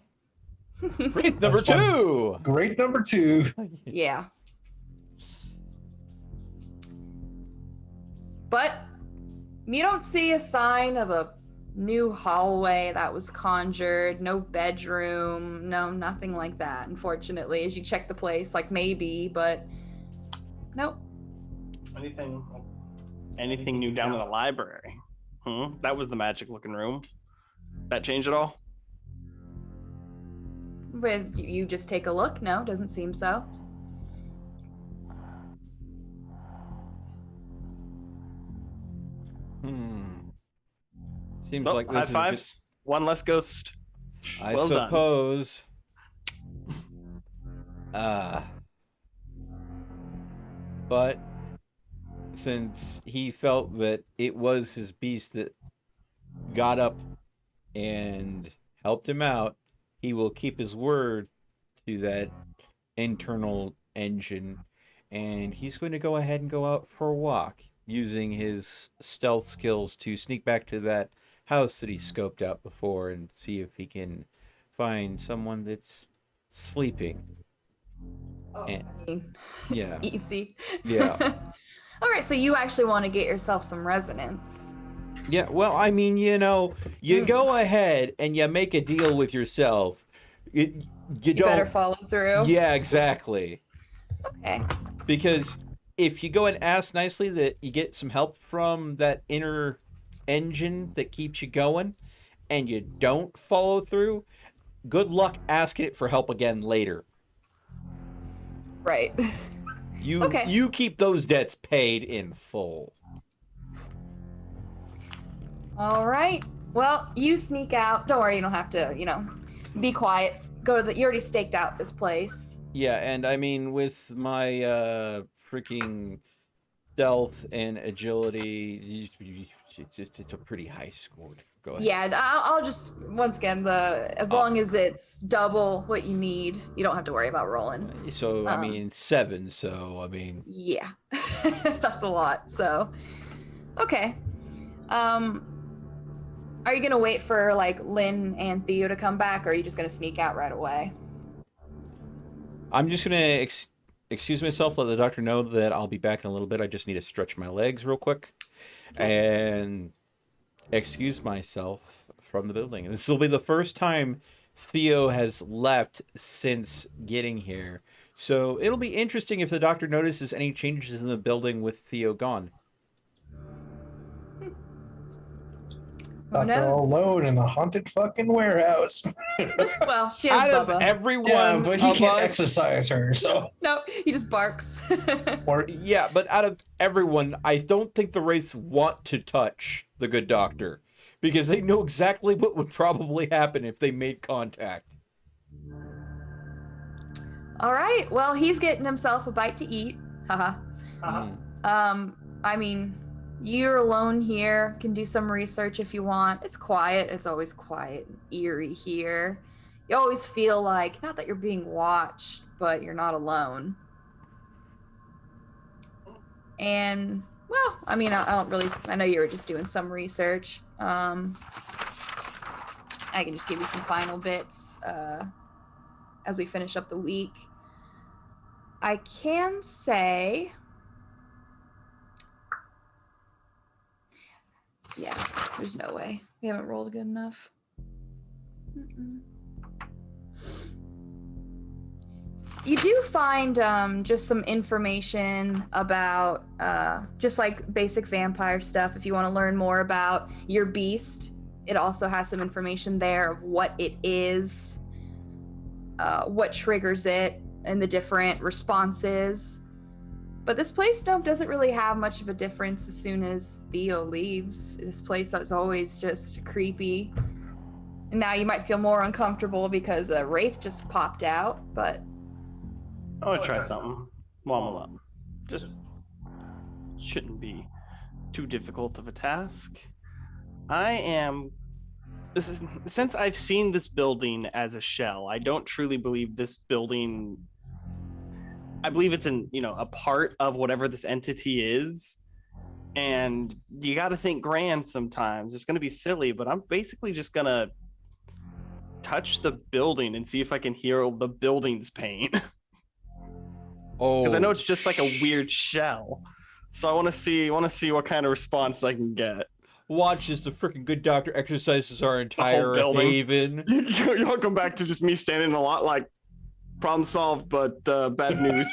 Speaker 1: Great, number
Speaker 3: That's fun.
Speaker 1: 2.
Speaker 3: Great number 2.
Speaker 4: Yeah. But you don't see a sign of a new hallway that was conjured, no bedroom, no, nothing like that, unfortunately, as you check the place, like maybe, but nope.
Speaker 7: Anything new down in the library? That was the magic looking room. That changed at all?
Speaker 4: With you just take a look? No, doesn't seem so.
Speaker 1: Seems
Speaker 7: Well,
Speaker 1: like
Speaker 7: high
Speaker 1: this is
Speaker 7: fives. One less ghost.
Speaker 1: I
Speaker 7: Well done.
Speaker 1: suppose. But since he felt that it was his beast that got up and helped him out, he will keep his word to that internal engine, and he's going to go ahead and go out for a walk using his stealth skills to sneak back to that house that he scoped out before and see if he can find someone that's sleeping.
Speaker 4: Oh,
Speaker 1: And-
Speaker 4: I mean,
Speaker 1: Yeah.
Speaker 4: easy.
Speaker 1: Yeah.
Speaker 4: All right, so you actually want to get yourself some resonance.
Speaker 1: Yeah, well, I mean, you go ahead and you make a deal with yourself. You
Speaker 4: You
Speaker 1: don't.
Speaker 4: better follow through.
Speaker 1: Yeah, exactly.
Speaker 4: Okay.
Speaker 1: Because if you go and ask nicely that you get some help from that inner engine that keeps you going, and you don't follow through, good luck asking it for help again later.
Speaker 4: Right.
Speaker 1: You keep those debts paid in full.
Speaker 4: All right. Well, you sneak out. Don't worry, you don't have to, be quiet. Go to you already staked out this place.
Speaker 1: Yeah, and I mean, with my freaking stealth and agility, it's a pretty high score. Go ahead.
Speaker 4: Yeah, I'll just, once again, as long as it's double what you need, you don't have to worry about rolling.
Speaker 1: So, I mean, 7, so, I mean...
Speaker 4: Yeah, that's a lot, so... Okay. Are you gonna wait for, like, Lynn and Theo to come back, or are you just gonna sneak out right away?
Speaker 1: I'm just gonna excuse myself, let the doctor know that I'll be back in a little bit. I just need to stretch my legs real quick. And excuse myself from the building. This will be the first time Theo has left since getting here. So it'll be interesting if the doctor notices any changes in the building with Theo gone.
Speaker 4: Who
Speaker 3: Doctor all
Speaker 4: knows?
Speaker 3: alone in a haunted fucking warehouse.
Speaker 4: Well, she has
Speaker 1: Out of
Speaker 4: Bubba.
Speaker 1: everyone
Speaker 3: Yeah, but he
Speaker 1: of
Speaker 3: can't
Speaker 1: us,
Speaker 3: exercise her, so.
Speaker 4: No, he just barks.
Speaker 1: yeah, but out of everyone, I don't think the Wraiths want to touch the good doctor because they know exactly what would probably happen if they made contact.
Speaker 4: All right. Well, he's getting himself a bite to eat. Haha. I mean, you're alone here. Can do some research if you want. It's quiet. It's always quiet and eerie here. You always feel like, not that you're being watched, but you're not alone. And, well, I mean, I know you were just doing some research. I can just give you some final bits as we finish up the week. I can say... Yeah, there's no way. We haven't rolled good enough. You do find just some information about just like basic vampire stuff. If you want to learn more about your beast, it also has some information there of what it is, what triggers it, and the different responses. But this place doesn't really have much of a difference as soon as Theo leaves. This place is always just creepy. And now you might feel more uncomfortable because a Wraith just popped out, but...
Speaker 7: I want to try something while I'm alone. Just shouldn't be too difficult of a task. Since I've seen this building as a shell, I don't truly believe this building I believe it's a part of whatever this entity is. And you got to think grand sometimes. It's going to be silly, but I'm basically just going to touch the building and see if I can heal the building's pain.
Speaker 1: Oh,
Speaker 7: Because I know it's just like a weird shell. So I want to see what kind of response I can get.
Speaker 1: Watch as the freaking good doctor exercises our entire
Speaker 7: building.
Speaker 1: haven.
Speaker 7: You'll come back to just me standing a lot like problem solved, but bad news.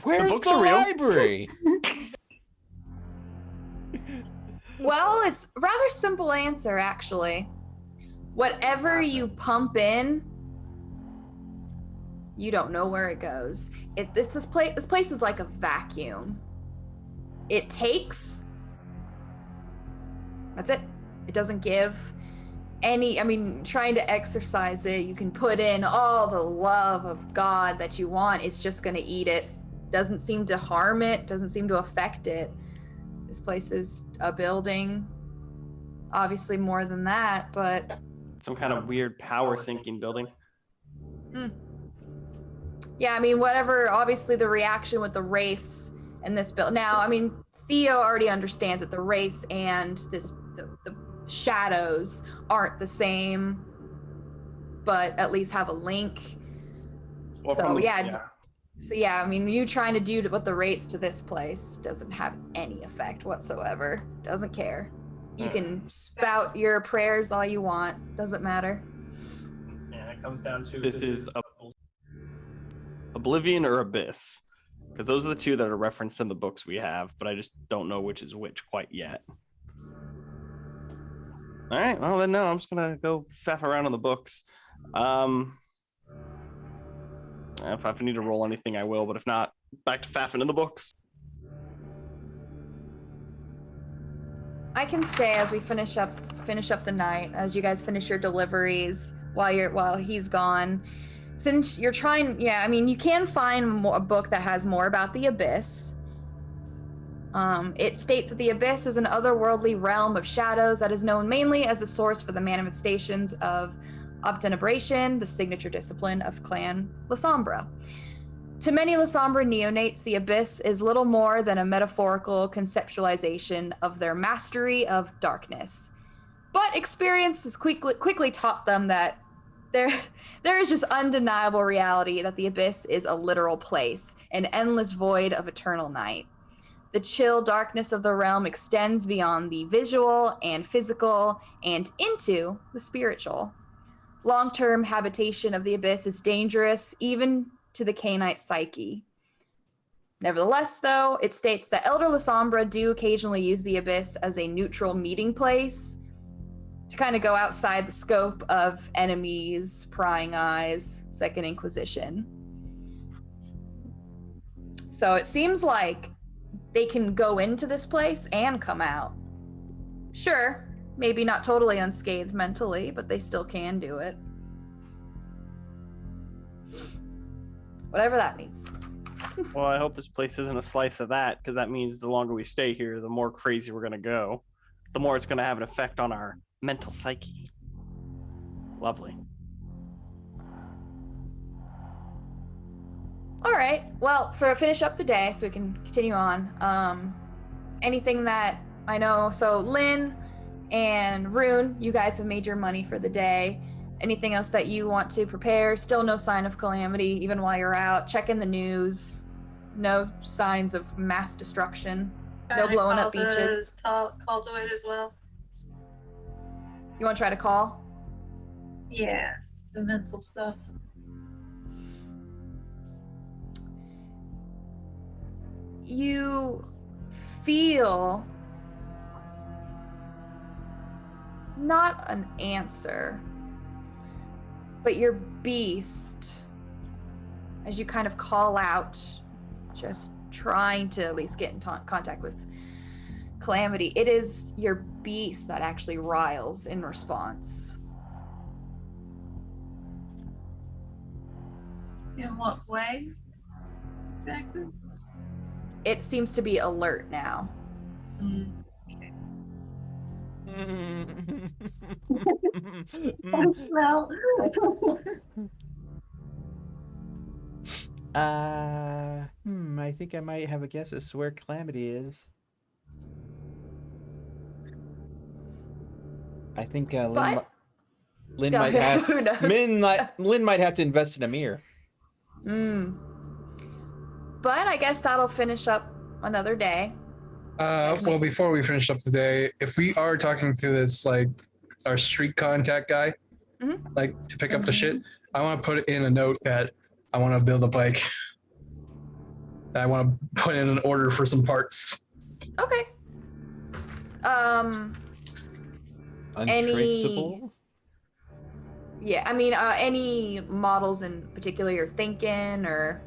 Speaker 1: Where's
Speaker 7: books
Speaker 1: the
Speaker 7: are real.
Speaker 1: library?
Speaker 4: Well, it's a rather simple answer, actually. Whatever you pump in, you don't know where it goes. This place is like a vacuum. It takes. That's it. It doesn't give any. I mean, trying to exercise it, you can put in all the love of God that you want. It's just gonna eat it. Doesn't seem to harm it. Doesn't seem to affect it. This place is a building. Obviously more than that, but
Speaker 7: Some kind of weird power sinking building.
Speaker 4: yeah, I mean, whatever, obviously the reaction with the race and this build. Now, I mean, Theo already understands that the race and the shadows aren't the same, but at least have a link.
Speaker 7: Well,
Speaker 4: So
Speaker 7: probably,
Speaker 4: yeah. So yeah, I mean, you trying to do what the race to this place doesn't have any effect whatsoever. Doesn't care. You can spout your prayers all you want. Doesn't matter.
Speaker 5: Yeah, it comes down to
Speaker 7: This is Oblivion or Abyss. Because those are the two that are referenced in the books we have, but I just don't know which is which quite yet. All right, well then no, I'm just gonna go faff around on the books. If I need to roll anything, I will, but if not, back to faffing in the books.
Speaker 4: I can say as we finish up the night, as you guys finish your deliveries while he's gone, since you're trying, yeah, I mean, you can find a book that has more about the Abyss. It states that the Abyss is an otherworldly realm of shadows that is known mainly as the source for the manifestations of obtenebration, the signature discipline of Clan Lasombra. To many Lasombra neonates, the Abyss is little more than a metaphorical conceptualization of their mastery of darkness. But experience has quickly taught them that there is just undeniable reality that the Abyss is a literal place, an endless void of eternal night. The chill darkness of the realm extends beyond the visual and physical and into the spiritual. Long-term habitation of the Abyss is dangerous, even to the Cainite psyche. Nevertheless, though, it states that Elder Lasombra do occasionally use the Abyss as a neutral meeting place to kind of go outside the scope of enemies, prying eyes, Second Inquisition. So it seems like they can go into this place and come out. Sure, maybe not totally unscathed mentally, but they still can do it. Whatever that means.
Speaker 7: Well, I hope this place isn't a slice of that, because that means the longer we stay here, the more crazy we're gonna go. The more it's gonna have an effect on our mental psyche. Lovely.
Speaker 4: All right. Well, finish up the day so we can continue on. Anything that I know, so Lynn and Rune, you guys have made your money for the day. Anything else that you want to prepare? Still no sign of calamity, even while you're out. Checking the news. No signs of mass destruction. No blowing up beaches.
Speaker 6: Call to it as well.
Speaker 4: You want to try to call?
Speaker 6: Yeah, the mental stuff.
Speaker 4: You feel not an answer, but your beast, as you kind of call out, just trying to at least get in contact with Calamity, it is your beast that actually riles in response.
Speaker 6: In what way? Exactly.
Speaker 4: It seems to be alert now.
Speaker 6: Okay.
Speaker 8: Well,
Speaker 1: I think I might have a guess as to where Calamity is. I think
Speaker 4: But
Speaker 1: Lynn might have
Speaker 4: who knows?
Speaker 1: Lynn might have to invest in a mirror.
Speaker 4: But I guess that'll finish up another day.
Speaker 3: Well, before we finish up today, if we are talking to this like our street contact guy, like to pick up the shit, I want to put in a note that I want to build a bike. That I want to put in an order for some parts.
Speaker 4: Okay.
Speaker 1: Untraceable?
Speaker 4: Yeah, I mean, any models in particular you're thinking, or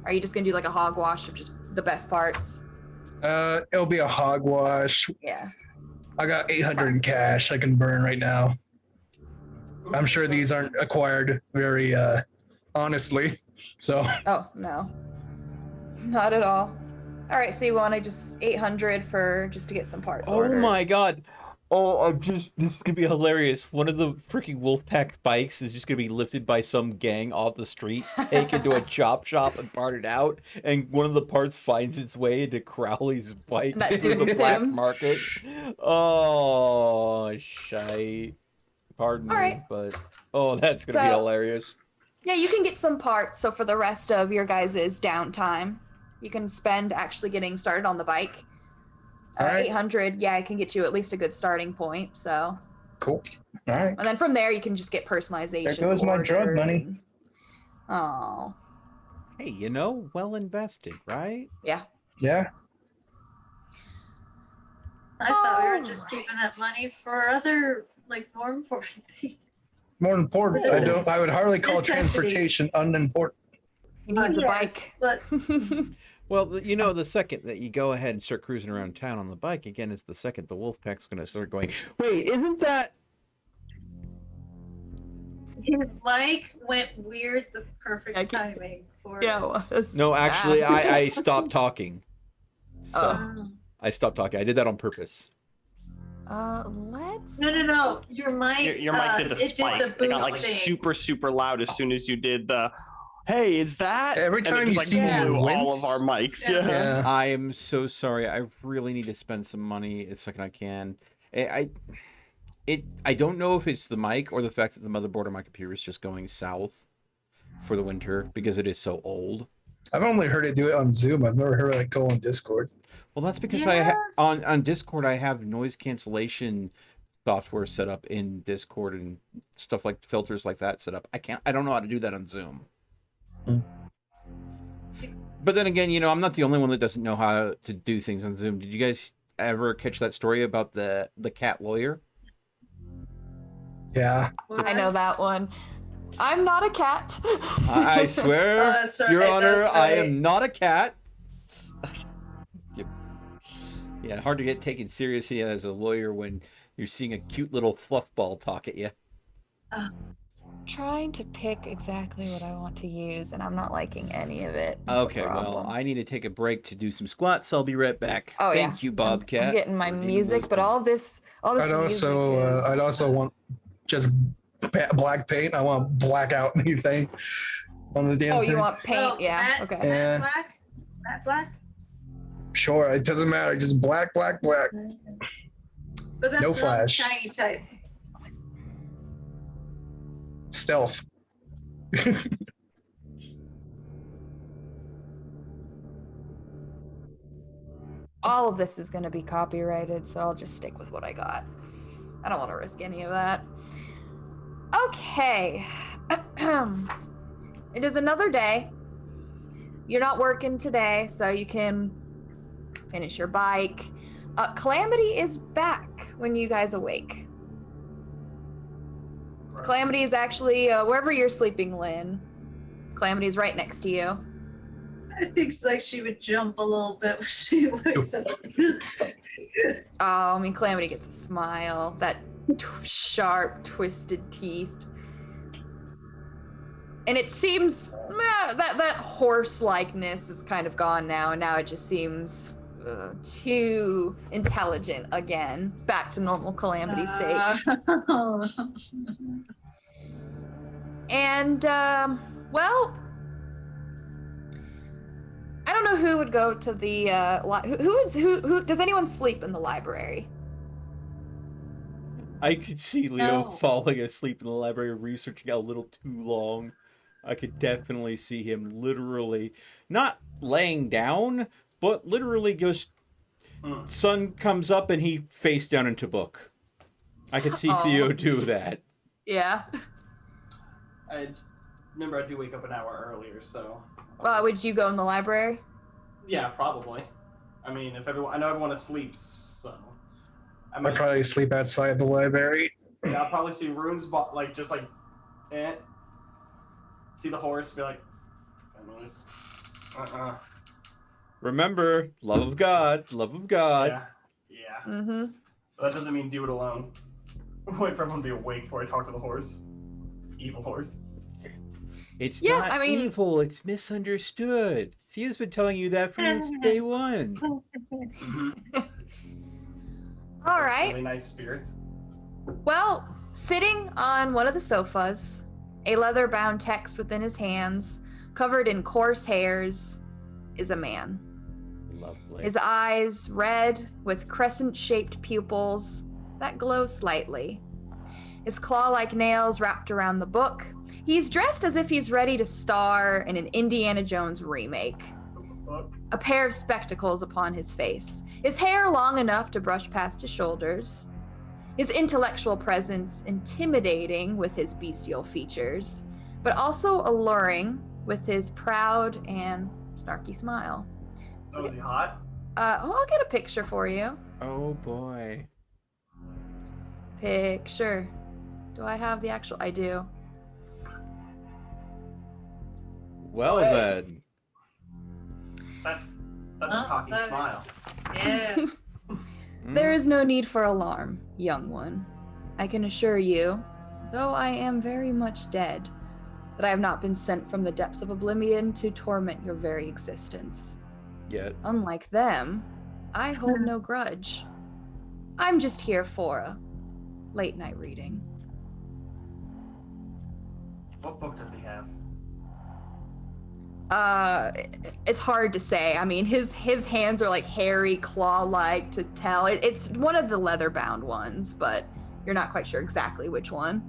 Speaker 4: are you just gonna do like a hogwash of just the best parts?
Speaker 3: It'll be a hogwash.
Speaker 4: Yeah.
Speaker 3: I got 800 in cash I can burn right now. I'm sure these aren't acquired very honestly. So.
Speaker 4: Oh no, not at all. All right, so you want to just 800 for just to get some parts
Speaker 1: Oh
Speaker 4: ordered.
Speaker 1: my god. Oh, this is gonna be hilarious. One of the freaking Wolfpack bikes is just gonna be lifted by some gang off the street, taken to a chop shop and parted out, and one of the parts finds its way into Crowley's bike
Speaker 4: That
Speaker 1: through the
Speaker 4: dude's
Speaker 1: black
Speaker 4: him.
Speaker 1: market. Oh, shite. Pardon
Speaker 4: All
Speaker 1: me,
Speaker 4: right.
Speaker 1: but that's gonna be
Speaker 4: So-
Speaker 1: hilarious.
Speaker 4: Yeah, you can get some parts. So for the rest of your guys' downtime, you can spend actually getting started on the bike.
Speaker 3: All right.
Speaker 4: 800, yeah, I can get you at least a good starting point. So,
Speaker 3: Cool. All right.
Speaker 4: and then from there you can just get personalization.
Speaker 3: There goes my drug money.
Speaker 4: Oh,
Speaker 1: Hey, well invested, right?
Speaker 4: yeah.
Speaker 3: Yeah.
Speaker 6: I thought we were
Speaker 4: All
Speaker 6: just
Speaker 4: right.
Speaker 6: keeping that money for other, like, more important things.
Speaker 3: More important. I would hardly call
Speaker 6: Necessities.
Speaker 3: transportation unimportant.
Speaker 4: He needs a
Speaker 6: Yes,
Speaker 4: bike.
Speaker 6: But
Speaker 1: Well, the second that you go ahead and start cruising around town on the bike, again, is the second the Wolfpack's going to start going, wait, isn't that...
Speaker 6: his mic went weird the perfect
Speaker 4: I can-
Speaker 6: timing for
Speaker 4: Yeah.
Speaker 1: No, actually, I stopped talking. So,
Speaker 6: Oh.
Speaker 1: I stopped talking. I did that on purpose.
Speaker 4: Let's.
Speaker 6: No. Your mic.
Speaker 7: Your mic did the
Speaker 6: it
Speaker 7: spike.
Speaker 6: Did the
Speaker 7: It got
Speaker 6: boost
Speaker 7: like
Speaker 6: thing.
Speaker 7: super, super loud as soon as you did the. Hey, is that?
Speaker 3: Every
Speaker 7: And it
Speaker 3: time
Speaker 7: just,
Speaker 3: you
Speaker 7: like,
Speaker 3: see me
Speaker 7: blew all
Speaker 3: wince.
Speaker 7: of our mics.
Speaker 6: Yeah.
Speaker 7: Yeah.
Speaker 3: Yeah.
Speaker 1: I am so sorry. I really need to spend some money as second I can. I don't know if it's the mic or the fact that the motherboard on my computer is just going south for the winter because it is so old.
Speaker 3: I've only heard it do it on Zoom. I've never heard it go on Discord.
Speaker 1: Well, that's because
Speaker 6: Yes.
Speaker 1: on Discord I have noise cancellation software set up in Discord and stuff like filters like that set up. I don't know how to do that on Zoom. But then again, I'm not the only one that doesn't know how to do things on Zoom. Did you guys ever catch that story about the cat lawyer?
Speaker 3: Yeah.
Speaker 4: I know that one. I'm not a cat.
Speaker 1: I swear,
Speaker 6: Oh, that's right,
Speaker 1: Your Honor,
Speaker 6: that's
Speaker 1: I
Speaker 6: right.
Speaker 1: am not a cat. Yep. Yeah, hard to get taken seriously as a lawyer when you're seeing a cute little fluff ball talk at you.
Speaker 4: Trying to pick exactly what I want to use, and I'm not liking any of it.
Speaker 1: Okay, well, I need to take a break to do some squats. I'll be right back.
Speaker 4: Oh, yeah.
Speaker 1: Thank you, Bobcat.
Speaker 4: I'm getting my
Speaker 1: for needing
Speaker 4: music,
Speaker 1: those
Speaker 4: but all
Speaker 1: points.
Speaker 4: this
Speaker 3: I'd
Speaker 4: music
Speaker 3: also
Speaker 4: is...
Speaker 3: I'd also want just black paint. I want black out anything on the damn
Speaker 4: Oh,
Speaker 3: thing.
Speaker 4: you want paint?
Speaker 6: Oh,
Speaker 4: Yeah.
Speaker 6: matte-
Speaker 4: Okay.
Speaker 3: Yeah.
Speaker 6: Matte black. Matte black.
Speaker 3: Sure, it doesn't matter. Just black.
Speaker 6: But that's
Speaker 3: No
Speaker 6: not
Speaker 3: flash.
Speaker 6: shiny type.
Speaker 3: Stealth.
Speaker 4: All of this is going to be copyrighted, so I'll just stick with what I got. I don't want to risk any of that. Okay. It is another day. You're not working today, so you can finish your bike. Calamity is back when you guys awake. Calamity is actually wherever you're sleeping, Lynn. Calamity is right next to you.
Speaker 6: I think it's like she would jump a little bit when she wakes up.
Speaker 4: Oh, I mean, Calamity gets a smile. That sharp, twisted teeth. And it seems that horse-likeness is kind of gone now, and now it just seems too intelligent again. Back to normal Calamity's sake. And, well, I don't know who would go to the who does anyone sleep in the library?
Speaker 1: I could see Leo
Speaker 6: No.
Speaker 1: falling asleep in the library researching a little too long. I could definitely see him literally not laying down, but literally just
Speaker 5: Mm.
Speaker 1: sun comes up and he face down into book. I could see
Speaker 4: Aw.
Speaker 1: Theo do that.
Speaker 4: Yeah.
Speaker 5: I remember I do wake up an hour earlier, so.
Speaker 4: Would you go in the library?
Speaker 5: Yeah, probably. I mean, if everyone, I know everyone sleeps, so. I
Speaker 3: I'd
Speaker 5: might
Speaker 3: probably sleep outside the library.
Speaker 5: Yeah, I'll probably see runes, like just like, see the horse, be like, anyways,
Speaker 1: Remember, love of God, love of God.
Speaker 5: yeah, yeah.
Speaker 4: Mm-hmm.
Speaker 5: But that doesn't mean do it alone. Wait for everyone to be awake before I talk to the horse. It's an evil horse.
Speaker 1: It's
Speaker 4: Yeah,
Speaker 1: not
Speaker 4: I mean-
Speaker 1: evil, it's misunderstood. Theo's been telling you that from day one.
Speaker 4: All right.
Speaker 5: Really nice spirits.
Speaker 4: Well, sitting on one of the sofas, a leather-bound text within his hands, covered in coarse hairs, is a man.
Speaker 1: Lovely.
Speaker 4: His eyes red with crescent-shaped pupils that glow slightly. His claw-like nails wrapped around the book. He's dressed as if he's ready to star in an Indiana Jones remake.
Speaker 5: Fuck.
Speaker 4: A pair of spectacles upon his face. His hair long enough to brush past his shoulders. His intellectual presence intimidating with his bestial features, but also alluring with his proud and snarky smile.
Speaker 5: Oh, is he hot?
Speaker 4: I'll get a picture for you.
Speaker 1: Oh boy.
Speaker 4: Picture. Do I have the actual? I do.
Speaker 1: Well
Speaker 5: Hey.
Speaker 1: then.
Speaker 5: That's a
Speaker 6: Oh,
Speaker 5: cocky
Speaker 6: so
Speaker 5: smile.
Speaker 6: Yeah.
Speaker 4: There is no need for alarm, young one. I can assure you, though I am very much dead, that I have not been sent from the depths of oblivion to torment your very existence.
Speaker 1: Yet.
Speaker 4: Unlike them, I hold no grudge. I'm just here for a late night reading.
Speaker 5: What book does he have?
Speaker 4: It's hard to say. I mean, his hands are like hairy, claw-like to tell. It's one of the leather-bound ones, but you're not quite sure exactly which one.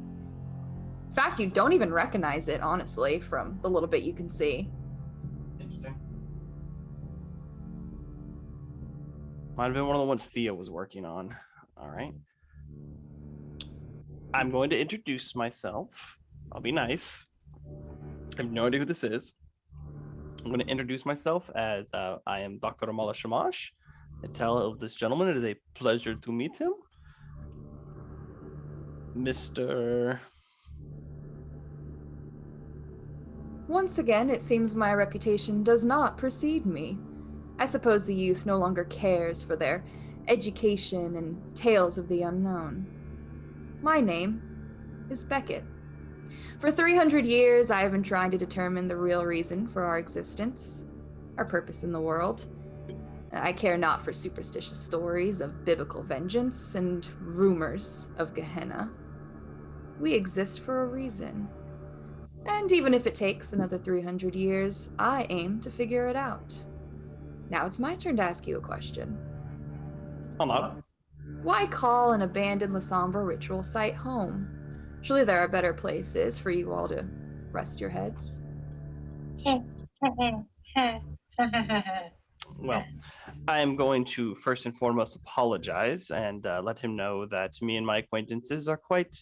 Speaker 4: In fact, you don't even recognize it, honestly, from the little bit you can see.
Speaker 5: Interesting.
Speaker 7: Might have been one of the ones Theo was working on. All right. I'm going to introduce myself. I'll be nice. I have no idea who this is. I'm going to introduce myself as I am Dr. Amala Shamash. I tell this gentleman it is a pleasure to meet him. Mr.
Speaker 4: Once again, it seems my reputation does not precede me. I suppose the youth no longer cares for their education and tales of the unknown. My name is Beckett. For 300 years, I have been trying to determine the real reason for our existence, our purpose in the world. I care not for superstitious stories of biblical vengeance and rumors of Gehenna. We exist for a reason. And even if it takes another 300 years, I aim to figure it out. Now it's my turn to ask you a question.
Speaker 7: Hold on.
Speaker 4: Why call an abandoned Lasombra ritual site home? Surely there are better places for you all to rest your heads.
Speaker 7: Well, I am going to first and foremost apologize and let him know that me and my acquaintances are quite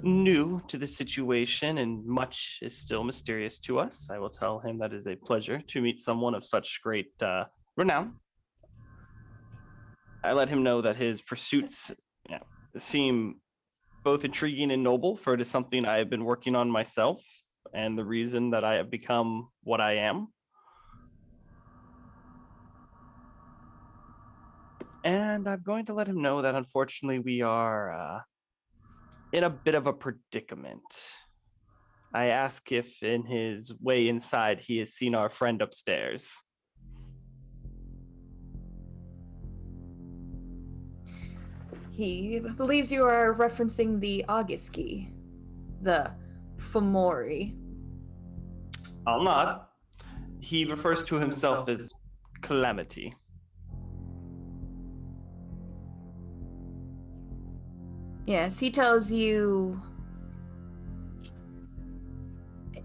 Speaker 7: new to the situation and much is still mysterious to us. I will tell him that it is a pleasure to meet someone of such great renown. I let him know that his pursuits seem both intriguing and noble, for it is something I have been working on myself and the reason that I have become what I am. And I'm going to let him know that unfortunately we are in a bit of a predicament. I ask if in his way inside he has seen our friend upstairs.
Speaker 4: He believes you are referencing the Auguski, the Fomori.
Speaker 7: I'll not. He refers to himself as Calamity.
Speaker 4: Yes, he tells you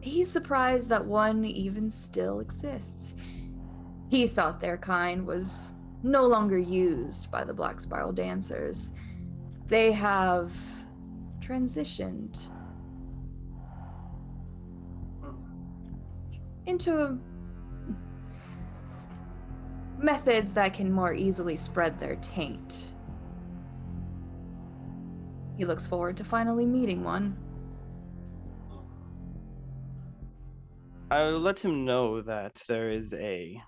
Speaker 4: he's surprised that one even still exists. He thought their kind was no longer used by the Black Spiral Dancers. They have transitioned into methods that can more easily spread their taint. He looks forward to finally meeting one.
Speaker 7: I'll let him know that there is a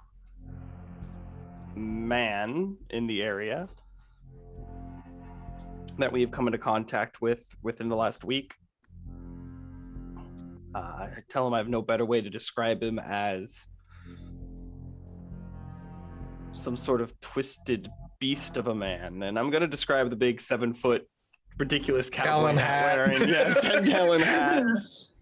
Speaker 7: man in the area that we've come into contact with within the last week. I tell him I have no better way to describe him as some sort of twisted beast of a man. And I'm going to describe the big 7-foot ridiculous cowboy
Speaker 3: Gallon
Speaker 7: hat
Speaker 3: hat.
Speaker 7: wearing, 10-gallon hat,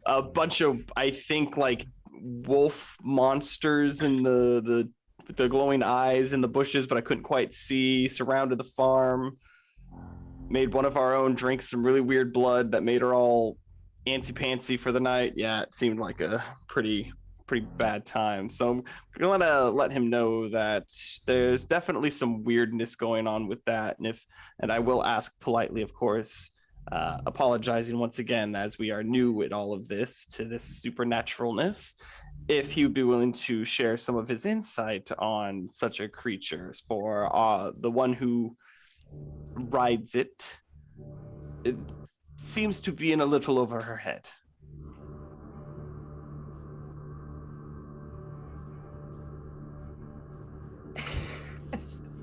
Speaker 7: a bunch of, I think, like wolf monsters in the glowing eyes in the bushes, but I couldn't quite see, surrounded the farm, made one of our own drink some really weird blood that made her all antsy-pantsy for the night. Yeah, it seemed like a pretty bad time. So I'm gonna let him know that there's definitely some weirdness going on with that, and I will ask politely, of course, apologizing once again as we are new at all of this, to this supernaturalness, if he'd be willing to share some of his insight on such a creature. For the one who rides it seems to be in a little over her head.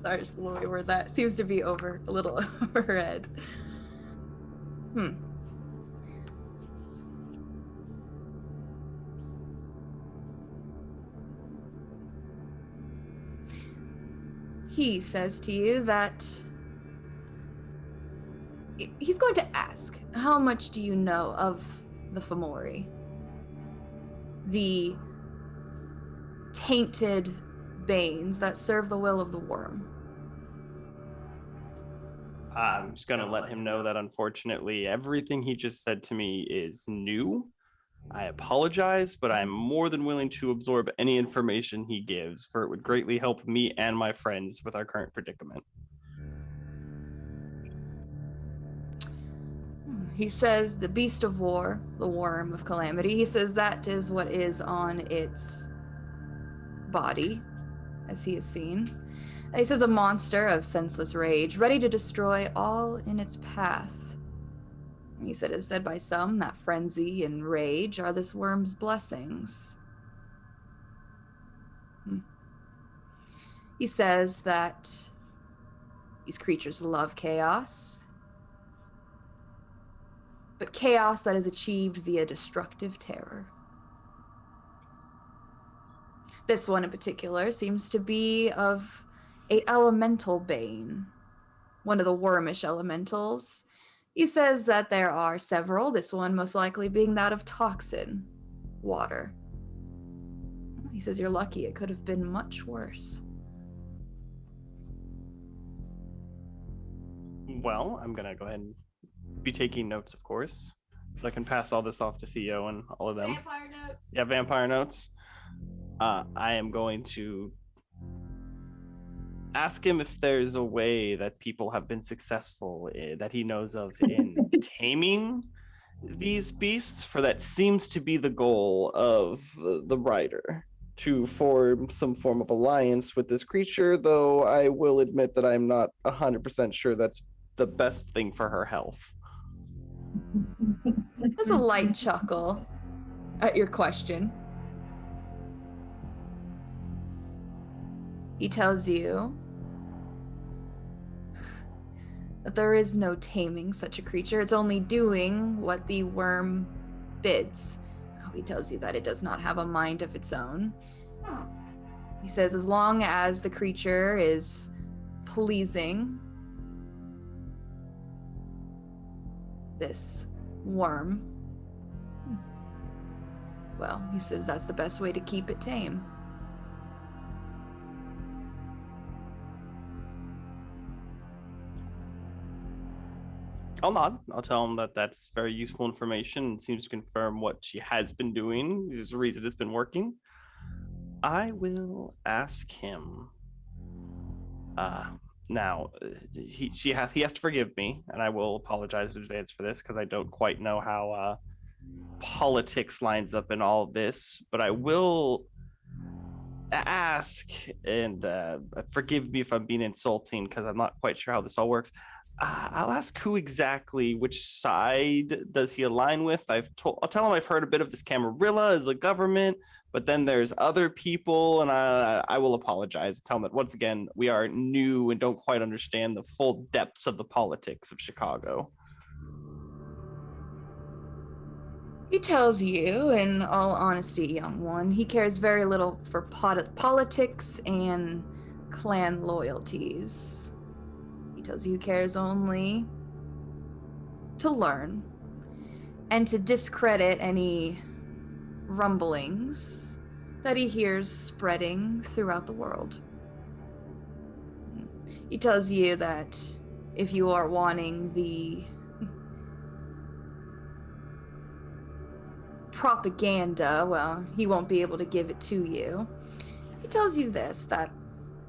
Speaker 4: Sorry, just the way word that seems to be a little over her head. He says to you that he's going to ask, how much do you know of the Fomori? The tainted banes that serve the will of the worm.
Speaker 7: I'm just going to let him know that unfortunately everything he just said to me is new. I apologize, but I'm more than willing to absorb any information he gives, for it would greatly help me and my friends with our current predicament.
Speaker 4: He says the beast of war, the worm of calamity, he says that is what is on its body, as he has seen. He says a monster of senseless rage, ready to destroy all in its path. He said it is said by some that frenzy and rage are this worm's blessings. He says that these creatures love chaos, but chaos that is achieved via destructive terror. This one in particular seems to be of a elemental bane, one of the wormish elementals. He says that there are several, this one most likely being that of toxin, water. He says you're lucky, it could have been much worse.
Speaker 7: Well, I'm going to go ahead and be taking notes, of course, so I can pass all this off to Theo and all of them.
Speaker 4: Vampire notes.
Speaker 7: Yeah, vampire notes. I am going to ask him if there's a way that people have been successful that he knows of in taming these beasts, for that seems to be the goal of the rider, to form some form of alliance with this creature, though I will admit that I'm not 100% sure that's the best thing for her health.
Speaker 4: There's a light chuckle at your question. He tells you that there is no taming such a creature. It's only doing what the worm bids. He tells you that it does not have a mind of its own. He says as long as the creature is pleasing this worm, well, he says that's the best way to keep it tame.
Speaker 7: I'll nod. I'll tell him that that's very useful information and seems to confirm what she has been doing. There's a reason it's been working. I will ask him. Now he has to forgive me, and I will apologize in advance for this because I don't quite know how politics lines up in all of this. But I will ask, and forgive me if I'm being insulting because I'm not quite sure how this all works. I'll ask which side does he align with? I'll tell him I've heard a bit of this Camarilla as the government, but then there's other people, and I will apologize. Tell him that once again we are new and don't quite understand the full depths of the politics of Chicago.
Speaker 4: He tells you, in all honesty, young one, he cares very little for politics and clan loyalties. He tells you he cares only to learn and to discredit any rumblings that he hears spreading throughout the world. He tells you that if you are wanting the propaganda, well, he won't be able to give it to you. He tells you this, that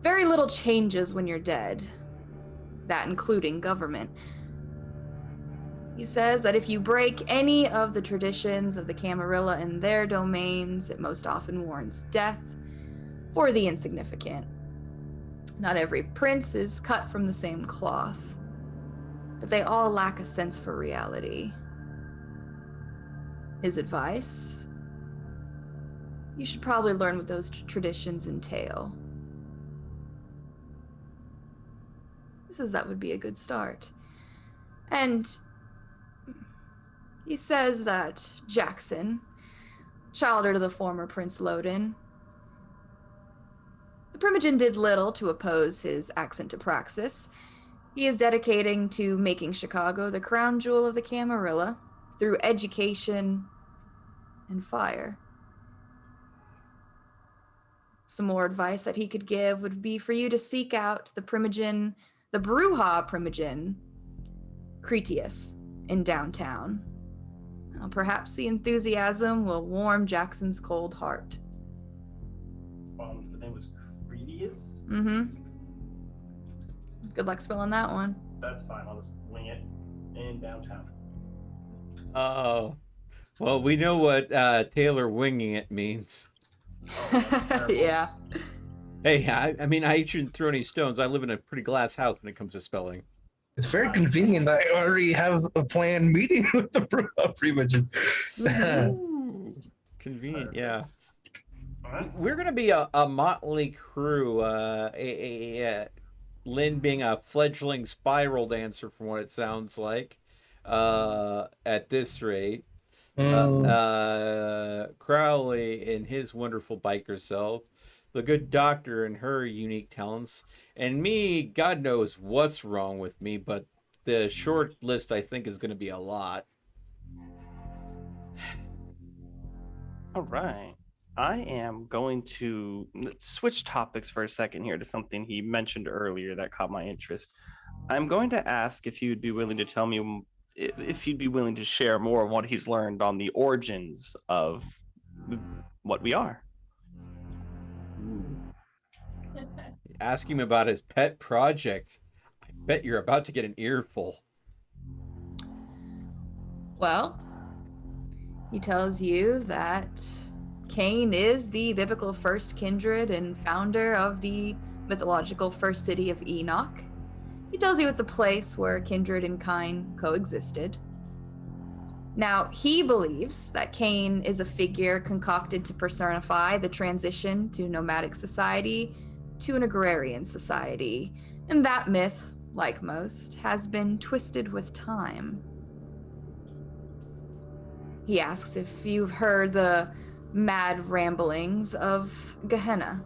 Speaker 4: very little changes when you're dead, that including government. He says that if you break any of the traditions of the Camarilla and their domains, it most often warrants death for the insignificant. Not every prince is cut from the same cloth, but they all lack a sense for reality. His advice: you should probably learn what those traditions entail. He says that would be a good start. And he says that Jackson, child to the former Prince Loden, the Primogen did little to oppose his accent to praxis. He is dedicating to making Chicago the crown jewel of the Camarilla through education and fire. Some more advice that he could give would be for you to seek out the Primogen, the Bruja Primogen, Cretius, in downtown. Now, perhaps the enthusiasm will warm Jackson's cold heart.
Speaker 5: The name was Cretius?
Speaker 4: Mm-hmm. Good luck spelling that one.
Speaker 5: That's fine. I'll just wing it in downtown.
Speaker 1: Oh, well, we know what Taylor winging it means.
Speaker 5: Oh, that's terrible.
Speaker 4: Yeah.
Speaker 1: Hey, I mean, I shouldn't throw any stones. I live in a pretty glass house when it comes to spelling.
Speaker 3: It's very convenient that I already have a planned meeting with the Primogen.
Speaker 1: Convenient, yeah.
Speaker 5: All right.
Speaker 1: We're gonna be a motley crew. Lynn being a fledgling spiral dancer, from what it sounds like, at this rate. Crowley and his wonderful biker self, the good doctor and her unique talents, and me, God knows what's wrong with me, but the short list I think is going to be a lot.
Speaker 7: All right. I am going to switch topics for a second here to something he mentioned earlier that caught my interest. I'm going to ask if you'd be willing to tell me if you'd be willing to share more of what he's learned on the origins of what we are.
Speaker 1: Ask him about his pet project. I bet you're about to get an earful.
Speaker 4: Well, he tells you that Cain is the biblical first kindred and founder of the mythological first city of Enoch. He tells you it's a place where kindred and kind coexisted. Now, he believes that Cain is a figure concocted to personify the transition to nomadic society to an agrarian society, and that myth, like most, has been twisted with time. He asks if you've heard the mad ramblings of Gehenna.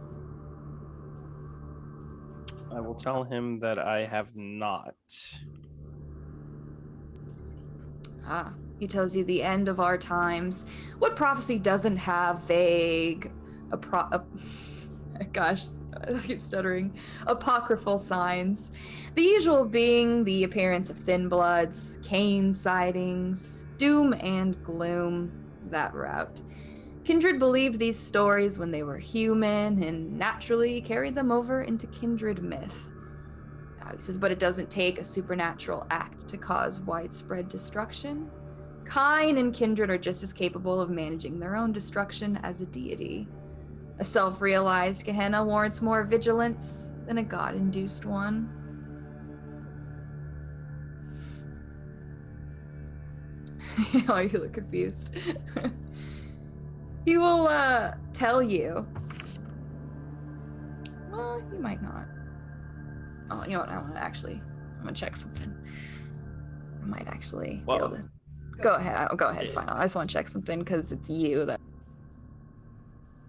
Speaker 7: I will tell him that I have not.
Speaker 4: He tells you the end of our times. What prophecy doesn't have vague, gosh, I keep stuttering. Apocryphal signs. The usual being the appearance of thin bloods, Cain sightings, doom and gloom, that route. Kindred believed these stories when they were human and naturally carried them over into kindred myth. He says, but it doesn't take a supernatural act to cause widespread destruction. Kine and kindred are just as capable of managing their own destruction as a deity. A self-realized Gehenna warrants more vigilance than a god-induced one. Oh, you look confused. He will tell you. Well, he might not. Oh, you know what? I'm gonna check something. I might actually be able to. Go ahead. Go ahead. Fine. I just want to check something because it's you that.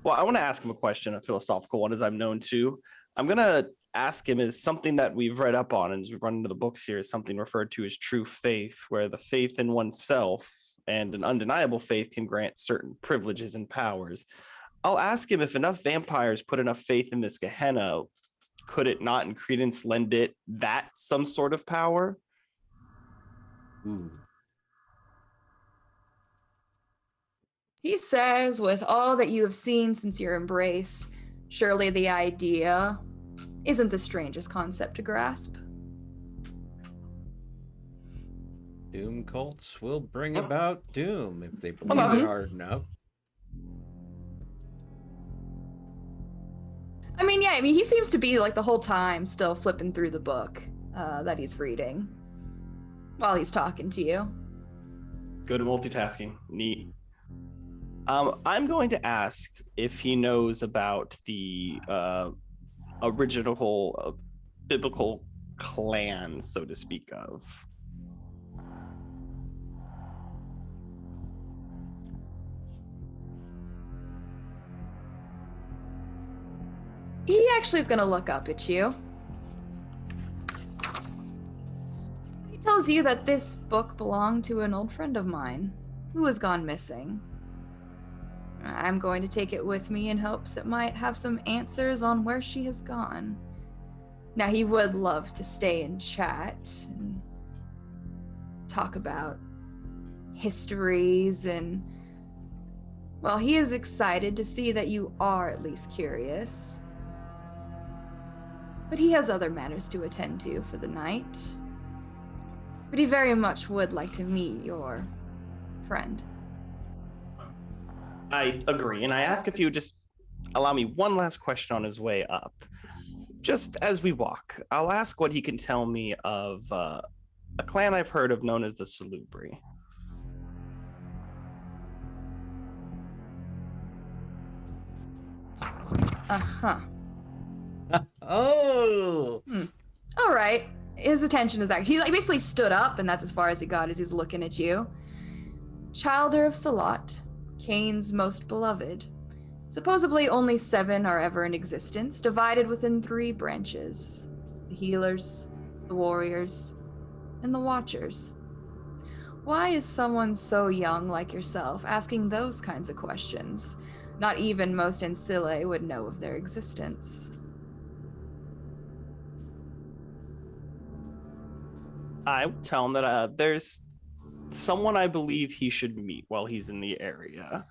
Speaker 7: Well, I want to ask him a question, a philosophical one, as I'm known to. I'm going to ask him, is something that we've read up on, and as we've run into the books here, is something referred to as true faith, where the faith in oneself and an undeniable faith can grant certain privileges and powers. I'll ask him, if enough vampires put enough faith in this Gehenna, could it not in credence lend it that some sort of power?
Speaker 4: He says, with all that you have seen since your embrace, surely the idea isn't the strangest concept to grasp.
Speaker 1: Doom cults will bring about doom if they believe it hard enough.
Speaker 4: I mean, yeah, he seems to be like the whole time still flipping through the book that he's reading while he's talking to you.
Speaker 7: Good at multitasking. Neat. I'm going to ask if he knows about the original biblical clan, so to speak of.
Speaker 4: He actually is going to look up at you. He tells you that this book belonged to an old friend of mine who has gone missing. I'm going to take it with me in hopes it might have some answers on where she has gone. Now, he would love to stay and chat and talk about histories and, well, he is excited to see that you are at least curious. But he has other matters to attend to for the night. But he very much would like to meet your friend.
Speaker 7: I agree, and I ask if you would just allow me one last question on his way up. Just as we walk, I'll ask what he can tell me of a clan I've heard of known as the Salubri.
Speaker 4: Uh-huh.
Speaker 1: Oh!
Speaker 4: All right. His attention is actually, he like basically stood up, and that's as far as he got as he's looking at you. Childer of Salat, Cain's most beloved. Supposedly only 7 are ever in existence, divided within 3 branches. The healers, the warriors, and the watchers. Why is someone so young like yourself asking those kinds of questions? Not even most Ancile would know of their existence.
Speaker 7: I would tell him that there's someone I believe he should meet while he's in the area.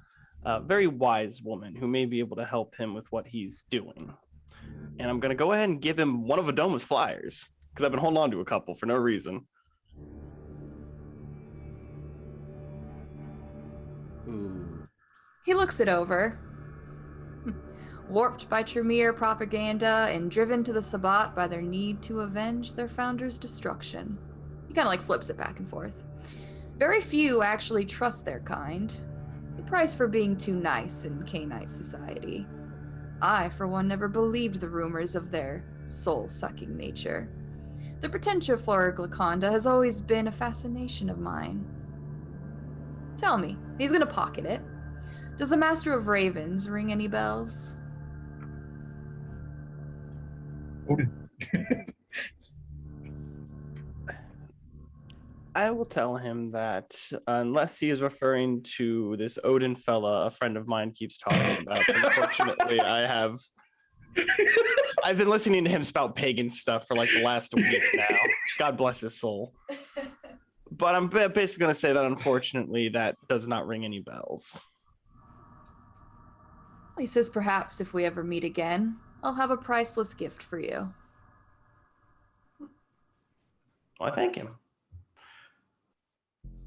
Speaker 7: A very wise woman who may be able to help him with what he's doing. And I'm going to go ahead and give him one of Adoma's flyers, because I've been holding on to a couple for no reason.
Speaker 1: Ooh.
Speaker 4: He looks it over. Warped by Tremere propaganda and driven to the Sabbat by their need to avenge their founder's destruction. He kind of like flips it back and forth. Very few actually trust their kind. The price for being too nice in Cainite society. I, for one, never believed the rumors of their soul-sucking nature. The pretension of Flora Glaconda has always been a fascination of mine. Tell me, he's gonna pocket it. Does the Master of Ravens ring any bells?
Speaker 3: Odin.
Speaker 7: I will tell him that unless he is referring to this Odin fella a friend of mine keeps talking about, unfortunately, I have I've been listening to him spout pagan stuff for like the last week now. God bless his soul. But I'm basically going to say that unfortunately that does not ring any bells.
Speaker 4: He says, perhaps if we ever meet again, I'll have a priceless gift for you.
Speaker 7: Well, I thank him.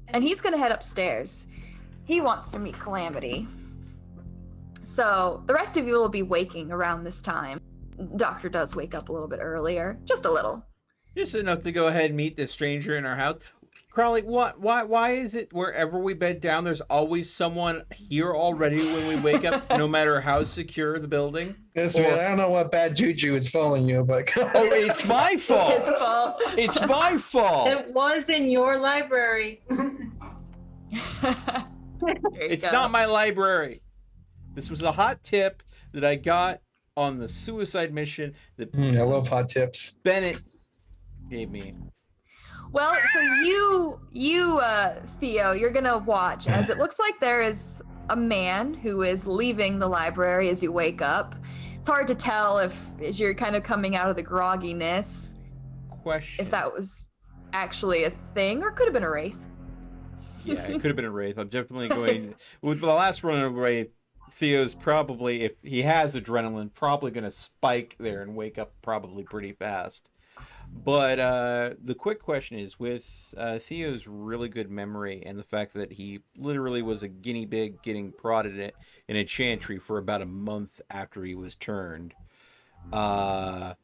Speaker 4: And he's going to head upstairs. He wants to meet Calamity. So the rest of you will be waking around this time. Doctor does wake up a little bit earlier, just a little.
Speaker 1: Just enough to go ahead and meet this stranger in our house. Crowley, why is it wherever we bed down, there's always someone here already when we wake up, no matter how secure the building?
Speaker 3: Yes, man, I don't know what bad juju is following you, but
Speaker 1: Oh, it's my fault.
Speaker 4: His fault.
Speaker 1: It's my fault.
Speaker 6: It was in your library.
Speaker 1: It's not my library. This was a hot tip that I got on the suicide mission that
Speaker 3: I love hot tips.
Speaker 1: Bennett gave me.
Speaker 4: Well, so you, Theo, you're gonna watch as it looks like there is a man who is leaving the library as you wake up. It's hard to tell as you're kind of coming out of the grogginess,
Speaker 1: Question.
Speaker 4: if that was actually a thing or could have been a wraith.
Speaker 1: Yeah, it could have been a wraith. I'm definitely going with the last run of wraith. Theo's probably, if he has adrenaline, probably going to spike there and wake up probably pretty fast. But the quick question is, with Theo's really good memory and the fact that he literally was a guinea pig getting prodded in a chantry for about a month after he was turned, I'm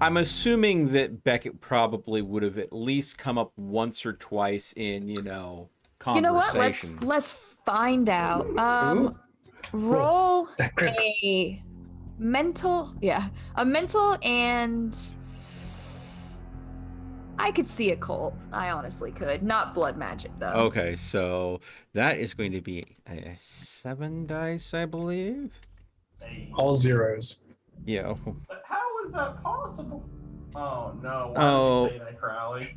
Speaker 1: assuming that Beckett probably would have at least come up once or twice in, conversation.
Speaker 4: You know what? Let's find out. Roll a mental and I could see a cult. I honestly could. Not blood magic though.
Speaker 1: Okay, so that is going to be a 7 dice, I believe.
Speaker 5: Hey.
Speaker 3: All zeros.
Speaker 1: Yeah.
Speaker 5: But how is that possible? Oh no! Why did you say that, Crowley?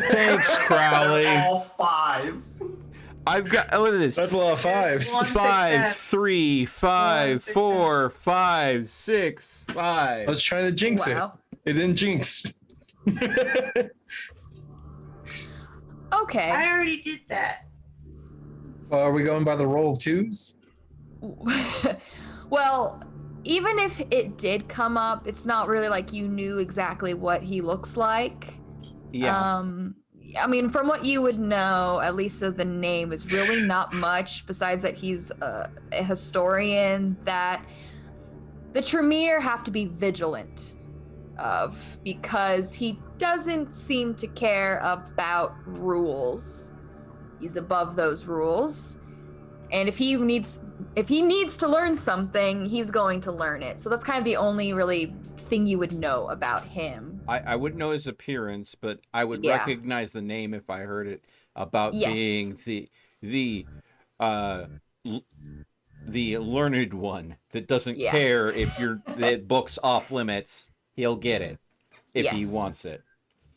Speaker 1: Thanks, Crowley.
Speaker 5: All fives.
Speaker 1: I've got. Oh, look at this.
Speaker 3: That's a lot of fives.
Speaker 6: One
Speaker 1: 5,
Speaker 6: success.
Speaker 1: 3, 5,
Speaker 6: One
Speaker 1: 4,
Speaker 6: success.
Speaker 1: 5, 6,
Speaker 3: I
Speaker 1: 5.
Speaker 3: was trying to jinx
Speaker 4: Wow.
Speaker 3: it. It didn't jinx.
Speaker 4: Okay.
Speaker 6: I already did that.
Speaker 3: Well, are we going by the roll of twos?
Speaker 4: Well, even if it did come up, it's not really like you knew exactly what he looks like.
Speaker 1: Yeah.
Speaker 4: I mean, from what you would know, at least of the name, is really not much besides that he's a historian that the Tremere have to be vigilant of because he doesn't seem to care about rules. He's above those rules. And if he needs to learn something, he's going to learn it. So that's kind of the only really thing you would know about him.
Speaker 1: I wouldn't know his appearance, but I would
Speaker 4: Yeah.
Speaker 1: recognize the name if I heard it about
Speaker 4: Yes.
Speaker 1: being the learned one that doesn't
Speaker 4: Yeah.
Speaker 1: care if the book's off limits. He'll get it if he
Speaker 4: Yes.
Speaker 1: wants it.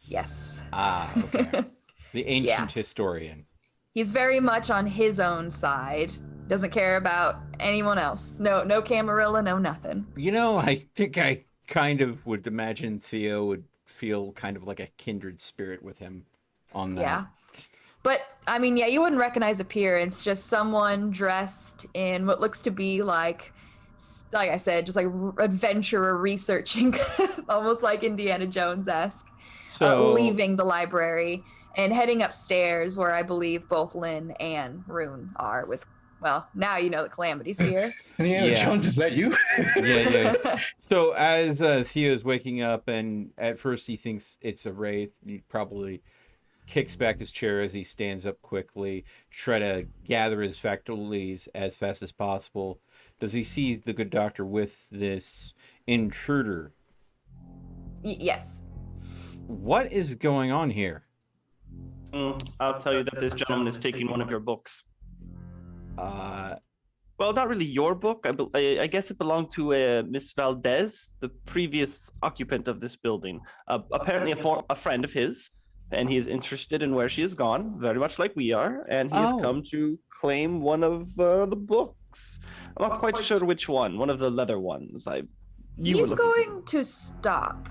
Speaker 4: Yes.
Speaker 1: Ah, okay. The ancient historian.
Speaker 4: He's very much on his own side. Doesn't care about anyone else. No Camarilla, no nothing.
Speaker 1: I think I kind of would imagine Theo would feel kind of like a kindred spirit with him on that.
Speaker 4: Yeah. But, I mean, yeah, you wouldn't recognize appearance. Just someone dressed in what looks to be like I said, just like adventurer researching, almost like Indiana Jones-esque,
Speaker 1: So
Speaker 4: leaving the library and heading upstairs where I believe both Lynn and Rune are with, well, now you know the Calamity's here.
Speaker 3: Indiana
Speaker 1: Yeah.
Speaker 3: Jones, is that you?
Speaker 1: yeah. So as Theo's waking up, and at first he thinks it's a wraith, he probably kicks back his chair as he stands up quickly, try to gather his faculties as fast as possible. Does he see the good doctor with this intruder?
Speaker 4: Yes.
Speaker 1: What is going on here?
Speaker 7: I'll tell you that this gentleman is taking one of your books. Well, not really your book. I guess it belonged to Miss Valdez, the previous occupant of this building. Apparently a friend of his, and he is interested in where she has gone, very much like we are, and he has
Speaker 1: Oh.
Speaker 7: come to claim one of the books. books. I'm not quite sure which one. One of the leather ones. You were
Speaker 4: He's
Speaker 7: looking
Speaker 4: going to stop.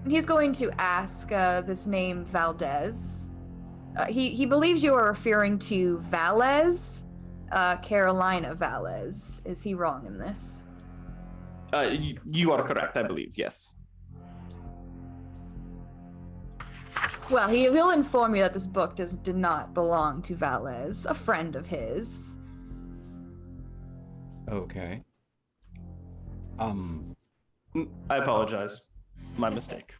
Speaker 4: He's going to ask this name Valdez. He believes you are referring to Valles, Carolina Valles. Is he wrong in this?
Speaker 7: You are correct, I believe. Yes.
Speaker 4: Well, he'll inform you that this book did not belong to Valles, a friend of his.
Speaker 1: Okay.
Speaker 7: I apologize. My mistake.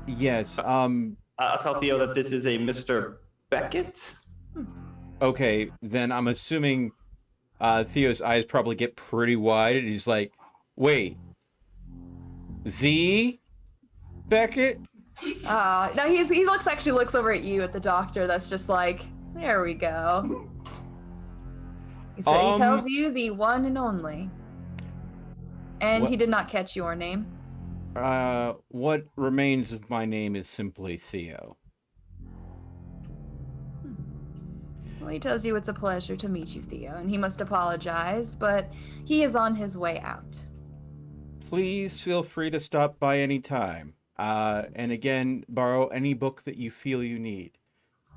Speaker 1: Yes.
Speaker 7: I'll tell Theo that this is a Mr. Beckett.
Speaker 1: Okay, then I'm assuming Theo's eyes probably get pretty wide, and he's like, "Wait, the Beckett?"
Speaker 4: No, he looks over at you at the doctor. That's just like, there we go. He tells you the one and only, and
Speaker 1: what-
Speaker 4: he did not catch your name.
Speaker 1: What remains of my name is simply Theo.
Speaker 4: Well, he tells you it's a pleasure to meet you, Theo, and he must apologize, but he is on his way out.
Speaker 1: Please feel free to stop by any time. And again, borrow any book that you feel you need.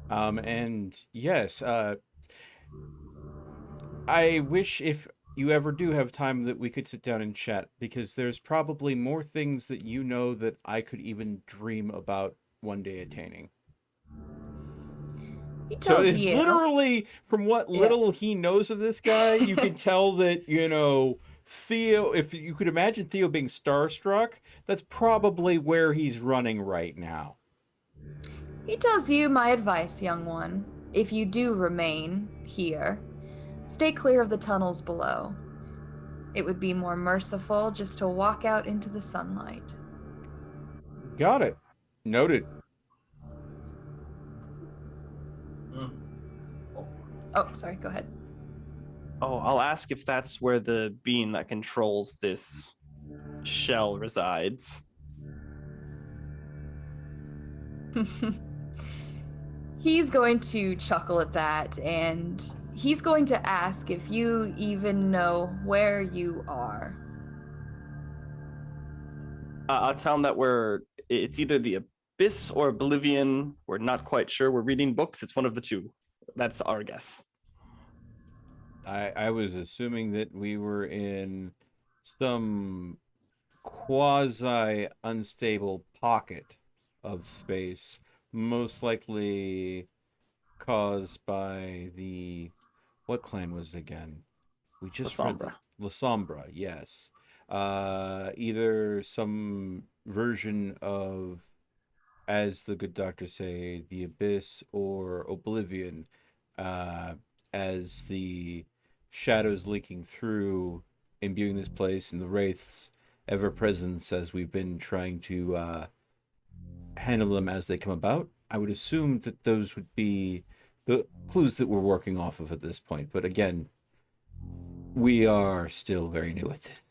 Speaker 1: And yes, I wish if you ever do have time that we could sit down and chat, because there's probably more things that you know that I could even dream about one day attaining.
Speaker 4: He
Speaker 1: So
Speaker 4: tells
Speaker 1: it's
Speaker 4: you.
Speaker 1: literally, from what little he knows of this guy, you can tell that, Theo, if you could imagine Theo being starstruck, that's probably where he's running right now.
Speaker 4: He tells you my advice, young one. If you do remain here, stay clear of the tunnels below. It would be more merciful just to walk out into the sunlight.
Speaker 1: Got it. Noted.
Speaker 4: Oh, sorry, go ahead.
Speaker 7: Oh, I'll ask if that's where the being that controls this shell resides.
Speaker 4: He's going to chuckle at that, and he's going to ask if you even know where you are.
Speaker 7: I'll tell him that it's either the Abyss or Oblivion. We're not quite sure. We're reading books. It's one of the two. That's our guess.
Speaker 1: I was assuming that we were in some quasi-unstable pocket of space, most likely caused by what clan was it again? We just read La Sombra, yes. Either some version of, as the good doctors say, the Abyss or Oblivion, as the shadows leaking through, imbuing this place, and the wraiths ever presence as we've been trying to handle them as they come about. I would assume that those would be the clues that we're working off of at this point. But again, we are still very new at this.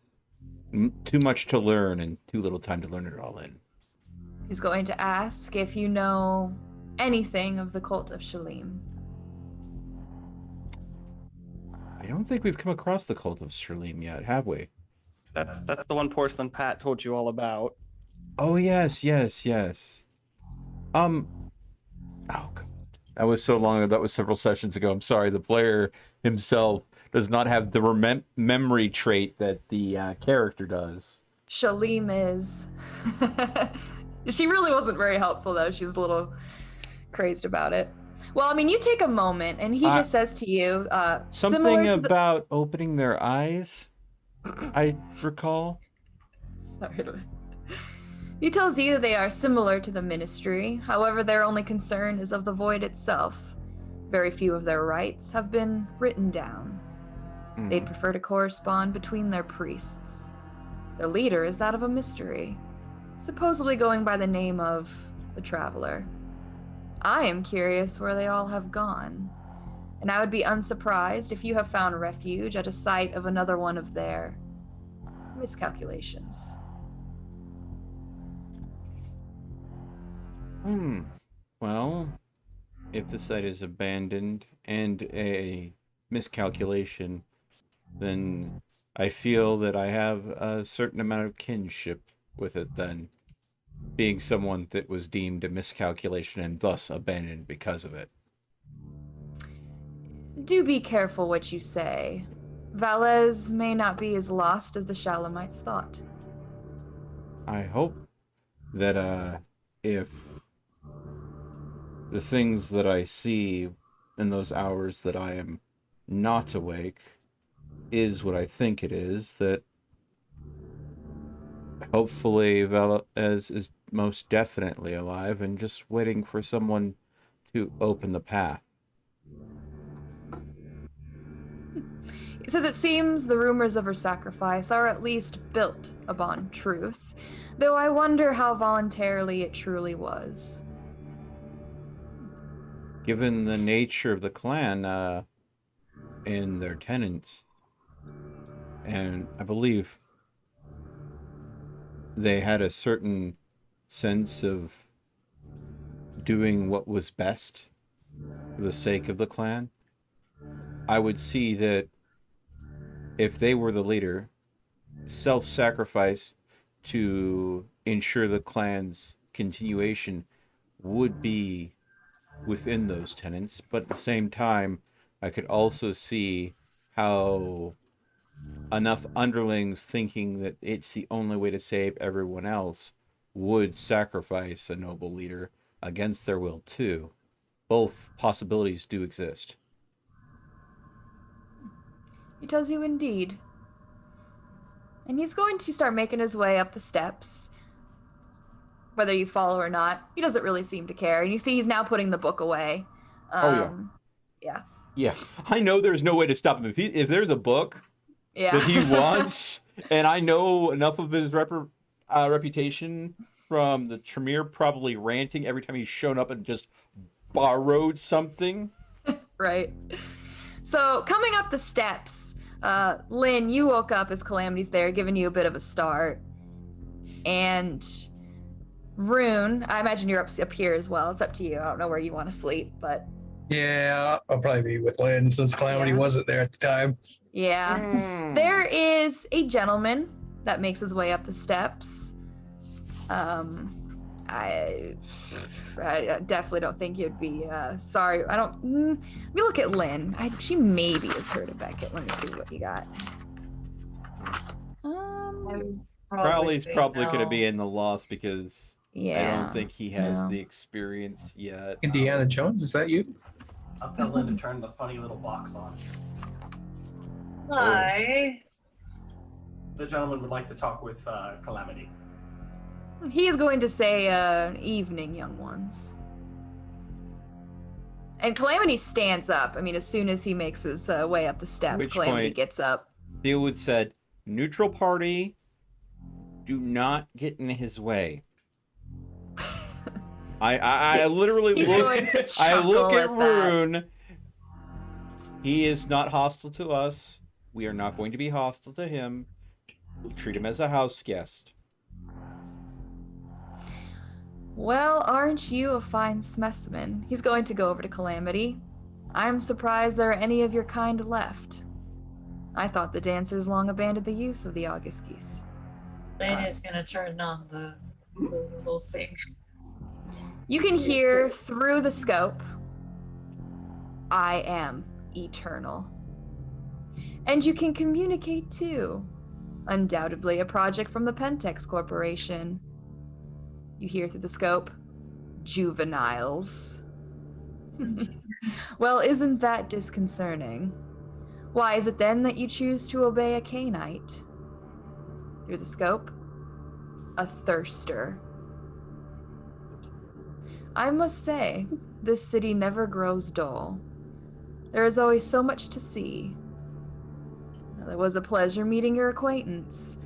Speaker 1: Too much to learn and too little time to learn it all in.
Speaker 4: He's going to ask if you know anything of the cult of Shalim.
Speaker 1: I don't think we've come across the cult of Shalim yet, have we?
Speaker 7: That's the one porcelain Pat told you all about.
Speaker 1: Oh, yes. Oh, God. That was so long ago. That was several sessions ago. I'm sorry. The player himself does not have the memory trait that the character does.
Speaker 4: Shalim is. She really wasn't very helpful, though. She was a little crazed about it. Well, I mean, you take a moment, and he just says to you,
Speaker 1: something about opening their eyes, I recall.
Speaker 4: Sorry. He tells you they are similar to the Ministry. However, their only concern is of the void itself. Very few of their rites have been written down. They'd prefer to correspond between their priests. Their leader is that of a mystery, supposedly going by the name of the Traveler. I am curious where they all have gone, and I would be unsurprised if you have found refuge at a site of another one of their miscalculations.
Speaker 1: Well, if the site is abandoned and a miscalculation, then I feel that I have a certain amount of kinship with it then, being someone that was deemed a miscalculation and thus abandoned because of it.
Speaker 4: Do be careful what you say. Valez may not be as lost as the Shalamites thought.
Speaker 1: I hope that if the things that I see in those hours that I am not awake is what I think it is, that hopefully Velez is most definitely alive and just waiting for someone to open the path.
Speaker 4: He says it seems the rumors of her sacrifice are at least built upon truth, though I wonder how voluntarily it truly was.
Speaker 1: Given the nature of the clan and their tenants, and I believe they had a certain sense of doing what was best for the sake of the clan, I would see that if they were the leader, self-sacrifice to ensure the clan's continuation would be within those tenets, but at the same time, I could also see how enough underlings thinking that it's the only way to save everyone else would sacrifice a noble leader against their will too. Both possibilities do exist.
Speaker 4: He tells you indeed. And he's going to start making his way up the steps. Whether you follow or not, he doesn't really seem to care. And you see he's now putting the book away. Yeah.
Speaker 1: Yeah, I know there's no way to stop him. If there's a book that he wants, and I know enough of his reputation from the Tremere probably ranting every time he's shown up and just borrowed something.
Speaker 4: Right. So coming up the steps, Lynn, you woke up as Calamity's there, giving you a bit of a start. And Rune, I imagine you're up here as well. It's up to you. I don't know where you want to sleep, but...
Speaker 3: Yeah, I'll probably be with Lynn since Calamity wasn't there at the time.
Speaker 4: Yeah. There is a gentleman that makes his way up the steps. I definitely don't think you'd be sorry. I don't. Let me look at Lynn. She maybe has heard of Beckett. Let me see what you got.
Speaker 1: Crowley's probably
Speaker 6: no.
Speaker 1: going to be in the loss because
Speaker 4: Yeah.
Speaker 1: I don't think he has the experience yet.
Speaker 3: Indiana Jones, is that you?
Speaker 5: I'll tell Lynn to turn the funny little box on.
Speaker 6: Why?
Speaker 5: The gentleman would like to talk with Calamity.
Speaker 4: He is going to say, evening, young ones. And Calamity stands up. I mean, as soon as he makes his way up the steps,
Speaker 1: Which
Speaker 4: Calamity
Speaker 1: point-
Speaker 4: gets up.
Speaker 1: Dealwood said, neutral party, do not get in his way. I literally
Speaker 4: He's
Speaker 1: look,
Speaker 4: going to
Speaker 1: I look
Speaker 4: chuckle
Speaker 1: at
Speaker 4: at that.
Speaker 1: Rune. He is not hostile to us. We are not going to be hostile to him. We'll treat him as a house guest.
Speaker 4: Well, aren't you a fine specimen? He's going to go over to Calamity. I'm surprised there are any of your kind left. I thought the dancers long abandoned the use of the Auguskis.
Speaker 6: Lynn is gonna turn on the little thing.
Speaker 4: You can hear through the scope, I am eternal. And you can communicate too. Undoubtedly a project from the Pentex Corporation. You hear through the scope, juveniles. Well, isn't that disconcerting? Why is it then that you choose to obey a Cainite? Through the scope, a thirster. I must say, this city never grows dull. There is always so much to see. Well, it was a pleasure meeting your acquaintance,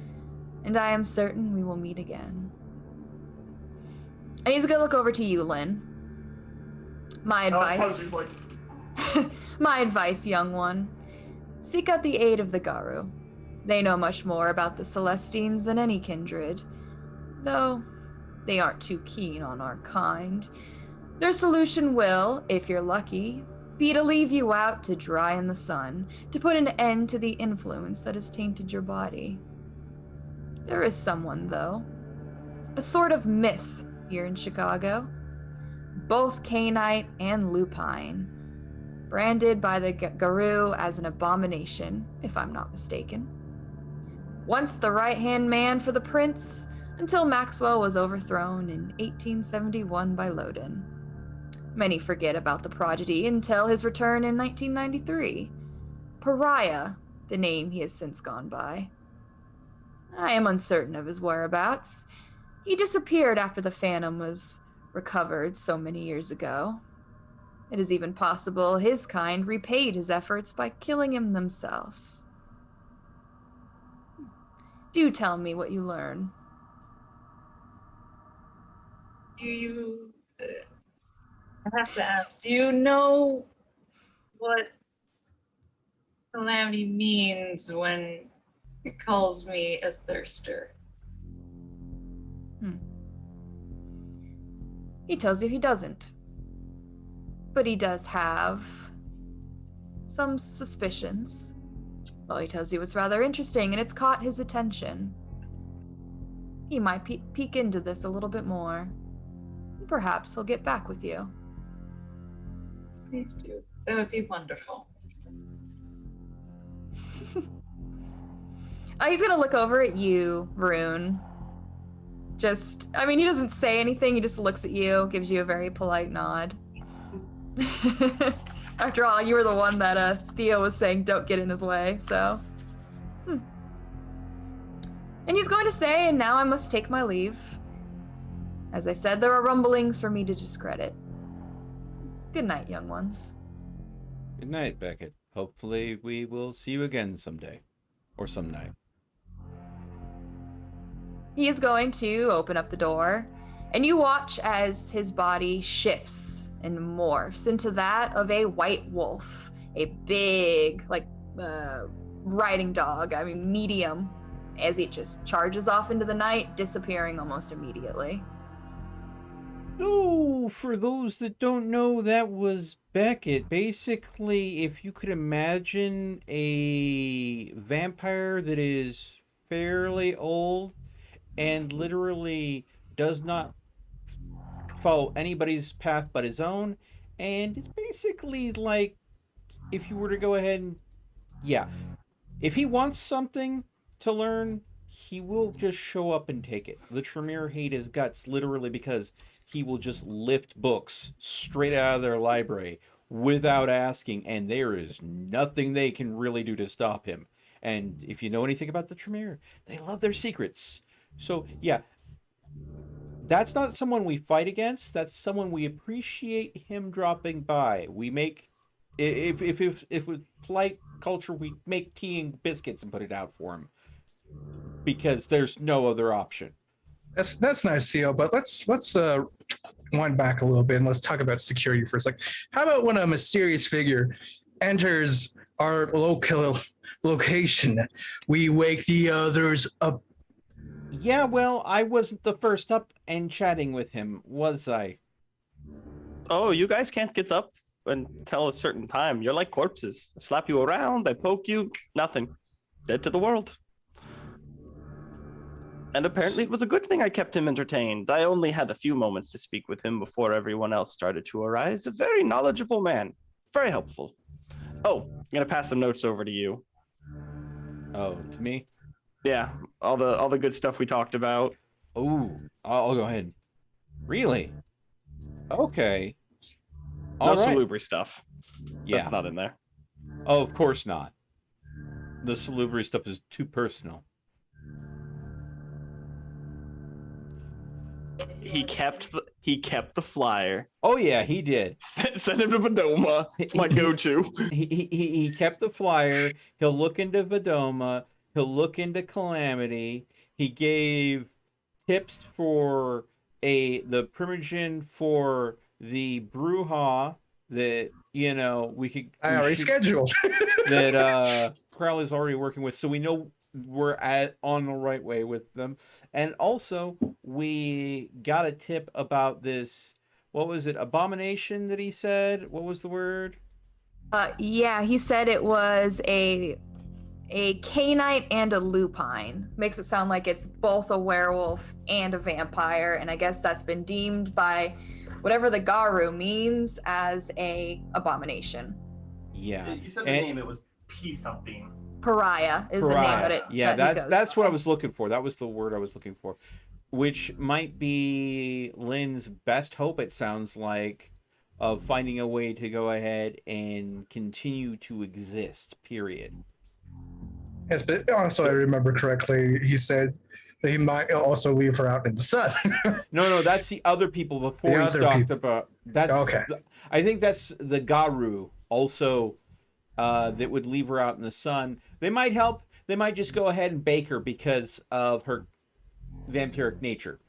Speaker 4: and I am certain we will meet again. And he's gonna look over to you, Lynn. My advice. My advice, young one. Seek out the aid of the Garu. They know much more about the Celestines than any kindred, though they aren't too keen on our kind. Their solution will, if you're lucky, be to leave you out to dry in the sun, to put an end to the influence that has tainted your body. There is someone, though, a sort of myth here in Chicago, both Cainite and lupine, branded by the Garou as an abomination, if I'm not mistaken. Once the right-hand man for the prince, until Maxwell was overthrown in 1871 by Loden. Many forget about the prodigy until his return in 1993. Pariah, the name he has since gone by. I am uncertain of his whereabouts. He disappeared after the Phantom was recovered so many years ago. It is even possible his kind repaid his efforts by killing him themselves. Do tell me what you learn.
Speaker 6: Do you? I have to ask. Do you know what calamity means when it calls me a thirster?
Speaker 4: He tells you he doesn't. But he does have some suspicions. Well, he tells you it's rather interesting and it's caught his attention. He might peek into this a little bit more. Perhaps he'll get back with you.
Speaker 6: Please do. That would be wonderful.
Speaker 4: He's gonna look over at you, Rune. He doesn't say anything, he just looks at you, gives you a very polite nod. After all, you were the one that Theo was saying don't get in his way, so. And he's going to say, and now I must take my leave. As I said, there are rumblings for me to discredit. Good night, young ones.
Speaker 1: Good night, Beckett. Hopefully we will see you again someday. Or some night.
Speaker 4: He is going to open up the door, and you watch as his body shifts and morphs into that of a white wolf. A big, riding dog, medium, as it just charges off into the night, disappearing almost immediately.
Speaker 1: Oh, for those that don't know, that was Beckett. Basically, if you could imagine a vampire that is fairly old and literally does not follow anybody's path but his own, and it's basically like if you were to go ahead and if he wants something to learn, he will just show up and take it. The Tremere hate his guts literally because he will just lift books straight out of their library without asking, and there is nothing they can really do to stop him. And if you know anything about the Tremere, they love their secrets. So that's not someone we fight against. That's someone we appreciate him dropping by. We make, if with polite culture, we make tea and biscuits and put it out for him because there's no other option.
Speaker 3: That's nice, Theo. But let's wind back a little bit and let's talk about security for a sec. How about when a mysterious figure enters our location, we wake the others up?
Speaker 1: Yeah, well, I wasn't the first up and chatting with him, was I?
Speaker 7: Oh, you guys can't get up until a certain time. You're like corpses. I slap you around, I poke you, nothing. Dead to the world. And apparently it was a good thing I kept him entertained. I only had a few moments to speak with him before everyone else started to arise. A very knowledgeable man. Very helpful. Oh, I'm going to pass some notes over to you.
Speaker 1: Oh, to me?
Speaker 7: Yeah, all the good stuff we talked about.
Speaker 1: Oh, I'll go ahead. Really? Okay.
Speaker 7: No
Speaker 1: All right.
Speaker 7: salubri stuff.
Speaker 1: Yeah.
Speaker 7: That's not in there.
Speaker 1: Oh, of course not. The salubri stuff is too personal.
Speaker 7: He kept the flyer.
Speaker 1: Oh yeah, he did.
Speaker 7: Send him to Vadoma. It's my go-to.
Speaker 1: He kept the flyer. He'll look into Vadoma. He'll look into Calamity. He gave tips for the Primogen for the Bruja that we could.
Speaker 3: I already scheduled.
Speaker 1: That Crowley's already working with, so we know we're on the right way with them. And also, we got a tip about this. What was it? Abomination that he said? What was the word?
Speaker 4: Yeah, he said it was a canine and a lupine. Makes it sound like it's both a werewolf and a vampire, and I guess that's been deemed by whatever the Garu means as a abomination.
Speaker 1: Yeah.
Speaker 5: You said the
Speaker 1: And
Speaker 5: name. It was P something.
Speaker 4: Pariah is the name
Speaker 1: pariah.
Speaker 4: that it.
Speaker 1: Yeah,
Speaker 4: that he
Speaker 1: that's
Speaker 4: goes
Speaker 1: what I
Speaker 4: by.
Speaker 1: was looking for. That was the word I was looking for, which might be Lynn's best hope. It sounds like of finding a way to go ahead and continue to exist. Period.
Speaker 3: Yes, but also I remember correctly, he said that he might also leave her out in the sun.
Speaker 1: No, that's the other people before
Speaker 3: The
Speaker 1: he's
Speaker 3: other
Speaker 1: talked
Speaker 3: people.
Speaker 1: about. That's
Speaker 3: Okay.
Speaker 1: I think that's the Garu also that would leave her out in the sun. They might help. They might just go ahead and bake her because of her vampiric nature.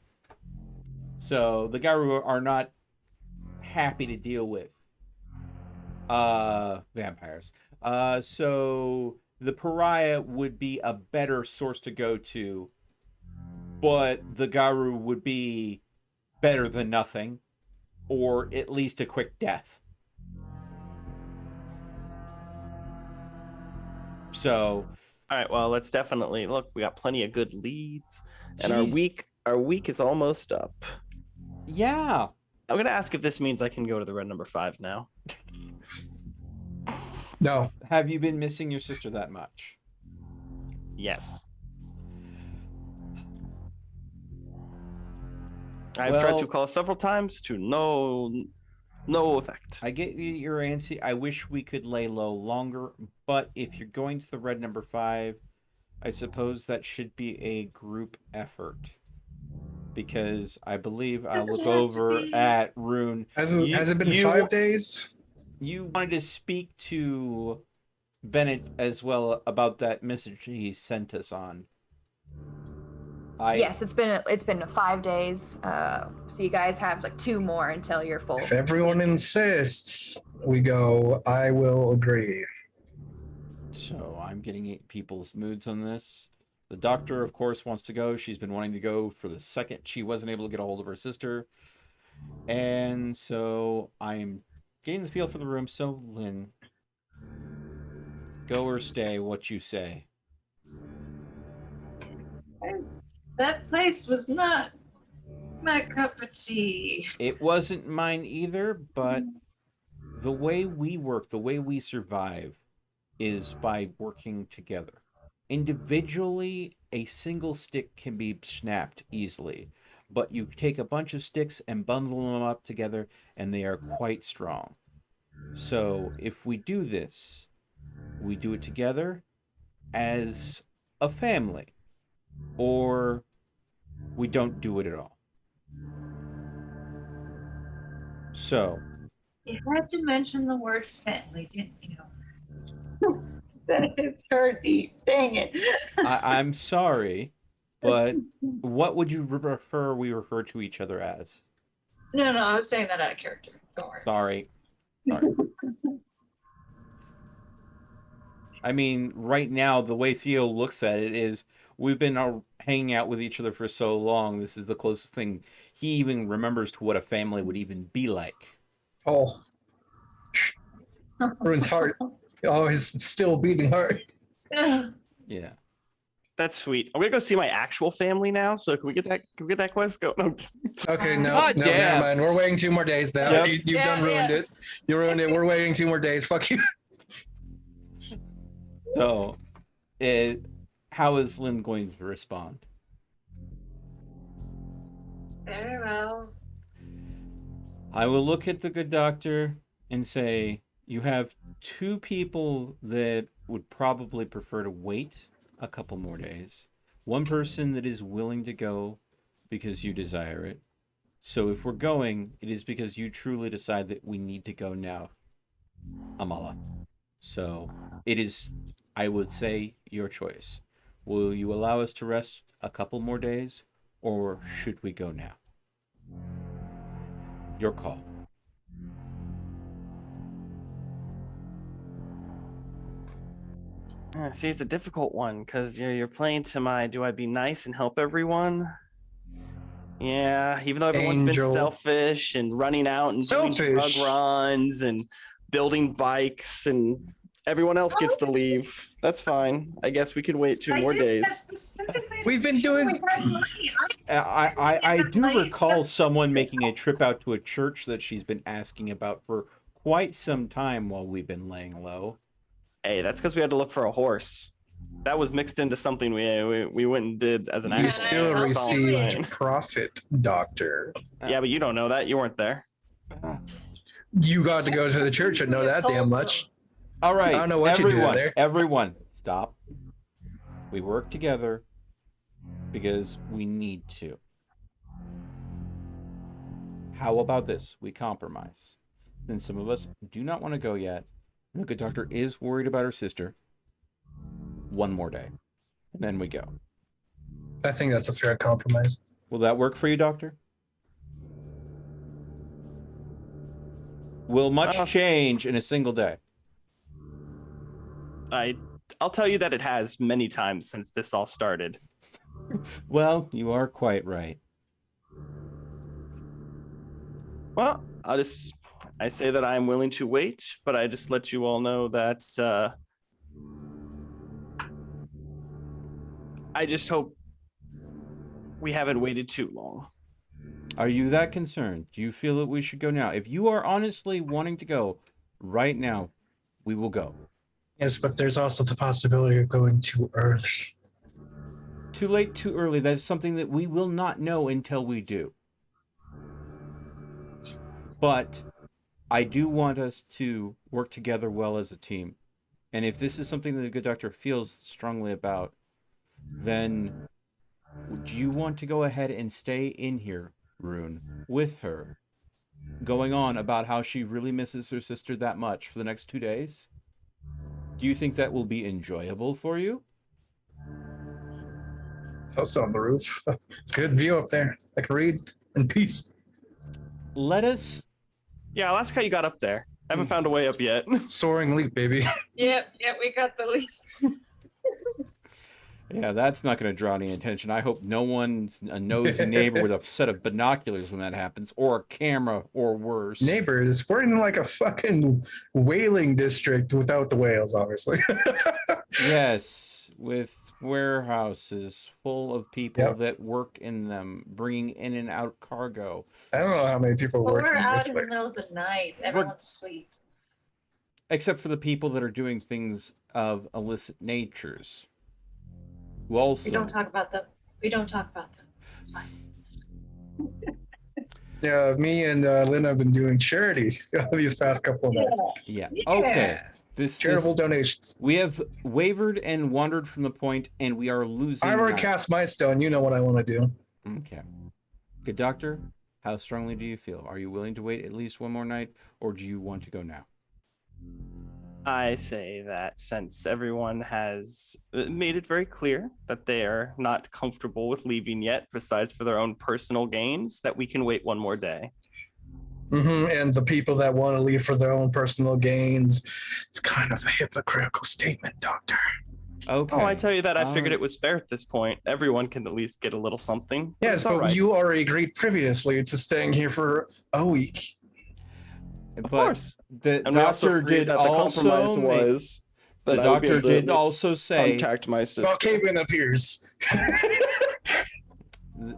Speaker 1: So the Garu are not happy to deal with vampires. So the pariah would be a better source to go to, but the Garu would be better than nothing, or at least a quick death. So,
Speaker 7: All right, well, let's definitely look. We got plenty of good leads, and our
Speaker 1: Jeez.
Speaker 7: week is almost up.
Speaker 1: yeah.
Speaker 7: I'm gonna ask if this means I can go to the red number 5 now.
Speaker 3: No.
Speaker 1: Have you been missing your sister that much?
Speaker 7: Yes. I've tried
Speaker 1: Well-
Speaker 7: to call several times to no effect.
Speaker 1: I get your answer. I wish we could lay low longer, but if you're going to the red number 5, I suppose that should be a group effort. Because I believe I
Speaker 6: Does it
Speaker 1: look
Speaker 6: have to
Speaker 1: over
Speaker 6: be-
Speaker 1: at Rune.
Speaker 3: Has
Speaker 1: You-
Speaker 3: it been
Speaker 1: you-
Speaker 3: 5 days?
Speaker 1: You wanted to speak to Bennett as well about that message he sent us on.
Speaker 4: Yes, it's been 5 days. So you guys have like 2 more until you're full.
Speaker 3: If everyone insists we go, I will agree.
Speaker 1: So I'm getting people's moods on this. The doctor, of course, wants to go. She's been wanting to go for the second she wasn't able to get a hold of her sister. And so I'm getting the feel for the room. So, Lynn, go or stay, what you say.
Speaker 6: That place was not my cup of tea.
Speaker 1: It wasn't mine either, but the way we work, the way we survive, is by working together. Individually, a single stick can be snapped easily, but you take a bunch of sticks and bundle them up together, and they are quite strong. So, if we do this, we do it together as a family, or we don't do it at all. So,
Speaker 6: You had to mention the word family, didn't you? Then it's her deep. Dang it.
Speaker 1: I'm sorry, but what would you prefer we refer to each other as?
Speaker 6: No, I was saying that out of character. Don't worry.
Speaker 1: Sorry. I mean, right now, the way Theo looks at it is we've been hanging out with each other for so long. This is the closest thing he even remembers to what a family would even be like.
Speaker 3: Oh. Rune's heart. Oh, his still beating heart.
Speaker 1: Yeah.
Speaker 7: That's sweet. I'm gonna go see my actual family now. So can we get that quest going?
Speaker 3: Okay, no,
Speaker 1: God
Speaker 3: no,
Speaker 1: damn.
Speaker 3: never mind. We're waiting 2 more days now.
Speaker 1: Yep.
Speaker 3: You've
Speaker 6: Yeah,
Speaker 3: done ruined
Speaker 6: yeah.
Speaker 3: it. You ruined it. We're waiting 2 more days. Fuck you.
Speaker 1: So, how is Lynn going to respond?
Speaker 6: Very well.
Speaker 1: I will look at the good doctor and say, you have 2 people that would probably prefer to wait a couple more days. 1 person that is willing to go because you desire it. So if we're going, it is because you truly decide that we need to go now, Amala. So it is, I would say, your choice. Will you allow us to rest a couple more days, or should we go now? Your call.
Speaker 7: See, it's a difficult one because you're playing to my do I be nice and help everyone? Yeah, even though everyone's
Speaker 3: Angel.
Speaker 7: been selfish and running out and doing drug
Speaker 3: Selfish?
Speaker 7: runs and building bikes and everyone else gets to leave. That's fine. I guess we could wait 2 more days.
Speaker 3: We've been doing.
Speaker 1: I do recall someone making a trip out to a church that she's been asking about for quite some time while we've been laying low.
Speaker 7: Hey, that's because we had to look for a horse. That was mixed into something we went and did as an
Speaker 3: You
Speaker 7: accident.
Speaker 3: still
Speaker 7: That's all I'm saying.
Speaker 3: received profit, Doctor.
Speaker 7: Yeah, but you don't know that. You weren't there.
Speaker 3: You got to go to the church and know that damn much.
Speaker 1: All right,
Speaker 3: I don't know what you do
Speaker 1: everyone,
Speaker 3: there.
Speaker 1: everyone, stop. We work together because we need to. How about this? We compromise. Then some of us do not want to go yet. The good doctor is worried about her sister. One more day, and then we go.
Speaker 3: I think that's a fair compromise.
Speaker 1: Will that work for you, doctor? Will much change in a single day?
Speaker 7: I'll tell you that it has many times since this all started.
Speaker 1: Well, you are quite right.
Speaker 7: Well, I say that I'm willing to wait, but I just let you all know that I just hope we haven't waited too long.
Speaker 1: Are you that concerned? Do you feel that we should go now? If you are honestly wanting to go right now, we will go.
Speaker 3: Yes, but there's also the possibility of going too early.
Speaker 1: Too late, too early. That is something that we will not know until we do. But I do want us to work together well as a team. And if this is something that the good doctor feels strongly about, then do you want to go ahead and stay in here, Rune, with her, going on about how she really misses her sister that much for the next 2 days? Do you think that will be enjoyable for you?
Speaker 3: House on the roof. It's a good view up there. I can read in peace.
Speaker 1: Let us...
Speaker 7: Yeah, I'll ask how you got up there. I haven't found a way up yet.
Speaker 3: Soaring leap, baby.
Speaker 6: Yep, we got the lead.
Speaker 1: Yeah, that's not going to draw any attention. I hope no one's a nosy neighbor with a set of binoculars when that happens, or a camera, or worse.
Speaker 3: Neighbors, we're in like a fucking whaling district without the whales, obviously.
Speaker 1: Yes, with warehouses full of people
Speaker 3: Yep.
Speaker 1: that work in them, bringing in and out cargo.
Speaker 3: I don't know how many people
Speaker 6: But
Speaker 3: work
Speaker 6: we're
Speaker 3: in
Speaker 6: out
Speaker 3: this
Speaker 6: in the
Speaker 3: thing.
Speaker 6: middle of the night. Everyone's asleep.
Speaker 1: Except for the people that are doing things of illicit natures. Who also...
Speaker 6: We don't talk about them. It's fine.
Speaker 3: Yeah, me and Lynn have been doing charity these past couple of nights.
Speaker 1: Yeah. Okay.
Speaker 3: Charitable donations.
Speaker 1: We have wavered and wandered from the point, and we are losing.
Speaker 3: I've already
Speaker 1: night.
Speaker 3: cast my stone. You know what I want to do.
Speaker 1: Okay. Good doctor, how strongly do you feel? Are you willing to wait at least one more night, or do you want to go now?
Speaker 7: I say that since everyone has made it very clear that they are not comfortable with leaving yet, besides for their own personal gains, that we can wait one more day.
Speaker 3: And the people that want to leave for their own personal gains, it's kind of a hypocritical statement, Doctor.
Speaker 1: Okay.
Speaker 7: Oh, I tell you that I figured it was fair at this point. Everyone can at least get a little something.
Speaker 3: Yes,
Speaker 7: It's
Speaker 3: but
Speaker 7: all right.
Speaker 3: you already agreed previously to staying here for a week.
Speaker 7: Of
Speaker 1: But
Speaker 7: course.
Speaker 1: the
Speaker 7: And we also
Speaker 1: doctor
Speaker 7: agreed
Speaker 1: did
Speaker 7: that the compromise
Speaker 1: also
Speaker 7: was
Speaker 1: the
Speaker 7: that I would be
Speaker 1: doctor
Speaker 7: able to
Speaker 1: did also say
Speaker 7: contact my sister.
Speaker 3: Well, caveman appears.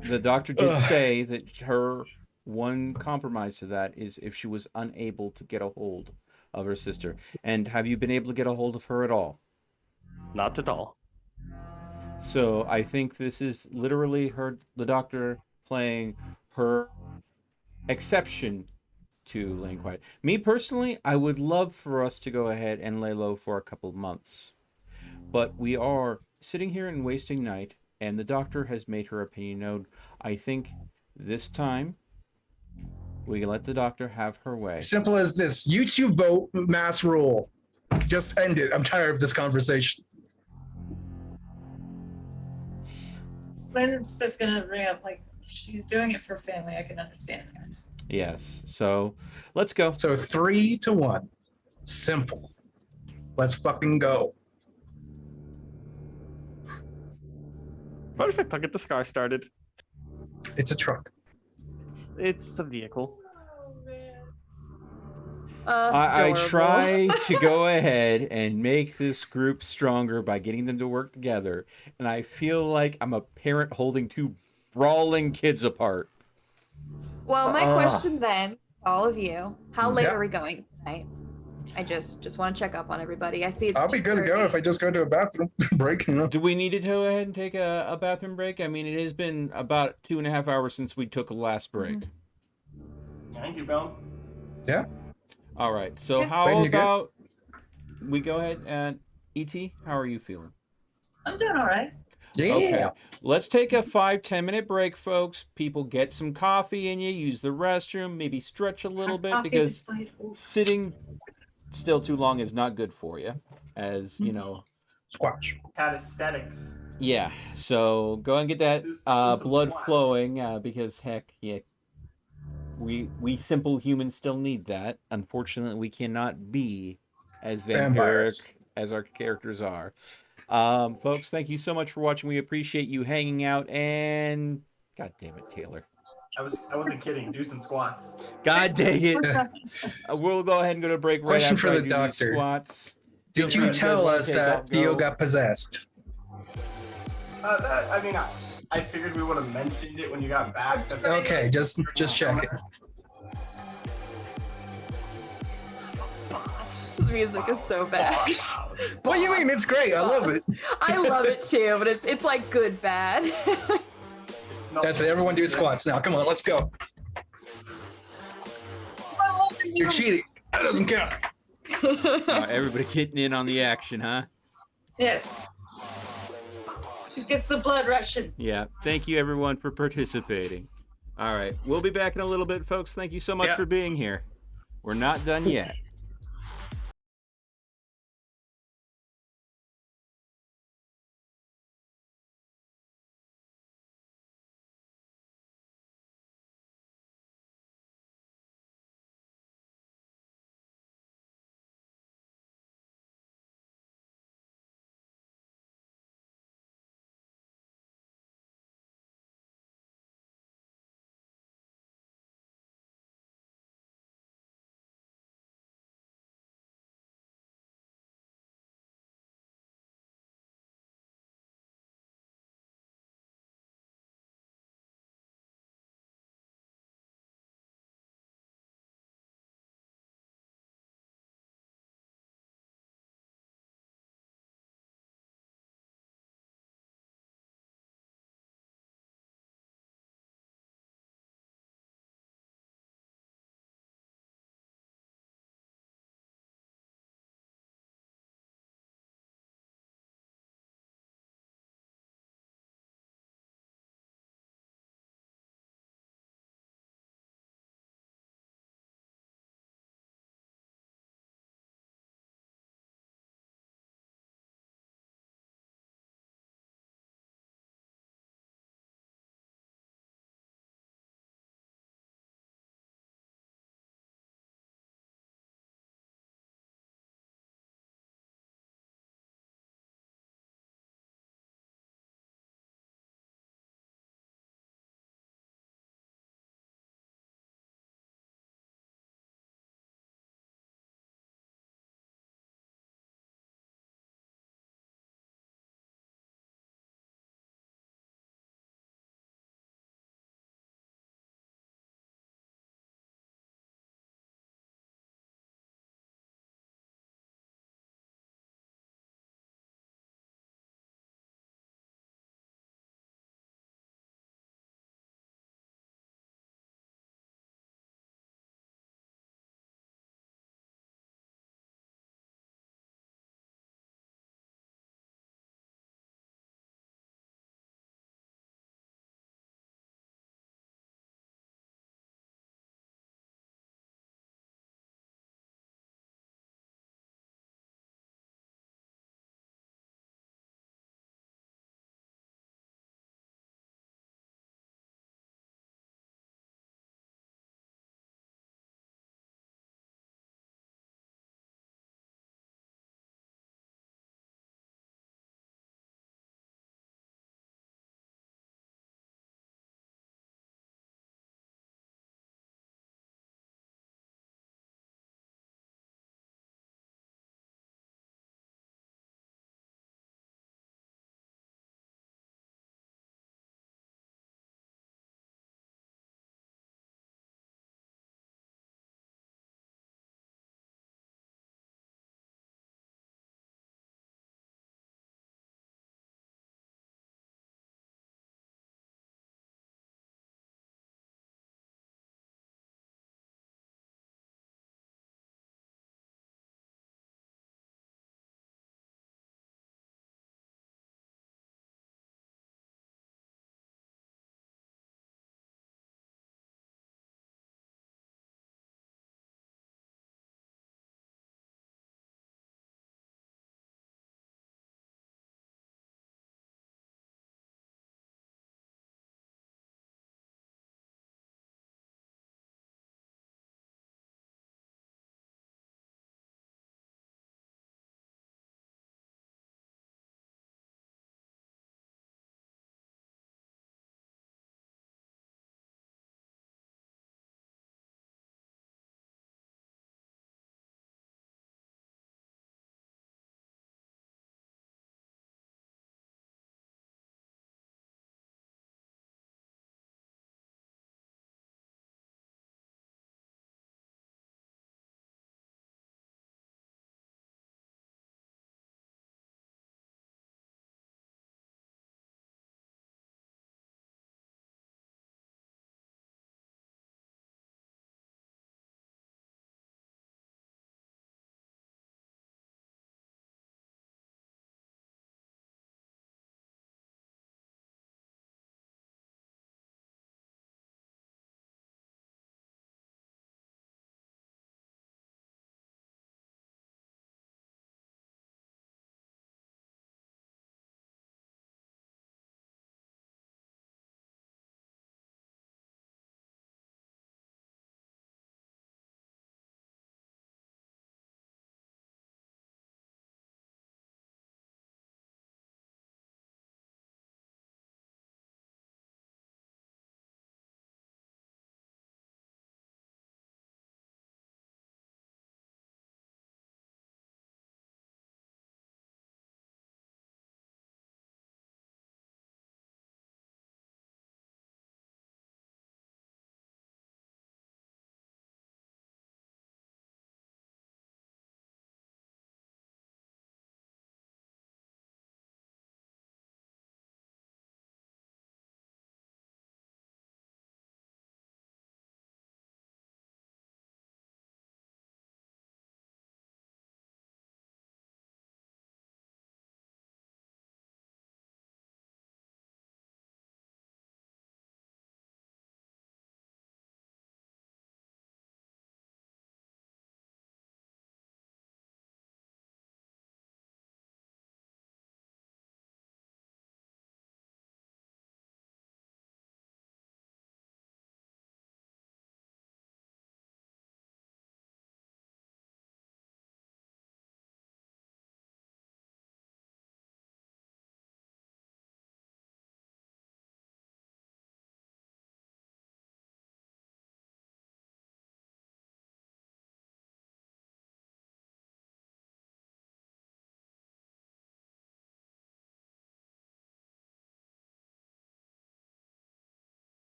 Speaker 1: the doctor did
Speaker 3: Ugh.
Speaker 1: say that her one compromise to that is if she was unable to get a hold of her sister. And have you been able to get a hold of her at all?
Speaker 7: Not at all.
Speaker 1: So I think this is literally the doctor playing her exception to laying quiet. Me personally, I would love for us to go ahead and lay low for a couple of months. But we are sitting here and wasting night, and the doctor has made her opinion known. I think this time we can let the doctor have her way.
Speaker 3: Simple as this. YouTube vote, mass rule. Just end it. I'm tired of this conversation.
Speaker 6: Lynn's just gonna bring up like she's doing it for family. I can understand that.
Speaker 1: Yes. So let's go.
Speaker 3: So 3-1. Simple. Let's fucking go.
Speaker 7: Perfect. I'll get this car started.
Speaker 3: It's a truck.
Speaker 7: It's a vehicle.
Speaker 6: Oh man.
Speaker 1: I
Speaker 4: Adorable.
Speaker 1: try to go ahead and make this group stronger by getting them to work together, and I feel like I'm a parent holding two brawling kids apart.
Speaker 4: Well, my
Speaker 1: Ah.
Speaker 4: question then, all of you, how late
Speaker 3: Yeah.
Speaker 4: are we going tonight? I just want to check up on everybody. I see it's
Speaker 3: I'll be good to go if I
Speaker 4: 2:30.
Speaker 3: just go to a bathroom break. You know?
Speaker 1: Do we need to go ahead and take a bathroom break? I mean, it has been about 2.5 hours since we took a last break.
Speaker 5: Yeah, I can keep going.
Speaker 3: Yeah.
Speaker 1: All right. So
Speaker 4: Okay.
Speaker 1: how
Speaker 3: Clayton, you good?
Speaker 1: about we go ahead and ET? How are you feeling?
Speaker 6: I'm doing all right.
Speaker 3: Yeah.
Speaker 1: Okay. Let's take a 5-10 minute break, folks. People get some coffee in you, use the restroom, maybe stretch a little bit
Speaker 6: Coffee
Speaker 1: because
Speaker 6: this night. Ooh.
Speaker 1: sitting still too long is not good for you. As you know.
Speaker 3: Squatch.
Speaker 5: Calisthenics.
Speaker 1: Yeah. So go and get that
Speaker 5: Do some
Speaker 1: blood
Speaker 5: squats.
Speaker 1: flowing because heck, yeah. We simple humans still need that. Unfortunately, we cannot be as vampiric
Speaker 3: Vampires.
Speaker 1: as our characters are. Folks, thank you so much for watching. We appreciate you hanging out and God damn it, Taylor.
Speaker 5: I wasn't kidding. Do some squats.
Speaker 1: God dang it. We'll go ahead and go to break right
Speaker 3: Question
Speaker 1: after
Speaker 3: for
Speaker 1: I
Speaker 3: the
Speaker 1: do these
Speaker 3: doctor.
Speaker 1: squats.
Speaker 3: Did
Speaker 1: Feel free
Speaker 3: you
Speaker 1: to
Speaker 3: tell
Speaker 1: wanna
Speaker 3: us
Speaker 1: take
Speaker 3: that
Speaker 1: off,
Speaker 3: Theo
Speaker 1: go.
Speaker 3: got possessed?
Speaker 5: I figured we would have mentioned it when you got back. but-
Speaker 3: Okay, just checking.
Speaker 4: Boss. This music is so bad.
Speaker 3: What do you mean? It's great. I love it.
Speaker 4: I love it too, but it's like good bad.
Speaker 5: It smells
Speaker 3: That's it. Everyone do squats now. Come on, let's go. You're cheating. That doesn't count.
Speaker 1: Everybody getting in on the action, huh?
Speaker 6: Yes. It gets the blood rushing.
Speaker 1: Yeah. Thank you, everyone, for participating. All right. We'll be back in a little bit, folks. Thank you so much
Speaker 3: Yeah.
Speaker 1: for being here. We're not done yet.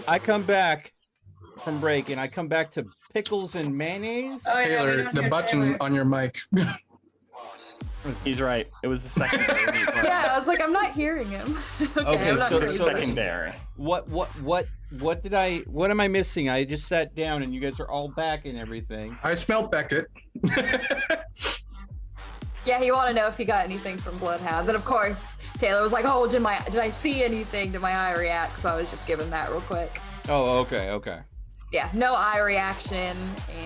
Speaker 1: I come back from break and I come back to pickles and mayonnaise.
Speaker 6: Oh, yeah, we
Speaker 3: Taylor,
Speaker 6: don't
Speaker 3: the
Speaker 6: hear
Speaker 3: button
Speaker 6: Taylor.
Speaker 3: on your mic.
Speaker 7: He's right. It was the secondary.
Speaker 4: Yeah, I was like, I'm not hearing him.
Speaker 1: Okay,
Speaker 4: I'm not
Speaker 1: so-
Speaker 7: The
Speaker 4: crazy.
Speaker 1: so-
Speaker 7: secondary.
Speaker 1: What am I missing? I just sat down and you guys are all back and everything.
Speaker 3: I smelled Beckett.
Speaker 4: Yeah, he wanted to know if he got anything from Bloodhound. Then of course Taylor was like, "Oh, did I see anything? Did my eye react?" So I was just giving that real quick.
Speaker 1: Oh, okay.
Speaker 4: Yeah, no eye reaction,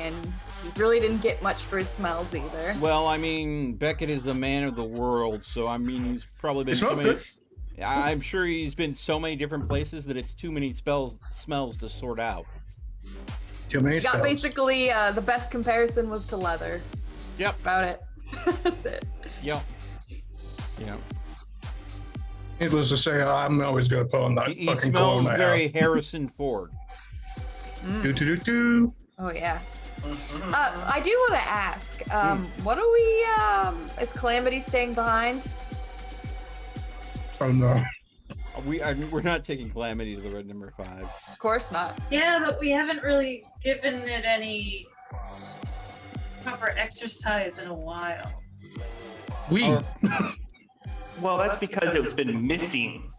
Speaker 4: and he really didn't get much for his smells either.
Speaker 1: Well, I mean, Beckett is a man of the world, so I mean, he's probably been
Speaker 3: It
Speaker 1: so
Speaker 3: smelled
Speaker 1: many.
Speaker 3: good.
Speaker 1: I'm sure he's been so many different places that it's too many smells to sort out.
Speaker 3: Too many
Speaker 4: Got
Speaker 3: spells.
Speaker 4: basically the best comparison was to leather.
Speaker 1: Yep.
Speaker 4: About it. That's it.
Speaker 1: Yep.
Speaker 3: Needless to say, I'm always gonna put on that
Speaker 1: He
Speaker 3: fucking
Speaker 1: smells
Speaker 3: cologne I
Speaker 1: very
Speaker 3: have.
Speaker 1: Harrison Ford.
Speaker 3: Do do do do.
Speaker 4: Oh yeah. I do want to ask, what are we? Is Calamity staying behind?
Speaker 3: From the
Speaker 1: We're not taking Calamity to the red number 5.
Speaker 4: Of course not.
Speaker 6: Yeah, but we haven't really given it any proper exercise in a while.
Speaker 3: we.
Speaker 7: Well, that's because it's been missing.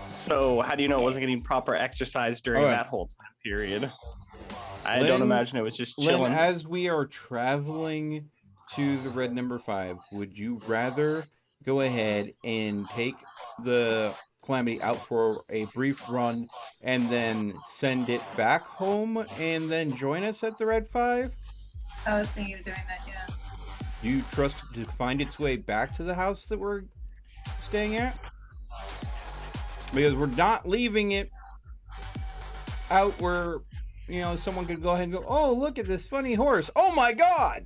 Speaker 7: So how do you know it wasn't getting proper exercise during
Speaker 1: Alright.
Speaker 7: that whole time period? I
Speaker 1: Lynn-
Speaker 7: don't imagine it was just
Speaker 1: Lynn,
Speaker 7: chilling.
Speaker 1: as we are traveling to the red number 5, would you rather go ahead and take the Calamity out for a brief run and then send it back home and then join us at the red 5?
Speaker 6: I was thinking of doing that, yeah.
Speaker 1: Do you trust it to find its way back to the house that we're staying at? Because we're not leaving it out where, someone could go ahead and go, "Oh, look at this funny horse. Oh my God!"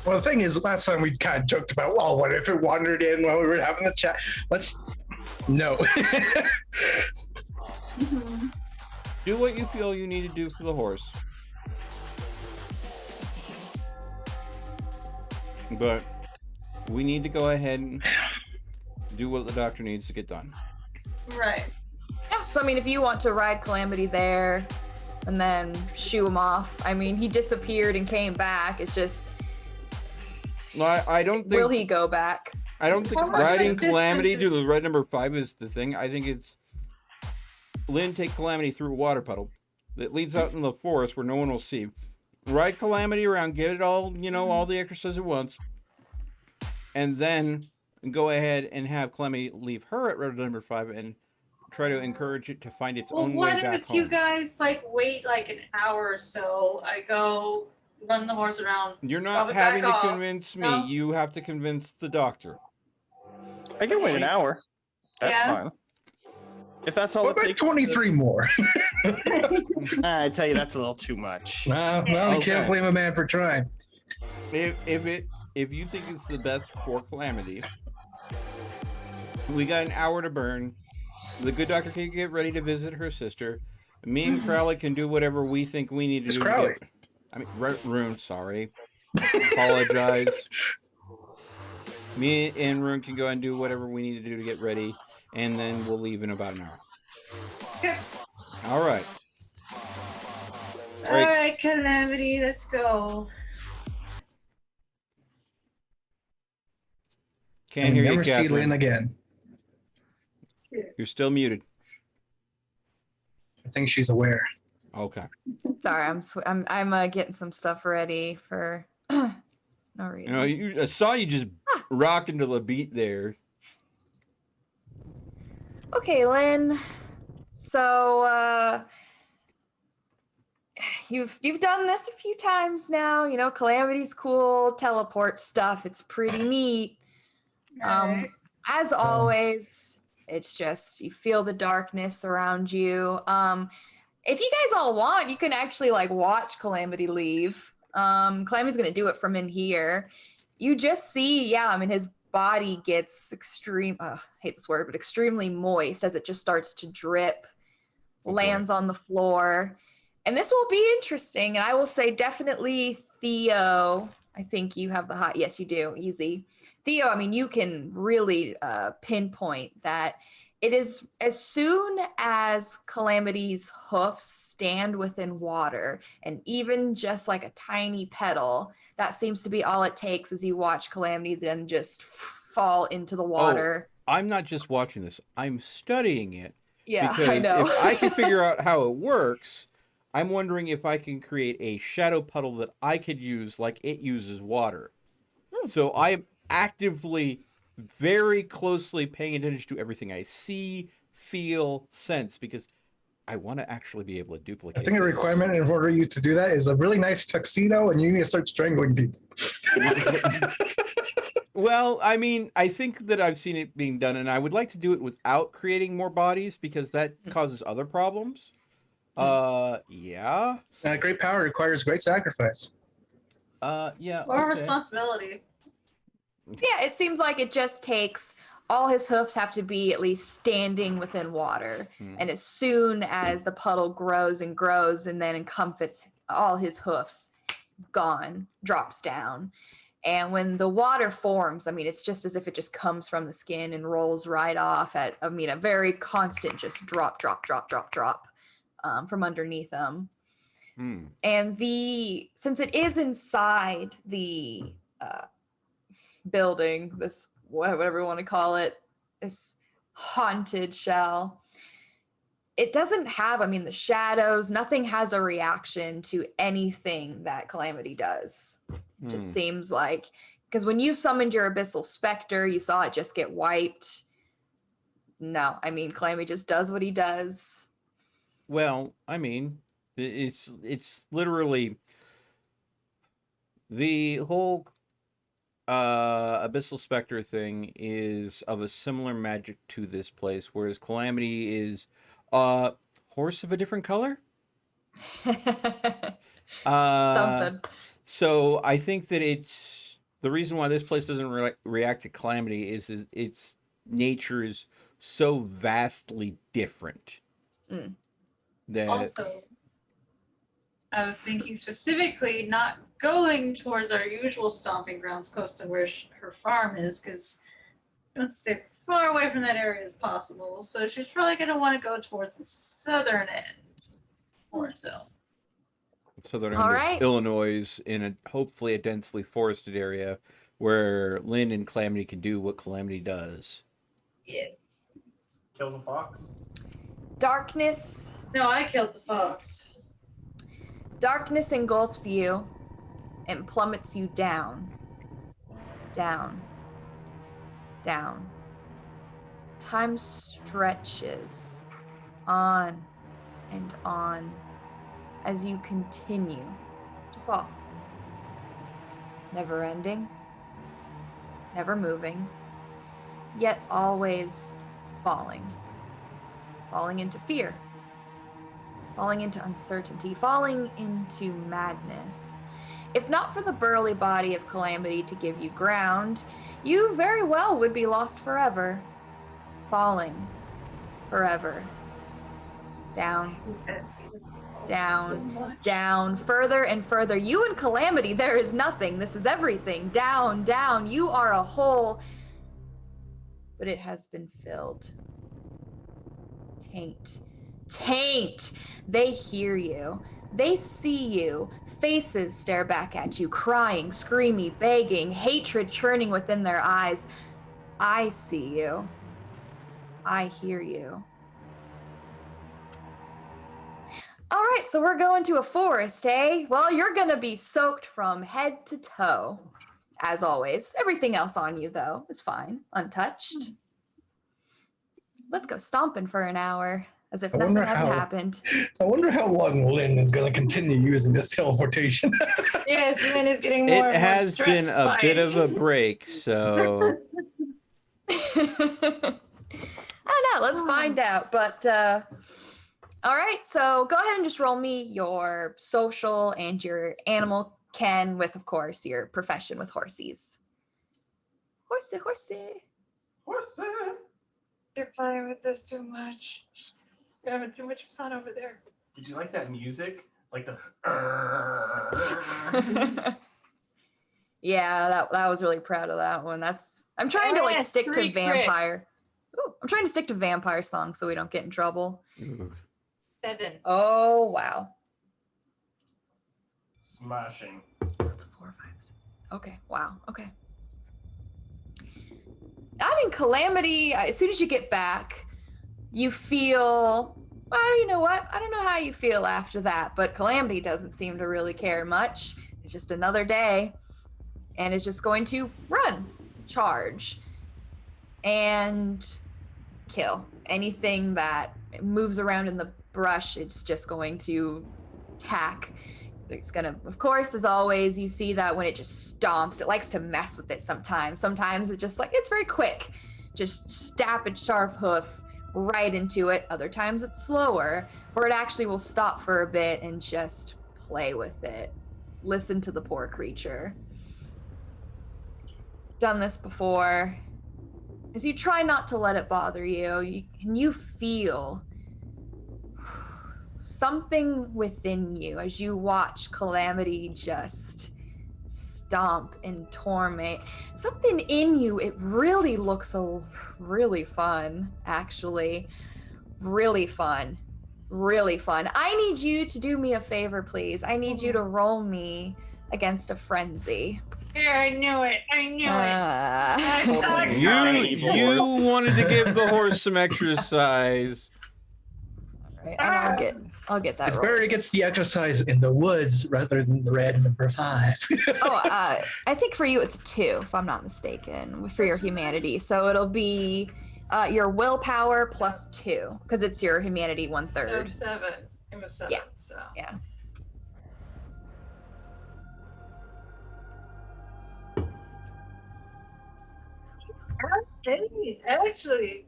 Speaker 3: Well, the thing is, last time we kind of joked about, well, what if it wandered in while we were having the chat? No.
Speaker 1: Do what you feel you need to do for the horse. But we need to go ahead and do what the doctor needs to get done.
Speaker 6: Right.
Speaker 4: Yeah. So I mean, if you want to ride Calamity there, and then shoo him off. I mean, he disappeared and came back. It's just,
Speaker 1: No, I don't think.
Speaker 4: will he go back?
Speaker 1: I don't think
Speaker 6: How much
Speaker 1: riding
Speaker 6: of a
Speaker 1: Calamity to
Speaker 6: distance
Speaker 1: the
Speaker 6: is-
Speaker 1: red number 5 is the thing. I think it's Lynn, take Calamity through a water puddle that leads out in the forest where no one will see. Ride Calamity around, get it all, all the exercise at once, and then go ahead and have Calamity leave her at red number 5 and try to encourage it to find its
Speaker 6: Well,
Speaker 1: own
Speaker 6: what
Speaker 1: way
Speaker 6: if
Speaker 1: back
Speaker 6: you
Speaker 1: home.
Speaker 6: guys wait an hour or so? I go run the horse around.
Speaker 1: You're
Speaker 6: Drop
Speaker 1: not
Speaker 6: it back
Speaker 1: having to
Speaker 6: off.
Speaker 1: convince me.
Speaker 6: No?
Speaker 1: You have to convince the doctor.
Speaker 7: I can wait an hour. That's
Speaker 6: Yeah.
Speaker 7: fine. If that's all
Speaker 3: What
Speaker 7: it
Speaker 3: about
Speaker 7: takes.
Speaker 3: 23 more?
Speaker 7: I tell you, that's a little too much.
Speaker 3: Well, you
Speaker 1: Okay.
Speaker 3: can't blame a man for trying.
Speaker 1: If you think it's the best for Calamity, we got an hour to burn. The good doctor can get ready to visit her sister. Me and Crowley can do whatever we think we need to
Speaker 3: Who's
Speaker 1: do.
Speaker 3: Crowley?
Speaker 1: Rune, sorry. Apologize. Me and Rune can go and do whatever we need to do to get ready, and then we'll leave in about an hour.
Speaker 6: Okay.
Speaker 1: All right.
Speaker 6: All right, Calamity, let's go.
Speaker 1: Can't
Speaker 3: And
Speaker 1: hear
Speaker 3: never
Speaker 1: you,
Speaker 3: see
Speaker 1: Catherine.
Speaker 3: Lynn again.
Speaker 1: You're still muted.
Speaker 3: I think she's aware.
Speaker 1: Okay.
Speaker 4: Sorry, I'm getting some stuff ready for no reason.
Speaker 1: I saw you just rock into the beat there.
Speaker 4: Okay, Lynn. So you've done this a few times now. Calamity's cool, teleport stuff. It's pretty neat.
Speaker 6: Alright.
Speaker 4: As always, it's just you feel the darkness around you. If you guys all want, you can actually watch Calamity leave. Calamity's gonna do it from in here. You just see, his body gets I hate this word, but extremely moist as it just starts to drip, lands on the floor. And this will be interesting. And I will say definitely Theo. I think you have the hot. Yes, you do. Easy. Theo, you can really pinpoint that It is as soon as Calamity's hoofs stand within water, and even just like a tiny pedal, that seems to be all it takes as you watch Calamity then just fall into the water.
Speaker 1: I'm not just watching this, I'm studying it.
Speaker 4: Yeah,
Speaker 1: Because
Speaker 4: I know.
Speaker 1: if I can figure out how it works, I'm wondering if I can create a shadow puddle that I could use like it uses water. So I am actively, very closely paying attention to everything I see, feel, sense, because I want to actually be able to duplicate
Speaker 3: I think a
Speaker 1: this.
Speaker 3: requirement in order for you to do that is a really nice tuxedo, and you need to start strangling people.
Speaker 1: Well, I mean, I think that I've seen it being done, and I would like to do it without creating more bodies because that causes other problems. Yeah.
Speaker 3: Great power requires great sacrifice.
Speaker 1: Yeah.
Speaker 6: More
Speaker 1: Okay.
Speaker 6: responsibility.
Speaker 4: Yeah, it seems like it just takes all his hoofs have to be at least standing within water. And as soon as the puddle grows and grows and then encompasses all his hoofs, gone, drops down. And when the water forms, I mean, it's just as if it just comes from the skin and rolls right off at, I mean, a very constant just drop, drop, drop, drop, drop from underneath them. And since it is inside the building, this, whatever you want to call it, this haunted shell, it doesn't have, I mean, the shadows, nothing has a reaction to anything that Calamity does. It just seems like, because when you summoned your Abyssal Spectre, you saw it just get wiped. No, I mean, Calamity just does what he does.
Speaker 1: Well, I mean, it's literally the whole Abyssal Spectre thing is of a similar magic to this place, whereas Calamity is horse of a different color.
Speaker 4: Something.
Speaker 1: So I think that it's the reason why this place doesn't react to Calamity is its nature is so vastly different. That
Speaker 6: Also, I was thinking specifically not going towards our usual stomping grounds close to where her farm is, because she wants to stay far away from that area as possible. So she's probably going to want to go towards the southern end more so.
Speaker 1: southern
Speaker 4: All
Speaker 1: end
Speaker 4: right.
Speaker 1: of Illinois, in hopefully a densely forested area where Lynn and Calamity can do what Calamity does.
Speaker 6: Yes.
Speaker 5: Kills a fox.
Speaker 4: Darkness.
Speaker 6: No, I killed the fox.
Speaker 4: Darkness engulfs you and plummets you down. Down. Down. Time stretches on and on as you continue to fall. Never ending, never moving, yet always falling. Falling into fear, falling into uncertainty, falling into madness. If not for the burly body of Calamity to give you ground, you very well would be lost forever. Falling forever. Down, down, down, further and further. You and Calamity, there is nothing. This is everything. Down, down. You are a hole, but it has been filled. Taint. Taint. They hear you. They see you. Faces stare back at you, crying, screaming, begging, hatred churning within their eyes. I see you. I hear you. All right, so we're going to a forest, eh? Well, you're gonna be soaked from head to toe, as always. Everything else on you, though, is fine, untouched. Let's go stomping for an hour, as if
Speaker 3: I
Speaker 4: nothing
Speaker 3: wonder
Speaker 4: had
Speaker 3: how-
Speaker 4: happened.
Speaker 3: I wonder how long Lynn is going to continue using this teleportation.
Speaker 6: Yes, Lynn is getting more
Speaker 1: It
Speaker 6: and more
Speaker 1: has been
Speaker 6: stressed
Speaker 1: a
Speaker 6: by
Speaker 1: bit
Speaker 6: it.
Speaker 1: of a break, so
Speaker 4: I don't know. Let's find out. But all right, so go ahead and just roll me your social and your animal ken with, of course, your profession with horsies. Horsey, horsey.
Speaker 5: Horse.
Speaker 6: You're playing with this too much. You're having too much fun over there.
Speaker 5: Did you like that music? Like the.
Speaker 4: Yeah, that was really proud of that one. I'm trying to like
Speaker 6: Yes,
Speaker 4: stick to
Speaker 6: 3
Speaker 4: vampire.
Speaker 6: crits.
Speaker 4: Ooh, I'm trying to stick to vampire songs so we don't get in trouble.
Speaker 6: 7.
Speaker 4: Oh, wow.
Speaker 5: Smashing.
Speaker 4: So it's 4, 5, 6. Okay, wow. Okay. I mean, Calamity, as soon as you get back, you feel, well, you know what? I don't know how you feel after that, but Calamity doesn't seem to really care much. It's just another day, and is just going to run, charge, and kill anything that moves around in the brush. It's just going to attack. It's gonna, of course, as always, you see that when it just stomps, it likes to mess with it sometimes. Sometimes it's just like, it's very quick. Just stab its sharp hoof right into it. Other times it's slower, or it actually will stop for a bit and just play with it. Listen to the poor creature. Done this before. As you try not to let it bother you, and you feel something within you as you watch Calamity just stomp and torment. Something in you, it really looks really fun, actually. Really fun. Really fun. I need you to do me a favor, please. I need you to roll me against a frenzy.
Speaker 6: Yeah, I knew it. I knew it. I saw it
Speaker 1: You
Speaker 6: coming.
Speaker 1: you wanted to give the horse some exercise.
Speaker 4: Right, and I'll get that.
Speaker 3: It's
Speaker 4: roll.
Speaker 3: better it gets the exercise in the woods rather than the red number 5.
Speaker 4: I think for you it's 2, if I'm not mistaken, for your humanity. So it'll be your willpower plus 2, because it's your humanity 1/3.
Speaker 6: 7. It was 7.
Speaker 4: Yeah.
Speaker 6: So.
Speaker 4: Yeah.
Speaker 6: Hey, actually,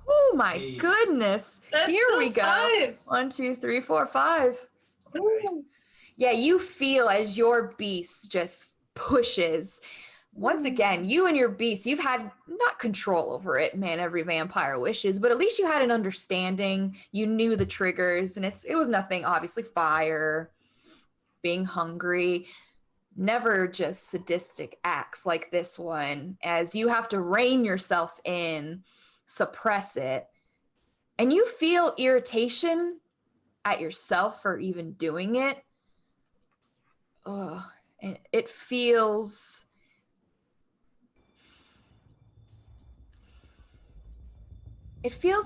Speaker 4: Oh my
Speaker 5: Hey.
Speaker 4: goodness!
Speaker 6: that's
Speaker 4: Here
Speaker 6: still
Speaker 4: we go.
Speaker 6: 5.
Speaker 4: 1, 2, 3, 4, 5.
Speaker 5: Nice.
Speaker 4: Yeah, you feel as your beast just pushes. Once again, you and your beast, you've had not control over it, man, every vampire wishes, but at least you had an understanding. You knew the triggers, and it was nothing, obviously, fire, being hungry, never just sadistic acts like this one, as you have to rein yourself in, suppress it, and you feel irritation at yourself for even doing it. Ugh, and it feels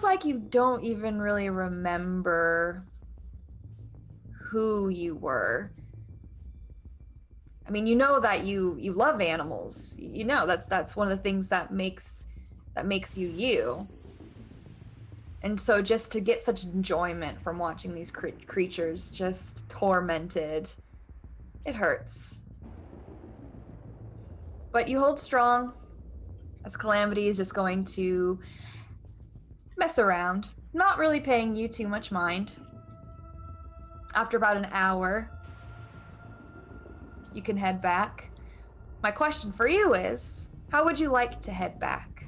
Speaker 4: like you don't even really remember who you were. I mean, you know that you love animals. You know that's one of the things that makes you you. And so just to get such enjoyment from watching these creatures just tormented, it hurts. But you hold strong, as Calamity is just going to mess around, not really paying you too much mind. After about an hour, you can head back. My question for you is, how would you like to head back?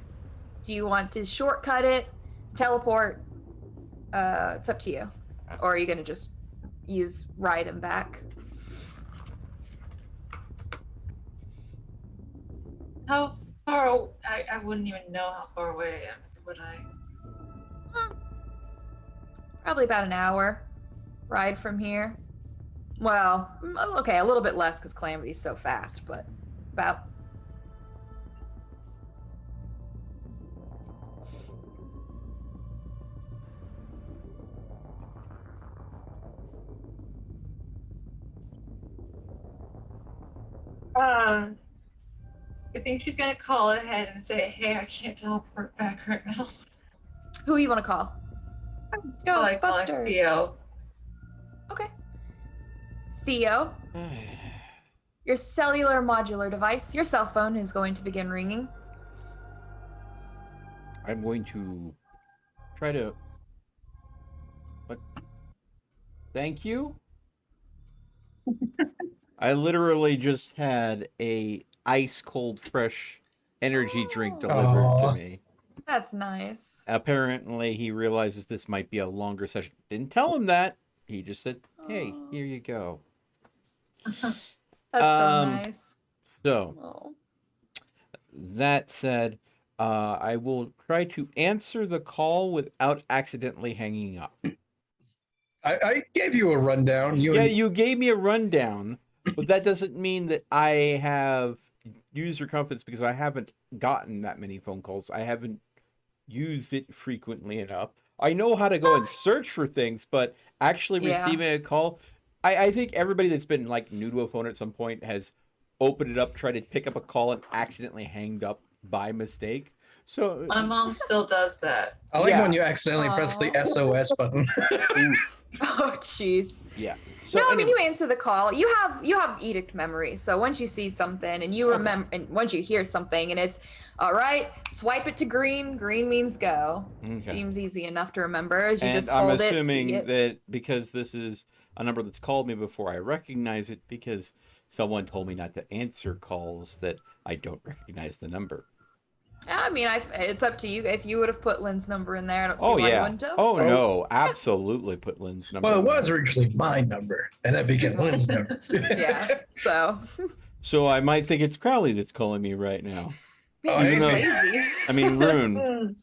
Speaker 4: Do you want to shortcut it, teleport? It's up to you. Or are you going to just use ride and back?
Speaker 6: How far? I wouldn't even know how far away I am, would I?
Speaker 4: Probably about an hour ride from here. Well, okay, a little bit less because Calamity's so fast, but about.
Speaker 6: I think she's gonna call ahead and say, "Hey, I can't teleport back right now."
Speaker 4: Who you want to call?
Speaker 6: Probably call it
Speaker 4: Ghostbusters.
Speaker 6: Theo.
Speaker 4: Okay. Theo, your cellular modular device, your cell phone is going to begin ringing.
Speaker 1: I'm going to try to. What? Thank you. I literally just had a ice cold fresh energy drink delivered
Speaker 3: Aw.
Speaker 1: to me.
Speaker 4: That's nice.
Speaker 1: Apparently, he realizes this might be a longer session. Didn't tell him that. He just said, "Hey,
Speaker 4: Aw.
Speaker 1: here you go."
Speaker 4: That's so
Speaker 1: Um,
Speaker 4: nice.
Speaker 1: So,
Speaker 4: Oh.
Speaker 1: that said, I will try to answer the call without accidentally hanging up.
Speaker 3: I gave you a rundown.
Speaker 1: You gave me a rundown, but that doesn't mean that I have user confidence because I haven't gotten that many phone calls. I haven't used it frequently enough. I know how to go and search for things, but actually receiving a call, I think everybody that's been like new to a phone at some point has opened it up, tried to pick up a call, and accidentally hanged up by mistake. So
Speaker 6: My mom still does that.
Speaker 3: I like
Speaker 1: Yeah.
Speaker 3: when you accidentally press the SOS button.
Speaker 1: oof,
Speaker 4: Oh, jeez.
Speaker 1: yeah. So
Speaker 4: No, I mean
Speaker 1: anyway,
Speaker 4: you answer the call. You have edict memory. So once you see something and you remember, and once you hear something and it's all right, swipe it to green. Green means go.
Speaker 1: Okay.
Speaker 4: Seems easy enough to remember. As you
Speaker 1: and
Speaker 4: just
Speaker 1: I'm
Speaker 4: hold it,
Speaker 1: assuming
Speaker 4: see it.
Speaker 1: that because this is a number that's called me before I recognize it, because someone told me not to answer calls, that I don't recognize the number.
Speaker 4: I mean, it's up to you. If you would have put Lynn's number in there, I don't see
Speaker 1: Oh
Speaker 4: why you
Speaker 1: yeah.
Speaker 4: wouldn't have.
Speaker 1: Oh no, absolutely put Lynn's number.
Speaker 3: Well, it
Speaker 1: in
Speaker 3: was
Speaker 1: there.
Speaker 3: originally my number, and that became Lynn's number.
Speaker 4: Yeah. So.
Speaker 1: So I might think it's Crowley that's calling me right now.
Speaker 3: Oh,
Speaker 4: Man,
Speaker 1: even though-
Speaker 4: crazy.
Speaker 1: I mean Rune.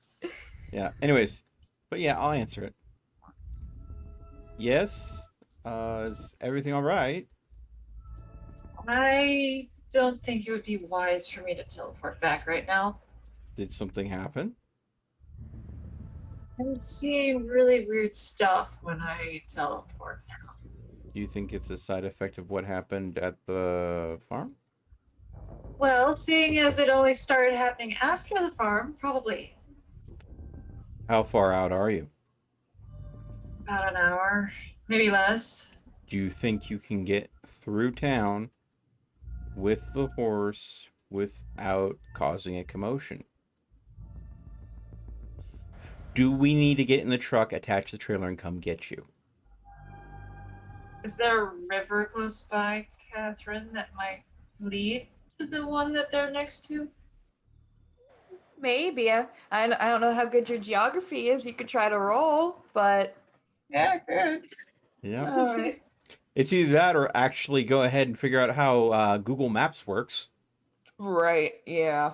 Speaker 1: Yeah. Anyways, but yeah, I'll answer it. Yes. Is everything all right?
Speaker 6: I don't think it would be wise for me to teleport back right now.
Speaker 1: Did something happen?
Speaker 6: I'm seeing really weird stuff when I teleport now.
Speaker 1: Do you think it's a side effect of what happened at the farm?
Speaker 6: Well, seeing as it only started happening after the farm, probably
Speaker 1: How far out are you?
Speaker 6: about an hour, maybe less.
Speaker 1: Do you think you can get through town with the horse without causing a commotion? Do we need to get in the truck, attach the trailer, and come get you?
Speaker 6: Is there a river close by, Catherine, that might lead to the one that they're next to?
Speaker 4: Maybe. I don't know how good your geography is. You could try to roll, but
Speaker 6: Yeah, good.
Speaker 1: Yeah.
Speaker 6: All right.
Speaker 1: It's either that or actually go ahead and figure out how Google Maps works.
Speaker 4: right. Yeah.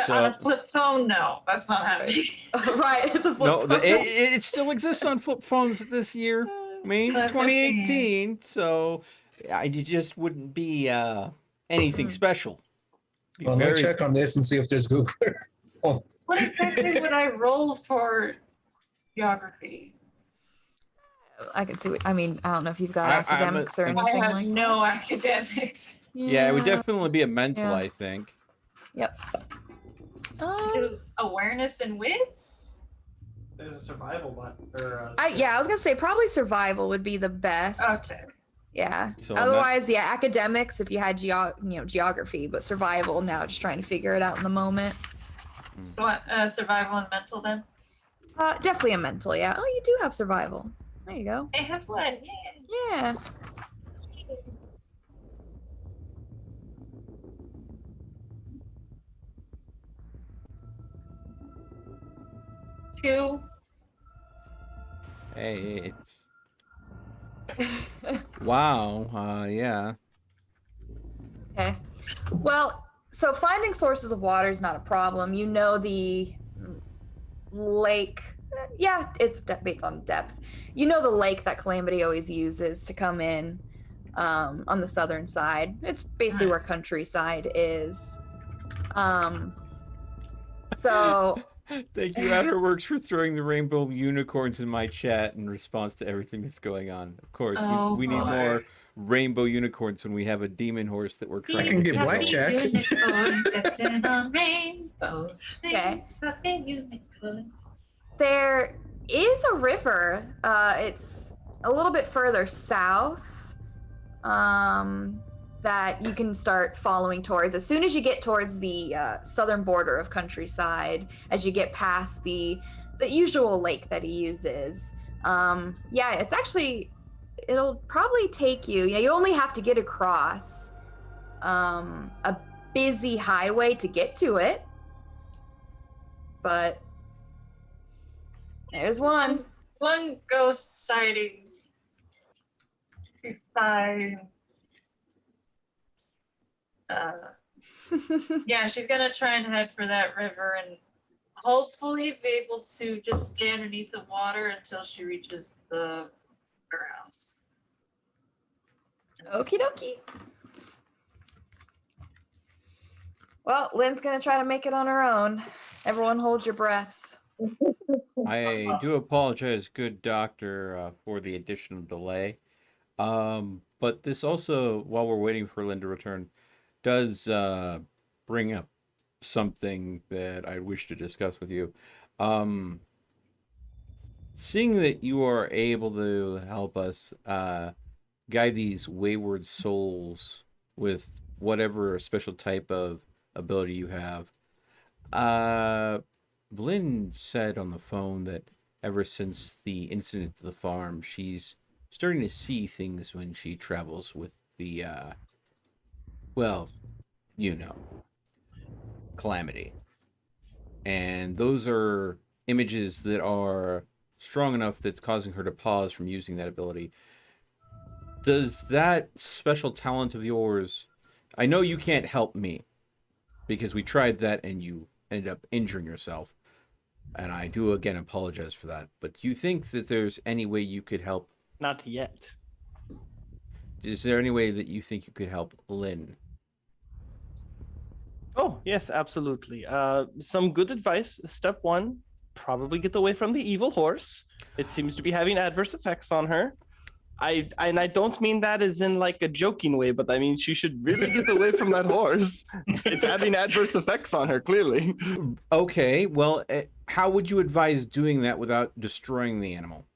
Speaker 6: On a flip phone, no, that's not happening.
Speaker 4: right. It's a flip
Speaker 1: No,
Speaker 4: phone.
Speaker 1: it still exists on flip phones this year. I mean, it's
Speaker 6: Let's
Speaker 1: 2018, so it just wouldn't be anything special. Be
Speaker 3: Well, let me
Speaker 1: very-
Speaker 3: check on this and see if there's Google. Oh,
Speaker 6: What exactly would I roll for geography?
Speaker 4: I can see. I mean, I don't know if you've got
Speaker 1: I'm
Speaker 4: academics or
Speaker 1: a-
Speaker 6: I
Speaker 4: anything
Speaker 6: have
Speaker 4: like.
Speaker 6: no academics.
Speaker 1: Yeah, it would definitely be a mental,
Speaker 4: Yeah.
Speaker 1: I think.
Speaker 6: Awareness and wits?
Speaker 5: There's a survival button. Or
Speaker 4: Yeah, I was gonna say probably survival would be the best.
Speaker 6: Okay.
Speaker 4: Yeah.
Speaker 1: So
Speaker 4: Otherwise, yeah, academics if you had geography, but survival now just trying to figure it out in the moment.
Speaker 6: So survival and mental then?
Speaker 4: Definitely a mental. Yeah. Oh, you do have survival. There you go.
Speaker 6: I have one.
Speaker 4: Yeah.
Speaker 6: Two.
Speaker 1: Hey, wow. Yeah.
Speaker 4: Okay. Well, so finding sources of water is not a problem. You know the lake. Yeah, it's based on depth. You know the lake that Calamity always uses to come in on the southern side. It's basically where countryside is. So
Speaker 1: Thank you, Outerworks, for throwing the rainbow unicorns in my chat in response to everything that's going on. Of course,
Speaker 6: Oh,
Speaker 1: we need
Speaker 6: boy.
Speaker 1: more rainbow unicorns when we have a demon horse that we're trying
Speaker 3: I can
Speaker 1: to
Speaker 3: give
Speaker 1: control.
Speaker 3: blackjack.
Speaker 6: Unicorn sitting on rainbows.
Speaker 4: Okay.
Speaker 6: Happy unicorn.
Speaker 4: there is a river. It's a little bit further south. That you can start following towards as soon as you get towards the southern border of countryside, as you get past the usual lake that he uses. Yeah, it's actually, it'll probably take you, you only have to get across a busy highway to get to it, but there's one.
Speaker 6: One ghost sighting. By yeah, she's gonna try and head for that river and hopefully be able to just stay underneath the water until she reaches the warehouse.
Speaker 4: Okie dokie. Well, Lynn's gonna try to make it on her own. Everyone hold your breaths.
Speaker 1: I do apologize, good doctor, for the additional delay. But this also, while we're waiting for Lynn to return, does bring up something that I wish to discuss with you. Seeing that you are able to help us guide these wayward souls with whatever special type of ability you have, Lynn said on the phone that ever since the incident at the farm, she's starting to see things when she travels with the, well, you know, Calamity. And those are images that are strong enough that's causing her to pause from using that ability. Does that special talent of yours... I know you can't help me, because we tried that and you ended up injuring yourself. And I do again apologize for that. But do you think that there's any way you could help?
Speaker 7: Not yet.
Speaker 1: Is there any way that you think you could help Lynn?
Speaker 7: Oh, yes, absolutely. Some good advice. Step one, probably get away from the evil horse. It seems to be having adverse effects on her. I don't mean that as in like a joking way, but I mean she should really get away from that horse. It's having adverse effects on her, clearly.
Speaker 1: Okay, well, how would you advise doing that without destroying the animal?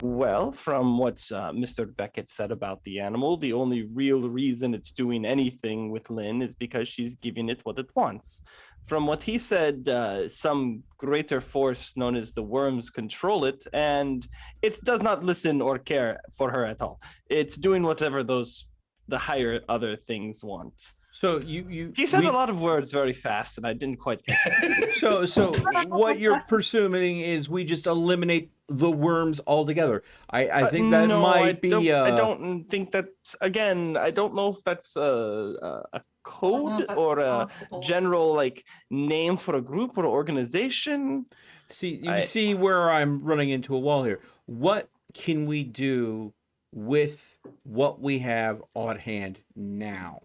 Speaker 7: Well, from what Mr. Beckett said about the animal, the only real reason it's doing anything with Lynn is because she's giving it what it wants. From what he said, some greater force known as the worms control it, and it does not listen or care for her at all. It's doing whatever the higher other things want.
Speaker 1: So you
Speaker 7: He said a lot of words very fast, and I didn't quite get it.
Speaker 1: So what you're presuming is we just eliminate the worms altogether. I think that
Speaker 7: no,
Speaker 1: might be.
Speaker 7: I don't think that's, again, I don't know if that's a code or a general like name for a group or organization.
Speaker 1: See, you see where I'm running into a wall here. What can we do with what we have on hand now?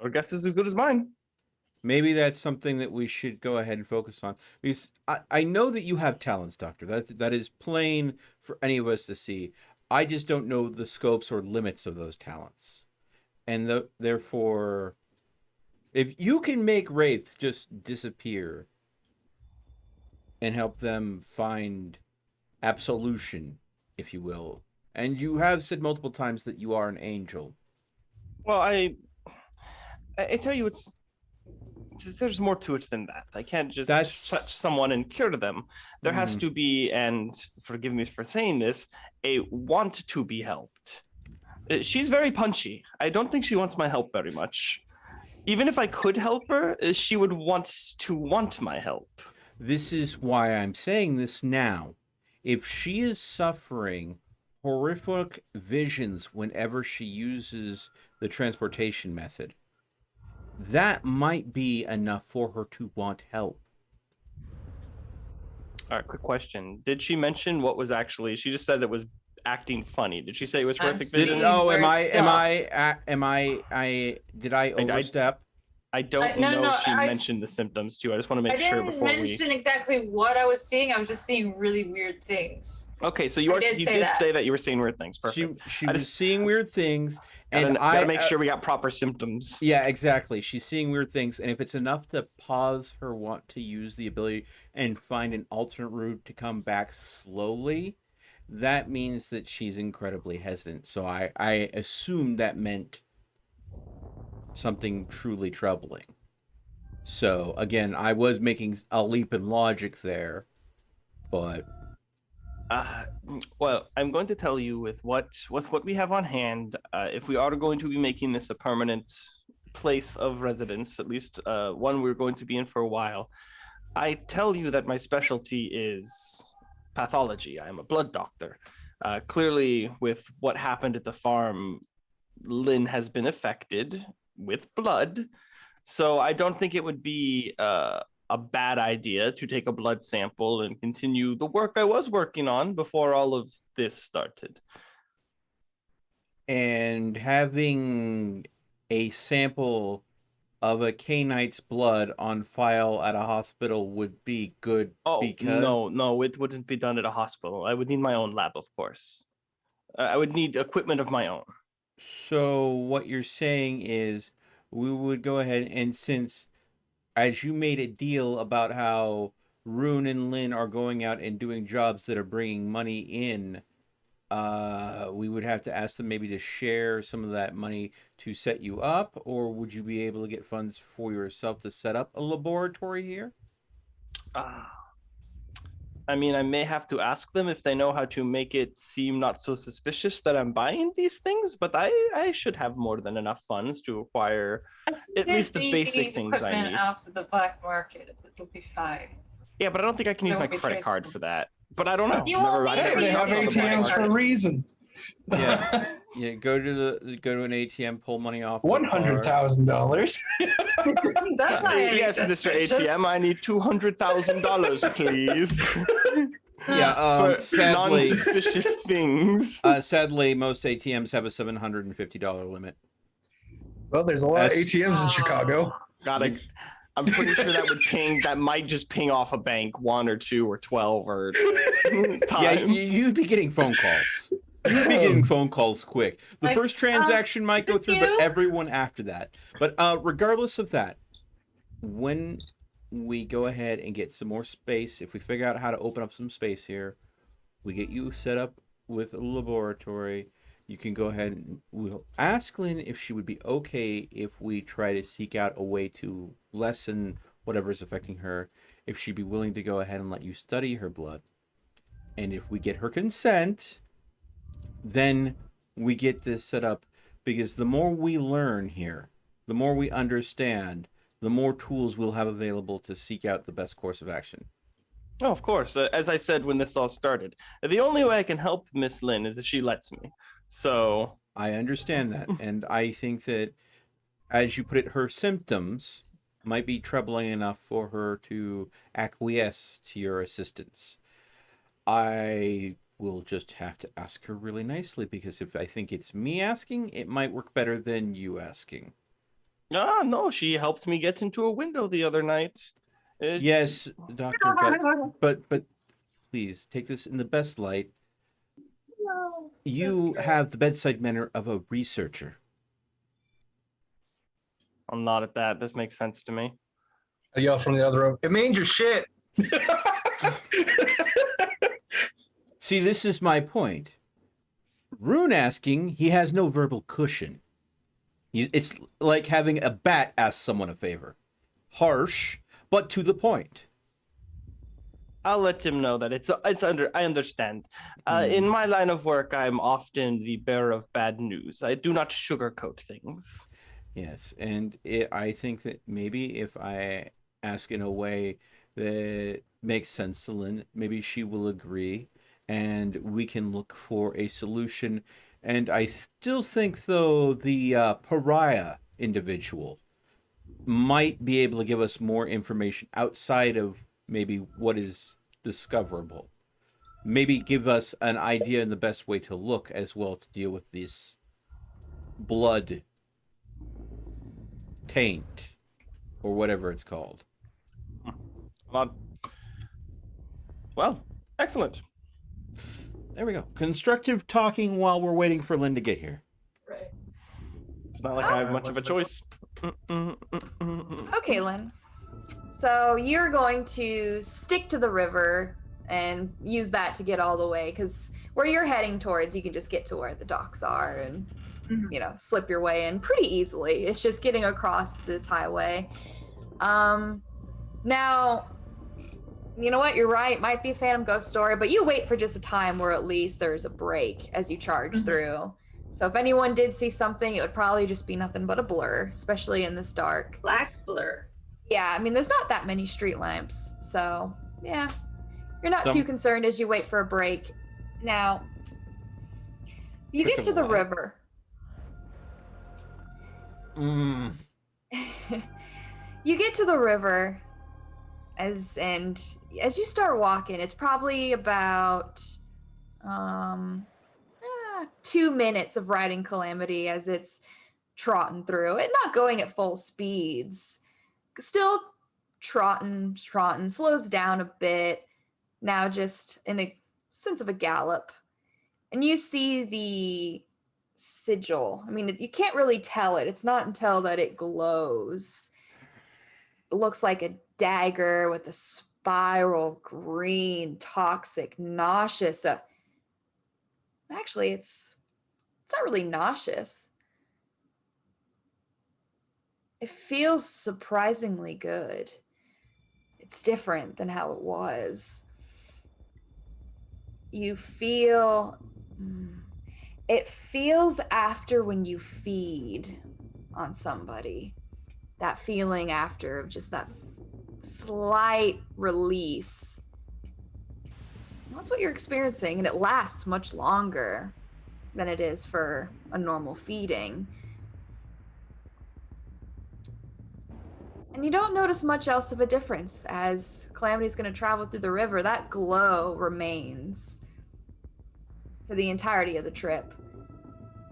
Speaker 7: Our guess is as good as mine.
Speaker 1: Maybe that's something that we should go ahead and focus on. Because I know that you have talents, Doctor. That is plain for any of us to see. I just don't know the scopes or limits of those talents. And therefore, if you can make wraiths just disappear and help them find absolution, if you will, and you have said multiple times that you are an angel.
Speaker 7: Well, I tell you, there's more to it than that. I can't just touch someone and cure them. There has to be, and forgive me for saying this, a want to be helped. She's very punchy. I don't think she wants my help very much. Even if I could help her, she would want my help.
Speaker 1: This is why I'm saying this now. If she is suffering horrific visions whenever she uses the transportation method, that might be enough for her to want help.
Speaker 7: All right, quick question. Did she mention what was actually, she just said it was acting funny. Did she say it was horrific vision?
Speaker 1: Oh, did I overstep?
Speaker 7: I don't know if she mentioned the symptoms too. I just want to make sure before we...
Speaker 6: I didn't mention exactly what I was seeing. I was just seeing really weird things.
Speaker 7: Okay, so you did say that you were seeing weird things. Perfect.
Speaker 1: She was seeing weird things, and
Speaker 7: I gotta make sure we got proper symptoms.
Speaker 1: Yeah, exactly. She's seeing weird things, and if it's enough to pause her want to use the ability and find an alternate route to come back slowly, that means that she's incredibly hesitant. So I assumed that meant something truly troubling. So again, I was making a leap in logic there, but
Speaker 7: well, I'm going to tell you with what we have on hand, if we are going to be making this a permanent place of residence, at least one we're going to be in for a while, I tell you that my specialty is pathology. I'm a blood doctor. Clearly, with what happened at the farm, Lynn has been affected with blood. So I don't think it would be a bad idea to take a blood sample and continue the work I was working on before all of this started.
Speaker 1: And having a sample of a Canite's blood on file at a hospital would be good because...
Speaker 7: No, it wouldn't be done at a hospital. I would need my own lab, of course. I would need equipment of my own.
Speaker 1: So what you're saying is we would go ahead and, since as you made a deal about how Rune and Lynn are going out and doing jobs that are bringing money in, we would have to ask them maybe to share some of that money to set you up, or would you be able to get funds for yourself to set up a laboratory here?
Speaker 7: I mean, I may have to ask them if they know how to make it seem not so suspicious that I'm buying these things, but I should have more than enough funds to acquire at least the basic things I need.
Speaker 6: Off of the black market, it'll be fine.
Speaker 7: Yeah, but I don't think I can use my credit card for that. But I don't know.
Speaker 6: You won't need
Speaker 3: They have ATMs for a reason.
Speaker 1: Yeah. Yeah, go to an ATM, pull money off.
Speaker 3: $100,000.
Speaker 6: That's not
Speaker 7: Yes, Mr. ATM, I need $200,000, please.
Speaker 1: Yeah,
Speaker 7: For
Speaker 1: sadly,
Speaker 7: non-suspicious things.
Speaker 1: sadly, most ATMs have a $750 limit.
Speaker 3: Well, there's a lot of ATMs in Chicago.
Speaker 7: I'm pretty sure that might just ping off a bank 1 or 2 or 12 or times.
Speaker 1: Yeah, you'd be getting phone calls. You'd be getting phone calls quick. The first transaction might go through, but everyone after that. But regardless of that, when we go ahead and get some more space, if we figure out how to open up some space here, we get you set up with a laboratory. You can go ahead and we'll ask Lynn if she would be okay if we try to seek out a way to lessen whatever is affecting her, if she'd be willing to go ahead and let you study her blood. And if we get her consent, then we get this set up, because the more we learn here, the more we understand, the more tools we'll have available to seek out the best course of action.
Speaker 7: Oh, of course. As I said when this all started, the only way I can help Miss Lynn is if she lets me. So
Speaker 1: I understand that, and I think that, as you put it, her symptoms might be troubling enough for her to acquiesce to your assistance. I will just have to ask her really nicely, because if I think it's me asking, it might work better than you asking.
Speaker 7: No, she helped me get into a window the other night.
Speaker 1: Yes, Doctor, but please take this in the best light. You have the bedside manner of a researcher.
Speaker 7: I'm not at that. This makes sense to me.
Speaker 3: I yell from the other room, it means your shit.
Speaker 1: See, this is my point. Rune asking, he has no verbal cushion. It's like having a bat ask someone a favor. Harsh, but to the point.
Speaker 7: I'll let him know that I understand. In my line of work, I'm often the bearer of bad news. I do not sugarcoat things.
Speaker 1: Yes, and I think that maybe if I ask in a way that makes sense to Lynn, maybe she will agree, and we can look for a solution. And I still think, though, the pariah individual might be able to give us more information outside of maybe what is discoverable. Maybe give us an idea in the best way to look as well to deal with this blood taint, or whatever it's called.
Speaker 7: Well, excellent.
Speaker 1: There we go. Constructive talking while we're waiting for Lynn to get here.
Speaker 6: Right.
Speaker 7: It's not like I have much of a choice.
Speaker 4: Okay, Lynn. So you're going to stick to the river and use that to get all the way, because where you're heading towards, you can just get to where the docks are and, slip your way in pretty easily. It's just getting across this highway. Now, you know what? You're right. Might be a Phantom Ghost story, but you wait for just a time where at least there's a break as you charge through. So if anyone did see something, it would probably just be nothing but a blur, especially in this dark.
Speaker 6: Black blur.
Speaker 4: Yeah, I mean, there's not that many street lamps, so yeah. You're not too concerned as you wait for a break. Now, you get to the river.
Speaker 1: Mm.
Speaker 4: You get to the river as you start walking, it's probably about 2 minutes of riding Calamity as it's trotting through it, not going at full speeds, still trotting, slows down a bit, now just in a sense of a gallop. And you see the sigil. I mean, you can't really tell it. It's not until that it glows. It looks like a dagger with a spiral green, toxic, nauseous. Actually, it's not really nauseous. It feels surprisingly good. It's different than how it was. You feel... It feels after when you feed on somebody. That feeling after of just that slight release. That's what you're experiencing, and it lasts much longer than it is for a normal feeding. And you don't notice much else of a difference as Calamity's going to travel through the river. That glow remains for the entirety of the trip.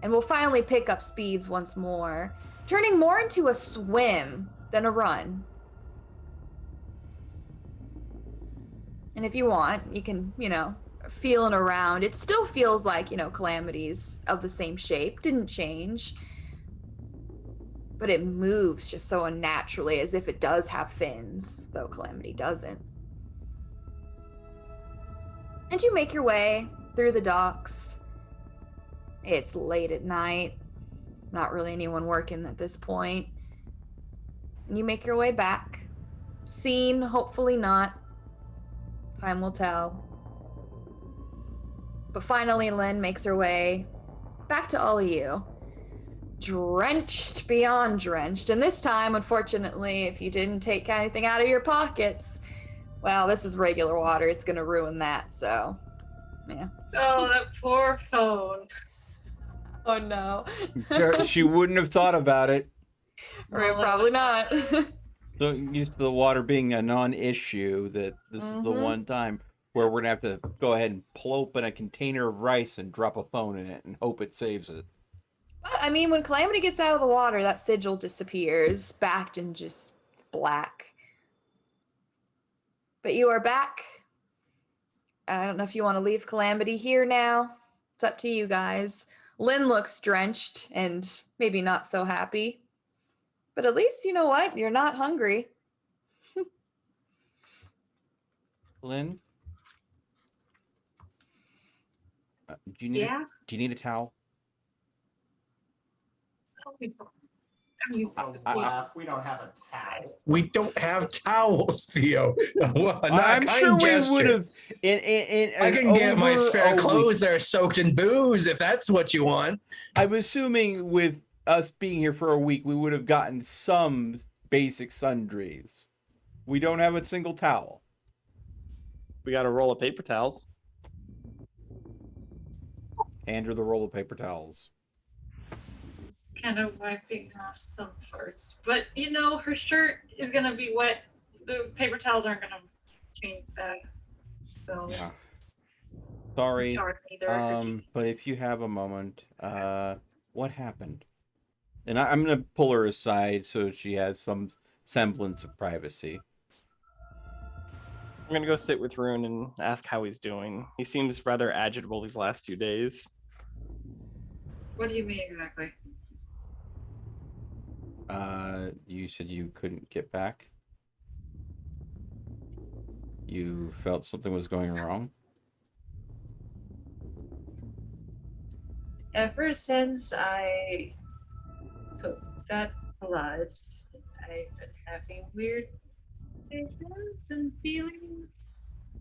Speaker 4: And we'll finally pick up speeds once more, turning more into a swim than a run. And if you want, you can, feeling around. It still feels like, Calamity's of the same shape, didn't change. But it moves just so unnaturally, as if it does have fins, though Calamity doesn't. And you make your way through the docks. It's late at night. Not really anyone working at this point. And you make your way back. Seen, hopefully not. Time will tell. But finally, Lynn makes her way back to all of you. Drenched beyond drenched. And this time, unfortunately, if you didn't take anything out of your pockets, well, this is regular water. It's going to ruin that, so, yeah.
Speaker 6: Oh, that poor phone.
Speaker 4: Oh, no.
Speaker 1: She wouldn't have thought about it.
Speaker 4: Right, probably not.
Speaker 1: So used to the water being a non-issue that this is the one time where we're going to have to go ahead and pull open a container of rice and drop a phone in it and hope it saves it.
Speaker 4: I mean, when Calamity gets out of the water, that sigil disappears, backed in just black. But you are back. I don't know if you want to leave Calamity here now. It's up to you guys. Lynn looks drenched and maybe not so happy. But at least, you know what? You're not hungry.
Speaker 1: Lynn? Do you need a towel?
Speaker 5: We don't have a towel.
Speaker 3: We don't have towels, Theo.
Speaker 1: I'm sure we would have.
Speaker 3: I can get my spare clothes that are soaked in booze if that's what you want.
Speaker 1: I'm assuming with us being here for a week, we would have gotten some basic sundries. We don't have a single towel.
Speaker 7: We got a roll of paper towels.
Speaker 1: Hand her the roll of paper towels.
Speaker 6: Kind of wiping off some parts. But, her shirt is going to be wet. The paper towels aren't going to change that. So,
Speaker 1: Yeah. Sorry.
Speaker 6: Either.
Speaker 1: But if you have a moment, what happened? And I'm going to pull her aside so she has some semblance of privacy.
Speaker 7: I'm gonna go sit with Rune and ask how he's doing. He seems rather agitable these last few days.
Speaker 6: What do you mean exactly?
Speaker 1: You said you couldn't get back? You felt something was going wrong?
Speaker 6: Ever since I took that blood, I've been having weird visions and feelings,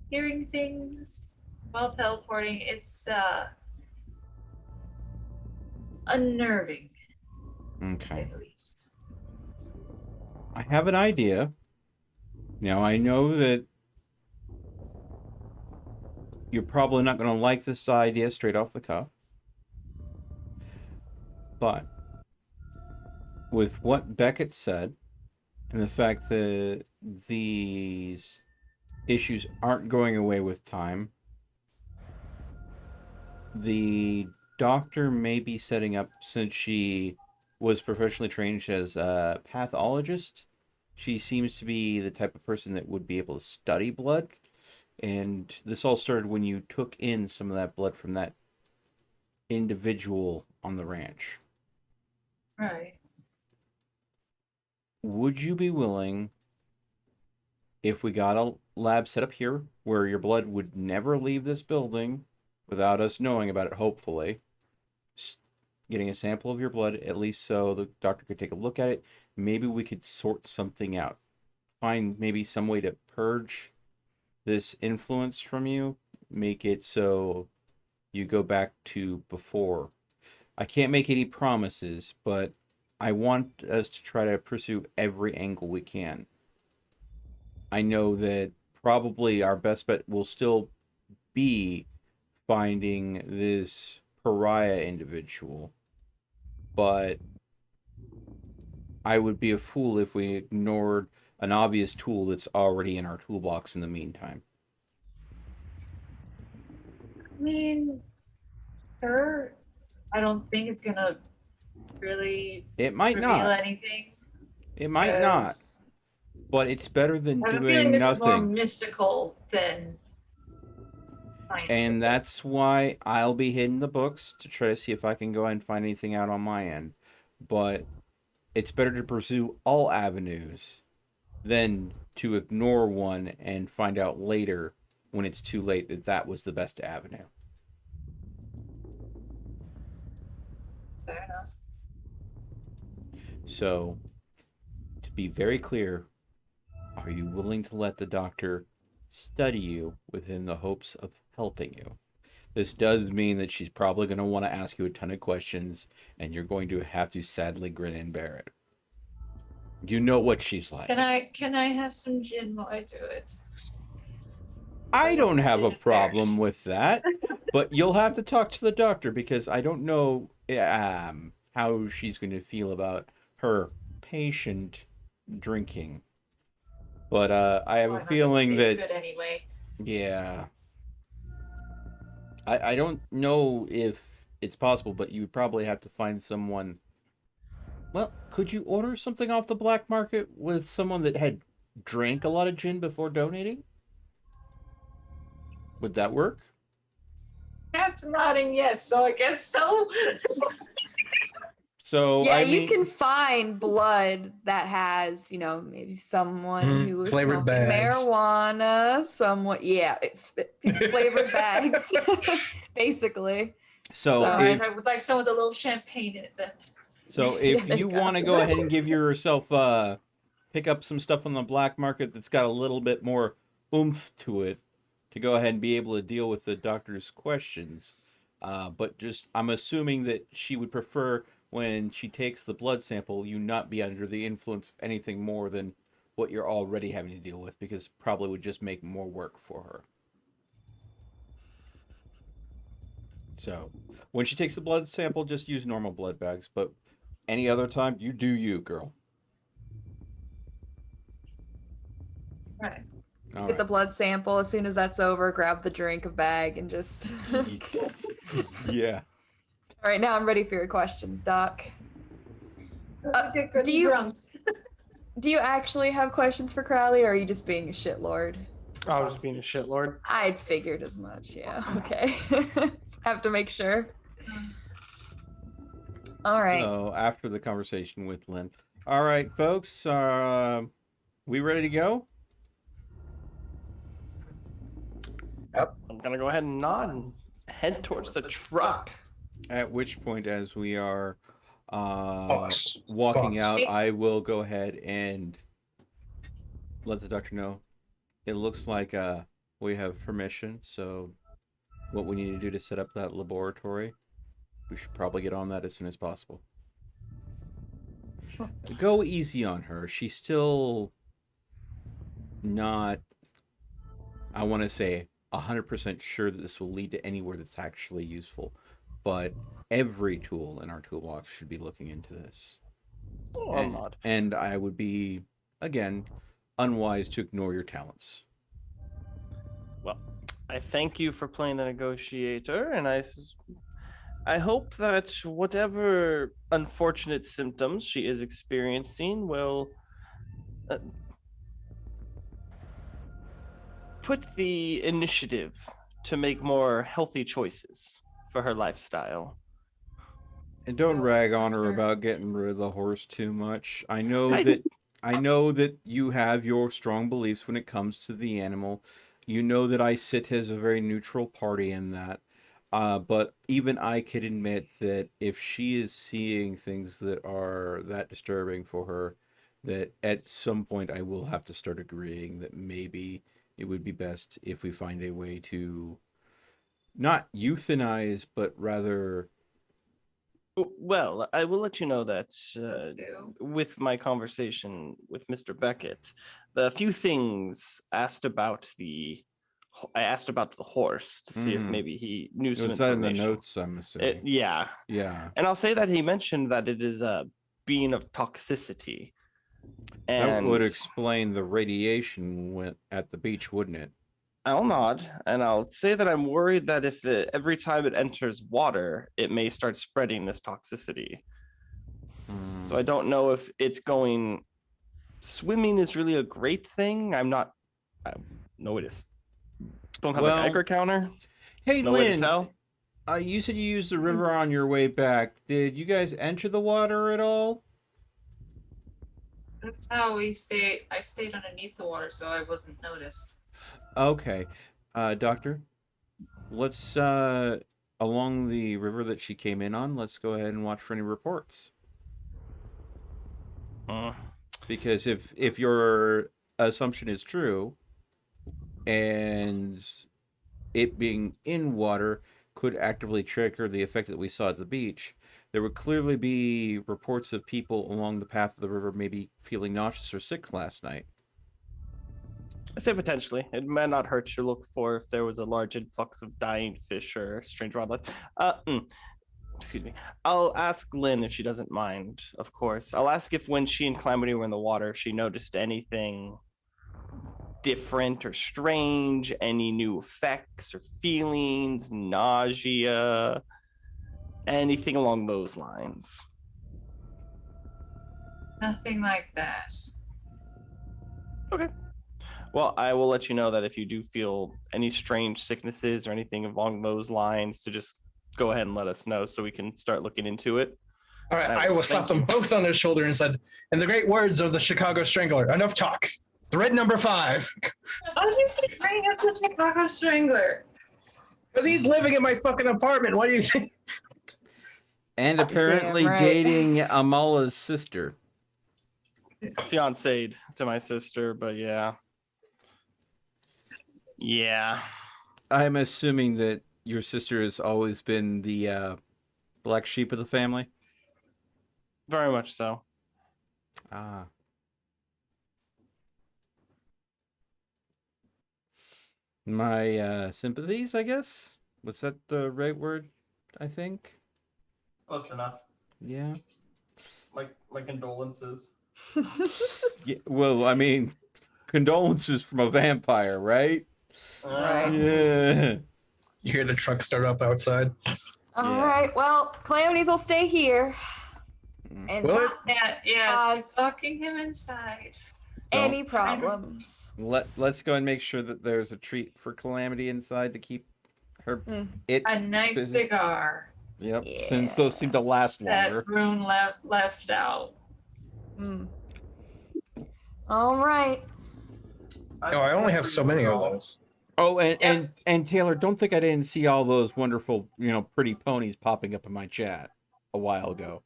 Speaker 6: hearing things while teleporting. It's unnerving, to say
Speaker 1: Okay.
Speaker 6: the least.
Speaker 1: I have an idea. Now, I know that you're probably not going to like this idea straight off the cuff. But with what Beckett said and the fact that these issues aren't going away with time, the doctor may be setting up, since she was professionally trained as a pathologist, she seems to be the type of person that would be able to study blood. And this all started when you took in some of that blood from that individual on the ranch.
Speaker 6: Right.
Speaker 1: Would you be willing, if we got a lab set up here where your blood would never leave this building without us knowing about it, hopefully, getting a sample of your blood, at least so the doctor could take a look at it, maybe we could sort something out. Find maybe some way to purge this influence from you, make it so you go back to before. I can't make any promises, but I want us to try to pursue every angle we can. I know that probably our best bet will still be finding this pariah individual, but I would be a fool if we ignored an obvious tool that's already in our toolbox in the meantime.
Speaker 6: I mean, sure. I don't think it's gonna really
Speaker 1: It might
Speaker 6: reveal
Speaker 1: not.
Speaker 6: anything.
Speaker 1: It might not.
Speaker 6: 'cause
Speaker 1: But it's better than
Speaker 6: I have a feeling
Speaker 1: doing
Speaker 6: this is more
Speaker 1: nothing.
Speaker 6: mystical than scientific.
Speaker 1: And that's why I'll be hitting the books to try to see if I can go ahead and find anything out on my end. But it's better to pursue all avenues than to ignore one and find out later when it's too late that that was the best avenue.
Speaker 6: Fair enough.
Speaker 1: So, to be very clear, are you willing to let the doctor study you within the hopes of helping you? This does mean that she's probably going to want to ask you a ton of questions, and you're going to have to sadly grin and bear it. You know what she's like.
Speaker 6: Can I have some gin while I do it?
Speaker 1: I don't have a problem with that, but you'll have to talk to the doctor because I don't know how she's going to feel about her patient drinking. But I have a feeling that
Speaker 6: Good anyway.
Speaker 1: yeah. I don't know if it's possible, but you would probably have to find someone. Well, could you order something off the black market with someone that had drank a lot of gin before donating? Would that work?
Speaker 6: Cat's nodding yes, so I guess so.
Speaker 1: So
Speaker 4: Yeah,
Speaker 1: I
Speaker 4: you
Speaker 1: mean,
Speaker 4: can find blood that has, maybe someone who was
Speaker 3: flavored
Speaker 4: smoking
Speaker 3: bags.
Speaker 4: marijuana, flavored bags, basically.
Speaker 1: so
Speaker 6: I
Speaker 1: if
Speaker 6: would like some of the little champagne in it then.
Speaker 1: so
Speaker 4: Yeah,
Speaker 1: if
Speaker 4: there
Speaker 1: you
Speaker 4: you go.
Speaker 1: want to go ahead and give yourself pick up some stuff on the black market that's got a little bit more oomph to it to go ahead and be able to deal with the doctor's questions. But just I'm assuming that she would prefer when she takes the blood sample, you not be under the influence of anything more than what you're already having to deal with, because probably would just make more work for her. So when she takes the blood sample, just use normal blood bags. But any other time, you do you, girl.
Speaker 6: Right.
Speaker 1: All
Speaker 4: Get the
Speaker 1: right.
Speaker 4: blood sample. As soon as that's over, grab the drink of bag and just.
Speaker 1: Yeah.
Speaker 4: All right, now I'm ready for your questions, Doc.
Speaker 6: Get good
Speaker 4: do
Speaker 6: and
Speaker 4: you-
Speaker 6: drunk.
Speaker 4: Do you actually have questions for Crowley, or are you just being a shitlord?
Speaker 7: I was being a shitlord.
Speaker 4: I'd figured as much, yeah. Okay. Have to make sure. All right.
Speaker 1: So after the conversation with Lynn. All right, folks. We ready to go?
Speaker 7: I'm gonna go ahead and nod and head towards the truck.
Speaker 1: At which point, as we are
Speaker 3: Fox.
Speaker 1: walking
Speaker 3: Fox.
Speaker 1: out, I will go ahead and let the doctor know. It looks like we have permission, so what we need to do to set up that laboratory, we should probably get on that as soon as possible. Go easy on her. She's still not, I want to say, 100% sure that this will lead to anywhere that's actually useful. But every tool in our toolbox should be looking into this.
Speaker 7: Oh, I'm not.
Speaker 1: And I would be, again, unwise to ignore your talents.
Speaker 7: Well, I thank you for playing the negotiator, and I hope that whatever unfortunate symptoms she is experiencing will put the initiative to make more healthy choices for her lifestyle.
Speaker 1: And don't
Speaker 4: So,
Speaker 1: rag on her
Speaker 4: Doctor-
Speaker 1: about getting rid of the horse too much. I know that you have your strong beliefs when it comes to the animal. You know that I sit as a very neutral party in that. But even I could admit that if she is seeing things that are that disturbing for her, that at some point I will have to start agreeing that maybe it would be best if we find a way to not euthanize, but rather.
Speaker 7: Well, I will let you know that
Speaker 6: do.
Speaker 7: with my conversation with Mr. Beckett, the few things I asked about the horse to see if
Speaker 1: Mhm.
Speaker 7: maybe he knew some
Speaker 1: Was that in the
Speaker 7: information.
Speaker 1: notes, I'm assuming?
Speaker 7: Yeah,
Speaker 1: Yeah.
Speaker 7: and I'll say that he mentioned that it is a being of toxicity,
Speaker 1: That
Speaker 7: and
Speaker 1: would explain the radiation at the beach, wouldn't it?
Speaker 7: I'll nod, and I'll say that I'm worried that if every time it enters water, it may start spreading this toxicity. So I don't know if it's going. Swimming is really a great thing. No, it is. Don't have
Speaker 1: Well,
Speaker 7: a Geiger counter.
Speaker 1: Hey,
Speaker 7: No way to
Speaker 1: Lynn,
Speaker 7: tell.
Speaker 1: you said you used the river on your way back. Did you guys enter the water at all?
Speaker 6: That's how we stayed. I stayed underneath the water, so I wasn't noticed.
Speaker 1: Okay. Doctor, let's, along the river that she came in on, let's go ahead and watch for any reports. Because if your assumption is true, and it being in water could actively trigger the effect that we saw at the beach, there would clearly be reports of people along the path of the river maybe feeling nauseous or sick last night.
Speaker 7: I say potentially. It might not hurt to look for if there was a large influx of dying fish or strange wildlife. Excuse me. I'll ask Lynn if she doesn't mind, of course. I'll ask if when she and Calamity were in the water, if she noticed anything different or strange, any new effects or feelings, nausea, anything along those lines.
Speaker 6: Nothing like that.
Speaker 7: Okay. Well, I will let you know that if you do feel any strange sicknesses or anything along those lines, to just go ahead and let us know so we can start looking into it.
Speaker 3: All right, I will slap them both on their shoulder and said, in the great words of the Chicago Strangler, enough talk. Thread number 5.
Speaker 6: How did you bring up the Chicago Strangler?
Speaker 3: Because he's living in my fucking apartment. What do you think?
Speaker 1: And apparently
Speaker 4: Damn right.
Speaker 1: dating Amala's sister.
Speaker 7: Fiancéed to my sister, but yeah. Yeah.
Speaker 1: I'm assuming that your sister has always been the black sheep of the family.
Speaker 7: Very much so.
Speaker 1: Ah. My sympathies, I guess? Was that the right word? I think.
Speaker 5: Close enough.
Speaker 1: Yeah.
Speaker 5: My condolences.
Speaker 1: Yeah. Well, I mean, condolences from a vampire, right?
Speaker 4: Right.
Speaker 1: Yeah.
Speaker 3: You hear the truck start up outside.
Speaker 4: All
Speaker 1: Yeah.
Speaker 4: right. Well, calamities will stay here. And
Speaker 3: Will it?
Speaker 4: not
Speaker 6: Yeah, she's
Speaker 4: Cause-
Speaker 6: locking him inside.
Speaker 4: any problems.
Speaker 1: Let's go and make sure that there's a treat for Calamity inside to keep her it.
Speaker 6: A nice
Speaker 1: busy.
Speaker 6: cigar
Speaker 1: Yep. Since those seem to last longer.
Speaker 6: that Rune left out.
Speaker 4: Mm. All right.
Speaker 3: Oh, I only have so many of those.
Speaker 1: Oh, and Taylor, don't think I didn't see all those wonderful, pretty ponies popping up in my chat a while ago.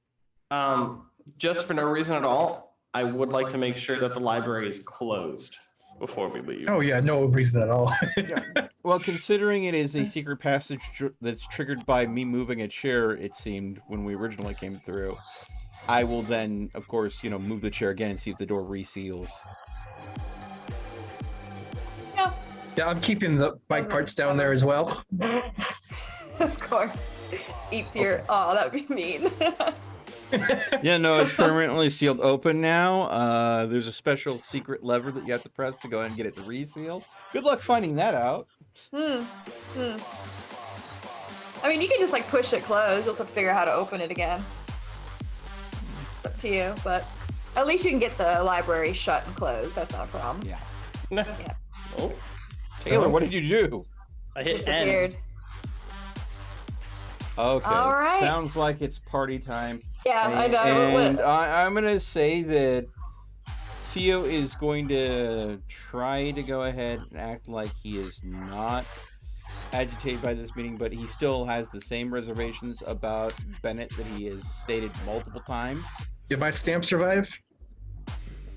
Speaker 7: Just for no reason at all, I would like to make sure that the library is closed before we leave.
Speaker 3: Oh, yeah, no reason at all.
Speaker 1: Well, considering it is a secret passage that's triggered by me moving a chair, it seemed, when we originally came through, I will then, of course, move the chair again and see if the door reseals.
Speaker 4: Yeah.
Speaker 3: Yeah, I'm keeping the bike parts down there as well.
Speaker 4: Of course. Eats your. Oh, that would be mean.
Speaker 1: Yeah, no, it's permanently sealed open now. There's a special secret lever that you have to press to go ahead and get it to reseal. Good luck finding that out.
Speaker 4: I mean, you can just like push it closed. You'll just have to figure out how to open it again. It's up to you, but at least you can get the library shut and closed. That's not a problem.
Speaker 1: Yeah.
Speaker 4: Yeah.
Speaker 7: Oh,
Speaker 1: Taylor, what did you do?
Speaker 7: I hit N.
Speaker 4: Disappeared.
Speaker 1: Okay.
Speaker 4: All right.
Speaker 1: Sounds like it's party time.
Speaker 4: Yeah, I know.
Speaker 1: And I'm going to say that Theo is going to try to go ahead and act like he is not agitated by this meeting, but he still has the same reservations about Bennett that he has stated multiple times.
Speaker 3: Did my stamp survive?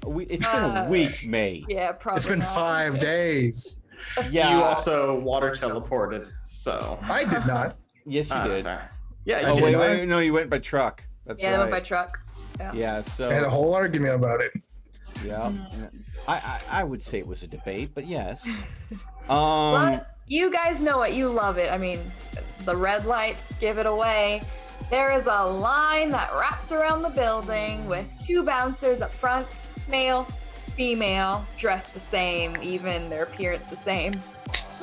Speaker 1: It's been a week, May.
Speaker 4: Yeah, probably.
Speaker 3: It's been
Speaker 4: not.
Speaker 3: 5 days.
Speaker 1: Yeah.
Speaker 7: You also water teleported, so.
Speaker 3: I did not.
Speaker 1: Yes, you
Speaker 7: That's
Speaker 1: did.
Speaker 7: fair. Yeah,
Speaker 1: Oh,
Speaker 7: you
Speaker 1: wait,
Speaker 7: did.
Speaker 1: wait, no, you went by truck. That's
Speaker 4: Yeah,
Speaker 1: right.
Speaker 4: they went by truck. Yeah.
Speaker 1: Yeah,
Speaker 3: I had a
Speaker 1: so
Speaker 3: whole argument about it.
Speaker 1: yeah, I would say it was a debate, but yes.
Speaker 4: But you guys know it. You love it. I mean, the red lights give it away. There is a line that wraps around the building with 2 bouncers up front, male, female, dressed the same, even their appearance the same.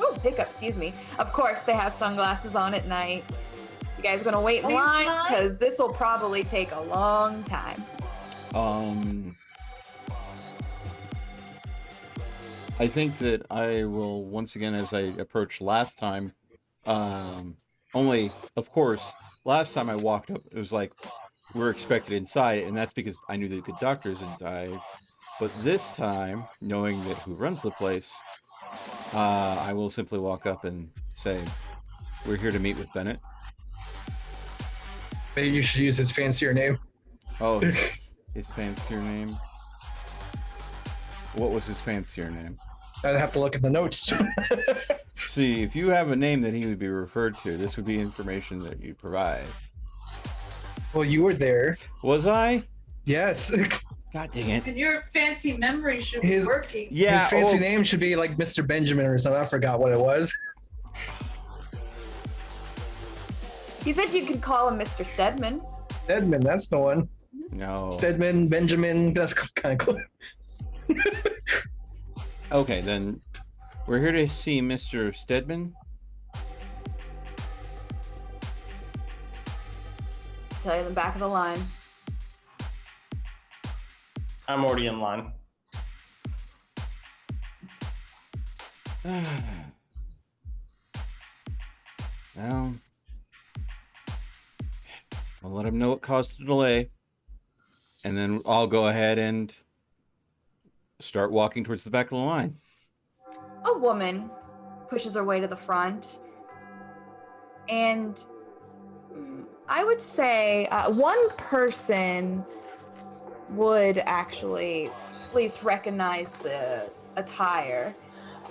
Speaker 4: Ooh, hiccup, excuse me. Of course, they have sunglasses on at night. You guys gonna wait in
Speaker 6: Wait in
Speaker 4: line?
Speaker 6: line?
Speaker 4: Because this will probably take a long time.
Speaker 1: I think that I will once again, as I approached last time, only of course last time I walked up, it was like we're expected inside, and that's because I knew the conductor's inside. But this time, knowing that who runs the place, I will simply walk up and say, "We're here to meet with Bennett."
Speaker 3: Maybe you should use his fancier name.
Speaker 1: Oh, his fancier name. What was his fancier name?
Speaker 3: I'd have to look at the notes.
Speaker 1: See, if you have a name that he would be referred to, this would be information that you provide.
Speaker 3: Well, you were there.
Speaker 1: Was I?
Speaker 3: Yes.
Speaker 1: God dang it.
Speaker 6: And your fancy memory should
Speaker 3: His-
Speaker 6: be working.
Speaker 1: Yeah.
Speaker 3: His fancy
Speaker 1: oh,
Speaker 3: name should be like Mr. Benjamin or something. I forgot what it was.
Speaker 4: He said you could call him Mr. Stedman.
Speaker 3: Stedman, that's the one.
Speaker 1: No.
Speaker 3: Stedman, Benjamin, that's kind of cool.
Speaker 1: Okay, then we're here to see Mr. Stedman.
Speaker 4: Tell you in the back of the line.
Speaker 7: I'm already in line.
Speaker 1: Well, I'll let him know what caused the delay, and then I'll go ahead and start walking towards the back of the line.
Speaker 4: A woman pushes her way to the front, and I would say one person would actually at least recognize the attire.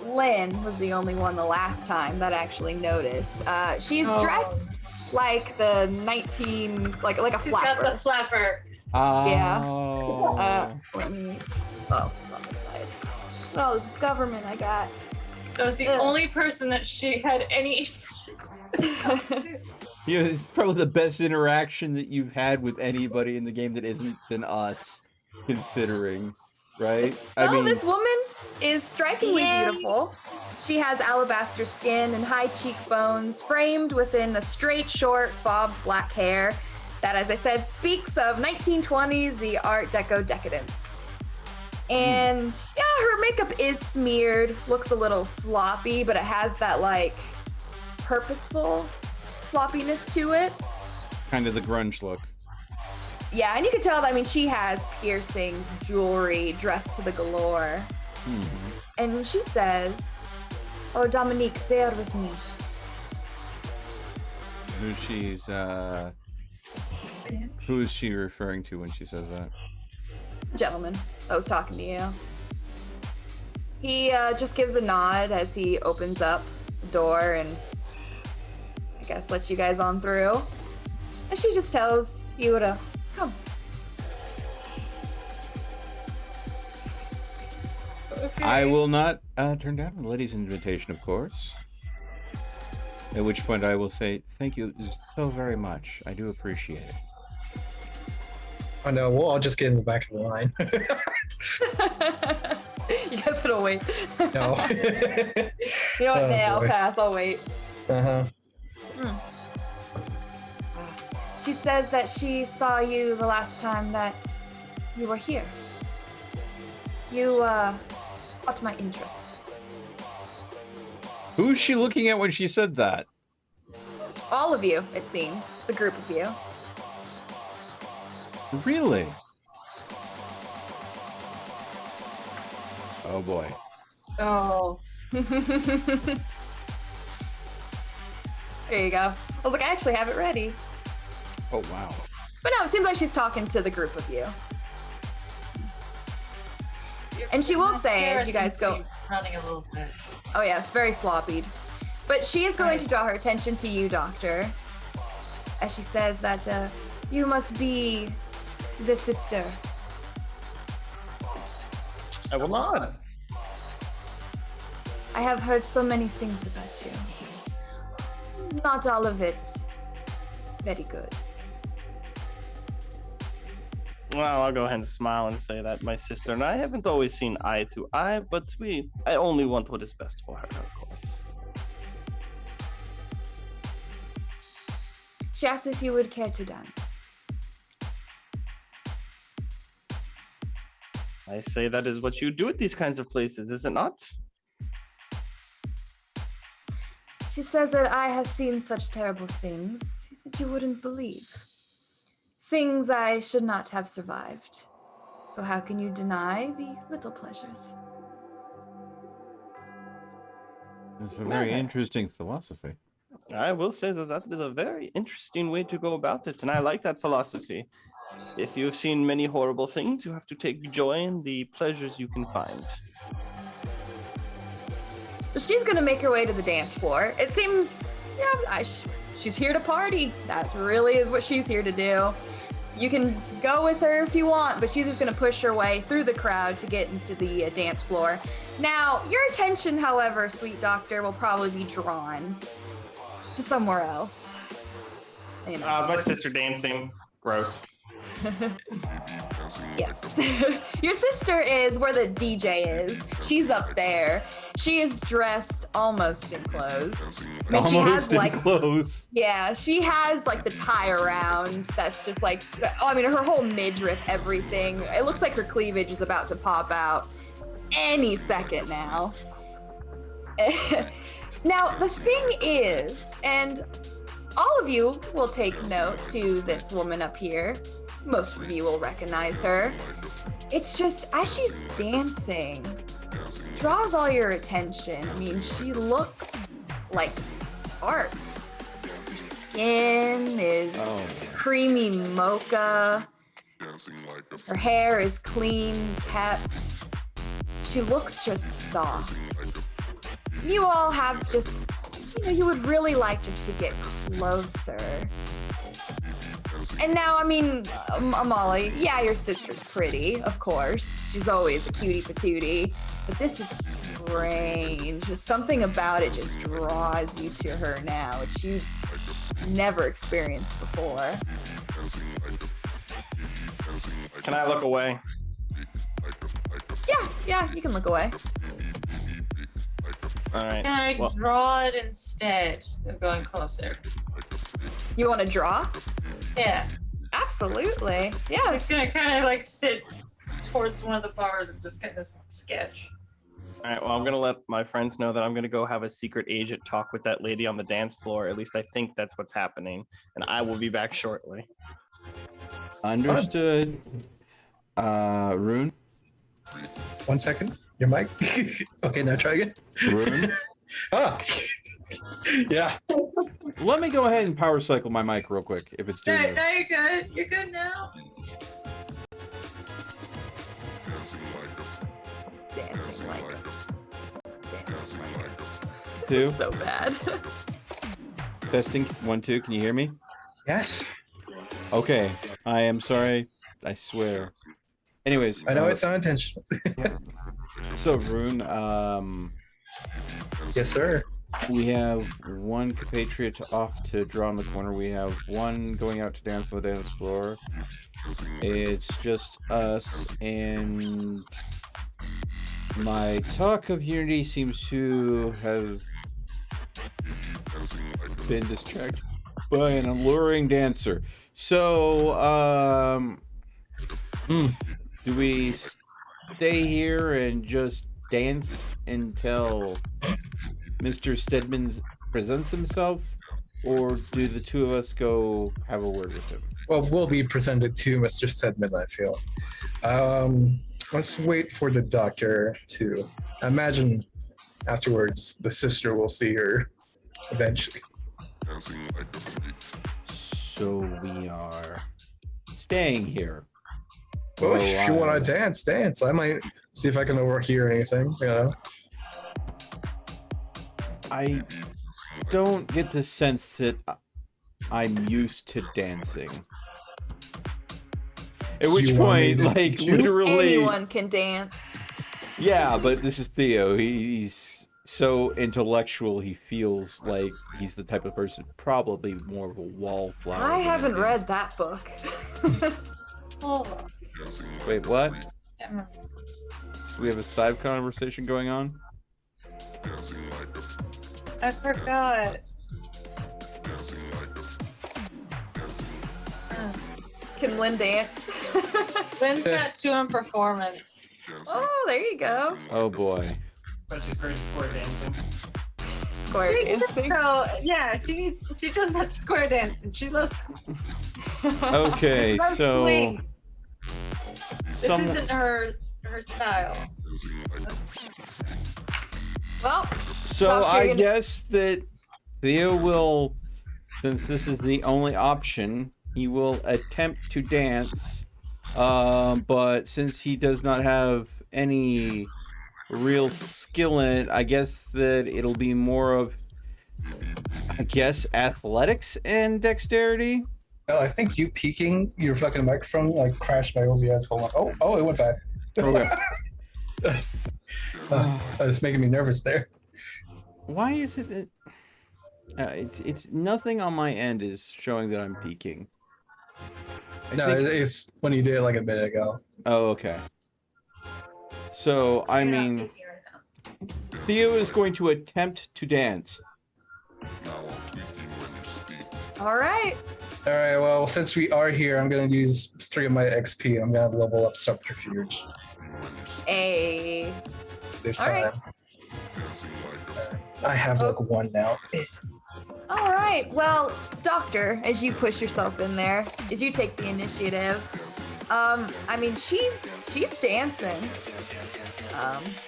Speaker 4: Lynn was the only one the last time that actually noticed. She's dressed like the 19, like a
Speaker 6: She's got
Speaker 4: flapper.
Speaker 6: the flapper.
Speaker 4: Yeah.
Speaker 1: Oh.
Speaker 4: Let me. Oh, it's on this side. Oh, this government I got.
Speaker 6: That was the
Speaker 4: Ugh.
Speaker 6: only person that she had any.
Speaker 1: Yeah, it's probably the best interaction that you've had with anybody in the game that isn't been us, considering, right?
Speaker 4: Well, this woman is strikingly
Speaker 6: Yay.
Speaker 4: beautiful. She has alabaster skin and high cheekbones, framed within a straight, short, bobbed black hair that, as I said, speaks of 1920s, the Art Deco decadence. And yeah, her makeup is smeared, looks a little sloppy, but it has that like purposeful sloppiness to it.
Speaker 1: kind of the grunge look.
Speaker 4: Yeah, and you can tell that, I mean, she has piercings, jewelry, dressed to the galore. And she says, "Oh, Dominique, there with me."
Speaker 1: Who is she referring to when she says that?
Speaker 4: Gentleman that was talking to you. He just gives a nod as he opens up the door and I guess lets you guys on through. And she just tells you to come.
Speaker 6: Okay.
Speaker 1: I will not turn down the lady's invitation, of course. At which point I will say, thank you so very much. I do appreciate it.
Speaker 3: I know. We'll all just get in the back of the line.
Speaker 4: You guys gotta wait.
Speaker 3: No.
Speaker 4: You know what?
Speaker 3: Oh,
Speaker 4: I'll
Speaker 3: boy.
Speaker 4: pass. I'll wait.
Speaker 3: Uh-huh.
Speaker 4: She says that she saw you the last time that you were here. You caught my interest.
Speaker 1: Who's she looking at when she said that?
Speaker 4: All of you, it seems. The group of you.
Speaker 1: Really? Oh boy.
Speaker 6: Oh.
Speaker 4: There you go. I was like, I actually have it ready.
Speaker 1: Oh wow.
Speaker 4: But no, it seems like she's talking to the group of you. And she will say, as you guys
Speaker 6: Mascara
Speaker 4: go,
Speaker 6: seems to be running a little bit.
Speaker 4: oh yeah, it's very sloppied. But she is going to draw her attention to you, Doctor, as she says that you must be the sister.
Speaker 7: I will not.
Speaker 4: I have heard so many things about you. Not all of it very good.
Speaker 7: Well, I'll go ahead and smile and say that my sister and I haven't always seen eye to eye, but I only want what is best for her, of course.
Speaker 4: She asked if you would care to dance.
Speaker 7: I say that is what you do at these kinds of places, is it not?
Speaker 4: She says that I have seen such terrible things that you wouldn't believe. Things I should not have survived. So how can you deny the little pleasures?
Speaker 1: It's a very interesting philosophy.
Speaker 7: I will say that is a very interesting way to go about it, and I like that philosophy. If you've seen many horrible things, you have to take joy in the pleasures you can find.
Speaker 4: But she's gonna make her way to the dance floor. It seems, yeah, she's here to party. That really is what she's here to do. You can go with her if you want, but she's just gonna push her way through the crowd to get into the dance floor. Now, your attention, however, sweet doctor, will probably be drawn to somewhere else. You know.
Speaker 7: My sister dancing. Gross.
Speaker 4: Yes. Your sister is where the DJ is. She's up there. She is dressed almost in clothes. I mean, she has like
Speaker 1: clothes.
Speaker 4: yeah, she has like the tie around that's just like, I mean, her whole midriff, everything. It looks like her cleavage is about to pop out any second now. Now, the thing is, and all of you will take note to this woman up here. Most of you will recognize her. It's just, as she's dancing, draws all your attention. I mean, she looks like art. Her skin is creamy mocha. Her hair is clean kept. She looks just soft. You all have just, you would really like just to get closer. And now, I mean, Molly, yeah, your sister's pretty, of course. She's always a cutie patootie. But this is strange. Just something about it just draws you to her now, which you've never experienced before.
Speaker 7: Can I look away?
Speaker 4: Yeah, you can look away.
Speaker 7: All right.
Speaker 6: Can I
Speaker 7: Well,
Speaker 6: draw it instead of going closer?
Speaker 4: You want to draw?
Speaker 6: Yeah.
Speaker 4: Absolutely. Yeah.
Speaker 6: I'm gonna kind of like sit towards one of the bars and just kind of sketch.
Speaker 7: all right. Well, I'm gonna let my friends know that I'm gonna go have a secret agent talk with that lady on the dance floor. At least I think that's what's happening, and I will be back shortly.
Speaker 1: Understood. Rune?
Speaker 3: 1 second. Your mic. Okay, now try again.
Speaker 1: Rune?
Speaker 3: Ah. Yeah.
Speaker 1: Let me go ahead and power cycle my mic real quick if it's doing
Speaker 6: No,
Speaker 1: it.
Speaker 6: no, you're good. You're good now.
Speaker 4: Dancing like a...
Speaker 1: Two.
Speaker 4: So bad.
Speaker 1: Testing. 1, 2. Can you hear me?
Speaker 3: Yes.
Speaker 1: Okay. I am sorry. I swear. Anyways.
Speaker 3: I know it's not intentional.
Speaker 1: So, Rune,
Speaker 3: Yes, sir.
Speaker 1: We have one compatriot off to draw in the corner. We have one going out to dance on the dance floor. It's just us, and my talk of unity seems to have been distracted by an alluring dancer. So, do we stay here and just dance until Mr. Stedman presents himself, or do the two of us go have a word with him?
Speaker 3: Well, we'll be presented to Mr. Stedman, I feel. Let's wait for the doctor to. I imagine afterwards the sister will see her eventually.
Speaker 1: So we are staying here.
Speaker 3: Well,
Speaker 1: Oh,
Speaker 3: if you want to dance. I might see if I can overhear anything, you know.
Speaker 1: I don't get the sense that I'm used to dancing. At which
Speaker 3: You want me
Speaker 1: point,
Speaker 3: to
Speaker 1: like,
Speaker 3: teach you?
Speaker 1: literally...
Speaker 4: Anyone can dance.
Speaker 1: Yeah, but this is Theo. He's so intellectual, he feels like he's the type of person probably more of a wallflower.
Speaker 4: I
Speaker 1: than
Speaker 4: haven't
Speaker 1: anything.
Speaker 4: read that book.
Speaker 6: Hold on.
Speaker 1: Wait, what?
Speaker 6: Can't remember.
Speaker 1: We have a side conversation going on?
Speaker 6: I forgot.
Speaker 4: Can Lynn dance?
Speaker 6: Lynn's got 2 in performance.
Speaker 4: Oh, there you go.
Speaker 1: Oh boy.
Speaker 5: But she's great at square dancing.
Speaker 4: Square dancing.
Speaker 6: So yeah, she does that square dancing. She loves.
Speaker 1: Okay,
Speaker 6: Loves
Speaker 1: so
Speaker 6: swing. This
Speaker 1: some
Speaker 6: isn't her style.
Speaker 4: Well,
Speaker 1: so
Speaker 4: Talk,
Speaker 1: I
Speaker 4: you're gonna-
Speaker 1: guess that Theo will, since this is the only option, he will attempt to dance. But since he does not have any real skill in it, I guess that it'll be more of, I guess, athletics and dexterity.
Speaker 3: Oh, I think you peeking your fucking microphone like crashed my OBS. Hold on. Oh, it went back.
Speaker 1: Okay.
Speaker 3: It's making me nervous there.
Speaker 1: Why is it that it's nothing on my end is showing that I'm peaking.
Speaker 3: It's when you did it like a minute ago.
Speaker 1: Oh, okay. So, I
Speaker 6: You're not
Speaker 1: mean,
Speaker 6: peeking right now.
Speaker 1: Theo is going to attempt to dance.
Speaker 4: all right.
Speaker 3: All right. Well, since we are here, I'm gonna use 3 of my XP. I'm gonna level up subterfuge
Speaker 4: A.
Speaker 3: this
Speaker 4: All
Speaker 3: time.
Speaker 4: right.
Speaker 3: I have like 1 now.
Speaker 4: All right. Well, Doctor, as you push yourself in there, as you take the initiative, I mean, she's dancing.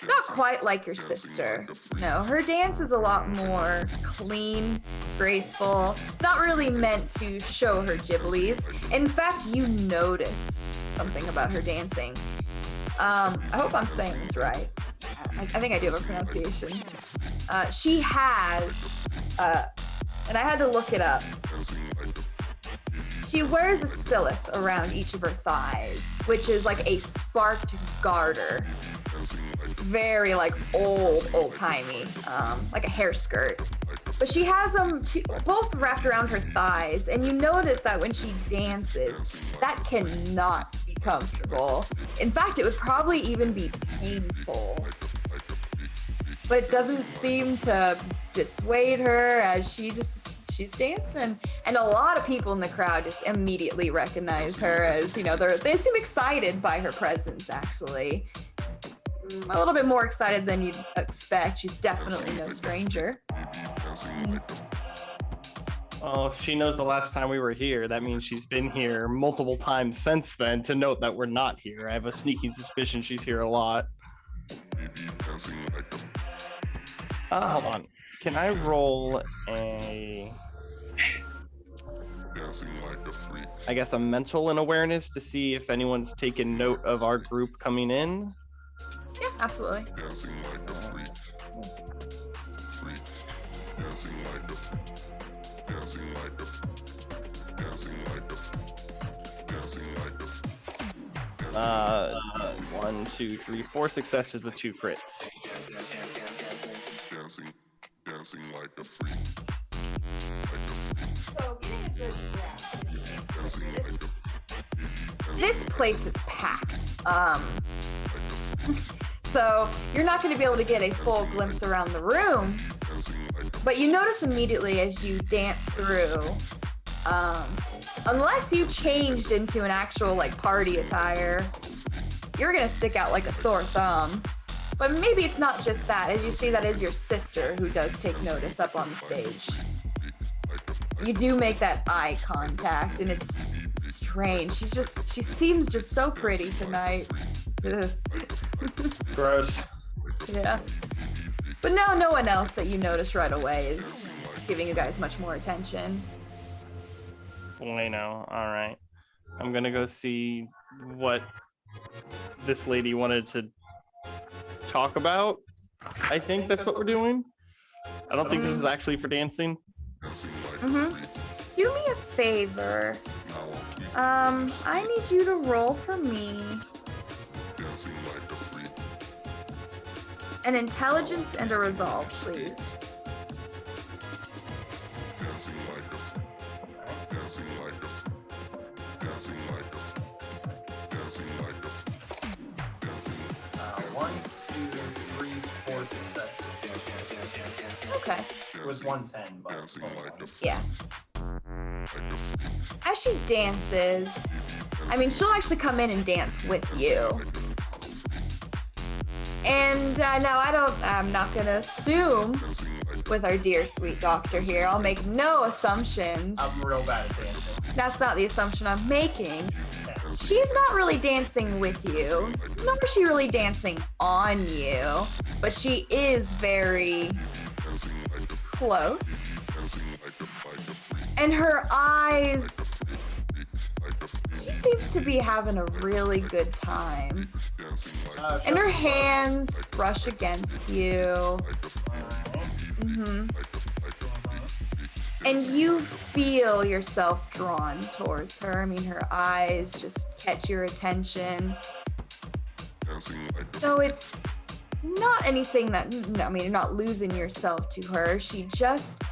Speaker 4: Not quite like your sister. No, her dance is a lot more clean, graceful, not really meant to show her gibblies. In fact, you notice something about her dancing. I hope I'm saying this right. I think I do have a pronunciation. She has, and I had to look it up. She wears a cilice around each of her thighs, which is like a sparked garter. Very like old-timey, like a hair skirt. But she has them both wrapped around her thighs, and you notice that when she dances, that cannot be comfortable. In fact, it would probably even be painful. But it doesn't seem to dissuade her as she's dancing. And a lot of people in the crowd just immediately recognize her as, you know, they seem excited by her presence, actually. A little bit more excited than you'd expect. She's definitely no stranger.
Speaker 7: Oh, if she knows the last time we were here, that means she's been here multiple times since then to note that we're not here. I have a sneaking suspicion she's here a lot. Hold on. Can I roll a... I guess a mental and awareness to see if anyone's taken note of our group coming in?
Speaker 4: Yeah, absolutely.
Speaker 7: 1, 2, 3, 4 successes with 2 crits.
Speaker 4: So getting a good grasp, this place is packed. So you're not going to be able to get a full glimpse around the room, but you notice immediately as you dance through, unless you changed into an actual like party attire, you're going to stick out like a sore thumb. But maybe it's not just that. As you see, that is your sister who does take notice up on the stage. You do make that eye contact, and it's strange. She seems just so pretty tonight. Ugh.
Speaker 7: Gross.
Speaker 4: Yeah. But now no one else that you notice right away is giving you guys much more attention.
Speaker 7: Bueno. All right. I'm gonna go see what this lady wanted to talk about. I think that's what we're doing. I don't think this is actually for dancing.
Speaker 4: Mm-hmm. Do me a favor. I need you to roll for me an intelligence and a resolve, please.
Speaker 5: One, two, three, four successes.
Speaker 4: Okay.
Speaker 5: It was 110, but it's only one.
Speaker 4: Yeah. As she dances, I mean, she'll actually come in and dance with you. And now I'm not gonna assume with our dear sweet doctor here. I'll make no assumptions.
Speaker 5: I'm real bad at dancing.
Speaker 4: That's not the assumption I'm making. She's not really dancing with you, nor is she really dancing on you, but she is very close. And her eyes, she seems to be having a really good time. And her hands brush against you. Mm-hmm. And you feel yourself drawn towards her. I mean, her eyes just catch your attention. So it's not anything that, no, I mean, you're not losing yourself to her. She just,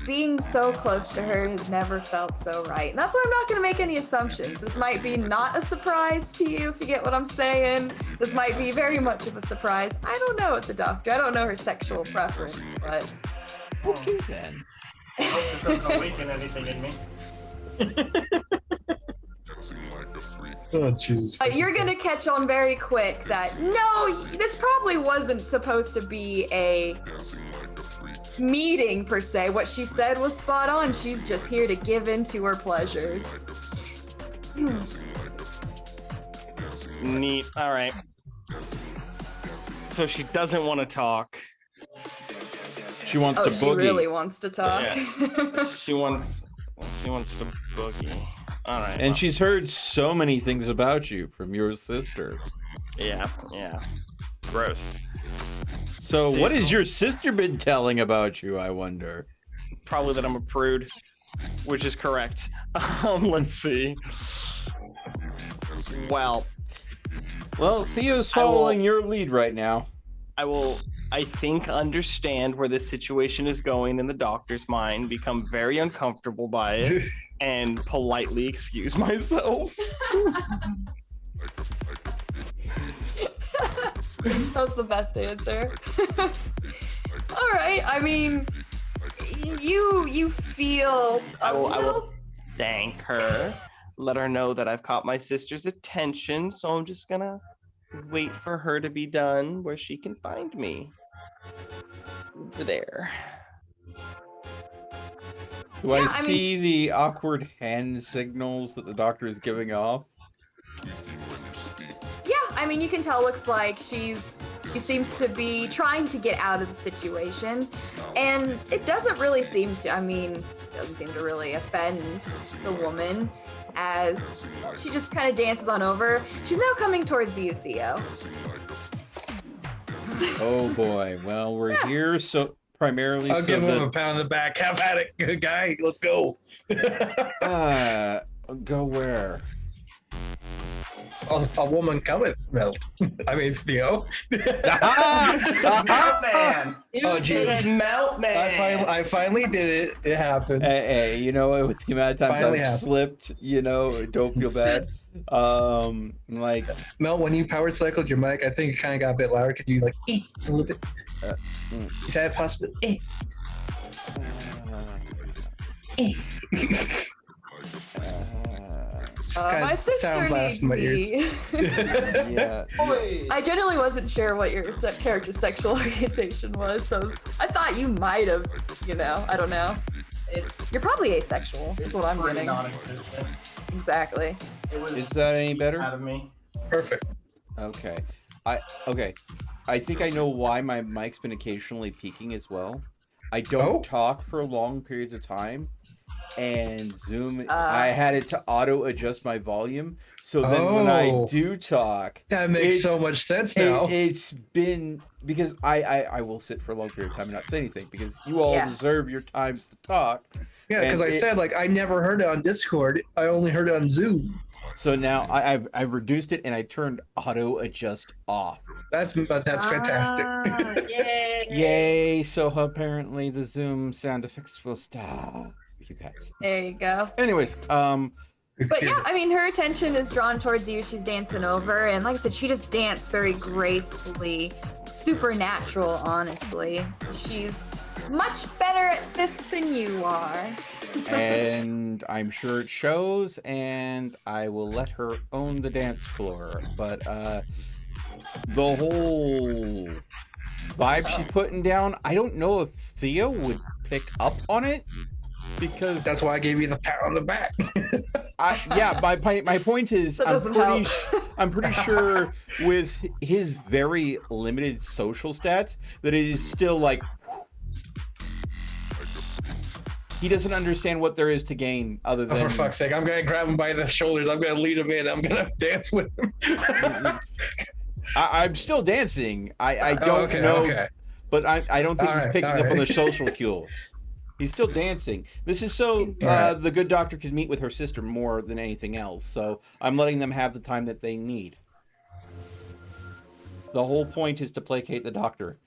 Speaker 4: being so close to her has never felt so right. And that's why I'm not going to make any assumptions. This might be not a surprise to you, if you get what I'm saying. This might be very much of a surprise. I don't know with the doctor. I don't know her sexual preference, but...
Speaker 1: Okay then.
Speaker 5: I hope this doesn't awaken anything in me.
Speaker 3: Oh, Jesus.
Speaker 4: You're gonna catch on very quick that no, this probably wasn't supposed to be a meeting per se. What she said was spot on. She's just here to give in to her pleasures.
Speaker 7: Neat. All right. So she doesn't want to talk.
Speaker 1: She wants to
Speaker 4: She
Speaker 1: boogie.
Speaker 4: really wants to talk.
Speaker 7: Yeah. She wants to boogie. All right.
Speaker 1: And
Speaker 7: well,
Speaker 1: she's heard so many things about you from your sister.
Speaker 7: yeah. Gross.
Speaker 1: So
Speaker 7: See,
Speaker 1: what has
Speaker 7: so-
Speaker 1: your sister been telling about you, I wonder?
Speaker 7: Probably that I'm a prude, which is correct. Let's see. Well,
Speaker 1: Theo's
Speaker 7: I will-
Speaker 1: following your lead right now.
Speaker 7: I think, understand where this situation is going in the doctor's mind, become very uncomfortable by it, and politely excuse myself.
Speaker 4: That's the best answer. All right. I mean, you feel
Speaker 7: I
Speaker 4: a
Speaker 7: will
Speaker 4: little.
Speaker 7: thank her, let her know that I've caught my sister's attention, so I'm just gonna wait for her to be done where she can find me. Over there.
Speaker 1: Do
Speaker 4: Yeah,
Speaker 1: I
Speaker 4: I mean,
Speaker 1: see the awkward hand signals that the doctor is giving off?
Speaker 4: Yeah, I mean, you can tell. Looks like she seems to be trying to get out of the situation, and it doesn't really seem to. I mean, doesn't seem to really offend the woman, as she just kind of dances on over. She's now coming towards you, Theo.
Speaker 1: Oh boy. Well, we're here so primarily
Speaker 3: I'll
Speaker 1: so
Speaker 3: give him a
Speaker 1: that
Speaker 3: pound in the back. Have at it, good guy. Let's go.
Speaker 1: go where?
Speaker 3: A woman cometh, Melt. I mean, Theo.
Speaker 5: Melt man.
Speaker 3: Oh, Jesus.
Speaker 5: Melt man.
Speaker 3: I finally did it. It happened.
Speaker 1: Hey, you know, with the amount of times
Speaker 3: Finally
Speaker 1: I've
Speaker 3: happened.
Speaker 1: slipped, you know, don't feel bad. Like,
Speaker 3: Mel, when you power cycled your mic, I think it kind of got a bit louder. Could you like a little bit? Is that possible?
Speaker 4: My sister needs me.
Speaker 1: yeah.
Speaker 4: I generally wasn't sure what your character's sexual orientation was, so I thought you might have, you know, I don't know. You're probably asexual, is what I'm
Speaker 5: Pretty
Speaker 4: getting.
Speaker 5: non-existent.
Speaker 4: Exactly.
Speaker 5: It was
Speaker 1: Is that any better?
Speaker 5: out of me.
Speaker 3: Perfect.
Speaker 1: Okay. I think I know why my mic's been occasionally peaking as well. I don't talk for long periods of time, and Zoom, I had it to auto adjust my volume. So then when I do talk,
Speaker 3: that makes so much sense now.
Speaker 1: It's been because I will sit for a long period of time and not say anything because you all deserve your times to talk.
Speaker 3: Yeah, because I said like I never heard it on Discord. I only heard it on Zoom.
Speaker 1: So now I've reduced it and I turned auto adjust off.
Speaker 3: That's fantastic.
Speaker 6: Yay.
Speaker 1: Yay! So apparently the Zoom sound effects will stop. You guys.
Speaker 4: There you go.
Speaker 1: Anyways,
Speaker 4: But yeah, I mean, her attention is drawn towards you. She's dancing over, and like I said, she just danced very gracefully, supernatural. Honestly, she's much better at this than you are.
Speaker 1: and I'm sure it shows, and I will let her own the dance floor. But the whole vibe she's putting down, I don't know if Theo would pick up on it because
Speaker 3: That's why I gave you the pat on the back.
Speaker 1: my point is
Speaker 4: That doesn't
Speaker 1: I'm pretty sure with his very limited social stats that it is still like he doesn't understand what there is to gain other than
Speaker 3: For fuck's sake, I'm gonna grab him by the shoulders. I'm gonna lead him in. I'm gonna dance with him.
Speaker 1: I'm still dancing. I don't know, but I don't think he's picking up on the social cues. He's still dancing. This is so the good doctor could meet with her sister more than anything else. So I'm letting them have the time that they need. The whole point is to placate the doctor.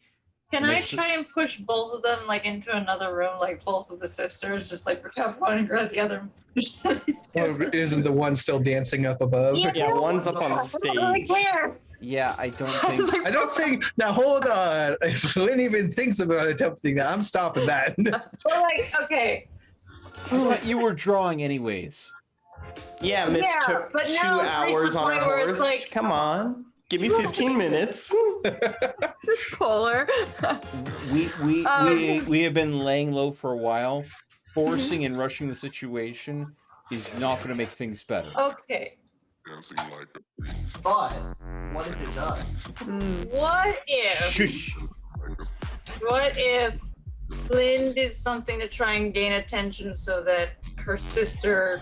Speaker 6: Can I try and push both of them like into another room, like both of the sisters, just like grab one and grab the other and push them?
Speaker 3: Isn't the one still dancing up above?
Speaker 7: Yeah, one's up on the stage.
Speaker 6: Like where?
Speaker 1: Yeah, I don't think.
Speaker 3: I don't think. Now hold on. If Lynn even thinks about attempting that, I'm stopping that.
Speaker 6: Well, like, okay.
Speaker 1: I thought you were drawing anyways.
Speaker 7: Yeah, Miss took
Speaker 6: but
Speaker 7: 2
Speaker 6: now it's reached
Speaker 7: hours
Speaker 6: the
Speaker 7: on
Speaker 6: point
Speaker 7: a
Speaker 6: where
Speaker 7: horse.
Speaker 6: it's like-
Speaker 7: Come on. Give me 15 minutes.
Speaker 4: This polar.
Speaker 1: We have been laying low for a while. Forcing and rushing the situation is not going to make things better.
Speaker 6: Okay.
Speaker 5: But what if it does?
Speaker 6: What if?
Speaker 1: Shush.
Speaker 6: What if Lynn did something to try and gain attention so that her sister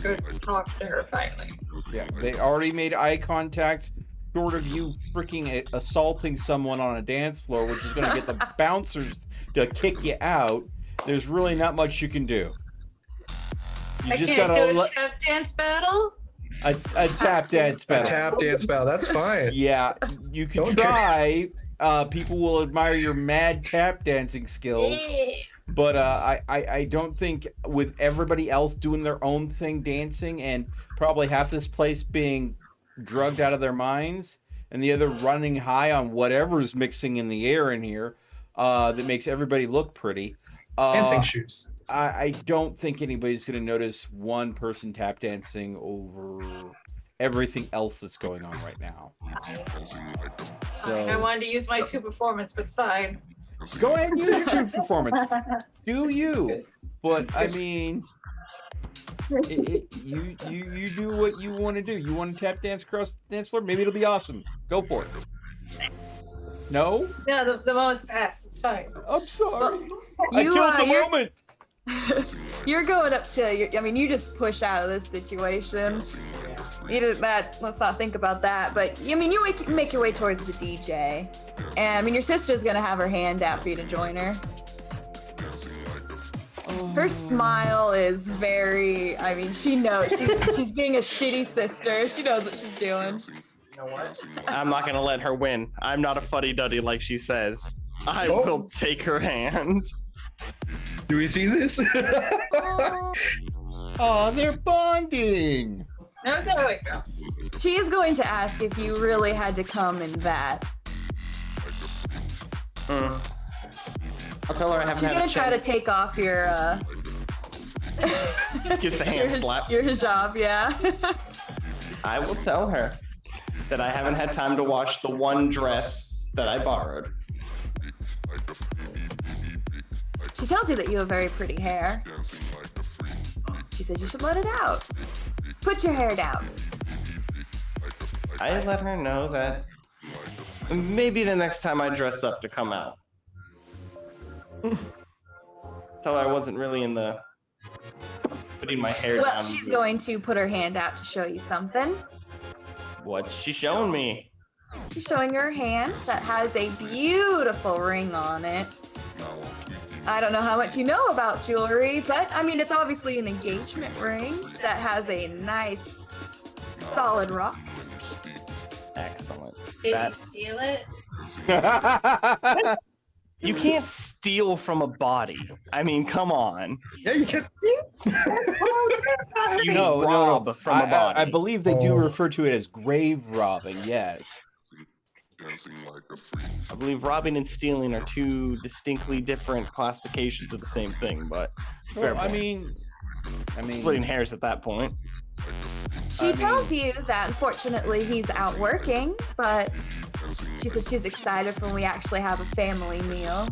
Speaker 6: could talk to her finally?
Speaker 1: Yeah, they already made eye contact. Short of you freaking assaulting someone on a dance floor, which is going to get the bouncers to kick you out, there's really not much you can do. You
Speaker 6: I
Speaker 1: just
Speaker 6: can't
Speaker 1: gotta
Speaker 6: do a tap dance battle?
Speaker 1: a tap dance
Speaker 3: A
Speaker 1: battle.
Speaker 3: tap dance battle. That's fine.
Speaker 1: Yeah, you can
Speaker 3: Don't
Speaker 1: try. People will admire your mad tap dancing skills.
Speaker 6: Yeah.
Speaker 1: But I don't think with everybody else doing their own thing dancing and probably half this place being drugged out of their minds and the other running high on whatever's mixing in the air in here that makes everybody look pretty.
Speaker 3: Dancing shoes.
Speaker 1: I don't think anybody's going to notice one person tap dancing over everything else that's going on right now. So
Speaker 6: I wanted to use my 2 performance, but fine.
Speaker 1: go ahead and use your team performance. Do you? But I mean, you do what you want to do. You want to tap dance across the dance floor? Maybe it'll be awesome. Go for it. No?
Speaker 6: No, the moment's passed. It's fine.
Speaker 1: I'm sorry.
Speaker 4: Well,
Speaker 1: I killed the moment.
Speaker 4: You're going up to. I mean, you just push out of this situation. You did that. Let's not think about that. But I mean, you make your way towards the DJ, and I mean, your sister's gonna have her hand out for you to join her. Her smile is very. I mean, she knows she's being a shitty sister. She knows what she's doing.
Speaker 5: You know what?
Speaker 7: I'm not gonna let her win. I'm not a fuddy-duddy like she says. I will take her hand.
Speaker 3: Do we see this?
Speaker 1: Oh, they're bonding.
Speaker 6: No, there we go.
Speaker 4: She is going to ask if you really had to come in that.
Speaker 7: I'll tell her I haven't
Speaker 4: She's
Speaker 7: had
Speaker 4: gonna
Speaker 7: a
Speaker 4: try to
Speaker 7: chance.
Speaker 4: take off your
Speaker 7: Gives the hand slap.
Speaker 4: Your hijab, yeah.
Speaker 7: I will tell her that I haven't had time to wash the one dress that I borrowed.
Speaker 4: She tells you that you have very pretty hair. She says you should let it out. Put your hair down.
Speaker 7: I let her know that maybe the next time I dress up to come out. Tell her I wasn't really in the putting my hair
Speaker 4: Well,
Speaker 7: down.
Speaker 4: she's going to put her hand out to show you something.
Speaker 7: What's she showing me?
Speaker 4: She's showing her hand that has a beautiful ring on it. I don't know how much you know about jewelry, but I mean, it's obviously an engagement ring that has a nice, solid rock.
Speaker 7: Excellent.
Speaker 6: Did you
Speaker 7: That's
Speaker 6: steal it?
Speaker 7: you can't steal from a body. I mean, come on.
Speaker 3: Yeah, you can.
Speaker 7: You
Speaker 1: No,
Speaker 7: rob from a body.
Speaker 1: I believe they do refer to it as grave robbing. Yes.
Speaker 7: I believe robbing and stealing are two distinctly different classifications of the same thing, but fair
Speaker 1: Well, I
Speaker 7: point.
Speaker 1: mean,
Speaker 7: Splitting hairs at that point.
Speaker 4: She tells you that unfortunately he's out working, but she says she's excited when we actually have a family meal.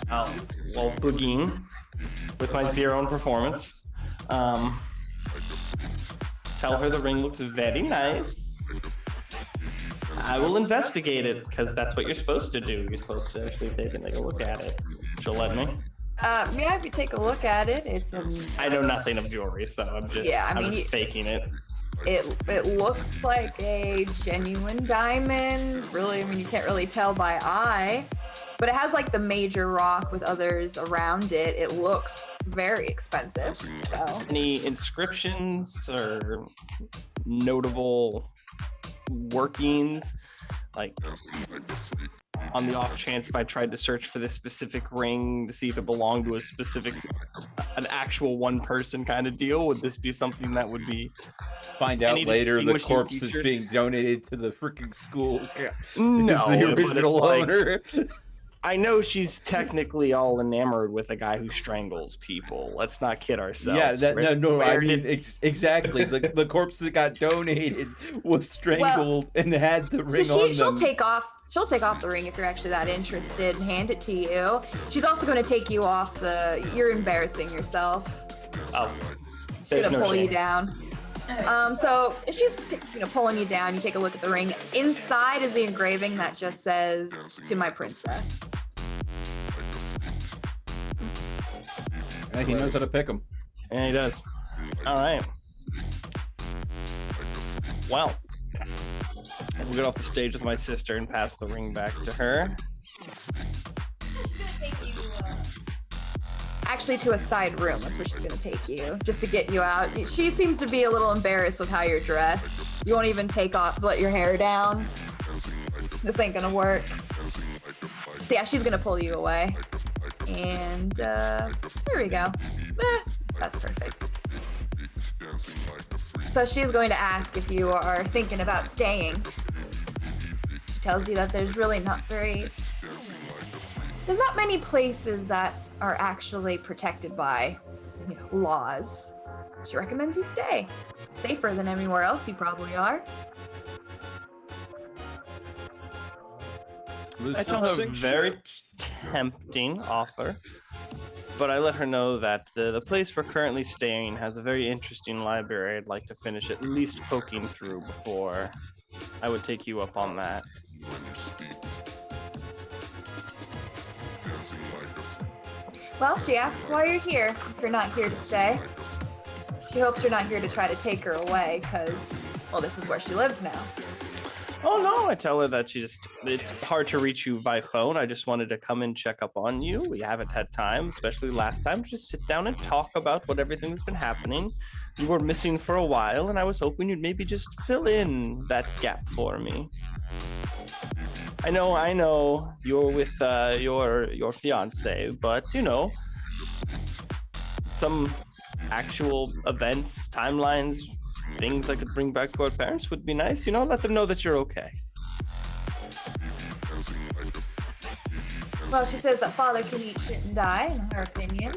Speaker 7: Well, boogieing with my 0 in performance. Tell her the ring looks very nice. I will investigate it because that's what you're supposed to do. You're supposed to actually take a look at it. She'll let me.
Speaker 4: Yeah, if you take a look at it, it's
Speaker 7: I know nothing of jewelry, so I'm just I'm just faking it.
Speaker 4: it looks like a genuine diamond. Really, I mean, you can't really tell by eye, but it has like the major rock with others around it. It looks very expensive. So
Speaker 7: Any inscriptions or notable workings, like on the off chance if I tried to search for this specific ring to see if it belonged to an actual one person kind of deal, would this be something that would be
Speaker 1: find out
Speaker 7: any
Speaker 1: later the
Speaker 7: distinguishing
Speaker 1: corpse that's
Speaker 7: features?
Speaker 1: being donated to the freaking school
Speaker 7: No,
Speaker 1: is the
Speaker 7: but it's
Speaker 1: original
Speaker 7: like-
Speaker 1: owner.
Speaker 7: I know she's technically all enamored with a guy who strangles people. Let's not kid ourselves.
Speaker 1: Yeah, that,
Speaker 7: Where-
Speaker 1: no, I
Speaker 7: where
Speaker 1: mean
Speaker 7: did-
Speaker 1: exactly. The corpse that got donated was strangled and had the ring
Speaker 4: so
Speaker 1: on
Speaker 4: she'll
Speaker 1: them.
Speaker 4: take off. She'll take off the ring if you're actually that interested and hand it to you. She's also going to take you off the. You're embarrassing yourself.
Speaker 7: Oh,
Speaker 4: She's
Speaker 7: there's
Speaker 4: gonna
Speaker 7: no
Speaker 4: pull you
Speaker 7: shame.
Speaker 4: down. So if she's pulling you down, you take a look at the ring. Inside is the engraving that just says "To my princess."
Speaker 1: And he knows how to pick them.
Speaker 7: Yeah, he does. All right. Well, we'll get off the stage with my sister and pass the ring back to her.
Speaker 4: She's gonna take you. Actually, to a side room. That's where she's gonna take you, just to get you out. She seems to be a little embarrassed with how you're dressed. You won't even let your hair down. This ain't gonna work. So yeah, she's gonna pull you away. And there we go. That's perfect. So she's going to ask if you are thinking about staying. She tells you that there's not many places that are actually protected by, laws. She recommends you stay. Safer than anywhere else you probably are.
Speaker 7: I tell her a very tempting offer, but I let her know that the place we're currently staying has a very interesting library I'd like to finish at least poking through before I would take you up on that.
Speaker 4: Well, she asks why you're here, if you're not here to stay. She hopes you're not here to try to take her away, because, well, this is where she lives now.
Speaker 7: Oh no, I tell her that it's hard to reach you by phone. I just wanted to come and check up on you. We haven't had time, especially last time, to just sit down and talk about what everything that's been happening. You were missing for a while, and I was hoping you'd maybe just fill in that gap for me. I know, you're with your fiance, but you know, some actual events, timelines, things I could bring back to our parents would be nice. You know, let them know that you're okay.
Speaker 4: Well, she says that father can eat shit and die, in her opinion.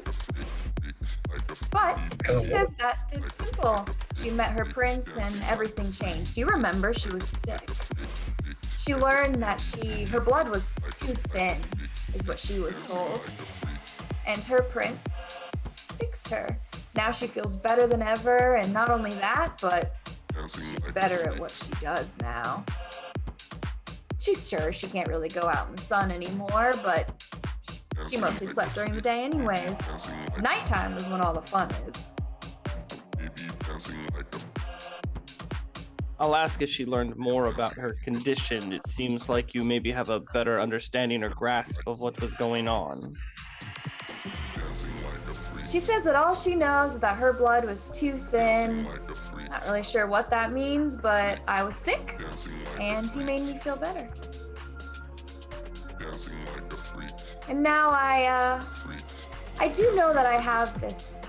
Speaker 4: But she says that it's simple. She met her prince and everything changed. Do you remember she was sick? She learned that her blood was too thin, is what she was told. And her prince fixed her. Now she feels better than ever, and not only that, but she's better at what she does now. She's sure she can't really go out in the sun anymore, but she mostly slept during the day anyways. Nighttime is when all the fun is.
Speaker 7: I'll ask if she learned more about her condition. It seems like you maybe have a better understanding or grasp of what was going on.
Speaker 4: She says that all she knows is that her blood was too thin. Not really sure what that means, but I was sick, and he made me feel better. And now I do know that I have this,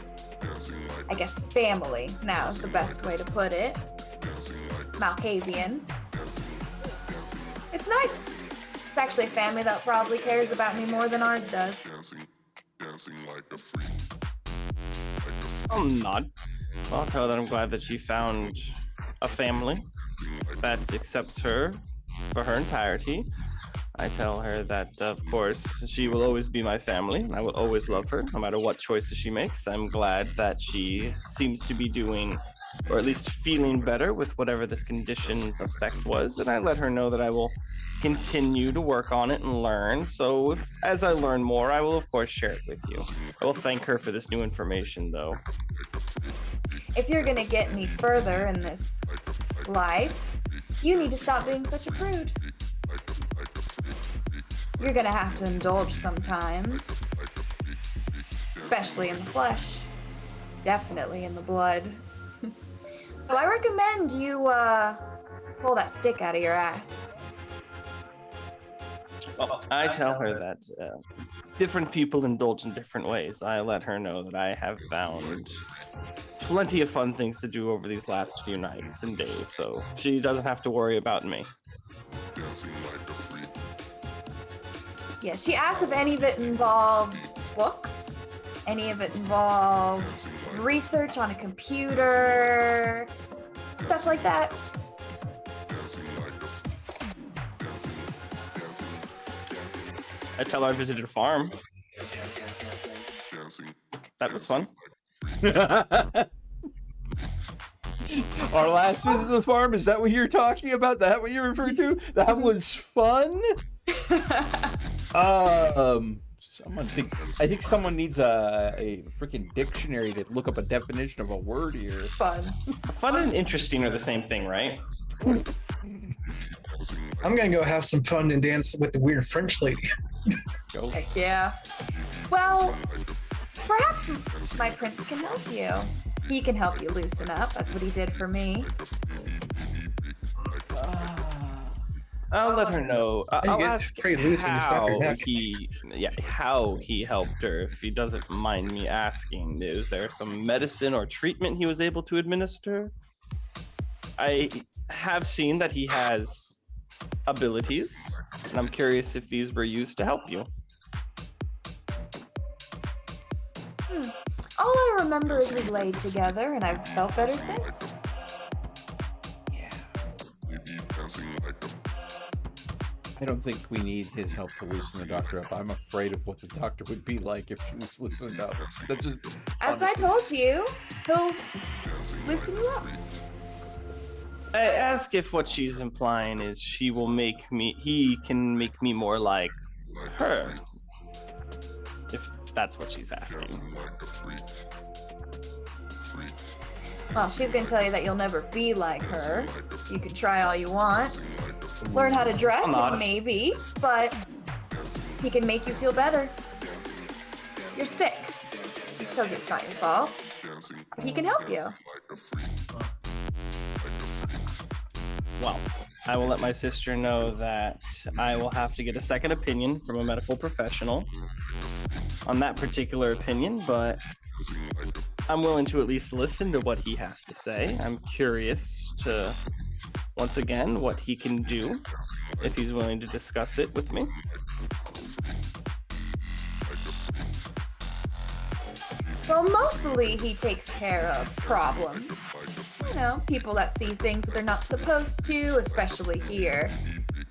Speaker 4: I guess, family now is the best way to put it. Malkavian. It's nice. It's actually a family that probably cares about me more than ours does.
Speaker 7: I'll nod. I'll tell her that I'm glad that she found a family that accepts her for her entirety. I tell her that, of course, she will always be my family, and I will always love her, no matter what choices she makes. I'm glad that she seems to be doing, or at least feeling better with whatever this condition's effect was, and I let her know that I will continue to work on it and learn. So as I learn more, I will, of course, share it with you. I will thank her for this new information, though.
Speaker 4: If you're gonna get any further in this life, you need to stop being such a prude. You're gonna have to indulge sometimes. Especially in the flesh. Definitely in the blood. So I recommend you, pull that stick out of your ass.
Speaker 7: Well, I tell her that different people indulge in different ways. I let her know that I have found plenty of fun things to do over these last few nights and days, so she doesn't have to worry about me.
Speaker 4: Yeah, she asked if any of it involved books, any of it involved research on a computer, stuff like that.
Speaker 7: I tell her I visited a farm. That was fun.
Speaker 1: Our last visit to the farm, is that what you're talking about? That what you referred to? That was fun? I think someone needs a freaking dictionary to look up a definition of a word here.
Speaker 4: Fun.
Speaker 7: Fun and interesting are the same thing, right?
Speaker 3: I'm gonna go have some fun and dance with the weird French lady.
Speaker 1: Go.
Speaker 4: Heck yeah. Well, perhaps my prince can help you. He can help you loosen up. That's what he did for me.
Speaker 7: I'll let her know. I'll ask
Speaker 3: pretty loose when you slap your neck.
Speaker 7: how he helped her, if he doesn't mind me asking. Is there some medicine or treatment he was able to administer? I have seen that he has abilities, and I'm curious if these were used to help you.
Speaker 4: All I remember is we laid together, and I've felt better since.
Speaker 1: I don't think we need his help to loosen the doctor up. I'm afraid of what the doctor would be like if she was loosened up. That's just
Speaker 4: As I told you, he'll loosen you up.
Speaker 7: I ask if what she's implying is he can make me more like her. If that's what she's asking.
Speaker 4: Well, she's gonna tell you that you'll never be like her. You can try all you want. Learn how to dress,
Speaker 7: I'm not.
Speaker 4: maybe, but he can make you feel better. You're sick. Because it's not your fault. But he can help you.
Speaker 7: Well, I will let my sister know that I will have to get a second opinion from a medical professional on that particular opinion, but I'm willing to at least listen to what he has to say. I'm curious to, once again, what he can do if he's willing to discuss it with me.
Speaker 4: Well, mostly he takes care of problems. You know, people that see things that they're not supposed to, especially here.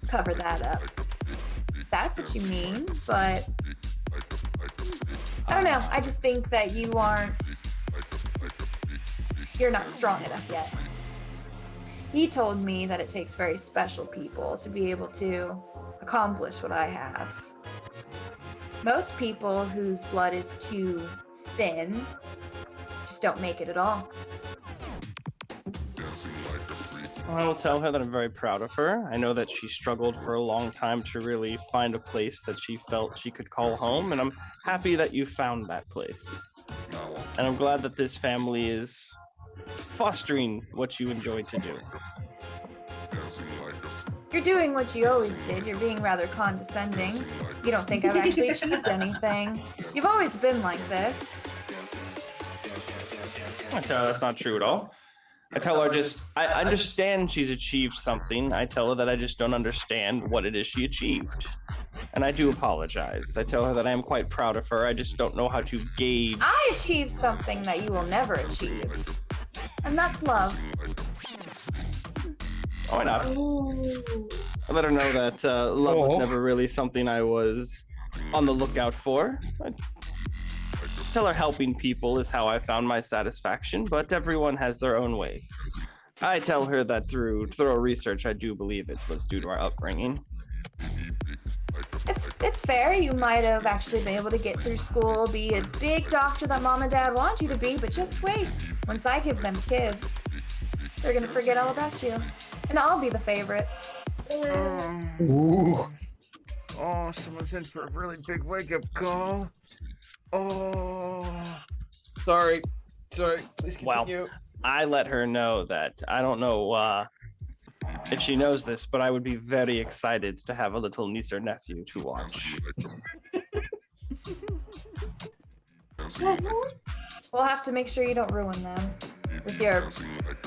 Speaker 4: Cover that up. That's what you mean, but I don't know. I just think that you're not strong enough yet. He told me that it takes very special people to be able to accomplish what I have. Most people whose blood is too thin just don't make it at all.
Speaker 7: I will tell her that I'm very proud of her. I know that she struggled for a long time to really find a place that she felt she could call home, and I'm happy that you found that place. And I'm glad that this family is fostering what you enjoy to do.
Speaker 4: You're doing what you always did. You're being rather condescending. You don't think I've actually achieved anything. You've always been like this.
Speaker 7: I tell her that's not true at all. I tell her I understand she's achieved something. I tell her that I just don't understand what it is she achieved. And I do apologize. I tell her that I am quite proud of her. I just don't know how to gauge.
Speaker 4: I achieved something that you will never achieve. And that's love.
Speaker 7: Why not? I let her know that love was never really something I was on the lookout for. I tell her helping people is how I found my satisfaction, but everyone has their own ways. I tell her that through thorough research, I do believe it was due to our upbringing.
Speaker 4: It's fair. You might have actually been able to get through school, be a big doctor that mom and dad want you to be, but just wait. Once I give them kids, they're gonna forget all about you. And I'll be the favorite.
Speaker 3: Ooh.
Speaker 1: Oh, someone's in for a really big wake-up call. Oh, sorry. Please continue.
Speaker 7: Well, I let her know that I don't know if she knows this, but I would be very excited to have a little niece or nephew to watch.
Speaker 4: We'll have to make sure you don't ruin them with your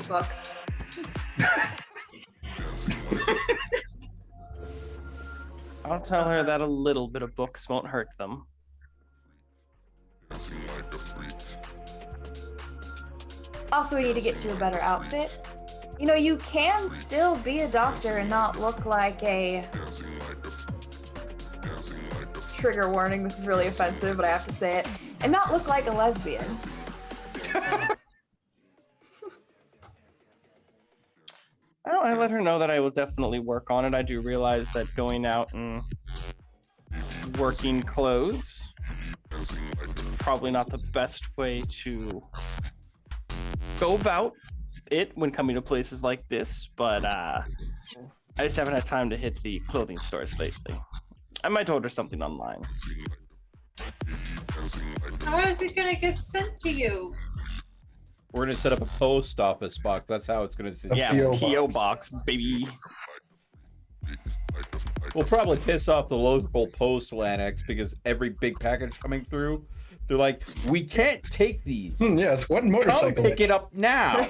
Speaker 4: books.
Speaker 7: I'll tell her that a little bit of books won't hurt them.
Speaker 4: Also, we need to get you a better outfit. You know, you can still be a doctor and not look like a... Trigger warning, this is really offensive, but I have to say it. And not look like a lesbian.
Speaker 7: I let her know that I will definitely work on it. I do realize that going out and working clothes is probably not the best way to go about it when coming to places like this, but I just haven't had time to hit the clothing stores lately. I might order something online.
Speaker 6: How is it gonna get sent to you?
Speaker 1: We're gonna set up a post office box. That's how it's gonna sit.
Speaker 7: Yeah,
Speaker 3: P.O.
Speaker 7: P.O.
Speaker 3: box.
Speaker 7: box, baby.
Speaker 1: We'll probably piss off the local postal annex because every big package coming through, they're like, we can't take these.
Speaker 3: Yes, what
Speaker 1: Come
Speaker 3: motorcycle?
Speaker 1: pick it up now.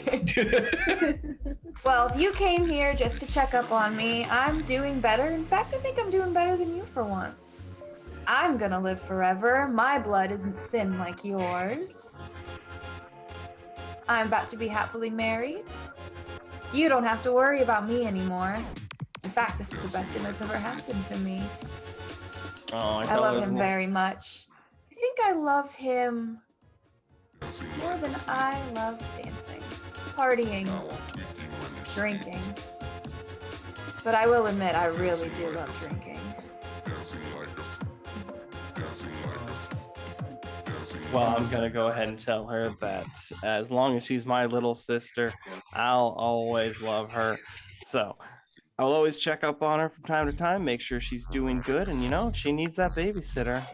Speaker 4: Well, if you came here just to check up on me, I'm doing better. In fact, I think I'm doing better than you for once. I'm gonna live forever. My blood isn't thin like yours. I'm about to be happily married. You don't have to worry about me anymore. In fact, this is the best thing that's ever happened to me.
Speaker 7: Oh,
Speaker 4: I love him very much. I think I love him more than I love dancing, partying, drinking. But I will admit, I really do love drinking.
Speaker 7: Well, I'm gonna go ahead and tell her that as long as she's my little sister, I'll always love her. So, I'll always check up on her from time to time, make sure she's doing good, and if she needs that babysitter,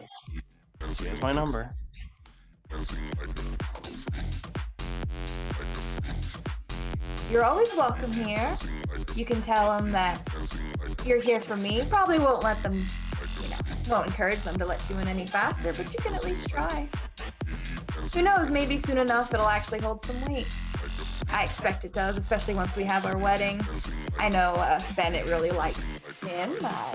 Speaker 7: here's my number.
Speaker 4: You're always welcome here. You can tell them that you're here for me. Probably won't let them, won't encourage them to let you in any faster, but you can at least try. Who knows, maybe soon enough it'll actually hold some weight. I expect it does, especially once we have our wedding. I know Bennett really likes him. I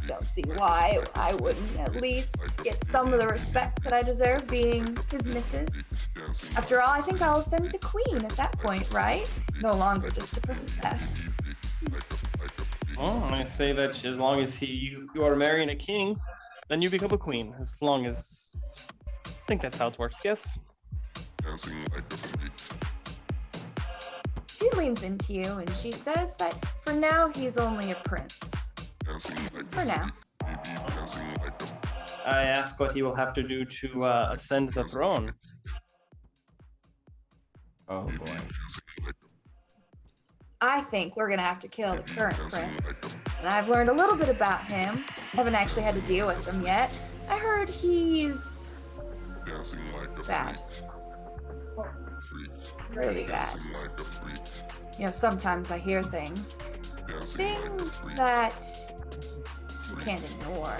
Speaker 4: don't see why I wouldn't at least get some of the respect that I deserve being his missus. After all, I think I'll ascend to queen at that point, right? No longer just a princess.
Speaker 7: Well, I say that as long as you are marrying a king, then you become a queen. As long as I think that's how it works. Yes.
Speaker 4: She leans into you and she says that for now he's only a prince. For now.
Speaker 7: I ask what he will have to do to ascend the throne.
Speaker 1: Oh boy.
Speaker 4: I think we're gonna have to kill the current prince. And I've learned a little bit about him. Haven't actually had to deal with him yet. I heard he's bad. Really bad. Sometimes I hear things that you can't ignore.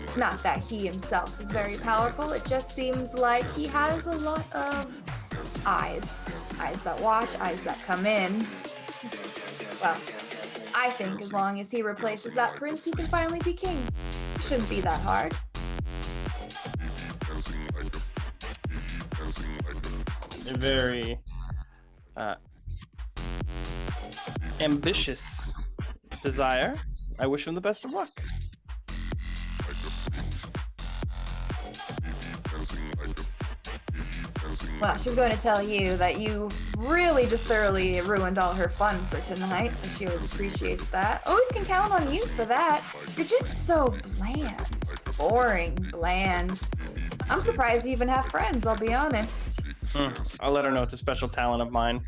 Speaker 4: It's not that he himself is very powerful, it just seems like he has a lot of eyes. Eyes that watch, eyes that come in. Well, I think as long as he replaces that prince, he can finally be king. It shouldn't be that hard.
Speaker 7: A very ambitious desire. I wish him the best of luck.
Speaker 4: Well, she's going to tell you that you really just thoroughly ruined all her fun for tonight, so she always appreciates that. Always can count on you for that. You're just so bland. Boring, bland. I'm surprised you even have friends, I'll be honest.
Speaker 7: I'll let her know it's a special talent of mine.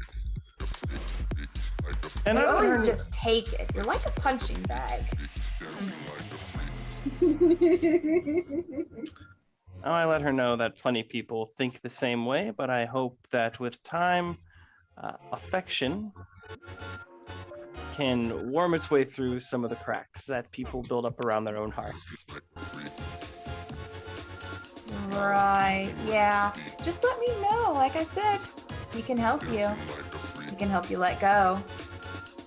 Speaker 7: And
Speaker 4: You
Speaker 7: I let her
Speaker 4: always just take it. You're like a punching bag.
Speaker 7: I let her know that plenty of people think the same way, but I hope that with time, affection can worm its way through some of the cracks that people build up around their own hearts.
Speaker 4: Right, yeah. Just let me know. Like I said, we can help you. We can help you let go.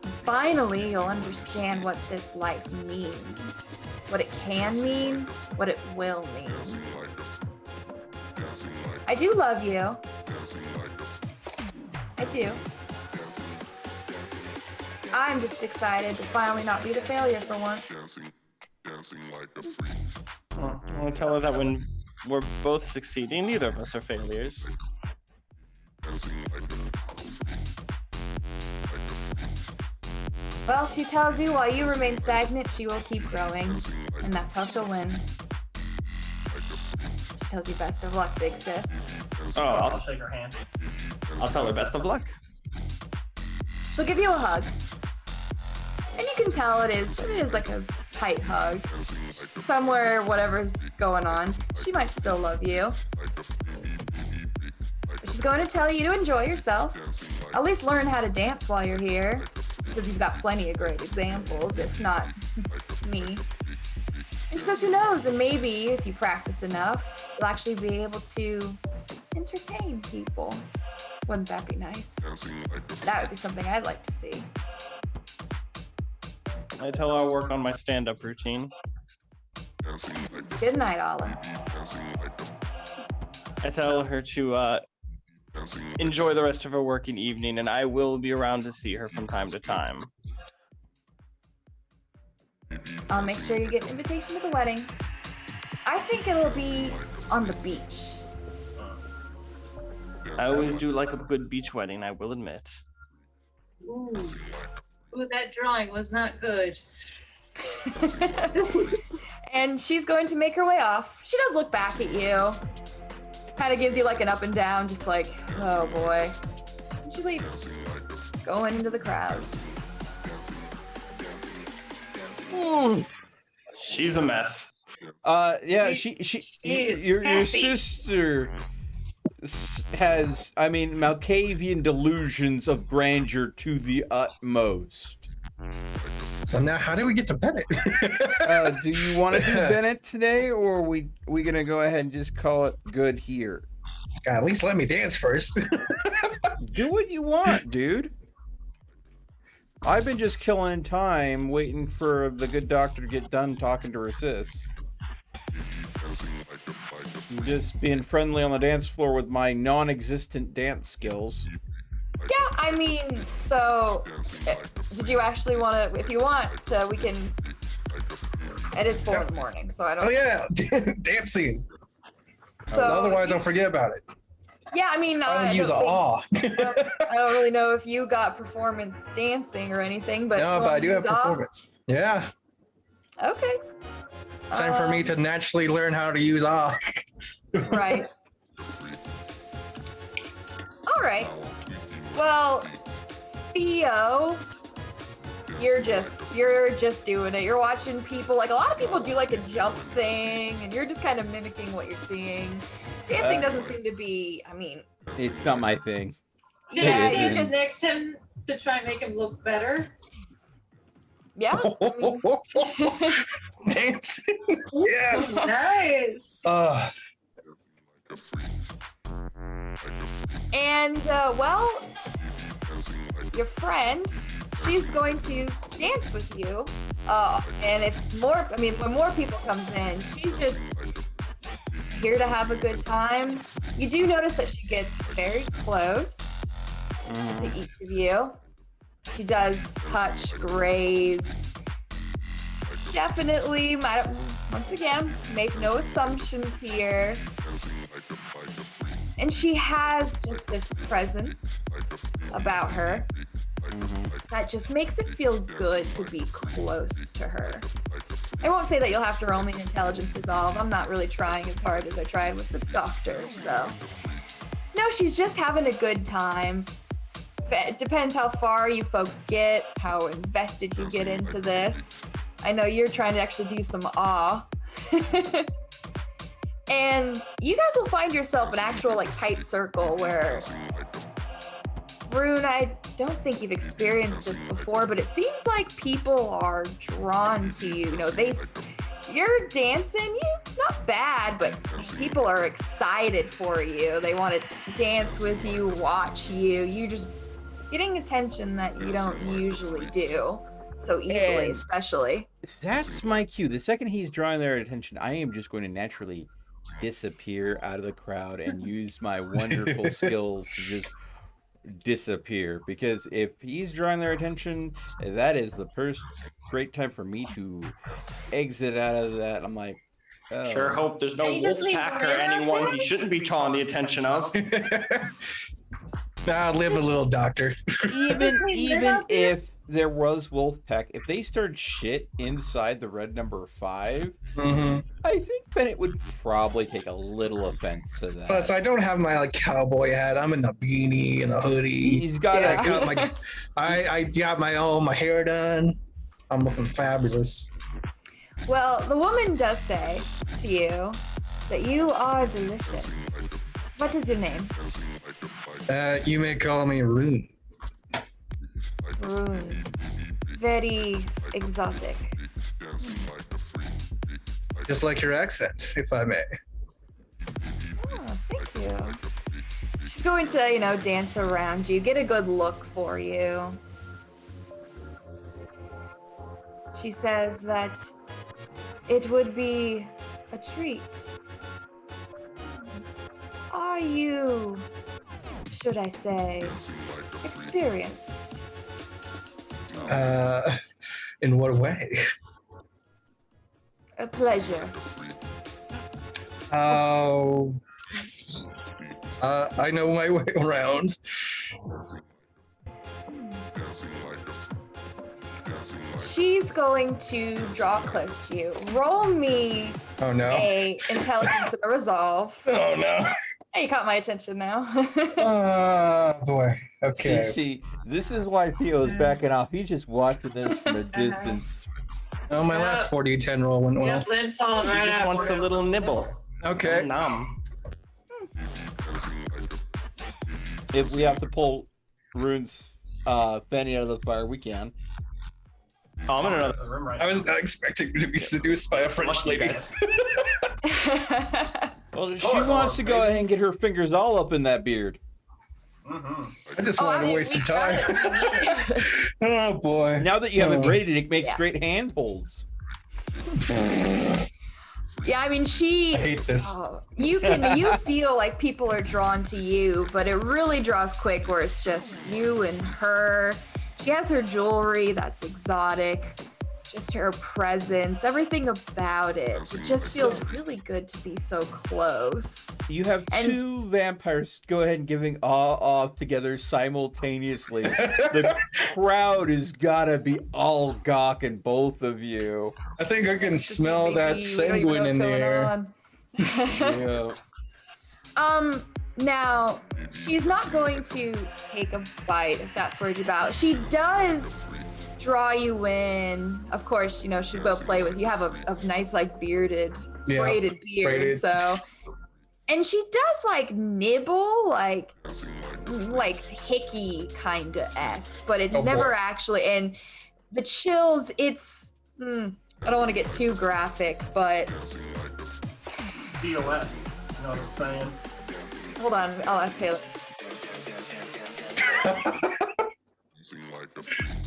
Speaker 4: And finally, you'll understand what this life means. What it can mean, what it will mean. I do love you. I do. I'm just excited to finally not be the failure for once.
Speaker 7: Well, I want to tell her that when we're both succeeding, neither of us are failures.
Speaker 4: Well, she tells you while you remain stagnant, she will keep growing. And that's how she'll win. She tells you best of luck, big sis.
Speaker 7: Oh,
Speaker 5: I'll shake her hand.
Speaker 7: I'll tell her best of luck.
Speaker 4: She'll give you a hug. And you can tell it is like a tight hug. Somewhere, whatever's going on, she might still love you. But she's going to tell you to enjoy yourself. At least learn how to dance while you're here. She says you've got plenty of great examples, if not me. And she says, who knows, and maybe if you practice enough, you'll actually be able to entertain people. Wouldn't that be nice? That would be something I'd like to see.
Speaker 7: I tell her I'll work on my stand-up routine.
Speaker 4: Good night, Olive.
Speaker 7: I tell her to enjoy the rest of her working evening, and I will be around to see her from time to time.
Speaker 4: I'll make sure you get an invitation to the wedding. I think it'll be on the beach.
Speaker 7: I always do like a good beach wedding, I will admit.
Speaker 6: Ooh, that drawing was not good.
Speaker 4: And she's going to make her way off. She does look back at you. Kind of gives you like an up and down, just like, oh boy. And she leaves, going into the crowd.
Speaker 7: She's a mess.
Speaker 1: Yeah,
Speaker 6: She is
Speaker 1: your
Speaker 6: sassy.
Speaker 1: sister has, I mean, Malkavian delusions of grandeur to the utmost.
Speaker 3: So now, how do we get to Bennett?
Speaker 1: Do you want to do Bennett today, or are we gonna go ahead and just call it good here?
Speaker 3: At least let me dance first.
Speaker 1: Do what you want, dude. I've been just killing time, waiting for the good doctor to get done talking to her sis. I'm just being friendly on the dance floor with my non-existent dance skills.
Speaker 4: Yeah, I mean, so did you actually want to? If you want, we can. It is 4 in the morning, so I don't.
Speaker 3: Oh yeah, dancing.
Speaker 4: So
Speaker 3: Otherwise, I'll forget about it.
Speaker 4: yeah, I mean,
Speaker 3: I'll use
Speaker 4: don't think-
Speaker 3: awe.
Speaker 4: I don't really know if you got performance dancing or anything, but
Speaker 3: No, but I do have
Speaker 4: use awe?
Speaker 3: performance. Yeah,
Speaker 4: Okay.
Speaker 3: it's time for me to naturally learn how to use awe.
Speaker 4: Right. All right. Well, Theo, you're just doing it. You're watching people, like a lot of people do like a jump thing, and you're just kind of mimicking what you're seeing. Dancing doesn't seem to be, I mean,
Speaker 1: It's not my thing.
Speaker 4: yeah,
Speaker 1: It
Speaker 4: you
Speaker 1: is.
Speaker 4: just,
Speaker 6: next him to try and make him look better.
Speaker 4: yeah. I mean,
Speaker 3: Dancing. Yes.
Speaker 6: Nice.
Speaker 4: and well, your friend, she's going to dance with you. And when more people comes in, she's just here to have a good time. You do notice that she gets very close to each of you. She does touch, graze. Definitely, once again, make no assumptions here. And she has just this presence about her that just makes it feel good to be close to her. I won't say that you'll have to roll me an intelligence resolve. I'm not really trying as hard as I tried with the doctor, so. No, she's just having a good time. It depends how far you folks get, how invested you get into this. I know you're trying to actually do some awe. And you guys will find yourself an actual like tight circle where Rune, I don't think you've experienced this before, but it seems like people are drawn to you. You know, you're dancing, not bad, but people are excited for you. They want to dance with you, watch you. You just getting attention that you don't usually do so easily,
Speaker 1: And
Speaker 4: especially.
Speaker 1: that's my cue. The second he's drawing their attention, I am just going to naturally disappear out of the crowd and use my wonderful skills to just disappear. Because if he's drawing their attention, that is the first great time for me to exit out of that. I'm like, oh.
Speaker 7: Sure hope there's no
Speaker 6: Can you just
Speaker 7: wolf
Speaker 6: leave
Speaker 7: pack or
Speaker 6: Rune out
Speaker 7: anyone
Speaker 6: there?
Speaker 7: he shouldn't be drawing the attention of.
Speaker 3: Live a little, doctor.
Speaker 1: even
Speaker 6: Wait, they're out there?
Speaker 1: if there was Wolfpack, if they started shit inside the red number 5, I think Bennett would probably take a little offense to that.
Speaker 3: Plus, I don't have my like cowboy hat. I'm in the beanie and the hoodie.
Speaker 1: He's got
Speaker 4: Yeah.
Speaker 3: I got my, I got my hair done. I'm looking fabulous.
Speaker 4: Well, the woman does say to you that you are delicious. What is your name?
Speaker 3: You may call me Rune.
Speaker 4: Rune. Very exotic.
Speaker 3: Just like your accent, if I may.
Speaker 4: Oh, thank you. She's going to, dance around you, get a good look for you. She says that it would be a treat. Are you, should I say, experienced?
Speaker 3: In what way?
Speaker 4: A pleasure.
Speaker 3: Oh, I know my way around.
Speaker 4: She's going to draw close to you. Roll me
Speaker 3: Oh no.
Speaker 4: a intelligence and a resolve.
Speaker 3: Oh no.
Speaker 4: Hey, you caught my attention now.
Speaker 3: Oh boy. Okay.
Speaker 1: See, this is why Theo's backing off. He's just watching this from a distance.
Speaker 3: Oh, my last 40-10 roll went well.
Speaker 6: Yeah, Lynn followed
Speaker 7: She
Speaker 6: right
Speaker 7: just
Speaker 6: after.
Speaker 7: wants a little nibble.
Speaker 3: Okay.
Speaker 7: Nom.
Speaker 1: If we have to pull Rune's Fanny out of the fire, we can.
Speaker 7: Oh, I'm in another.
Speaker 5: The room right
Speaker 3: I was not expecting to be seduced by a French
Speaker 7: Lucky
Speaker 3: lady.
Speaker 7: guys.
Speaker 1: Well, she wants to go ahead and get her fingers all up in that beard.
Speaker 3: I just
Speaker 4: Oh,
Speaker 3: wanted to
Speaker 4: I
Speaker 3: waste
Speaker 4: mean,
Speaker 3: some time. Oh boy.
Speaker 1: Now that you have it
Speaker 3: Oh.
Speaker 1: graded, it makes
Speaker 4: Yeah.
Speaker 1: great handholds.
Speaker 4: Yeah, I mean, she.
Speaker 3: I hate this.
Speaker 4: You feel like people are drawn to you, but it really draws quick where it's just you and her. She has her jewelry that's exotic, just her presence, everything about it. It just feels really good to be so close.
Speaker 1: You have
Speaker 4: And-
Speaker 1: two vampires go ahead and giving off together simultaneously. The crowd has gotta be all gawking both of you.
Speaker 3: I think I can
Speaker 4: Just
Speaker 3: smell that
Speaker 4: maybe we don't even know
Speaker 3: sanguine in the
Speaker 4: what's
Speaker 3: air.
Speaker 4: going on.
Speaker 1: Yeah.
Speaker 4: Now, she's not going to take a bite if that's what you're about. She does draw you in. Of course, you know, she will play with you. You have a nice, like, braided beard,
Speaker 3: braided.
Speaker 4: so. And she does, like, nibble, like hickey kind of esque, but it
Speaker 3: Oh,
Speaker 4: never
Speaker 3: boy.
Speaker 4: actually. And the chills, it's. I don't want to get too graphic, but
Speaker 5: TOS. You know what I'm saying?
Speaker 4: hold on, I'll ask Taylor.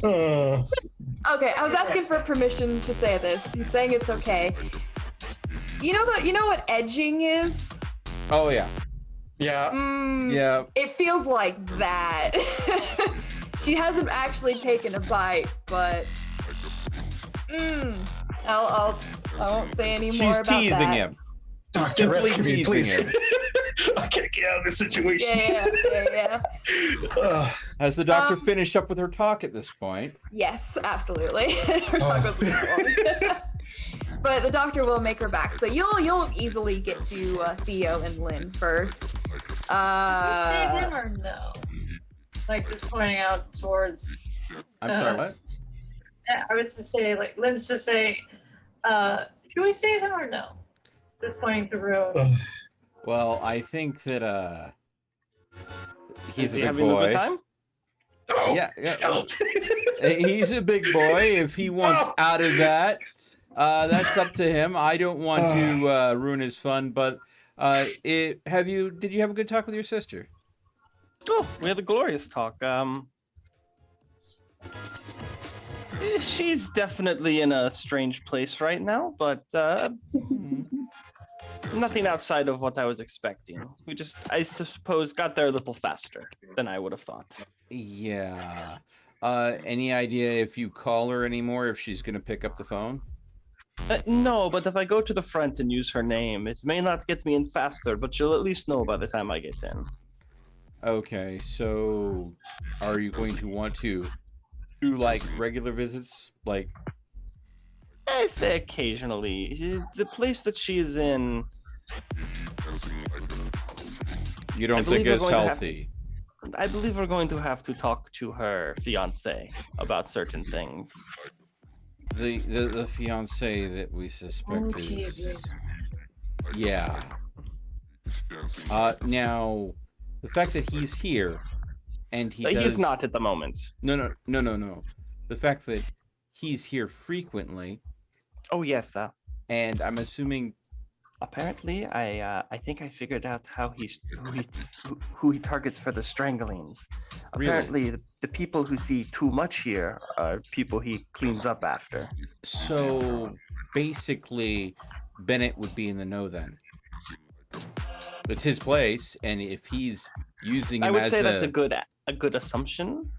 Speaker 3: Uh,
Speaker 4: Okay, I was asking for permission to say this. He's saying it's okay. You know what edging is?
Speaker 1: Oh yeah.
Speaker 3: yeah.
Speaker 1: Yeah.
Speaker 4: It feels like that. She hasn't actually taken a bite, but I won't say any more
Speaker 1: She's
Speaker 4: about
Speaker 1: teasing
Speaker 4: that.
Speaker 1: him.
Speaker 3: Doctor,
Speaker 1: Simply
Speaker 3: rescue me,
Speaker 1: teasing
Speaker 3: please.
Speaker 1: him.
Speaker 3: I can't get out of this situation.
Speaker 4: Yeah.
Speaker 3: Ugh.
Speaker 1: Has the doctor
Speaker 4: Um,
Speaker 1: finished up with her talk at this point?
Speaker 4: Yes, absolutely. Her talk was a little long. But the doctor will make her back, so you'll easily get to Theo and Lynn first.
Speaker 6: Save him or no? Like just pointing out towards.
Speaker 1: I'm sorry, what?
Speaker 6: Yeah, I was to say, like Lynn's to say, should we save him or no? Just pointing to Rune.
Speaker 3: Ugh.
Speaker 1: Well, I think that he's
Speaker 7: Is
Speaker 1: a
Speaker 7: he
Speaker 1: big
Speaker 7: having a
Speaker 1: boy.
Speaker 7: good time?
Speaker 3: Oh,
Speaker 1: Yeah.
Speaker 3: help.
Speaker 1: He's a big boy. If he wants out of that, that's up to him. I don't want to ruin his fun. But did you have a good talk with your sister?
Speaker 7: Oh, we had a glorious talk. She's definitely in a strange place right now, but nothing outside of what I was expecting. We just, I suppose, got there a little faster than I would have thought.
Speaker 1: Yeah. Any idea if you call her anymore, if she's gonna pick up the phone?
Speaker 7: No, but if I go to the front and use her name, it may not get me in faster, but she'll at least know by the time I get in.
Speaker 1: Okay, so are you going to want to do like regular visits? Like,
Speaker 7: I say occasionally. The place that she is in,
Speaker 1: you don't
Speaker 7: believe
Speaker 1: think
Speaker 7: we're
Speaker 1: it's
Speaker 7: going to have
Speaker 1: healthy?
Speaker 7: I believe we're going to have to talk to her fiance about certain things.
Speaker 1: The fiance that we suspect
Speaker 6: Okay,
Speaker 1: is. Yeah. Now, the fact that he's here, and
Speaker 7: But
Speaker 1: does...
Speaker 7: he's not at the moment.
Speaker 1: No. The fact that he's here frequently,
Speaker 7: Oh yes,
Speaker 1: and I'm assuming.
Speaker 7: apparently I think I figured out who he targets for the stranglings.
Speaker 1: Really?
Speaker 7: Apparently the people who see too much here are people he cleans up after.
Speaker 1: So basically, Bennett would be in the know then. It's his place, and if he's using him
Speaker 7: I would
Speaker 1: as
Speaker 7: say that's a good assumption.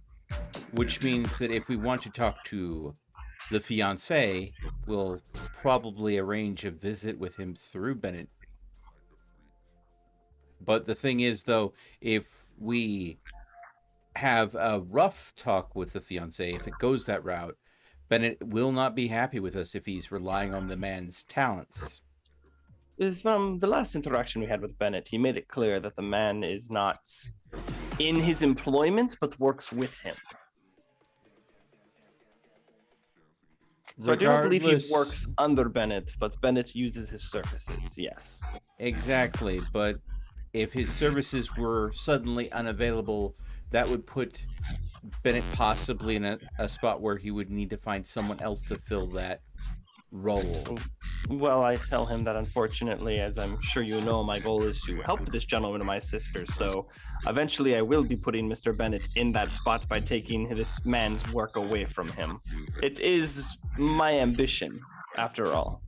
Speaker 1: which means that if we want to talk to the fiance, we'll probably arrange a visit with him through Bennett. But the thing is, though, if we have a rough talk with the fiance, if it goes that route, Bennett will not be happy with us if he's relying on the man's talents.
Speaker 7: From the last interaction we had with Bennett, he made it clear that the man is not in his employment, but works with him. So I do not believe he
Speaker 1: Regardless-
Speaker 7: works under Bennett, but Bennett uses his services. Yes.
Speaker 1: Exactly, but if his services were suddenly unavailable, that would put Bennett possibly in a spot where he would need to find someone else to fill that role.
Speaker 7: Well, I tell him that unfortunately, as I'm sure you know, my goal is to help this gentleman and my sister. So eventually I will be putting Mr. Bennett in that spot by taking this man's work away from him. It is my ambition, after all,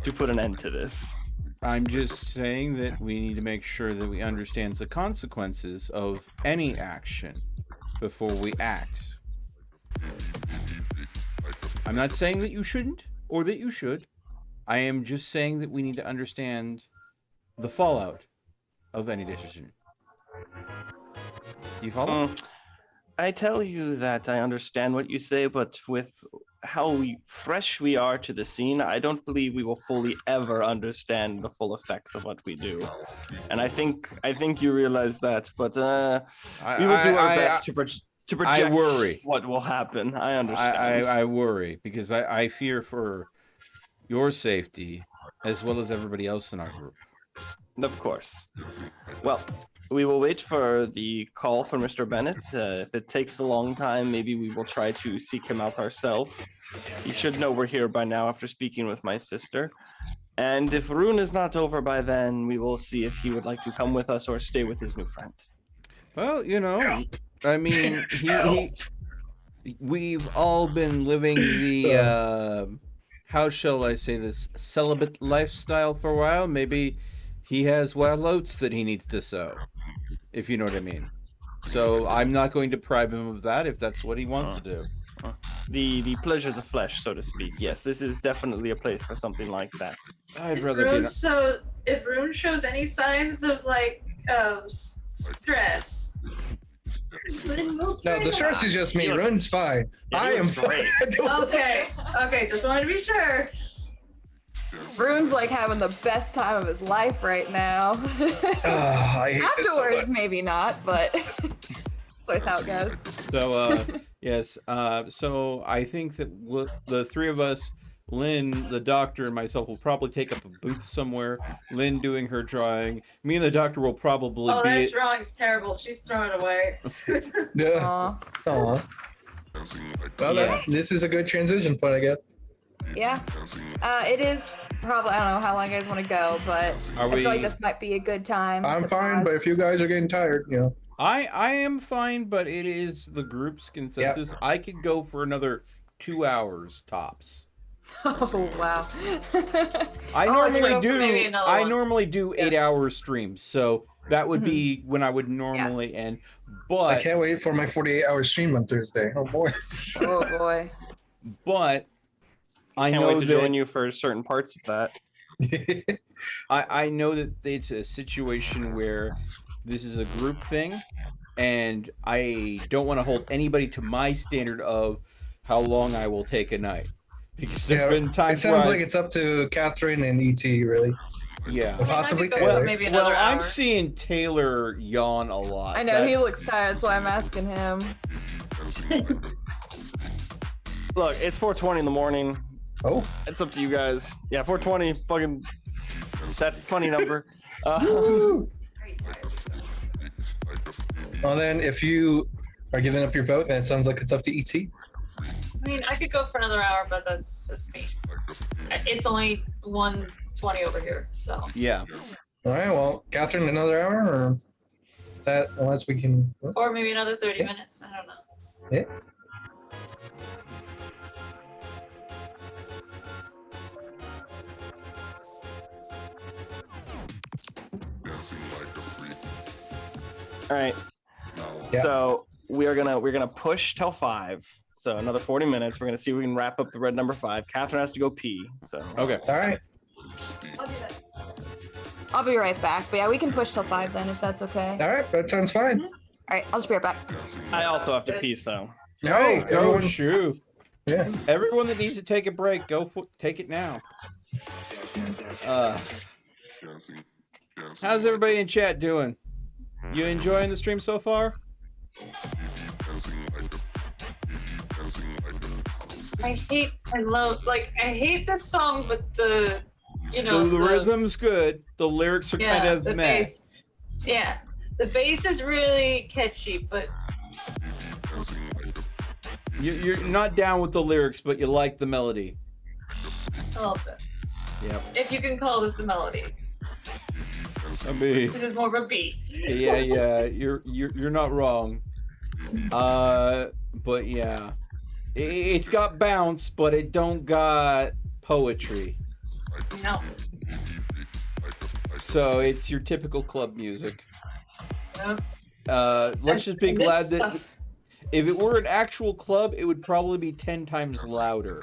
Speaker 7: to put an end to this.
Speaker 1: I'm just saying that we need to make sure that we understand the consequences of any action before we act. I'm not saying that you shouldn't or that you should. I am just saying that we need to understand the fallout of any decision. Do you follow?
Speaker 7: I tell you that I understand what you say, but with how fresh we are to the scene, I don't believe we will fully ever understand the full effects of what we do. And I think you realize that, but we will do our best to project
Speaker 1: worry.
Speaker 7: what will happen. I understand.
Speaker 1: I worry because I fear for your safety as well as everybody else in our group.
Speaker 7: Of course. Well, we will wait for the call from Mr. Bennett. If it takes a long time, maybe we will try to seek him out ourselves. He should know we're here by now after speaking with my sister. And if Rune is not over by then, we will see if he would like to come with us or stay with his new friend.
Speaker 1: Well, you know, I mean, we've all been living the, how shall I say this, celibate lifestyle for a while. Maybe he has wild oats that he needs to sow, if you know what I mean. So I'm not going to deprive him of that if that's what he wants to do.
Speaker 7: The pleasures of flesh, so to speak. Yes, this is definitely a place for something like that.
Speaker 1: I'd rather be.
Speaker 6: So if Rune shows any signs of like stress,
Speaker 3: No, the stress is just me.
Speaker 7: He looks-
Speaker 3: Rune's fine.
Speaker 7: Yeah, he
Speaker 3: I am
Speaker 7: looks great.
Speaker 3: fine.
Speaker 6: okay, just wanted to be sure.
Speaker 4: Rune's like having the best time of his life right now.
Speaker 3: I hate this so
Speaker 4: Afterwards,
Speaker 3: much.
Speaker 4: maybe not, but that's always how it goes.
Speaker 1: So, yes. So I think that the three of us, Lynn, the doctor, and myself, will probably take up a booth somewhere. Lynn doing her drawing. Me and the doctor will probably
Speaker 6: Oh,
Speaker 1: be.
Speaker 6: that drawing's terrible. She's throwing it away.
Speaker 3: Yeah.
Speaker 4: Aw.
Speaker 3: Aw. Well,
Speaker 1: Yeah.
Speaker 3: this is a good transition point, I guess.
Speaker 4: Yeah. It is probably, I don't know how long you guys want to go, but
Speaker 1: Are
Speaker 4: I feel like
Speaker 1: we-
Speaker 4: this might be a good time.
Speaker 3: I'm
Speaker 4: to
Speaker 3: fine,
Speaker 4: pause.
Speaker 3: but if you guys are getting tired, you know.
Speaker 1: I am fine, but it is the group's consensus. I could go for another 2 hours tops.
Speaker 4: Oh, wow.
Speaker 1: I
Speaker 4: I'll let you
Speaker 1: normally
Speaker 4: go
Speaker 1: do.
Speaker 6: for maybe another
Speaker 1: I
Speaker 6: one.
Speaker 1: normally do 8-hour streams, so that would be when I would normally end. But
Speaker 3: I can't wait for my 48-hour stream on Thursday. Oh boy.
Speaker 4: Oh, boy.
Speaker 1: but I
Speaker 7: Can't
Speaker 1: know
Speaker 7: wait to
Speaker 1: that
Speaker 7: join you for certain parts of that.
Speaker 1: I know that it's a situation where this is a group thing, and I don't want to hold anybody to my standard of how long I will take a night. Because there have been
Speaker 3: it
Speaker 1: times
Speaker 3: sounds
Speaker 1: where
Speaker 3: like it's up to Catherine and ET, really.
Speaker 1: yeah.
Speaker 3: Or possibly
Speaker 6: I could go
Speaker 3: Taylor.
Speaker 6: for maybe another
Speaker 1: Well, I'm
Speaker 6: hour.
Speaker 1: seeing Taylor yawn a lot.
Speaker 4: I know, he looks tired, so I'm asking him.
Speaker 7: Look, it's 4:20 in the morning.
Speaker 3: Oh.
Speaker 7: It's up to you guys. Yeah, 4:20. Fucking. That's the funny number.
Speaker 3: Well, then, if you are giving up your vote, then it sounds like it's up to ET.
Speaker 6: I mean, I could go for another hour, but that's just me. It's only 1:20 over here, so.
Speaker 1: Yeah.
Speaker 3: All right, well, Catherine, another hour, or that, unless we can.
Speaker 6: Or maybe another 30
Speaker 3: Yeah.
Speaker 6: minutes. I don't know.
Speaker 3: Yeah.
Speaker 7: All right.
Speaker 3: Yeah.
Speaker 7: So we're gonna push till 5. So another 40 minutes. We're gonna see if we can wrap up the red number 5. Catherine has to go pee. So
Speaker 1: Okay.
Speaker 3: All right.
Speaker 4: I'll do that. I'll be right back. But yeah, we can push till 5 then, if that's okay.
Speaker 3: All right, that sounds fine.
Speaker 4: All right, I'll just be right back.
Speaker 7: I also have to pee. So
Speaker 3: All right,
Speaker 1: Oh,
Speaker 3: everyone.
Speaker 1: shoot.
Speaker 3: Yeah.
Speaker 1: Everyone that needs to take a break, take it now. How's everybody in chat doing? You enjoying the stream so far?
Speaker 6: I hate this song, but the
Speaker 1: The rhythm's good. The lyrics are kind of
Speaker 6: the
Speaker 1: meh.
Speaker 6: bass. Yeah, the bass is really catchy, but
Speaker 1: You're not down with the lyrics, but you like the melody.
Speaker 6: a little bit.
Speaker 1: Yep.
Speaker 6: If you can call this a melody,
Speaker 1: I mean,
Speaker 6: it is more of a beat.
Speaker 1: yeah. You're not wrong. But yeah, it's got bounce, but it don't got poetry.
Speaker 6: No.
Speaker 1: So it's your typical club music.
Speaker 6: No.
Speaker 1: Let's just be
Speaker 6: And
Speaker 1: glad
Speaker 6: this
Speaker 1: that
Speaker 6: stuff-
Speaker 1: if it were an actual club, it would probably be 10 times louder.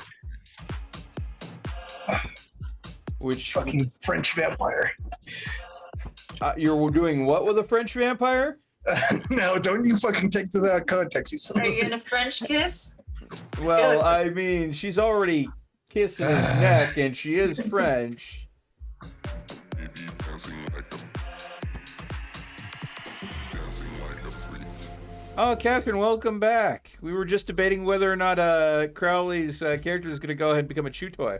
Speaker 1: Which
Speaker 3: Fucking French vampire.
Speaker 1: you're doing what with a French vampire?
Speaker 3: No, don't you fucking take this out of context, you son
Speaker 6: Are
Speaker 3: of
Speaker 6: you
Speaker 3: a-
Speaker 6: gonna French kiss?
Speaker 1: Well, I mean, she's already kissing his neck, and she is French. Oh, Catherine, welcome back. We were just debating whether or not Crowley's character is going to go ahead and become a chew toy.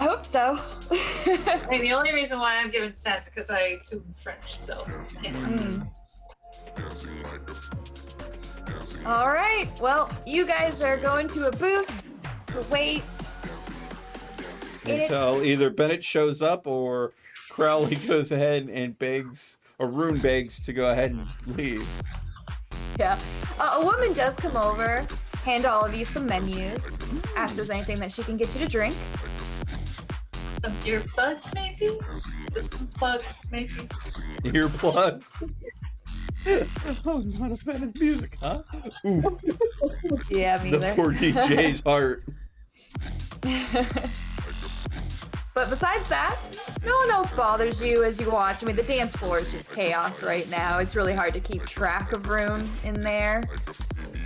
Speaker 4: I hope so.
Speaker 6: I mean, the only reason why I'm giving sass is because I too French, so yeah.
Speaker 4: All right. Well, you guys are going to a booth to wait.
Speaker 1: Until either Bennett shows up or Crowley goes ahead and begs, or Rune begs to go ahead and leave.
Speaker 4: Yeah. A woman does come over, hand all of you some menus, ask if there's anything that she can get you to drink.
Speaker 6: Some earbuds, maybe? Just some plugs, maybe?
Speaker 1: Earplugs. Oh, not a fan of music, huh? Ooh,
Speaker 4: Yeah, me
Speaker 1: the
Speaker 4: either.
Speaker 1: poor DJ's heart.
Speaker 4: But besides that, no one else bothers you as you watch. I mean, the dance floor is just chaos right now. It's really hard to keep track of Rune in there.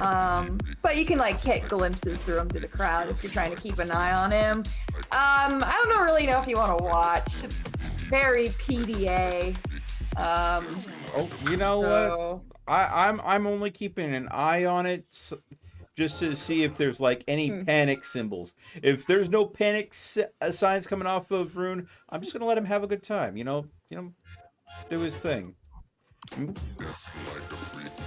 Speaker 4: But you can like get glimpses through him through the crowd if you're trying to keep an eye on him. I don't really know if you want to watch. It's very PDA.
Speaker 1: Oh, you know what?
Speaker 4: So
Speaker 1: I'm only keeping an eye on it just to see if there's like any panic symbols. If there's no panic signs coming off of Rune, I'm just gonna let him have a good time. You know, do his thing.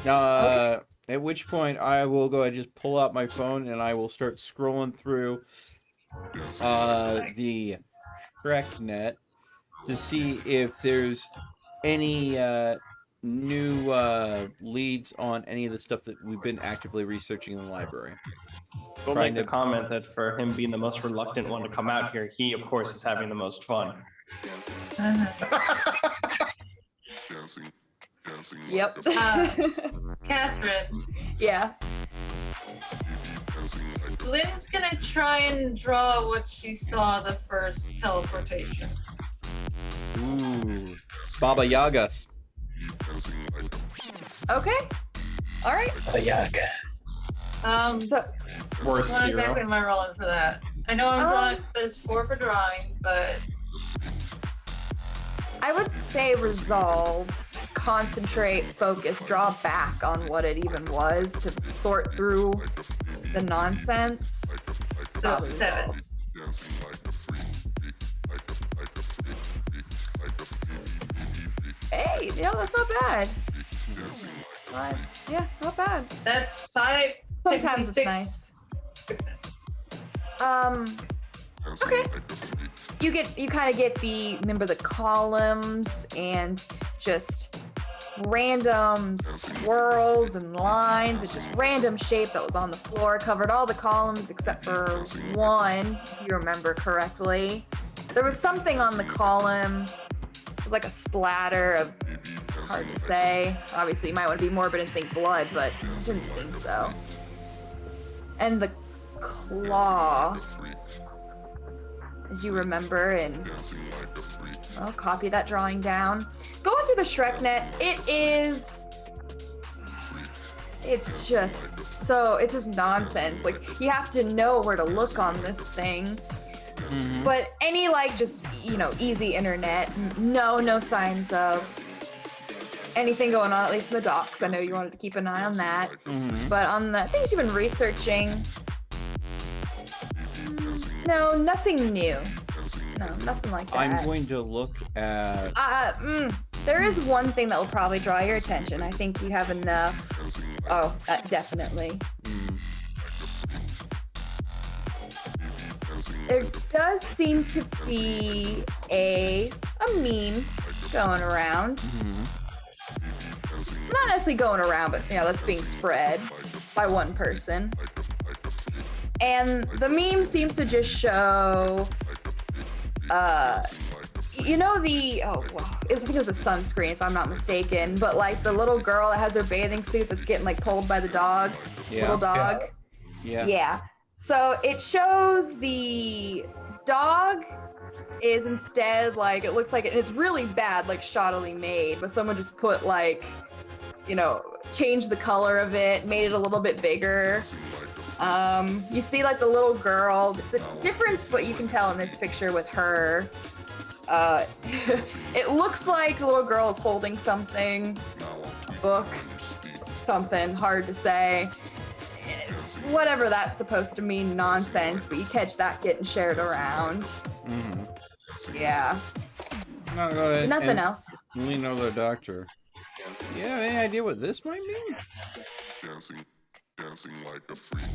Speaker 1: At which point I will go and just pull out my phone and I will start scrolling through the TrekNet to see if there's any new leads on any of the stuff that we've been actively researching in the library.
Speaker 7: We'll
Speaker 1: Trying
Speaker 7: make the
Speaker 1: to-
Speaker 7: comment that for him being the most reluctant one to come out here, he of course is having the most fun.
Speaker 4: yep.
Speaker 6: Catherine,
Speaker 4: Yeah.
Speaker 6: Lynn's gonna try and draw what she saw the first teleportation.
Speaker 1: Ooh, Baba Yagas.
Speaker 4: Okay. All right.
Speaker 3: Yaga.
Speaker 4: So
Speaker 7: Worst
Speaker 6: What
Speaker 7: hero.
Speaker 6: exactly am I rolling for that? I know I'm drawing. There's 4 for drawing, but
Speaker 4: I would say resolve, concentrate, focus, draw back on what it even was to sort through the nonsense.
Speaker 6: so
Speaker 4: Probably
Speaker 6: 7.
Speaker 4: resolve. Hey, yeah, that's not bad. 5. Yeah, not bad.
Speaker 6: That's 5.
Speaker 4: Sometimes it's
Speaker 6: technically
Speaker 4: nice.
Speaker 6: 6.
Speaker 4: Okay. You kind of get remember the columns and just random swirls and lines. It's just random shape that was on the floor, covered all the columns except for one, if you remember correctly. There was something on the column. It was like a splatter of, hard to say. Obviously, you might want to be morbid and think blood, but it didn't seem so. And the claw, as you remember, and I'll copy that drawing down. Going through the TrekNet, it's just nonsense. Like, you have to know where to look on this thing. But any, like, just, easy internet, no signs of anything going on, at least in the docks. I know you wanted to keep an eye on that. But on the things you've been researching, no, nothing new. No, nothing like that.
Speaker 1: I'm going to look at.
Speaker 4: There is one thing that will probably draw your attention. I think you have enough. Oh, definitely. There does seem to be a meme going around. Not necessarily going around, but that's being spread by one person. And the meme seems to just show, I think it was a sunscreen if I'm not mistaken, but like the little girl that has her bathing suit that's getting like pulled by the dog, little dog. Yeah. So it shows the dog is instead like, it looks like, and it's really bad, like shoddily made, but someone just put like, changed the color of it, made it a little bit bigger. You see like the little girl, the difference, what you can tell in this picture with her, it looks like the little girl is holding something, a book, something, hard to say. Whatever that's supposed to mean, nonsense, but you catch that getting shared around. Yeah.
Speaker 1: No, go ahead.
Speaker 4: Nothing else.
Speaker 1: Lean over the doctor. You have any idea what this might mean?
Speaker 8: Dancing like a freak.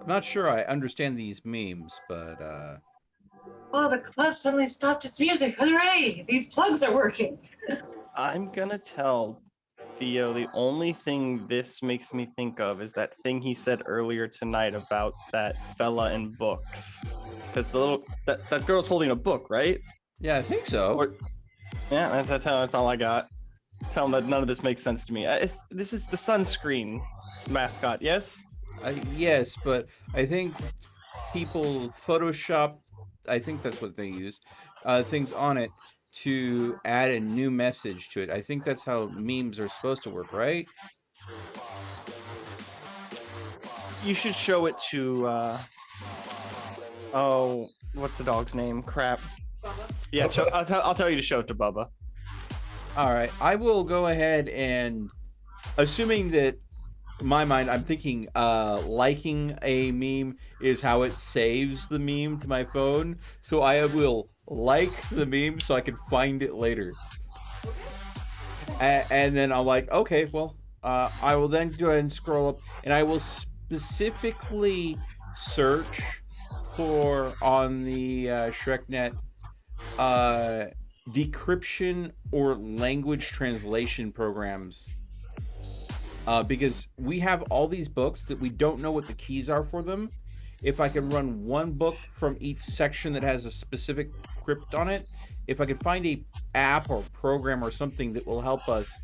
Speaker 1: I'm not sure I understand these memes, but
Speaker 6: Oh, the club suddenly stopped its music. Hooray! These plugs are working.
Speaker 7: I'm gonna tell Theo the only thing this makes me think of is that thing he said earlier tonight about that fella in books. Because that girl's holding a book, right?
Speaker 1: yeah, I think so.
Speaker 7: Yeah, that's all I got. Tell him that none of this makes sense to me. This is the sunscreen mascot, yes?
Speaker 1: Yes, but I think people Photoshop, I think that's what they use, things on it to add a new message to it. I think that's how memes are supposed to work, right?
Speaker 7: You should show it to, what's the dog's name? Crap. Yeah, I'll tell you to show it to Bubba.
Speaker 1: All right, I will go ahead and, assuming that in my mind, I'm thinking liking a meme is how it saves the meme to my phone. So I will like the meme so I can find it later. And then I'm like, okay, well, I will then go ahead and scroll up, and I will specifically search for on the ShrekNet decryption or language translation programs. Because we have all these books that we don't know what the keys are for them. If I can run one book from each section that has a specific crypt on it, if I could find a app or program or something that will help us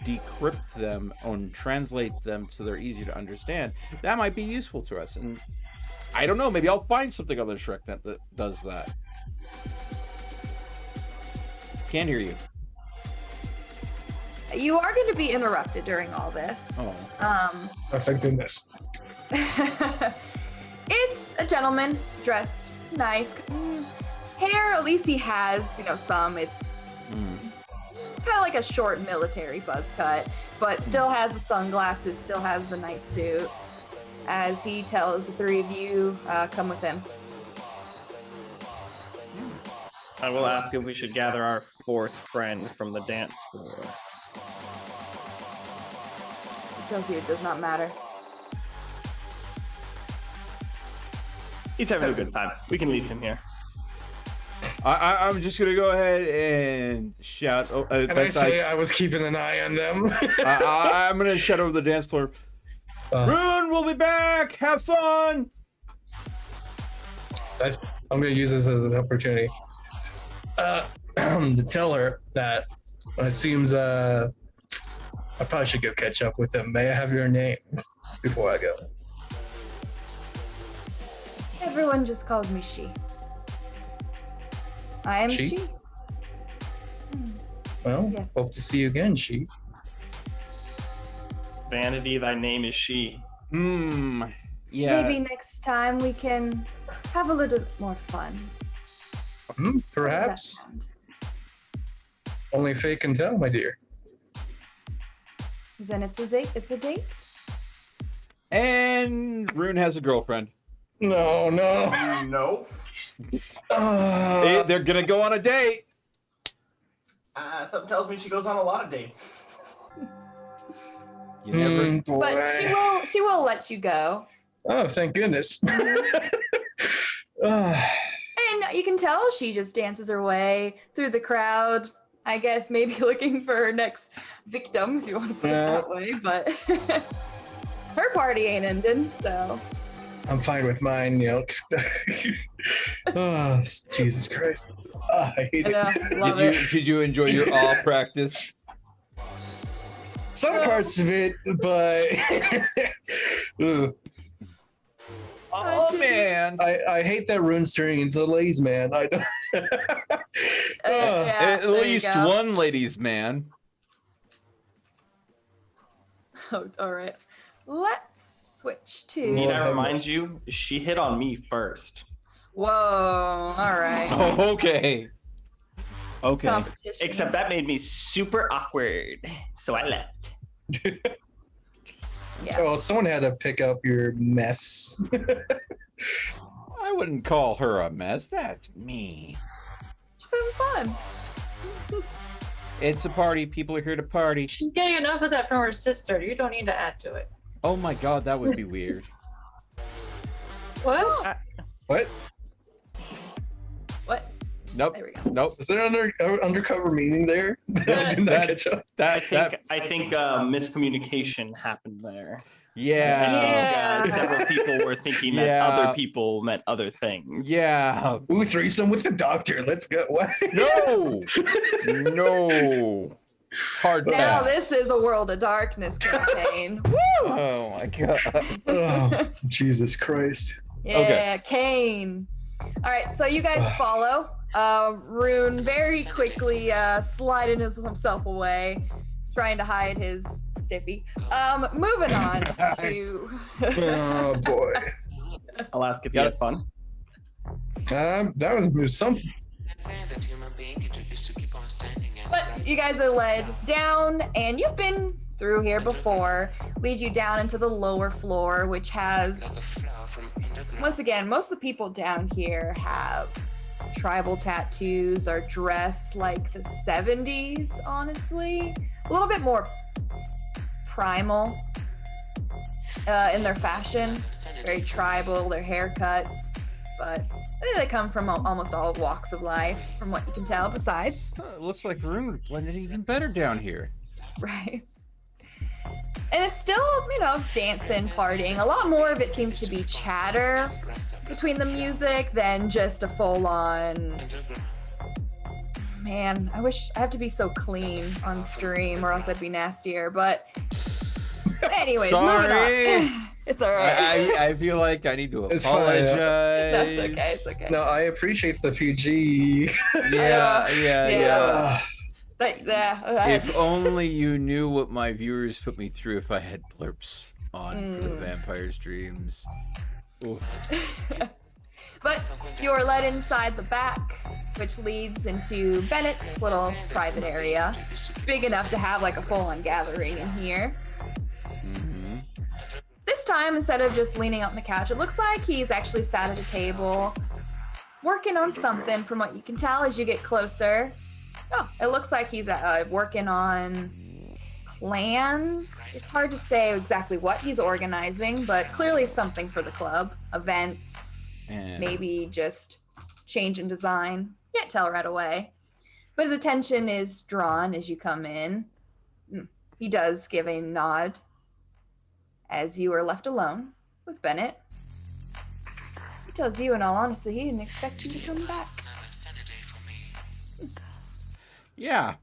Speaker 1: decrypt them and translate them so they're easy to understand, that might be useful to us. And I don't know, maybe I'll find something on the ShrekNet that does that. Can't hear you.
Speaker 4: You are going to be interrupted during all this.
Speaker 1: Oh.
Speaker 3: Oh, thank goodness.
Speaker 4: It's a gentleman dressed nice. Hair, at least he has, some. It's kind of like a short military buzz cut, but still has the sunglasses, still has the nice suit. As he tells the three of you, come with him.
Speaker 7: I will ask if we should gather our fourth friend from the dance floor.
Speaker 4: He tells you it does not matter.
Speaker 7: He's having a good time. We can leave him here.
Speaker 1: I'm just gonna go ahead and shout.
Speaker 3: Can I say I was keeping an eye on them?
Speaker 1: I'm gonna shout over the dance floor. Rune, we'll be back. Have fun.
Speaker 3: I'm gonna use this as an opportunity to tell her that it seems I probably should go catch up with them. May I have your name before I go?
Speaker 4: Everyone just calls me she. I am she.
Speaker 3: Well,
Speaker 4: Yes.
Speaker 3: hope to see you again, she.
Speaker 7: Vanity, thy name is she.
Speaker 1: Yeah.
Speaker 4: Maybe next time we can have a little more fun.
Speaker 3: Perhaps.
Speaker 4: sound?
Speaker 3: Only fate can tell, my dear.
Speaker 4: Then it's a date.
Speaker 1: And Rune has a girlfriend.
Speaker 3: No.
Speaker 5: No.
Speaker 1: They're gonna go on a date.
Speaker 5: Something tells me she goes on a lot of dates.
Speaker 1: You never.
Speaker 4: But she will let you go.
Speaker 3: Oh, thank goodness.
Speaker 4: And you can tell she just dances her way through the crowd. I guess maybe looking for her next victim, if you want to put it that way. But her party ain't ending, so.
Speaker 3: I'm fine with mine, Oh, Jesus Christ. I hate it.
Speaker 4: Love it.
Speaker 1: Did you enjoy your awe practice?
Speaker 3: Some parts of it, but Ugh.
Speaker 1: Oh man!
Speaker 3: I hate that Rune's turning into the ladies' man. I don't.
Speaker 4: Yeah,
Speaker 1: At least one ladies' man.
Speaker 4: Oh, all right. Let's switch to.
Speaker 7: Need I remind you, she hit on me first.
Speaker 4: Whoa! All right.
Speaker 1: Oh, okay. Okay.
Speaker 4: Competition.
Speaker 7: Except that made me super awkward, so I left.
Speaker 4: Yeah.
Speaker 3: Oh, someone had to pick up your mess.
Speaker 1: I wouldn't call her a mess. That's me.
Speaker 4: She's having fun.
Speaker 1: It's a party. People are here to party.
Speaker 6: She's getting enough of that from her sister. You don't need to add to it.
Speaker 1: Oh my god, that would be weird.
Speaker 6: What?
Speaker 3: What?
Speaker 4: What?
Speaker 1: Nope.
Speaker 4: There we go.
Speaker 1: Nope.
Speaker 3: Is there an undercover meaning there? I did not catch up.
Speaker 7: I think miscommunication happened there.
Speaker 1: Yeah.
Speaker 7: I think several people were thinking that
Speaker 1: Yeah.
Speaker 7: other people meant other things.
Speaker 1: Yeah.
Speaker 3: Ooh, threesome with the doctor. Let's go. What?
Speaker 1: No. No. Hard
Speaker 4: Now
Speaker 1: pass.
Speaker 4: this is a World of Darkness campaign. Woo!
Speaker 1: Oh my god.
Speaker 3: Oh, Jesus Christ.
Speaker 4: Yeah,
Speaker 1: Okay.
Speaker 4: Kane. All right, so you guys follow. Rune very quickly sliding himself away, trying to hide his stiffy. Moving on to.
Speaker 3: Oh boy.
Speaker 7: I'll ask if you had fun.
Speaker 3: That was something.
Speaker 4: But you guys are led down, and you've been through here before. Lead you down into the lower floor, which has. Once again, most of the people down here have tribal tattoos, are dressed like the 70s, honestly. A little bit more primal in their fashion, very tribal, their haircuts, but I think they come from almost all walks of life, from what you can tell, besides.
Speaker 1: It looks like Rune blended even better down here.
Speaker 4: Right. And it's still, dancing, partying. A lot more of it seems to be chatter between the music than just a full-on. Man, I wish I have to be so clean on stream, or else I'd be nastier. But, anyways,
Speaker 1: Sorry.
Speaker 4: moving on. It's all right.
Speaker 1: I feel like I need to
Speaker 3: It's fine.
Speaker 1: apologize.
Speaker 4: That's okay. It's okay.
Speaker 3: No, I appreciate the PG.
Speaker 1: Yeah.
Speaker 4: Yeah.
Speaker 1: If only you knew what my viewers put me through if I had blurps on for the vampire streams. Oof.
Speaker 4: But you're led inside the back, which leads into Bennett's little private area. Big enough to have like a full-on gathering in here. This time, instead of just leaning out on the couch, it looks like he's actually sat at a table, working on something from what you can tell as you get closer. Oh, it looks like he's working on plans. It's hard to say exactly what he's organizing, but clearly something for the club. Events, maybe just change in design. Can't tell right away. But his attention is drawn as you come in. He does give a nod as you are left alone with Bennett. He tells you, in all honesty, he didn't expect you to come back.
Speaker 1: Yeah.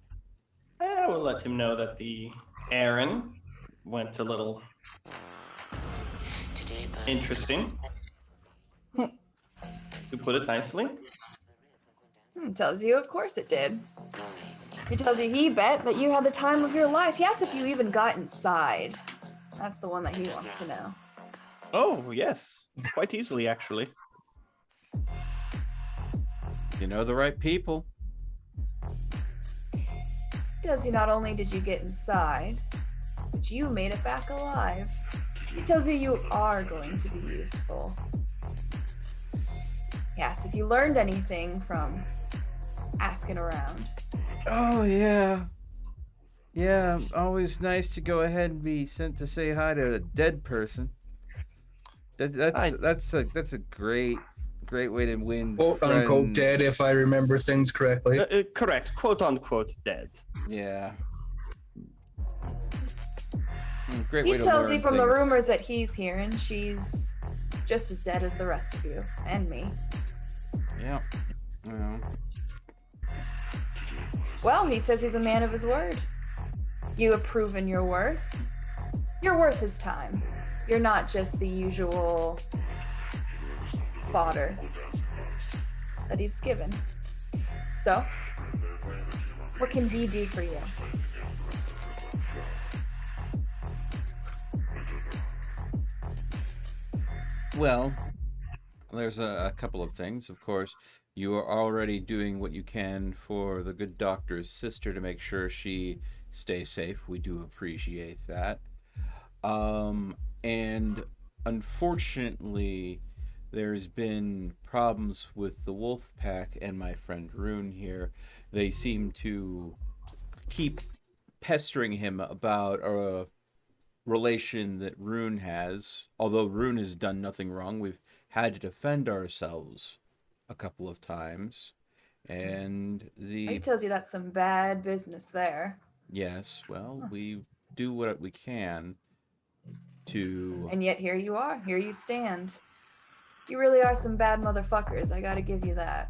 Speaker 7: I will let him know that the Aaron went a little interesting, to put it nicely.
Speaker 4: He tells you, of course it did. He tells you he bet that you had the time of your life. He asks if you even got inside. That's the one that he wants to know.
Speaker 7: Oh, yes. Quite easily, actually.
Speaker 1: You know the right people.
Speaker 4: Tells you not only did you get inside, but you made it back alive. He tells you you are going to be useful. Yes, if you learned anything from asking around.
Speaker 1: Oh, yeah. Yeah, always nice to go ahead and be sent to say hi to a dead person. That's a great way to win
Speaker 3: Quote unquote
Speaker 1: friends.
Speaker 3: dead, if I remember things correctly.
Speaker 7: Correct. Quote unquote dead.
Speaker 1: Yeah. Great
Speaker 4: He
Speaker 1: way to
Speaker 4: tells
Speaker 1: learn
Speaker 4: you from the
Speaker 1: things.
Speaker 4: rumors that he's hearing, she's just as dead as the rest of you and me.
Speaker 1: Yeah. Well,
Speaker 4: Well, he says he's a man of his word. You have proven your worth. You're worth his time. You're not just the usual fodder that he's given. So, what can he do for you?
Speaker 1: well, there's a couple of things. Of course, you are already doing what you can for the good doctor's sister to make sure she stays safe. We do appreciate that. And unfortunately, there's been problems with the wolf pack and my friend Rune here. They seem to keep pestering him about a relation that Rune has. Although Rune has done nothing wrong, we've had to defend ourselves a couple of times. And
Speaker 4: He tells you that's some bad business there.
Speaker 1: yes, well, we do what we can to
Speaker 4: And yet here you are. Here you stand. You really are some bad motherfuckers. I gotta give you that.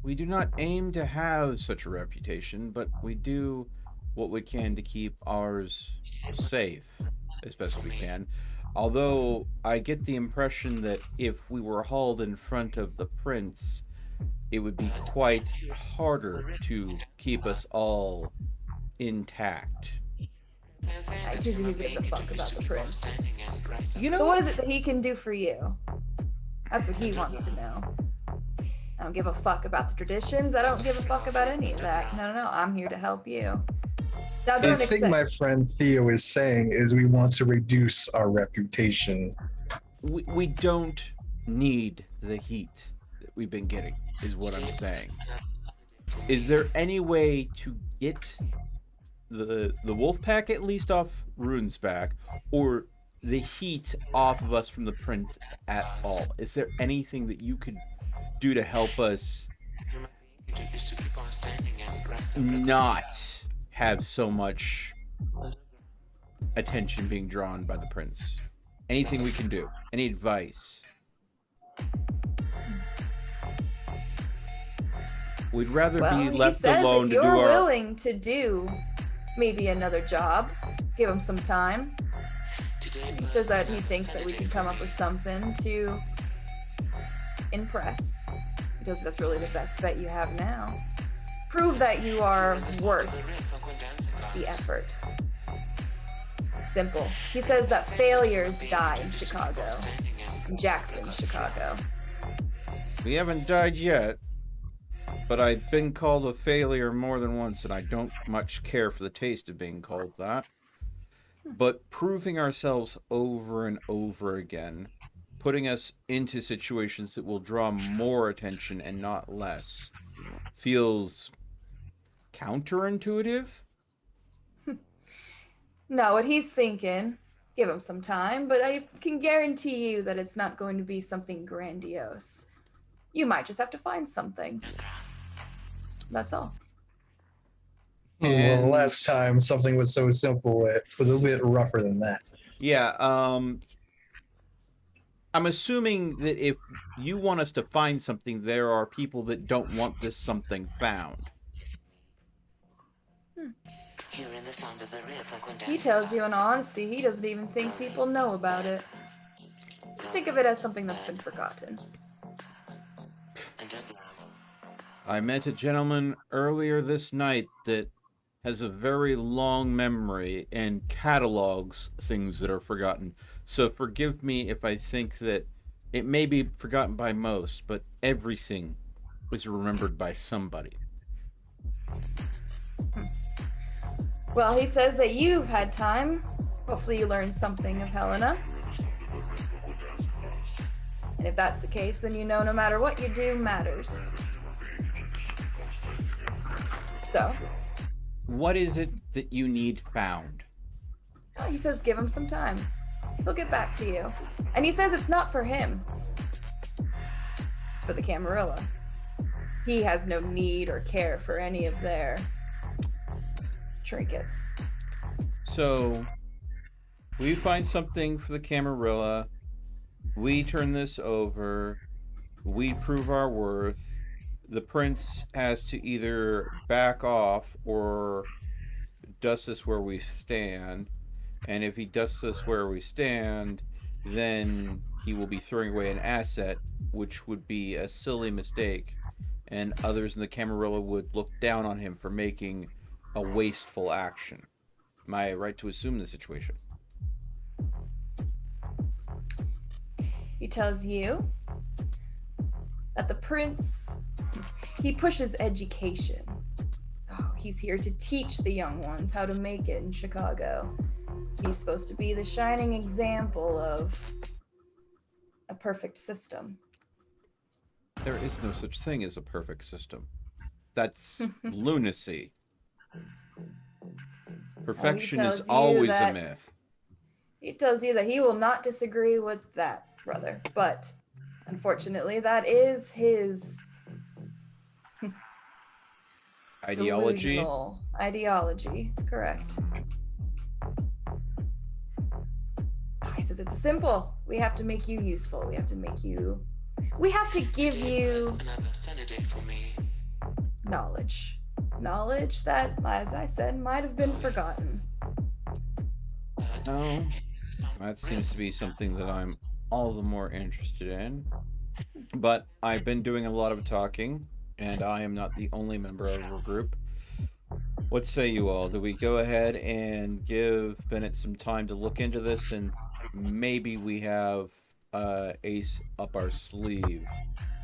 Speaker 1: we do not aim to have such a reputation, but we do what we can to keep ours safe as best we can. Although I get the impression that if we were hauled in front of the prince, it would be quite harder to keep us all intact.
Speaker 4: I choose who gives a fuck about the prince.
Speaker 1: You know,
Speaker 4: So what is it that he can do for you? That's what he wants to know. I don't give a fuck about the traditions. I don't give a fuck about any of that. No. I'm here to help you. Now
Speaker 3: The
Speaker 4: don't
Speaker 3: thing
Speaker 4: accept.
Speaker 3: my friend Theo is saying is we want to reduce our reputation.
Speaker 1: we don't need the heat that we've been getting, is what I'm saying. Is there any way to get the wolf pack at least off Rune's back, or the heat off of us from the prince at all? Is there anything that you could do to help us not have so much attention being drawn by the prince? Anything we can do? Any advice? We'd rather
Speaker 4: Well,
Speaker 1: be
Speaker 4: he
Speaker 1: left
Speaker 4: says
Speaker 1: alone
Speaker 4: if
Speaker 1: to do
Speaker 4: you're
Speaker 1: our.
Speaker 4: willing to do maybe another job, give him some time. He says that he thinks that we can come up with something to impress. He tells you that's really the best bet you have now. Prove that you are worth the effort. Simple. He says that failures die in Chicago. In Jackson, Chicago.
Speaker 1: We haven't died yet, but I've been called a failure more than once, and I don't much care for the taste of being called that. But proving ourselves over and over again, putting us into situations that will draw more attention and not less, feels counterintuitive.
Speaker 4: No, what he's thinking, give him some time, but I can guarantee you that it's not going to be something grandiose. You might just have to find something. That's all.
Speaker 3: Well,
Speaker 1: And-
Speaker 3: last time something was so simple, it was a bit rougher than that.
Speaker 1: Yeah, I'm assuming that if you want us to find something, there are people that don't want this something found.
Speaker 4: He tells you in honesty he doesn't even think people know about it. Think of it as something that's been forgotten.
Speaker 1: I met a gentleman earlier this night that has a very long memory and catalogs things that are forgotten. So forgive me if I think that It may be forgotten by most, but everything is remembered by somebody.
Speaker 4: Well, he says that you've had time. Hopefully you learned something of Helena. And if that's the case, then you know no matter what you do matters. So,
Speaker 1: What is it that you need found?
Speaker 4: well, he says give him some time. He'll get back to you. And he says it's not for him. It's for the Camarilla. He has no need or care for any of their trinkets.
Speaker 1: So, we find something for the Camarilla. We turn this over. We prove our worth. The prince has to either back off or dust us where we stand. And if he dusts us where we stand, then he will be throwing away an asset, which would be a silly mistake. And others in the Camarilla would look down on him for making a wasteful action. Am I right to assume the situation?
Speaker 4: He tells you that the prince, he pushes education. Oh, he's here to teach the young ones how to make it in Chicago. He's supposed to be the shining example of a perfect system.
Speaker 1: There is no such thing as a perfect system. That's lunacy. Perfection
Speaker 4: tells
Speaker 1: is
Speaker 4: you
Speaker 1: always a
Speaker 4: that-
Speaker 1: myth.
Speaker 4: He tells you that he will not disagree with that, brother. But unfortunately, that is his
Speaker 1: Ideology.
Speaker 4: delusional ideology. Correct. He says it's simple. We have to make you useful. We have to give you knowledge. Knowledge that, as I said, might have been forgotten.
Speaker 1: No, that seems to be something that I'm all the more interested in. But I've been doing a lot of talking, and I am not the only member of our group. What say you all? Do we go ahead and give Bennett some time to look into this, and maybe we have ace up our sleeve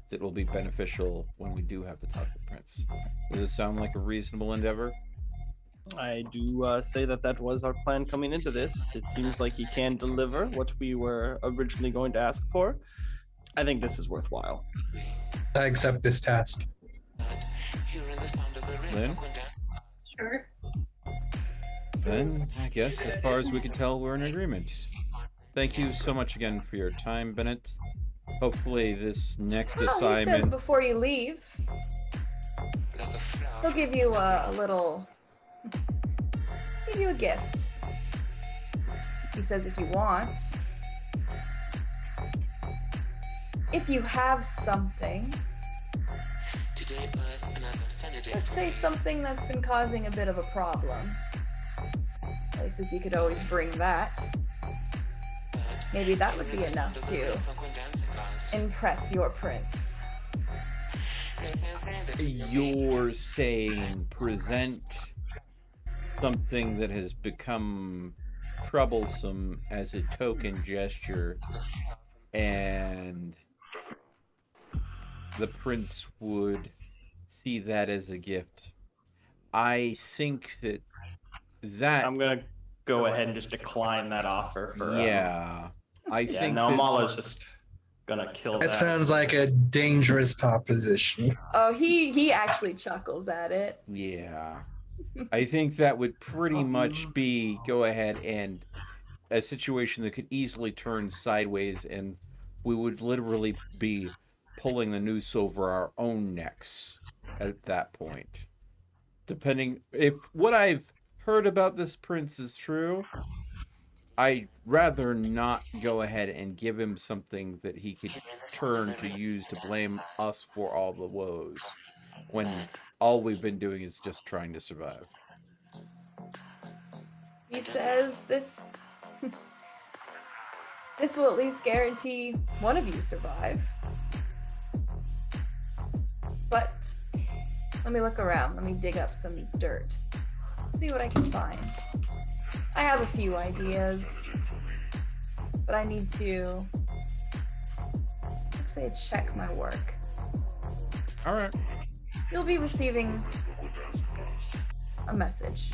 Speaker 1: that will be beneficial when we do have to talk to the prince? Does it sound like a reasonable endeavor?
Speaker 7: I do say that was our plan coming into this. It seems like he can deliver what we were originally going to ask for. I think this is worthwhile.
Speaker 3: I accept this task.
Speaker 1: Lynn?
Speaker 6: Sure.
Speaker 1: Then, I guess, as far as we can tell, we're in agreement. Thank you so much again for your time, Bennett. Hopefully this next
Speaker 4: Well, he says
Speaker 1: assignment...
Speaker 4: before you leave, he'll give you give you a gift. He says if you want, if you have something, let's say something that's been causing a bit of a problem. He says you could always bring that. Maybe that would be enough to impress your prince.
Speaker 1: You're saying present something that has become troublesome as a token gesture, and the prince would see that as a gift. I think that
Speaker 7: I'm gonna go ahead and just decline that offer for.
Speaker 1: yeah, I
Speaker 7: Yeah,
Speaker 1: think
Speaker 7: no,
Speaker 1: that,
Speaker 7: Mala's just gonna kill that.
Speaker 3: That sounds like a dangerous proposition.
Speaker 4: Oh, he actually chuckles at it.
Speaker 1: yeah, I think that would pretty much be go ahead and a situation that could easily turn sideways, and we would literally be pulling the noose over our own necks at that point. Depending if what I've heard about this prince is true, I'd rather not go ahead and give him something that he could turn to use to blame us for all the woes, when all we've been doing is just trying to survive.
Speaker 4: He says this this will at least guarantee one of you survive. But let me look around. Let me dig up some dirt. See what I can find. I have a few ideas, but I need to say check my work.
Speaker 1: All right.
Speaker 4: You'll be receiving a message.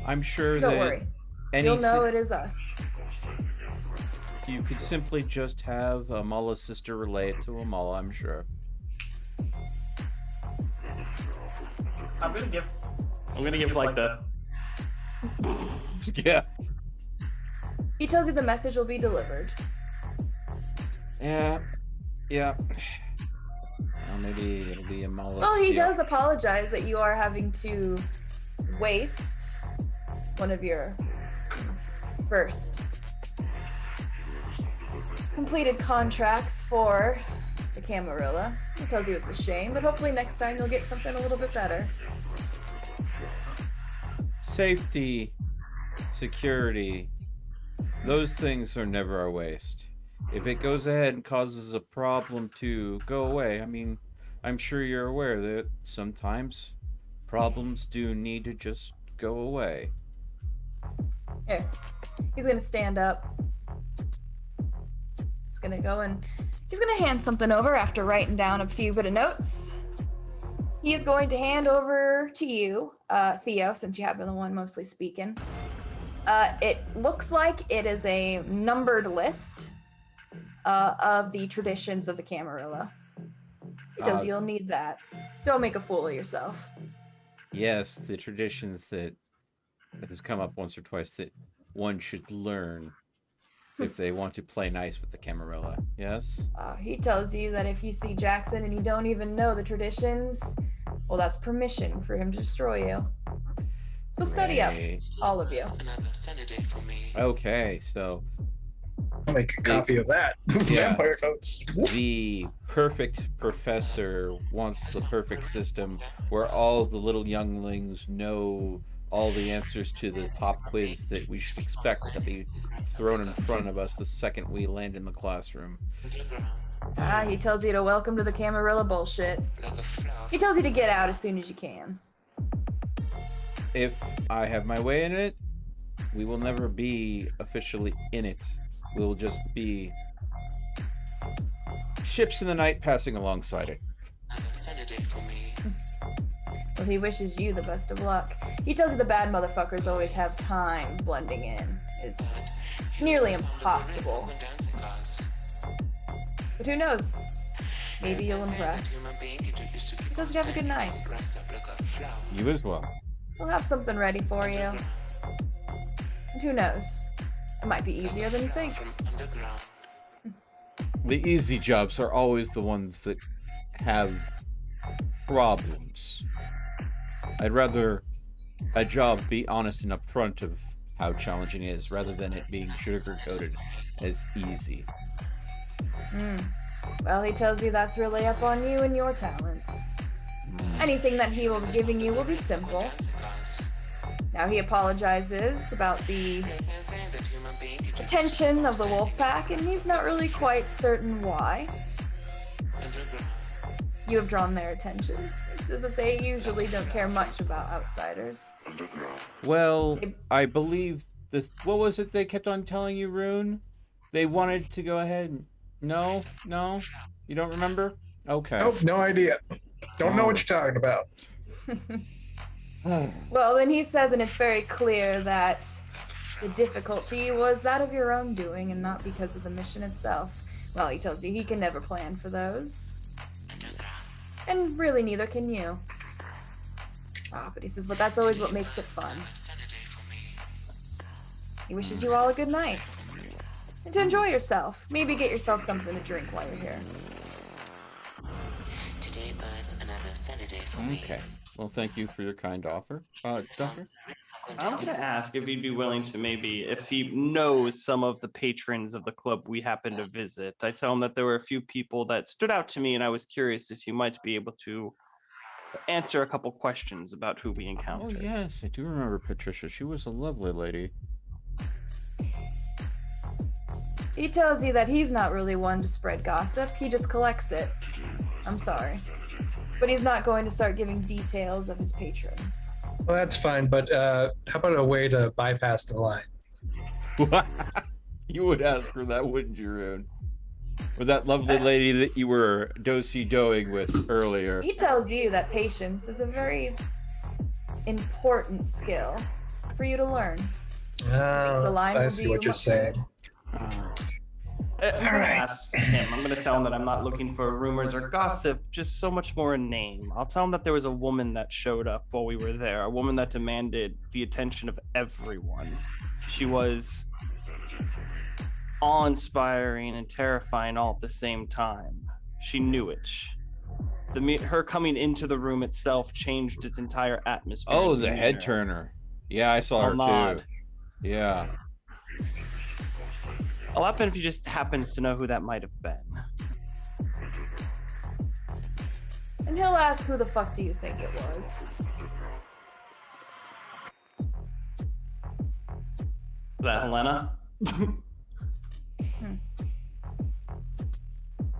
Speaker 1: I'm sure
Speaker 4: Don't
Speaker 1: that
Speaker 4: worry.
Speaker 1: anything,
Speaker 4: You'll know it is us.
Speaker 1: you could simply just have Amala's sister relay it to Amala, I'm sure.
Speaker 5: I'm gonna give
Speaker 7: like the.
Speaker 1: Yeah.
Speaker 4: He tells you the message will be delivered.
Speaker 1: Yeah. Well, maybe it'll be Amala.
Speaker 4: Well, he does apologize that you are having to waste one of your first completed contracts for the Camarilla. He tells you it's a shame, but hopefully next time you'll get something a little bit better.
Speaker 1: Safety, security, those things are never a waste. If it goes ahead and causes a problem to go away, I mean, I'm sure you're aware that sometimes problems do need to just go away.
Speaker 4: Here. He's gonna stand up. He's gonna go and he's gonna hand something over after writing down a few bit of notes. He is going to hand over to you, Theo, since you have been the one mostly speaking. It looks like it is a numbered list of the traditions of the Camarilla. Because you'll need that. Don't make a fool of yourself.
Speaker 1: Yes, the traditions that has come up once or twice that one should learn if they want to play nice with the Camarilla. Yes?
Speaker 4: He tells you that if you see Jackson and you don't even know the traditions, well, that's permission for him to destroy you. So study up,
Speaker 1: Great.
Speaker 4: all of you.
Speaker 1: Okay, so
Speaker 3: I'll make a copy of that.
Speaker 1: Yeah.
Speaker 3: Vampire notes.
Speaker 1: the perfect professor wants the perfect system where all the little younglings know all the answers to the pop quiz that we should expect to be thrown in front of us the second we land in the classroom.
Speaker 4: He tells you to welcome to the Camarilla bullshit. He tells you to get out as soon as you can.
Speaker 1: If I have my way in it, we will never be officially in it. We will just be ships in the night passing alongside it.
Speaker 4: Well, he wishes you the best of luck. He tells you the bad motherfuckers always have time blending in. It's nearly impossible. But who knows? Maybe you'll impress. He tells you to have a good night.
Speaker 1: You as well.
Speaker 4: We'll have something ready for you. And who knows? It might be easier than you think.
Speaker 1: The easy jobs are always the ones that have problems. I'd rather a job be honest and upfront of how challenging it is, rather than it being sugar-coated as easy.
Speaker 4: Well, he tells you that's really up on you and your talents. Anything that he will be giving you will be simple. Now he apologizes about the attention of the wolf pack, and he's not really quite certain why. You have drawn their attention. He says that they usually don't care much about outsiders.
Speaker 1: Well, I believe what was it they kept on telling you, Rune? They wanted to go ahead and... No? You don't remember? Okay.
Speaker 3: Nope, no idea. Don't know what you're talking about.
Speaker 4: Well, then he says, and it's very clear that the difficulty was that of your own doing and not because of the mission itself. Well, he tells you he can never plan for those. And really, neither can you. But he says, but that's always what makes it fun. He wishes you all a good night. And to enjoy yourself. Maybe get yourself something to drink while you're here.
Speaker 8: Today was another sunny day for me.
Speaker 1: Okay. Well, thank you for your kind offer. Doctor?
Speaker 7: I was going to ask if he'd be willing to maybe, if he knows some of the patrons of the club we happen to visit. I tell him that there were a few people that stood out to me, and I was curious if you might be able to answer a couple questions about who we
Speaker 1: Oh,
Speaker 7: encountered.
Speaker 1: yes, I do remember Patricia. She was a lovely lady.
Speaker 4: He tells you that he's not really one to spread gossip. He just collects it. I'm sorry. But he's not going to start giving details of his patrons.
Speaker 3: Well, that's fine, but how about a way to bypass the line?
Speaker 1: You would ask for that, wouldn't you, Rune? Or that lovely lady that you were do-si-doing with earlier.
Speaker 4: He tells you that patience is a very important skill for you to learn. The line
Speaker 3: I
Speaker 4: will
Speaker 3: see
Speaker 4: do
Speaker 3: what
Speaker 4: you
Speaker 3: you're
Speaker 4: much
Speaker 3: saying.
Speaker 7: I'm gonna ask him. I'm gonna tell him that I'm not looking for rumors or gossip, just so much more a name. I'll tell him that there was a woman that showed up while we were there, a woman that demanded the attention of everyone. She was awe-inspiring and terrifying all at the same time. She knew it. Her coming into the room itself changed its entire atmosphere.
Speaker 1: Oh,
Speaker 7: and
Speaker 1: the
Speaker 7: demeanor.
Speaker 1: head turner. Yeah, I saw
Speaker 7: I'll
Speaker 1: her
Speaker 7: nod.
Speaker 1: too. Yeah.
Speaker 7: I'll happen if he just happens to know who that might have been.
Speaker 4: And he'll ask, who the fuck do you think it was?
Speaker 7: Is that Helena?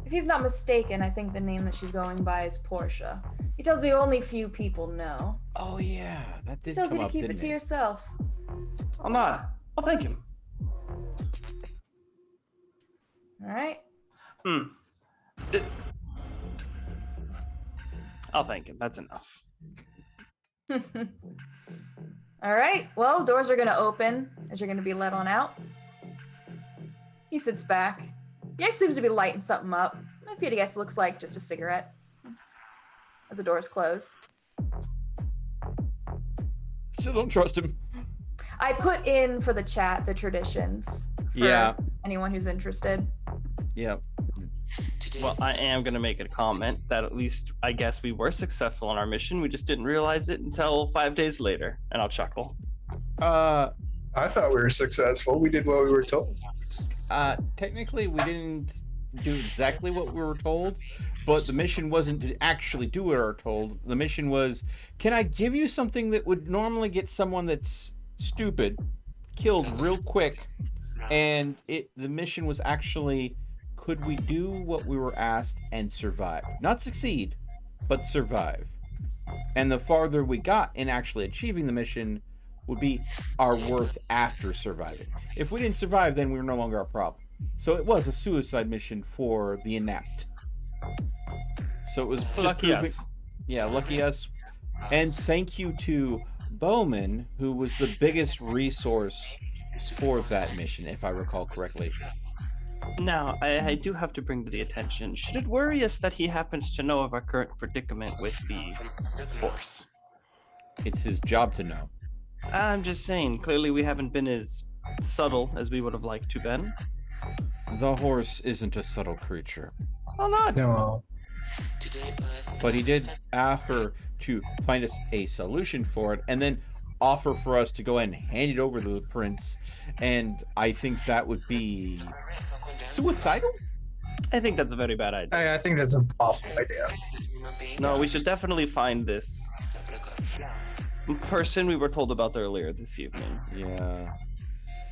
Speaker 4: If he's not mistaken, I think the name that she's going by is Portia. He tells you only few people know.
Speaker 1: Oh yeah, that
Speaker 4: He
Speaker 1: did
Speaker 4: tells
Speaker 1: come
Speaker 4: you to
Speaker 1: up,
Speaker 4: keep it
Speaker 1: didn't
Speaker 4: to yourself.
Speaker 7: I'll nod. I'll thank him.
Speaker 4: Alright?
Speaker 7: I'll thank him. That's enough.
Speaker 4: Alright, well, doors are gonna open as you're gonna be let on out. He sits back. He actually seems to be lighting something up. If you had to guess, looks like just a cigarette. As the doors close.
Speaker 1: Still don't trust him.
Speaker 4: I put in for the chat the traditions. For
Speaker 1: Yeah.
Speaker 4: anyone who's interested.
Speaker 1: Yep.
Speaker 7: Well, I am going to make a comment that at least I guess we were successful in our mission. We just didn't realize it until 5 days later. And I'll chuckle.
Speaker 3: I thought we were successful. We did what we were told.
Speaker 1: Technically, we didn't do exactly what we were told, but the mission wasn't to actually do what we were told. The mission was, can I give you something that would normally get someone that's stupid killed real quick? And the mission was actually, could we do what we were asked and survive? Not succeed, but survive. And the farther we got in actually achieving the mission would be our worth after surviving. If we didn't survive, then we were no longer a problem. So it was a suicide mission for the inept. So it was just
Speaker 7: Lucky
Speaker 1: proving,
Speaker 7: us.
Speaker 1: yeah, lucky us. And thank you to Bowman, who was the biggest resource for that mission, if I recall correctly.
Speaker 7: Now, I do have to bring to the attention, should it worry us that he happens to know of our current predicament with the horse?
Speaker 1: It's his job to know.
Speaker 7: I'm just saying, clearly we haven't been as subtle as we would have liked to been.
Speaker 1: The horse isn't a subtle creature.
Speaker 7: Well, not.
Speaker 3: No.
Speaker 1: But he did offer to find us a solution for it, and then offer for us to go ahead and hand it over to the prince. And I think that would be suicidal?
Speaker 7: I think that's a very bad idea.
Speaker 3: I think that's an awful idea.
Speaker 7: No, we should definitely find this person we were told about earlier this evening.
Speaker 1: Yeah.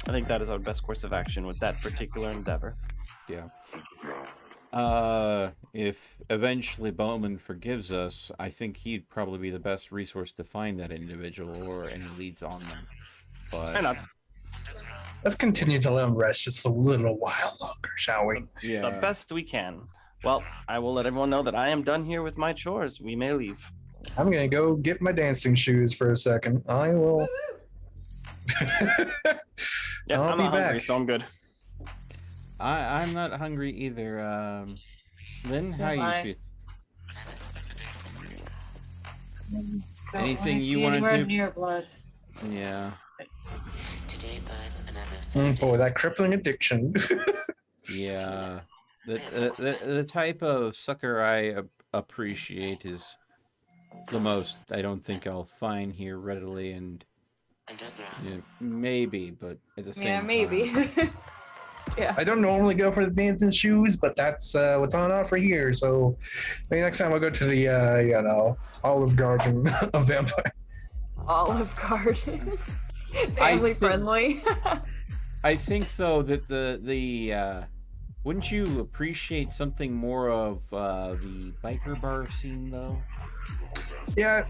Speaker 7: I think that is our best course of action with that particular endeavor.
Speaker 1: Yeah. If eventually Bowman forgives us, I think he'd probably be the best resource to find that individual or any leads on them.
Speaker 7: Why
Speaker 1: But
Speaker 7: not?
Speaker 3: Let's continue to let him rest just a little while longer, shall we?
Speaker 1: yeah,
Speaker 7: The best we can. Well, I will let everyone know that I am done here with my chores. We may leave.
Speaker 3: I'm gonna go get my dancing shoes for a second. I will.
Speaker 7: Yeah,
Speaker 3: I'll
Speaker 7: I'm
Speaker 3: be
Speaker 7: not hungry,
Speaker 3: back.
Speaker 7: so I'm good.
Speaker 1: I'm not hungry either. Lynn, how you
Speaker 6: Fine.
Speaker 1: feel?
Speaker 6: Don't
Speaker 1: Anything
Speaker 6: wanna
Speaker 1: you
Speaker 6: be
Speaker 1: wanna
Speaker 6: anywhere
Speaker 1: do?
Speaker 6: near blood.
Speaker 1: Yeah.
Speaker 8: Today was another
Speaker 3: Boy,
Speaker 8: Saturday.
Speaker 3: that crippling addiction.
Speaker 1: Yeah. The type of sucker I appreciate is the most I don't think I'll find here readily, and
Speaker 8: Underground.
Speaker 1: maybe, but at the same
Speaker 4: Yeah,
Speaker 1: time.
Speaker 4: maybe. Yeah.
Speaker 3: I don't normally go for the dancing shoes, but that's what's on offer here. So maybe next time I'll go to the Olive Garden of Vampire.
Speaker 4: Olive Garden.
Speaker 1: I
Speaker 4: Family
Speaker 1: think-
Speaker 4: friendly.
Speaker 1: I think though that the wouldn't you appreciate something more of the biker bar scene though?
Speaker 3: Yeah,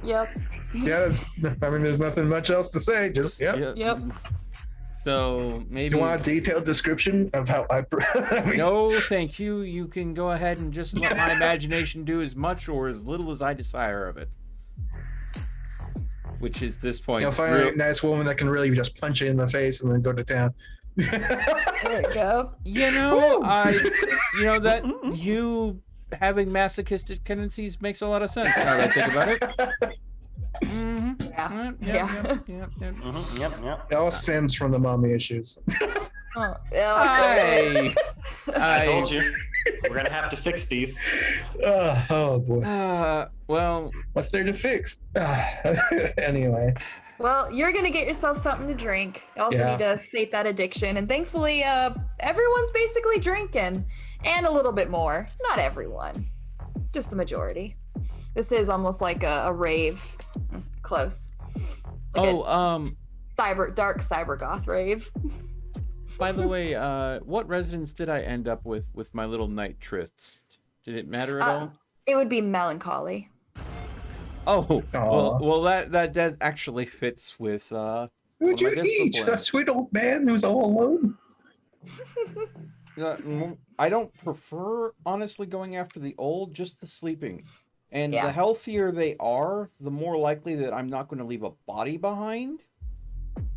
Speaker 4: Yep.
Speaker 3: yeah. That's, I mean, there's nothing much else to say. Just yeah.
Speaker 4: Yep.
Speaker 1: So maybe.
Speaker 3: Do you want a detailed description of how I?
Speaker 1: No, thank you. You can go ahead and just let my imagination do as much or as little as I desire of it. Which is this point.
Speaker 3: You'll find a nice woman that can really just punch you in the face and then go to town.
Speaker 4: There we go.
Speaker 1: You know, that you having masochistic tendencies makes a lot of sense now that I think about it. Mm-hmm.
Speaker 4: Yeah.
Speaker 5: Yep.
Speaker 3: It all stems from the mommy issues.
Speaker 4: Oh, yeah.
Speaker 5: I told you. We're gonna have to fix these.
Speaker 3: Oh boy.
Speaker 1: Well,
Speaker 3: What's there to fix? Anyway.
Speaker 4: Well, you're gonna get yourself something to drink. You also need to sate that addiction, and thankfully, everyone's basically drinking, and a little bit more. Not everyone, just the majority. This is almost like a rave. Close. Like dark cyber goth rave.
Speaker 1: By the way, what residence did I end up with my little night tryst? Did it matter at all?
Speaker 4: It would be melancholy.
Speaker 1: Oh, well, that actually fits with.
Speaker 3: Who'd you eat? A sweet old man who's all alone.
Speaker 1: I don't prefer, honestly, going after the old, just the sleeping. And
Speaker 4: Yeah.
Speaker 1: the healthier they are, the more likely that I'm not going to leave a body behind.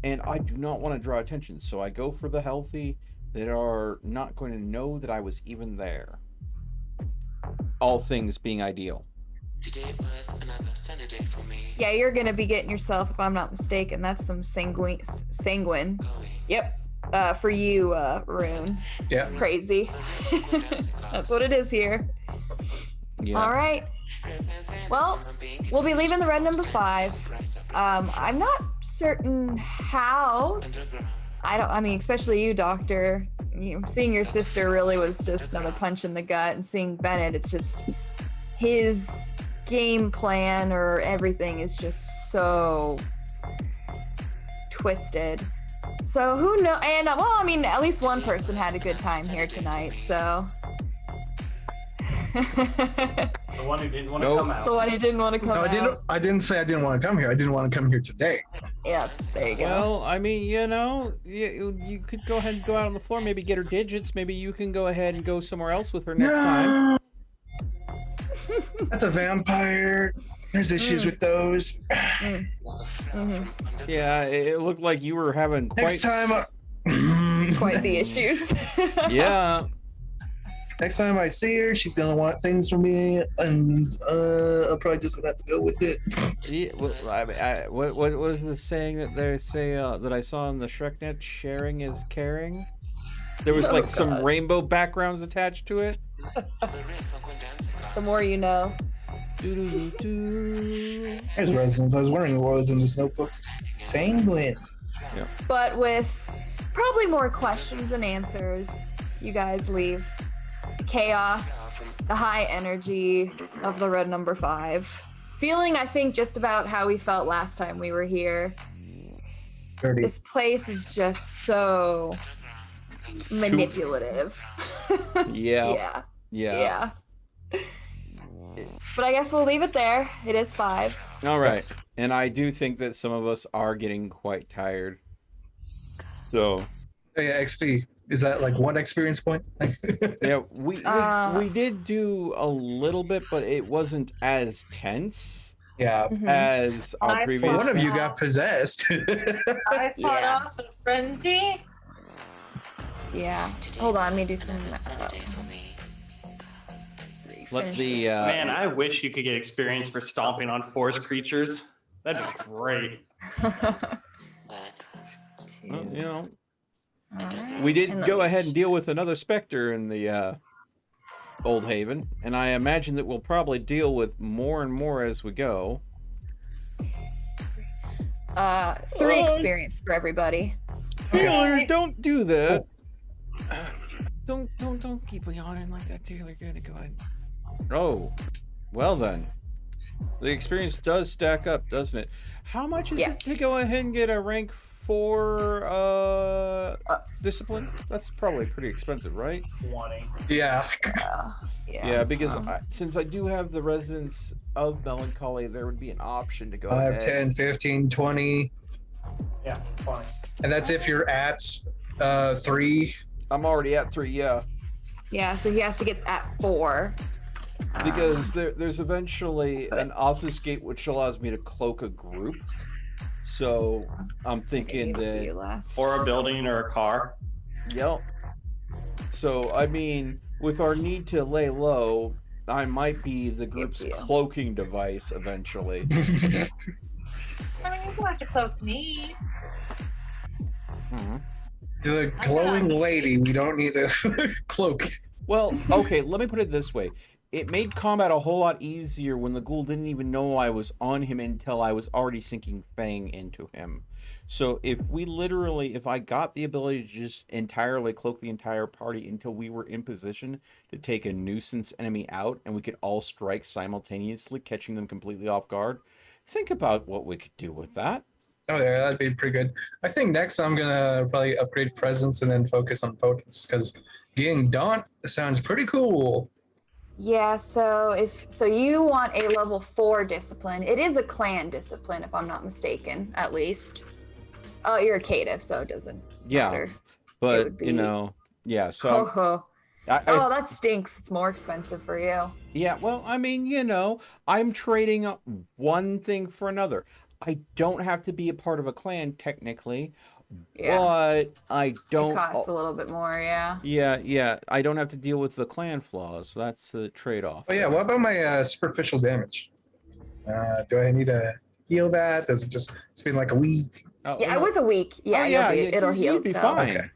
Speaker 1: And I do not want to draw attention, so I go for the healthy that are not going to know that I was even there. All things being ideal.
Speaker 8: Today was another sunny day for me.
Speaker 4: Yeah, you're gonna be getting yourself, if I'm not mistaken, that's some sanguine.
Speaker 8: Going.
Speaker 4: Yep. For you, Rune.
Speaker 3: Yeah.
Speaker 4: Crazy. That's what it is here.
Speaker 1: Yeah.
Speaker 4: All right. Well, we'll be leaving the red number 5. I'm not certain how. I mean, especially you, Doctor. Seeing your sister really was just another punch in the gut, and seeing Bennett, it's just his game plan or everything is just so twisted. So who knows? And well, I mean, at least one person had a good time here tonight. So.
Speaker 5: The one who didn't want to come out.
Speaker 4: The one who didn't want to come out.
Speaker 3: I didn't say I didn't want to come here. I didn't want to come here today.
Speaker 4: Yeah, there you go.
Speaker 1: Well, I mean, you could go ahead and go out on the floor, maybe get her digits. Maybe you can go ahead and go somewhere else with her next time.
Speaker 3: That's a vampire. There's issues with those.
Speaker 1: Yeah, it looked like you were having quite...
Speaker 3: Next time...
Speaker 4: Quite the issues.
Speaker 1: Yeah.
Speaker 3: Next time I see her, she's gonna want things from me, and I'm probably just gonna have to go with it.
Speaker 1: Yeah, well, what was the saying that they say that I saw in the ShrekNet? Sharing is caring. There was like some rainbow backgrounds attached to it.
Speaker 4: The more you know.
Speaker 3: There's residence. I was wondering what was in this notebook. Sanguine.
Speaker 1: Yeah.
Speaker 4: But with probably more questions than answers, you guys leave. The chaos, the high energy of the red number 5. Feeling, I think, just about how we felt last time we were here.
Speaker 3: 30.
Speaker 4: This place is just so manipulative.
Speaker 1: Yeah.
Speaker 4: Yeah. But I guess we'll leave it there. It is 5.
Speaker 1: All right. And I do think that some of us are getting quite tired. So.
Speaker 3: Oh, yeah, XP. Is that like one experience point?
Speaker 1: Yeah, we did do a little bit, but it wasn't as tense.
Speaker 3: Yeah.
Speaker 1: As our previous.
Speaker 3: One of you got possessed.
Speaker 6: I fought off a frenzy.
Speaker 4: Yeah. Hold on, let me do some.
Speaker 1: Let the
Speaker 5: Man, I wish you could get experience for stomping on forest creatures. That'd be great.
Speaker 1: Well, we did go ahead and deal with another specter in the Old Haven, and I imagine that we'll probably deal with more and more as we go.
Speaker 4: 3 experience for everybody.
Speaker 1: Taylor, don't do that. Don't keep yawning like that, Taylor. Go ahead. Oh, well then. The experience does stack up, doesn't it? How much is it to go ahead and get a rank 4 discipline? That's probably pretty expensive, right?
Speaker 5: 20.
Speaker 3: Yeah.
Speaker 1: Yeah, because since I do have the Residence of Melancholy, there would be an option to go ahead.
Speaker 3: 5, 10, 15, 20.
Speaker 5: Yeah, 20.
Speaker 3: And that's if you're at 3.
Speaker 1: I'm already at 3, yeah.
Speaker 4: Yeah, so he has to get at 4.
Speaker 1: Because there's eventually an obfuscate which allows me to cloak a group. So I'm thinking that.
Speaker 7: Or a building or a car.
Speaker 1: Yep. So I mean, with our need to lay low, I might be the group's cloaking device eventually.
Speaker 6: I mean, you don't have to cloak me.
Speaker 3: To the glowing lady, we don't need a cloak.
Speaker 1: Well, okay, let me put it this way. It made combat a whole lot easier when the ghoul didn't even know I was on him until I was already sinking Fang into him. So if I got the ability to just entirely cloak the entire party until we were in position to take a nuisance enemy out and we could all strike simultaneously, catching them completely off guard, think about what we could do with that.
Speaker 3: Oh yeah, that'd be pretty good. I think next I'm gonna probably upgrade presence and then focus on potence because getting Daunt sounds pretty cool.
Speaker 4: Yeah, so you want a level 4 discipline. It is a clan discipline, if I'm not mistaken, at least. Oh, you're a caitiff, so it doesn't matter.
Speaker 1: But yeah. So
Speaker 4: that stinks. It's more expensive for you.
Speaker 1: Yeah, well, I mean, I'm trading up one thing for another. I don't have to be a part of a clan technically, but I don't.
Speaker 4: It costs a little bit more, yeah.
Speaker 1: Yeah. I don't have to deal with the clan flaws. That's the trade-off.
Speaker 3: Oh yeah, what about my superficial damage? Do I need to heal that? Does it just spend like a week?
Speaker 4: With a week, it'll heal
Speaker 1: be
Speaker 4: itself.
Speaker 1: fine.
Speaker 3: Okay.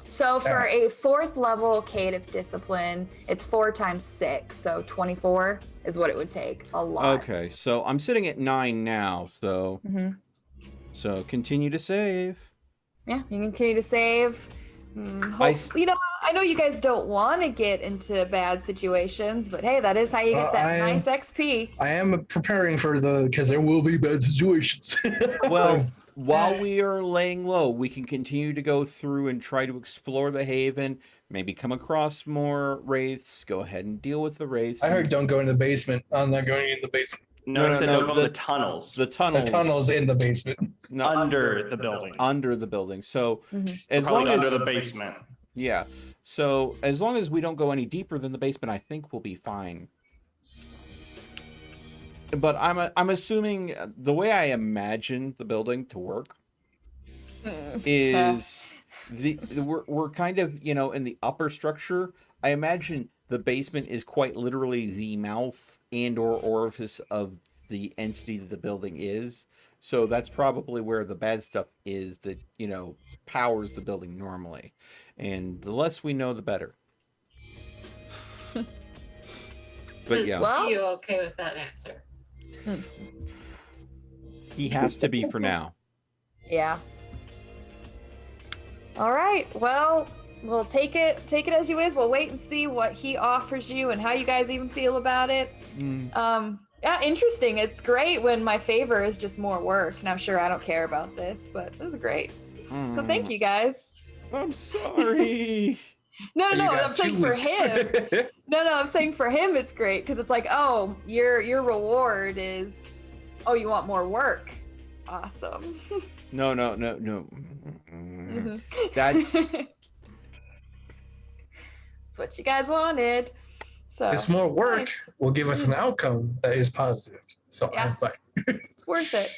Speaker 4: So for a 4th level caitiff discipline, it's 4 times 6, so 24 is what it would take. A lot.
Speaker 1: Okay, so I'm sitting at 9 now, so so continue to save.
Speaker 4: Yeah, you can continue to save. I know you guys don't want to get into bad situations, but hey, that is how you get that nice XP.
Speaker 3: I am preparing for because there will be bad situations.
Speaker 1: Well, while we are laying low, we can continue to go through and try to explore the haven, maybe come across more wraiths, go ahead and deal with the wraiths.
Speaker 3: I heard don't go in the basement. I'm not going in the basement.
Speaker 7: No, don't go in the tunnels.
Speaker 1: The tunnels.
Speaker 3: The tunnels in the basement.
Speaker 1: No,
Speaker 7: under the building.
Speaker 1: Under the building. So as
Speaker 7: Probably
Speaker 1: long as
Speaker 7: under the basement.
Speaker 1: Yeah. So as long as we don't go any deeper than the basement, I think we'll be fine. But I'm assuming the way I imagine the building to work is we're kind of in the upper structure. I imagine the basement is quite literally the mouth and/or orifice of the entity that the building is. So that's probably where the bad stuff is that powers the building normally. And the less we know, the better. But yeah.
Speaker 6: Are you okay with that answer?
Speaker 1: He has to be for now.
Speaker 4: Yeah. All right. Well, we'll take it as you is. We'll wait and see what he offers you and how you guys even feel about it. Yeah, interesting. It's great when my favor is just more work. And I'm sure I don't care about this, but this is great. So thank you guys.
Speaker 1: I'm sorry.
Speaker 4: No, I'm saying for him. No, I'm saying for him it's great because it's like, oh, your reward is, oh, you want more work. Awesome.
Speaker 1: No. That's
Speaker 4: what you guys wanted. So
Speaker 3: this more work
Speaker 4: nice.
Speaker 3: will give us an outcome that is positive. So I'm fine.
Speaker 4: It's worth it.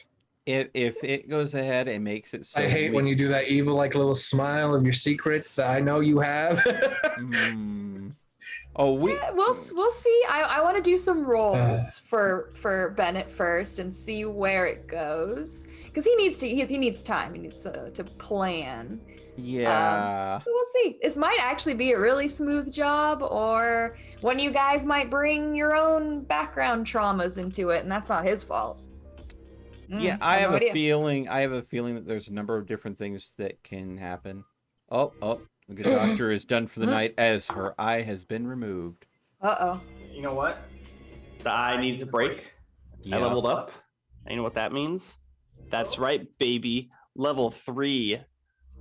Speaker 1: If it goes ahead and makes it so.
Speaker 3: I hate when you do that evil little smile of your secrets that I know you have.
Speaker 4: We'll see. I want to do some rolls for Bennett first and see where it goes because he needs time. He needs to plan.
Speaker 1: Yeah.
Speaker 4: So we'll see. This might actually be a really smooth job, or one of you guys might bring your own background traumas into it, and that's not his fault.
Speaker 1: Yeah, I have a feeling that there's a number of different things that can happen. Oh, the good doctor is done for the night as her eye has been removed.
Speaker 4: Uh-oh.
Speaker 5: You know what?
Speaker 7: The eye needs a break.
Speaker 1: Yeah.
Speaker 7: I leveled up. And you know what that means? That's right, baby. Level 3,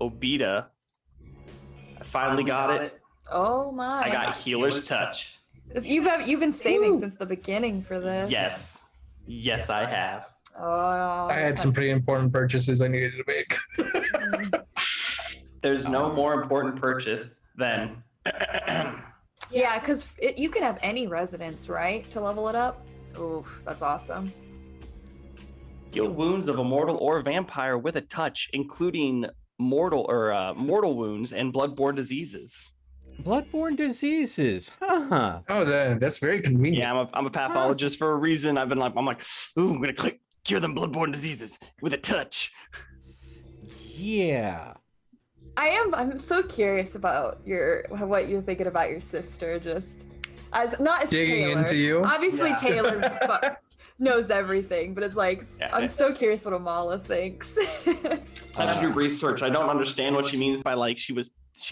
Speaker 7: Obita. I finally got it.
Speaker 4: Oh my.
Speaker 7: I got Healer's Touch.
Speaker 4: You've been saving since the beginning for this.
Speaker 7: Yes, I have.
Speaker 4: Oh,
Speaker 3: I had some pretty important purchases I needed to make.
Speaker 7: There's no more important purchase than
Speaker 4: Yeah, because you can have any residence, right, to level it up. Oof, that's awesome.
Speaker 7: heal wounds of a mortal or vampire with a touch, including mortal wounds and bloodborne diseases.
Speaker 1: Bloodborne diseases. Huh.
Speaker 3: Oh, that's very convenient.
Speaker 7: Yeah, I'm a pathologist for a reason. I'm like, ooh, I'm gonna click cure them bloodborne diseases with a touch.
Speaker 1: Yeah.
Speaker 4: I'm so curious about what you're thinking about your sister, just not as
Speaker 3: Digging
Speaker 4: Taylor.
Speaker 3: into you?
Speaker 4: Obviously
Speaker 5: Yeah.
Speaker 4: Taylor knows everything, but it's like I'm so curious what Amala thinks.
Speaker 7: I have to do research. I don't understand what she means by like she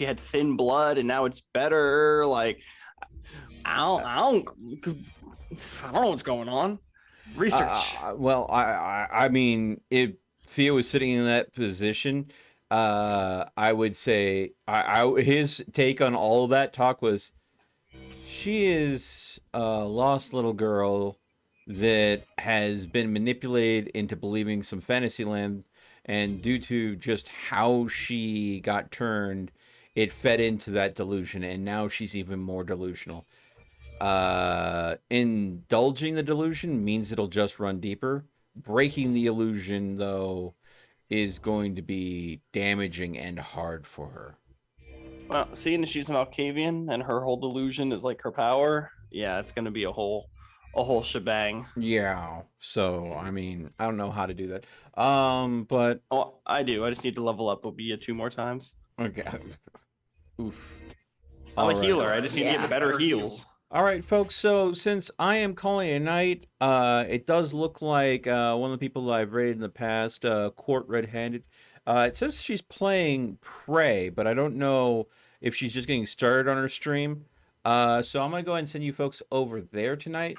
Speaker 7: had thin blood and now it's better. Like I don't know what's going on. Research.
Speaker 1: Well, I mean, if Theo was sitting in that position, I would say his take on all of that talk was, she is a lost little girl that has been manipulated into believing some fantasy land, and due to just how she got turned, it fed into that delusion, and now she's even more delusional. Indulging the delusion means it'll just run deeper. Breaking the illusion, though, is going to be damaging and hard for her.
Speaker 7: Well, seeing as she's an Malkavian and her whole delusion is like her power, yeah, it's gonna be a whole shebang.
Speaker 1: Yeah. So, I mean, I don't know how to do that. But
Speaker 7: Oh, I do. I just need to level up Obia 2 more times.
Speaker 1: okay. Oof.
Speaker 7: I'm
Speaker 1: All
Speaker 7: a
Speaker 1: right.
Speaker 7: healer. I just need to
Speaker 4: Yeah.
Speaker 7: get better heals.
Speaker 1: All right, folks. So since I am calling it a night, it does look like one of the people that I've rated in the past, Court Red-Handed. It says she's playing Prey, but I don't know if she's just getting started on her stream. So I'm gonna go ahead and send you folks over there tonight.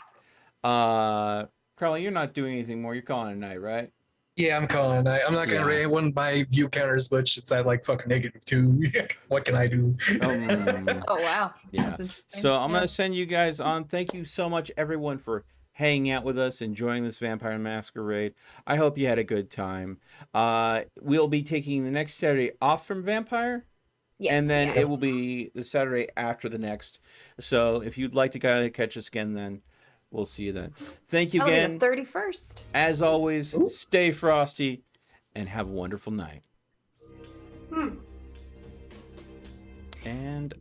Speaker 1: Carly, you're not doing anything more. You're calling it a night, right?
Speaker 3: Yeah, I'm calling. I'm not gonna
Speaker 1: Yeah.
Speaker 3: rate one by view counters, which it's at like fucking -2. What can I do?
Speaker 4: Oh wow,
Speaker 1: Yeah.
Speaker 4: that's interesting.
Speaker 1: So I'm
Speaker 4: Yeah.
Speaker 1: gonna send you guys on. Thank you so much, everyone, for hanging out with us, enjoying this Vampire Masquerade. I hope you had a good time. We'll be taking the next Saturday off from Vampire,
Speaker 4: Yes,
Speaker 1: and then
Speaker 4: yeah.
Speaker 1: it will be the Saturday after the next. So if you'd like to catch us again, then we'll see you then. Thank you
Speaker 4: That'll be
Speaker 1: again.
Speaker 4: the 31st.
Speaker 1: As always, stay frosty and have a wonderful night. And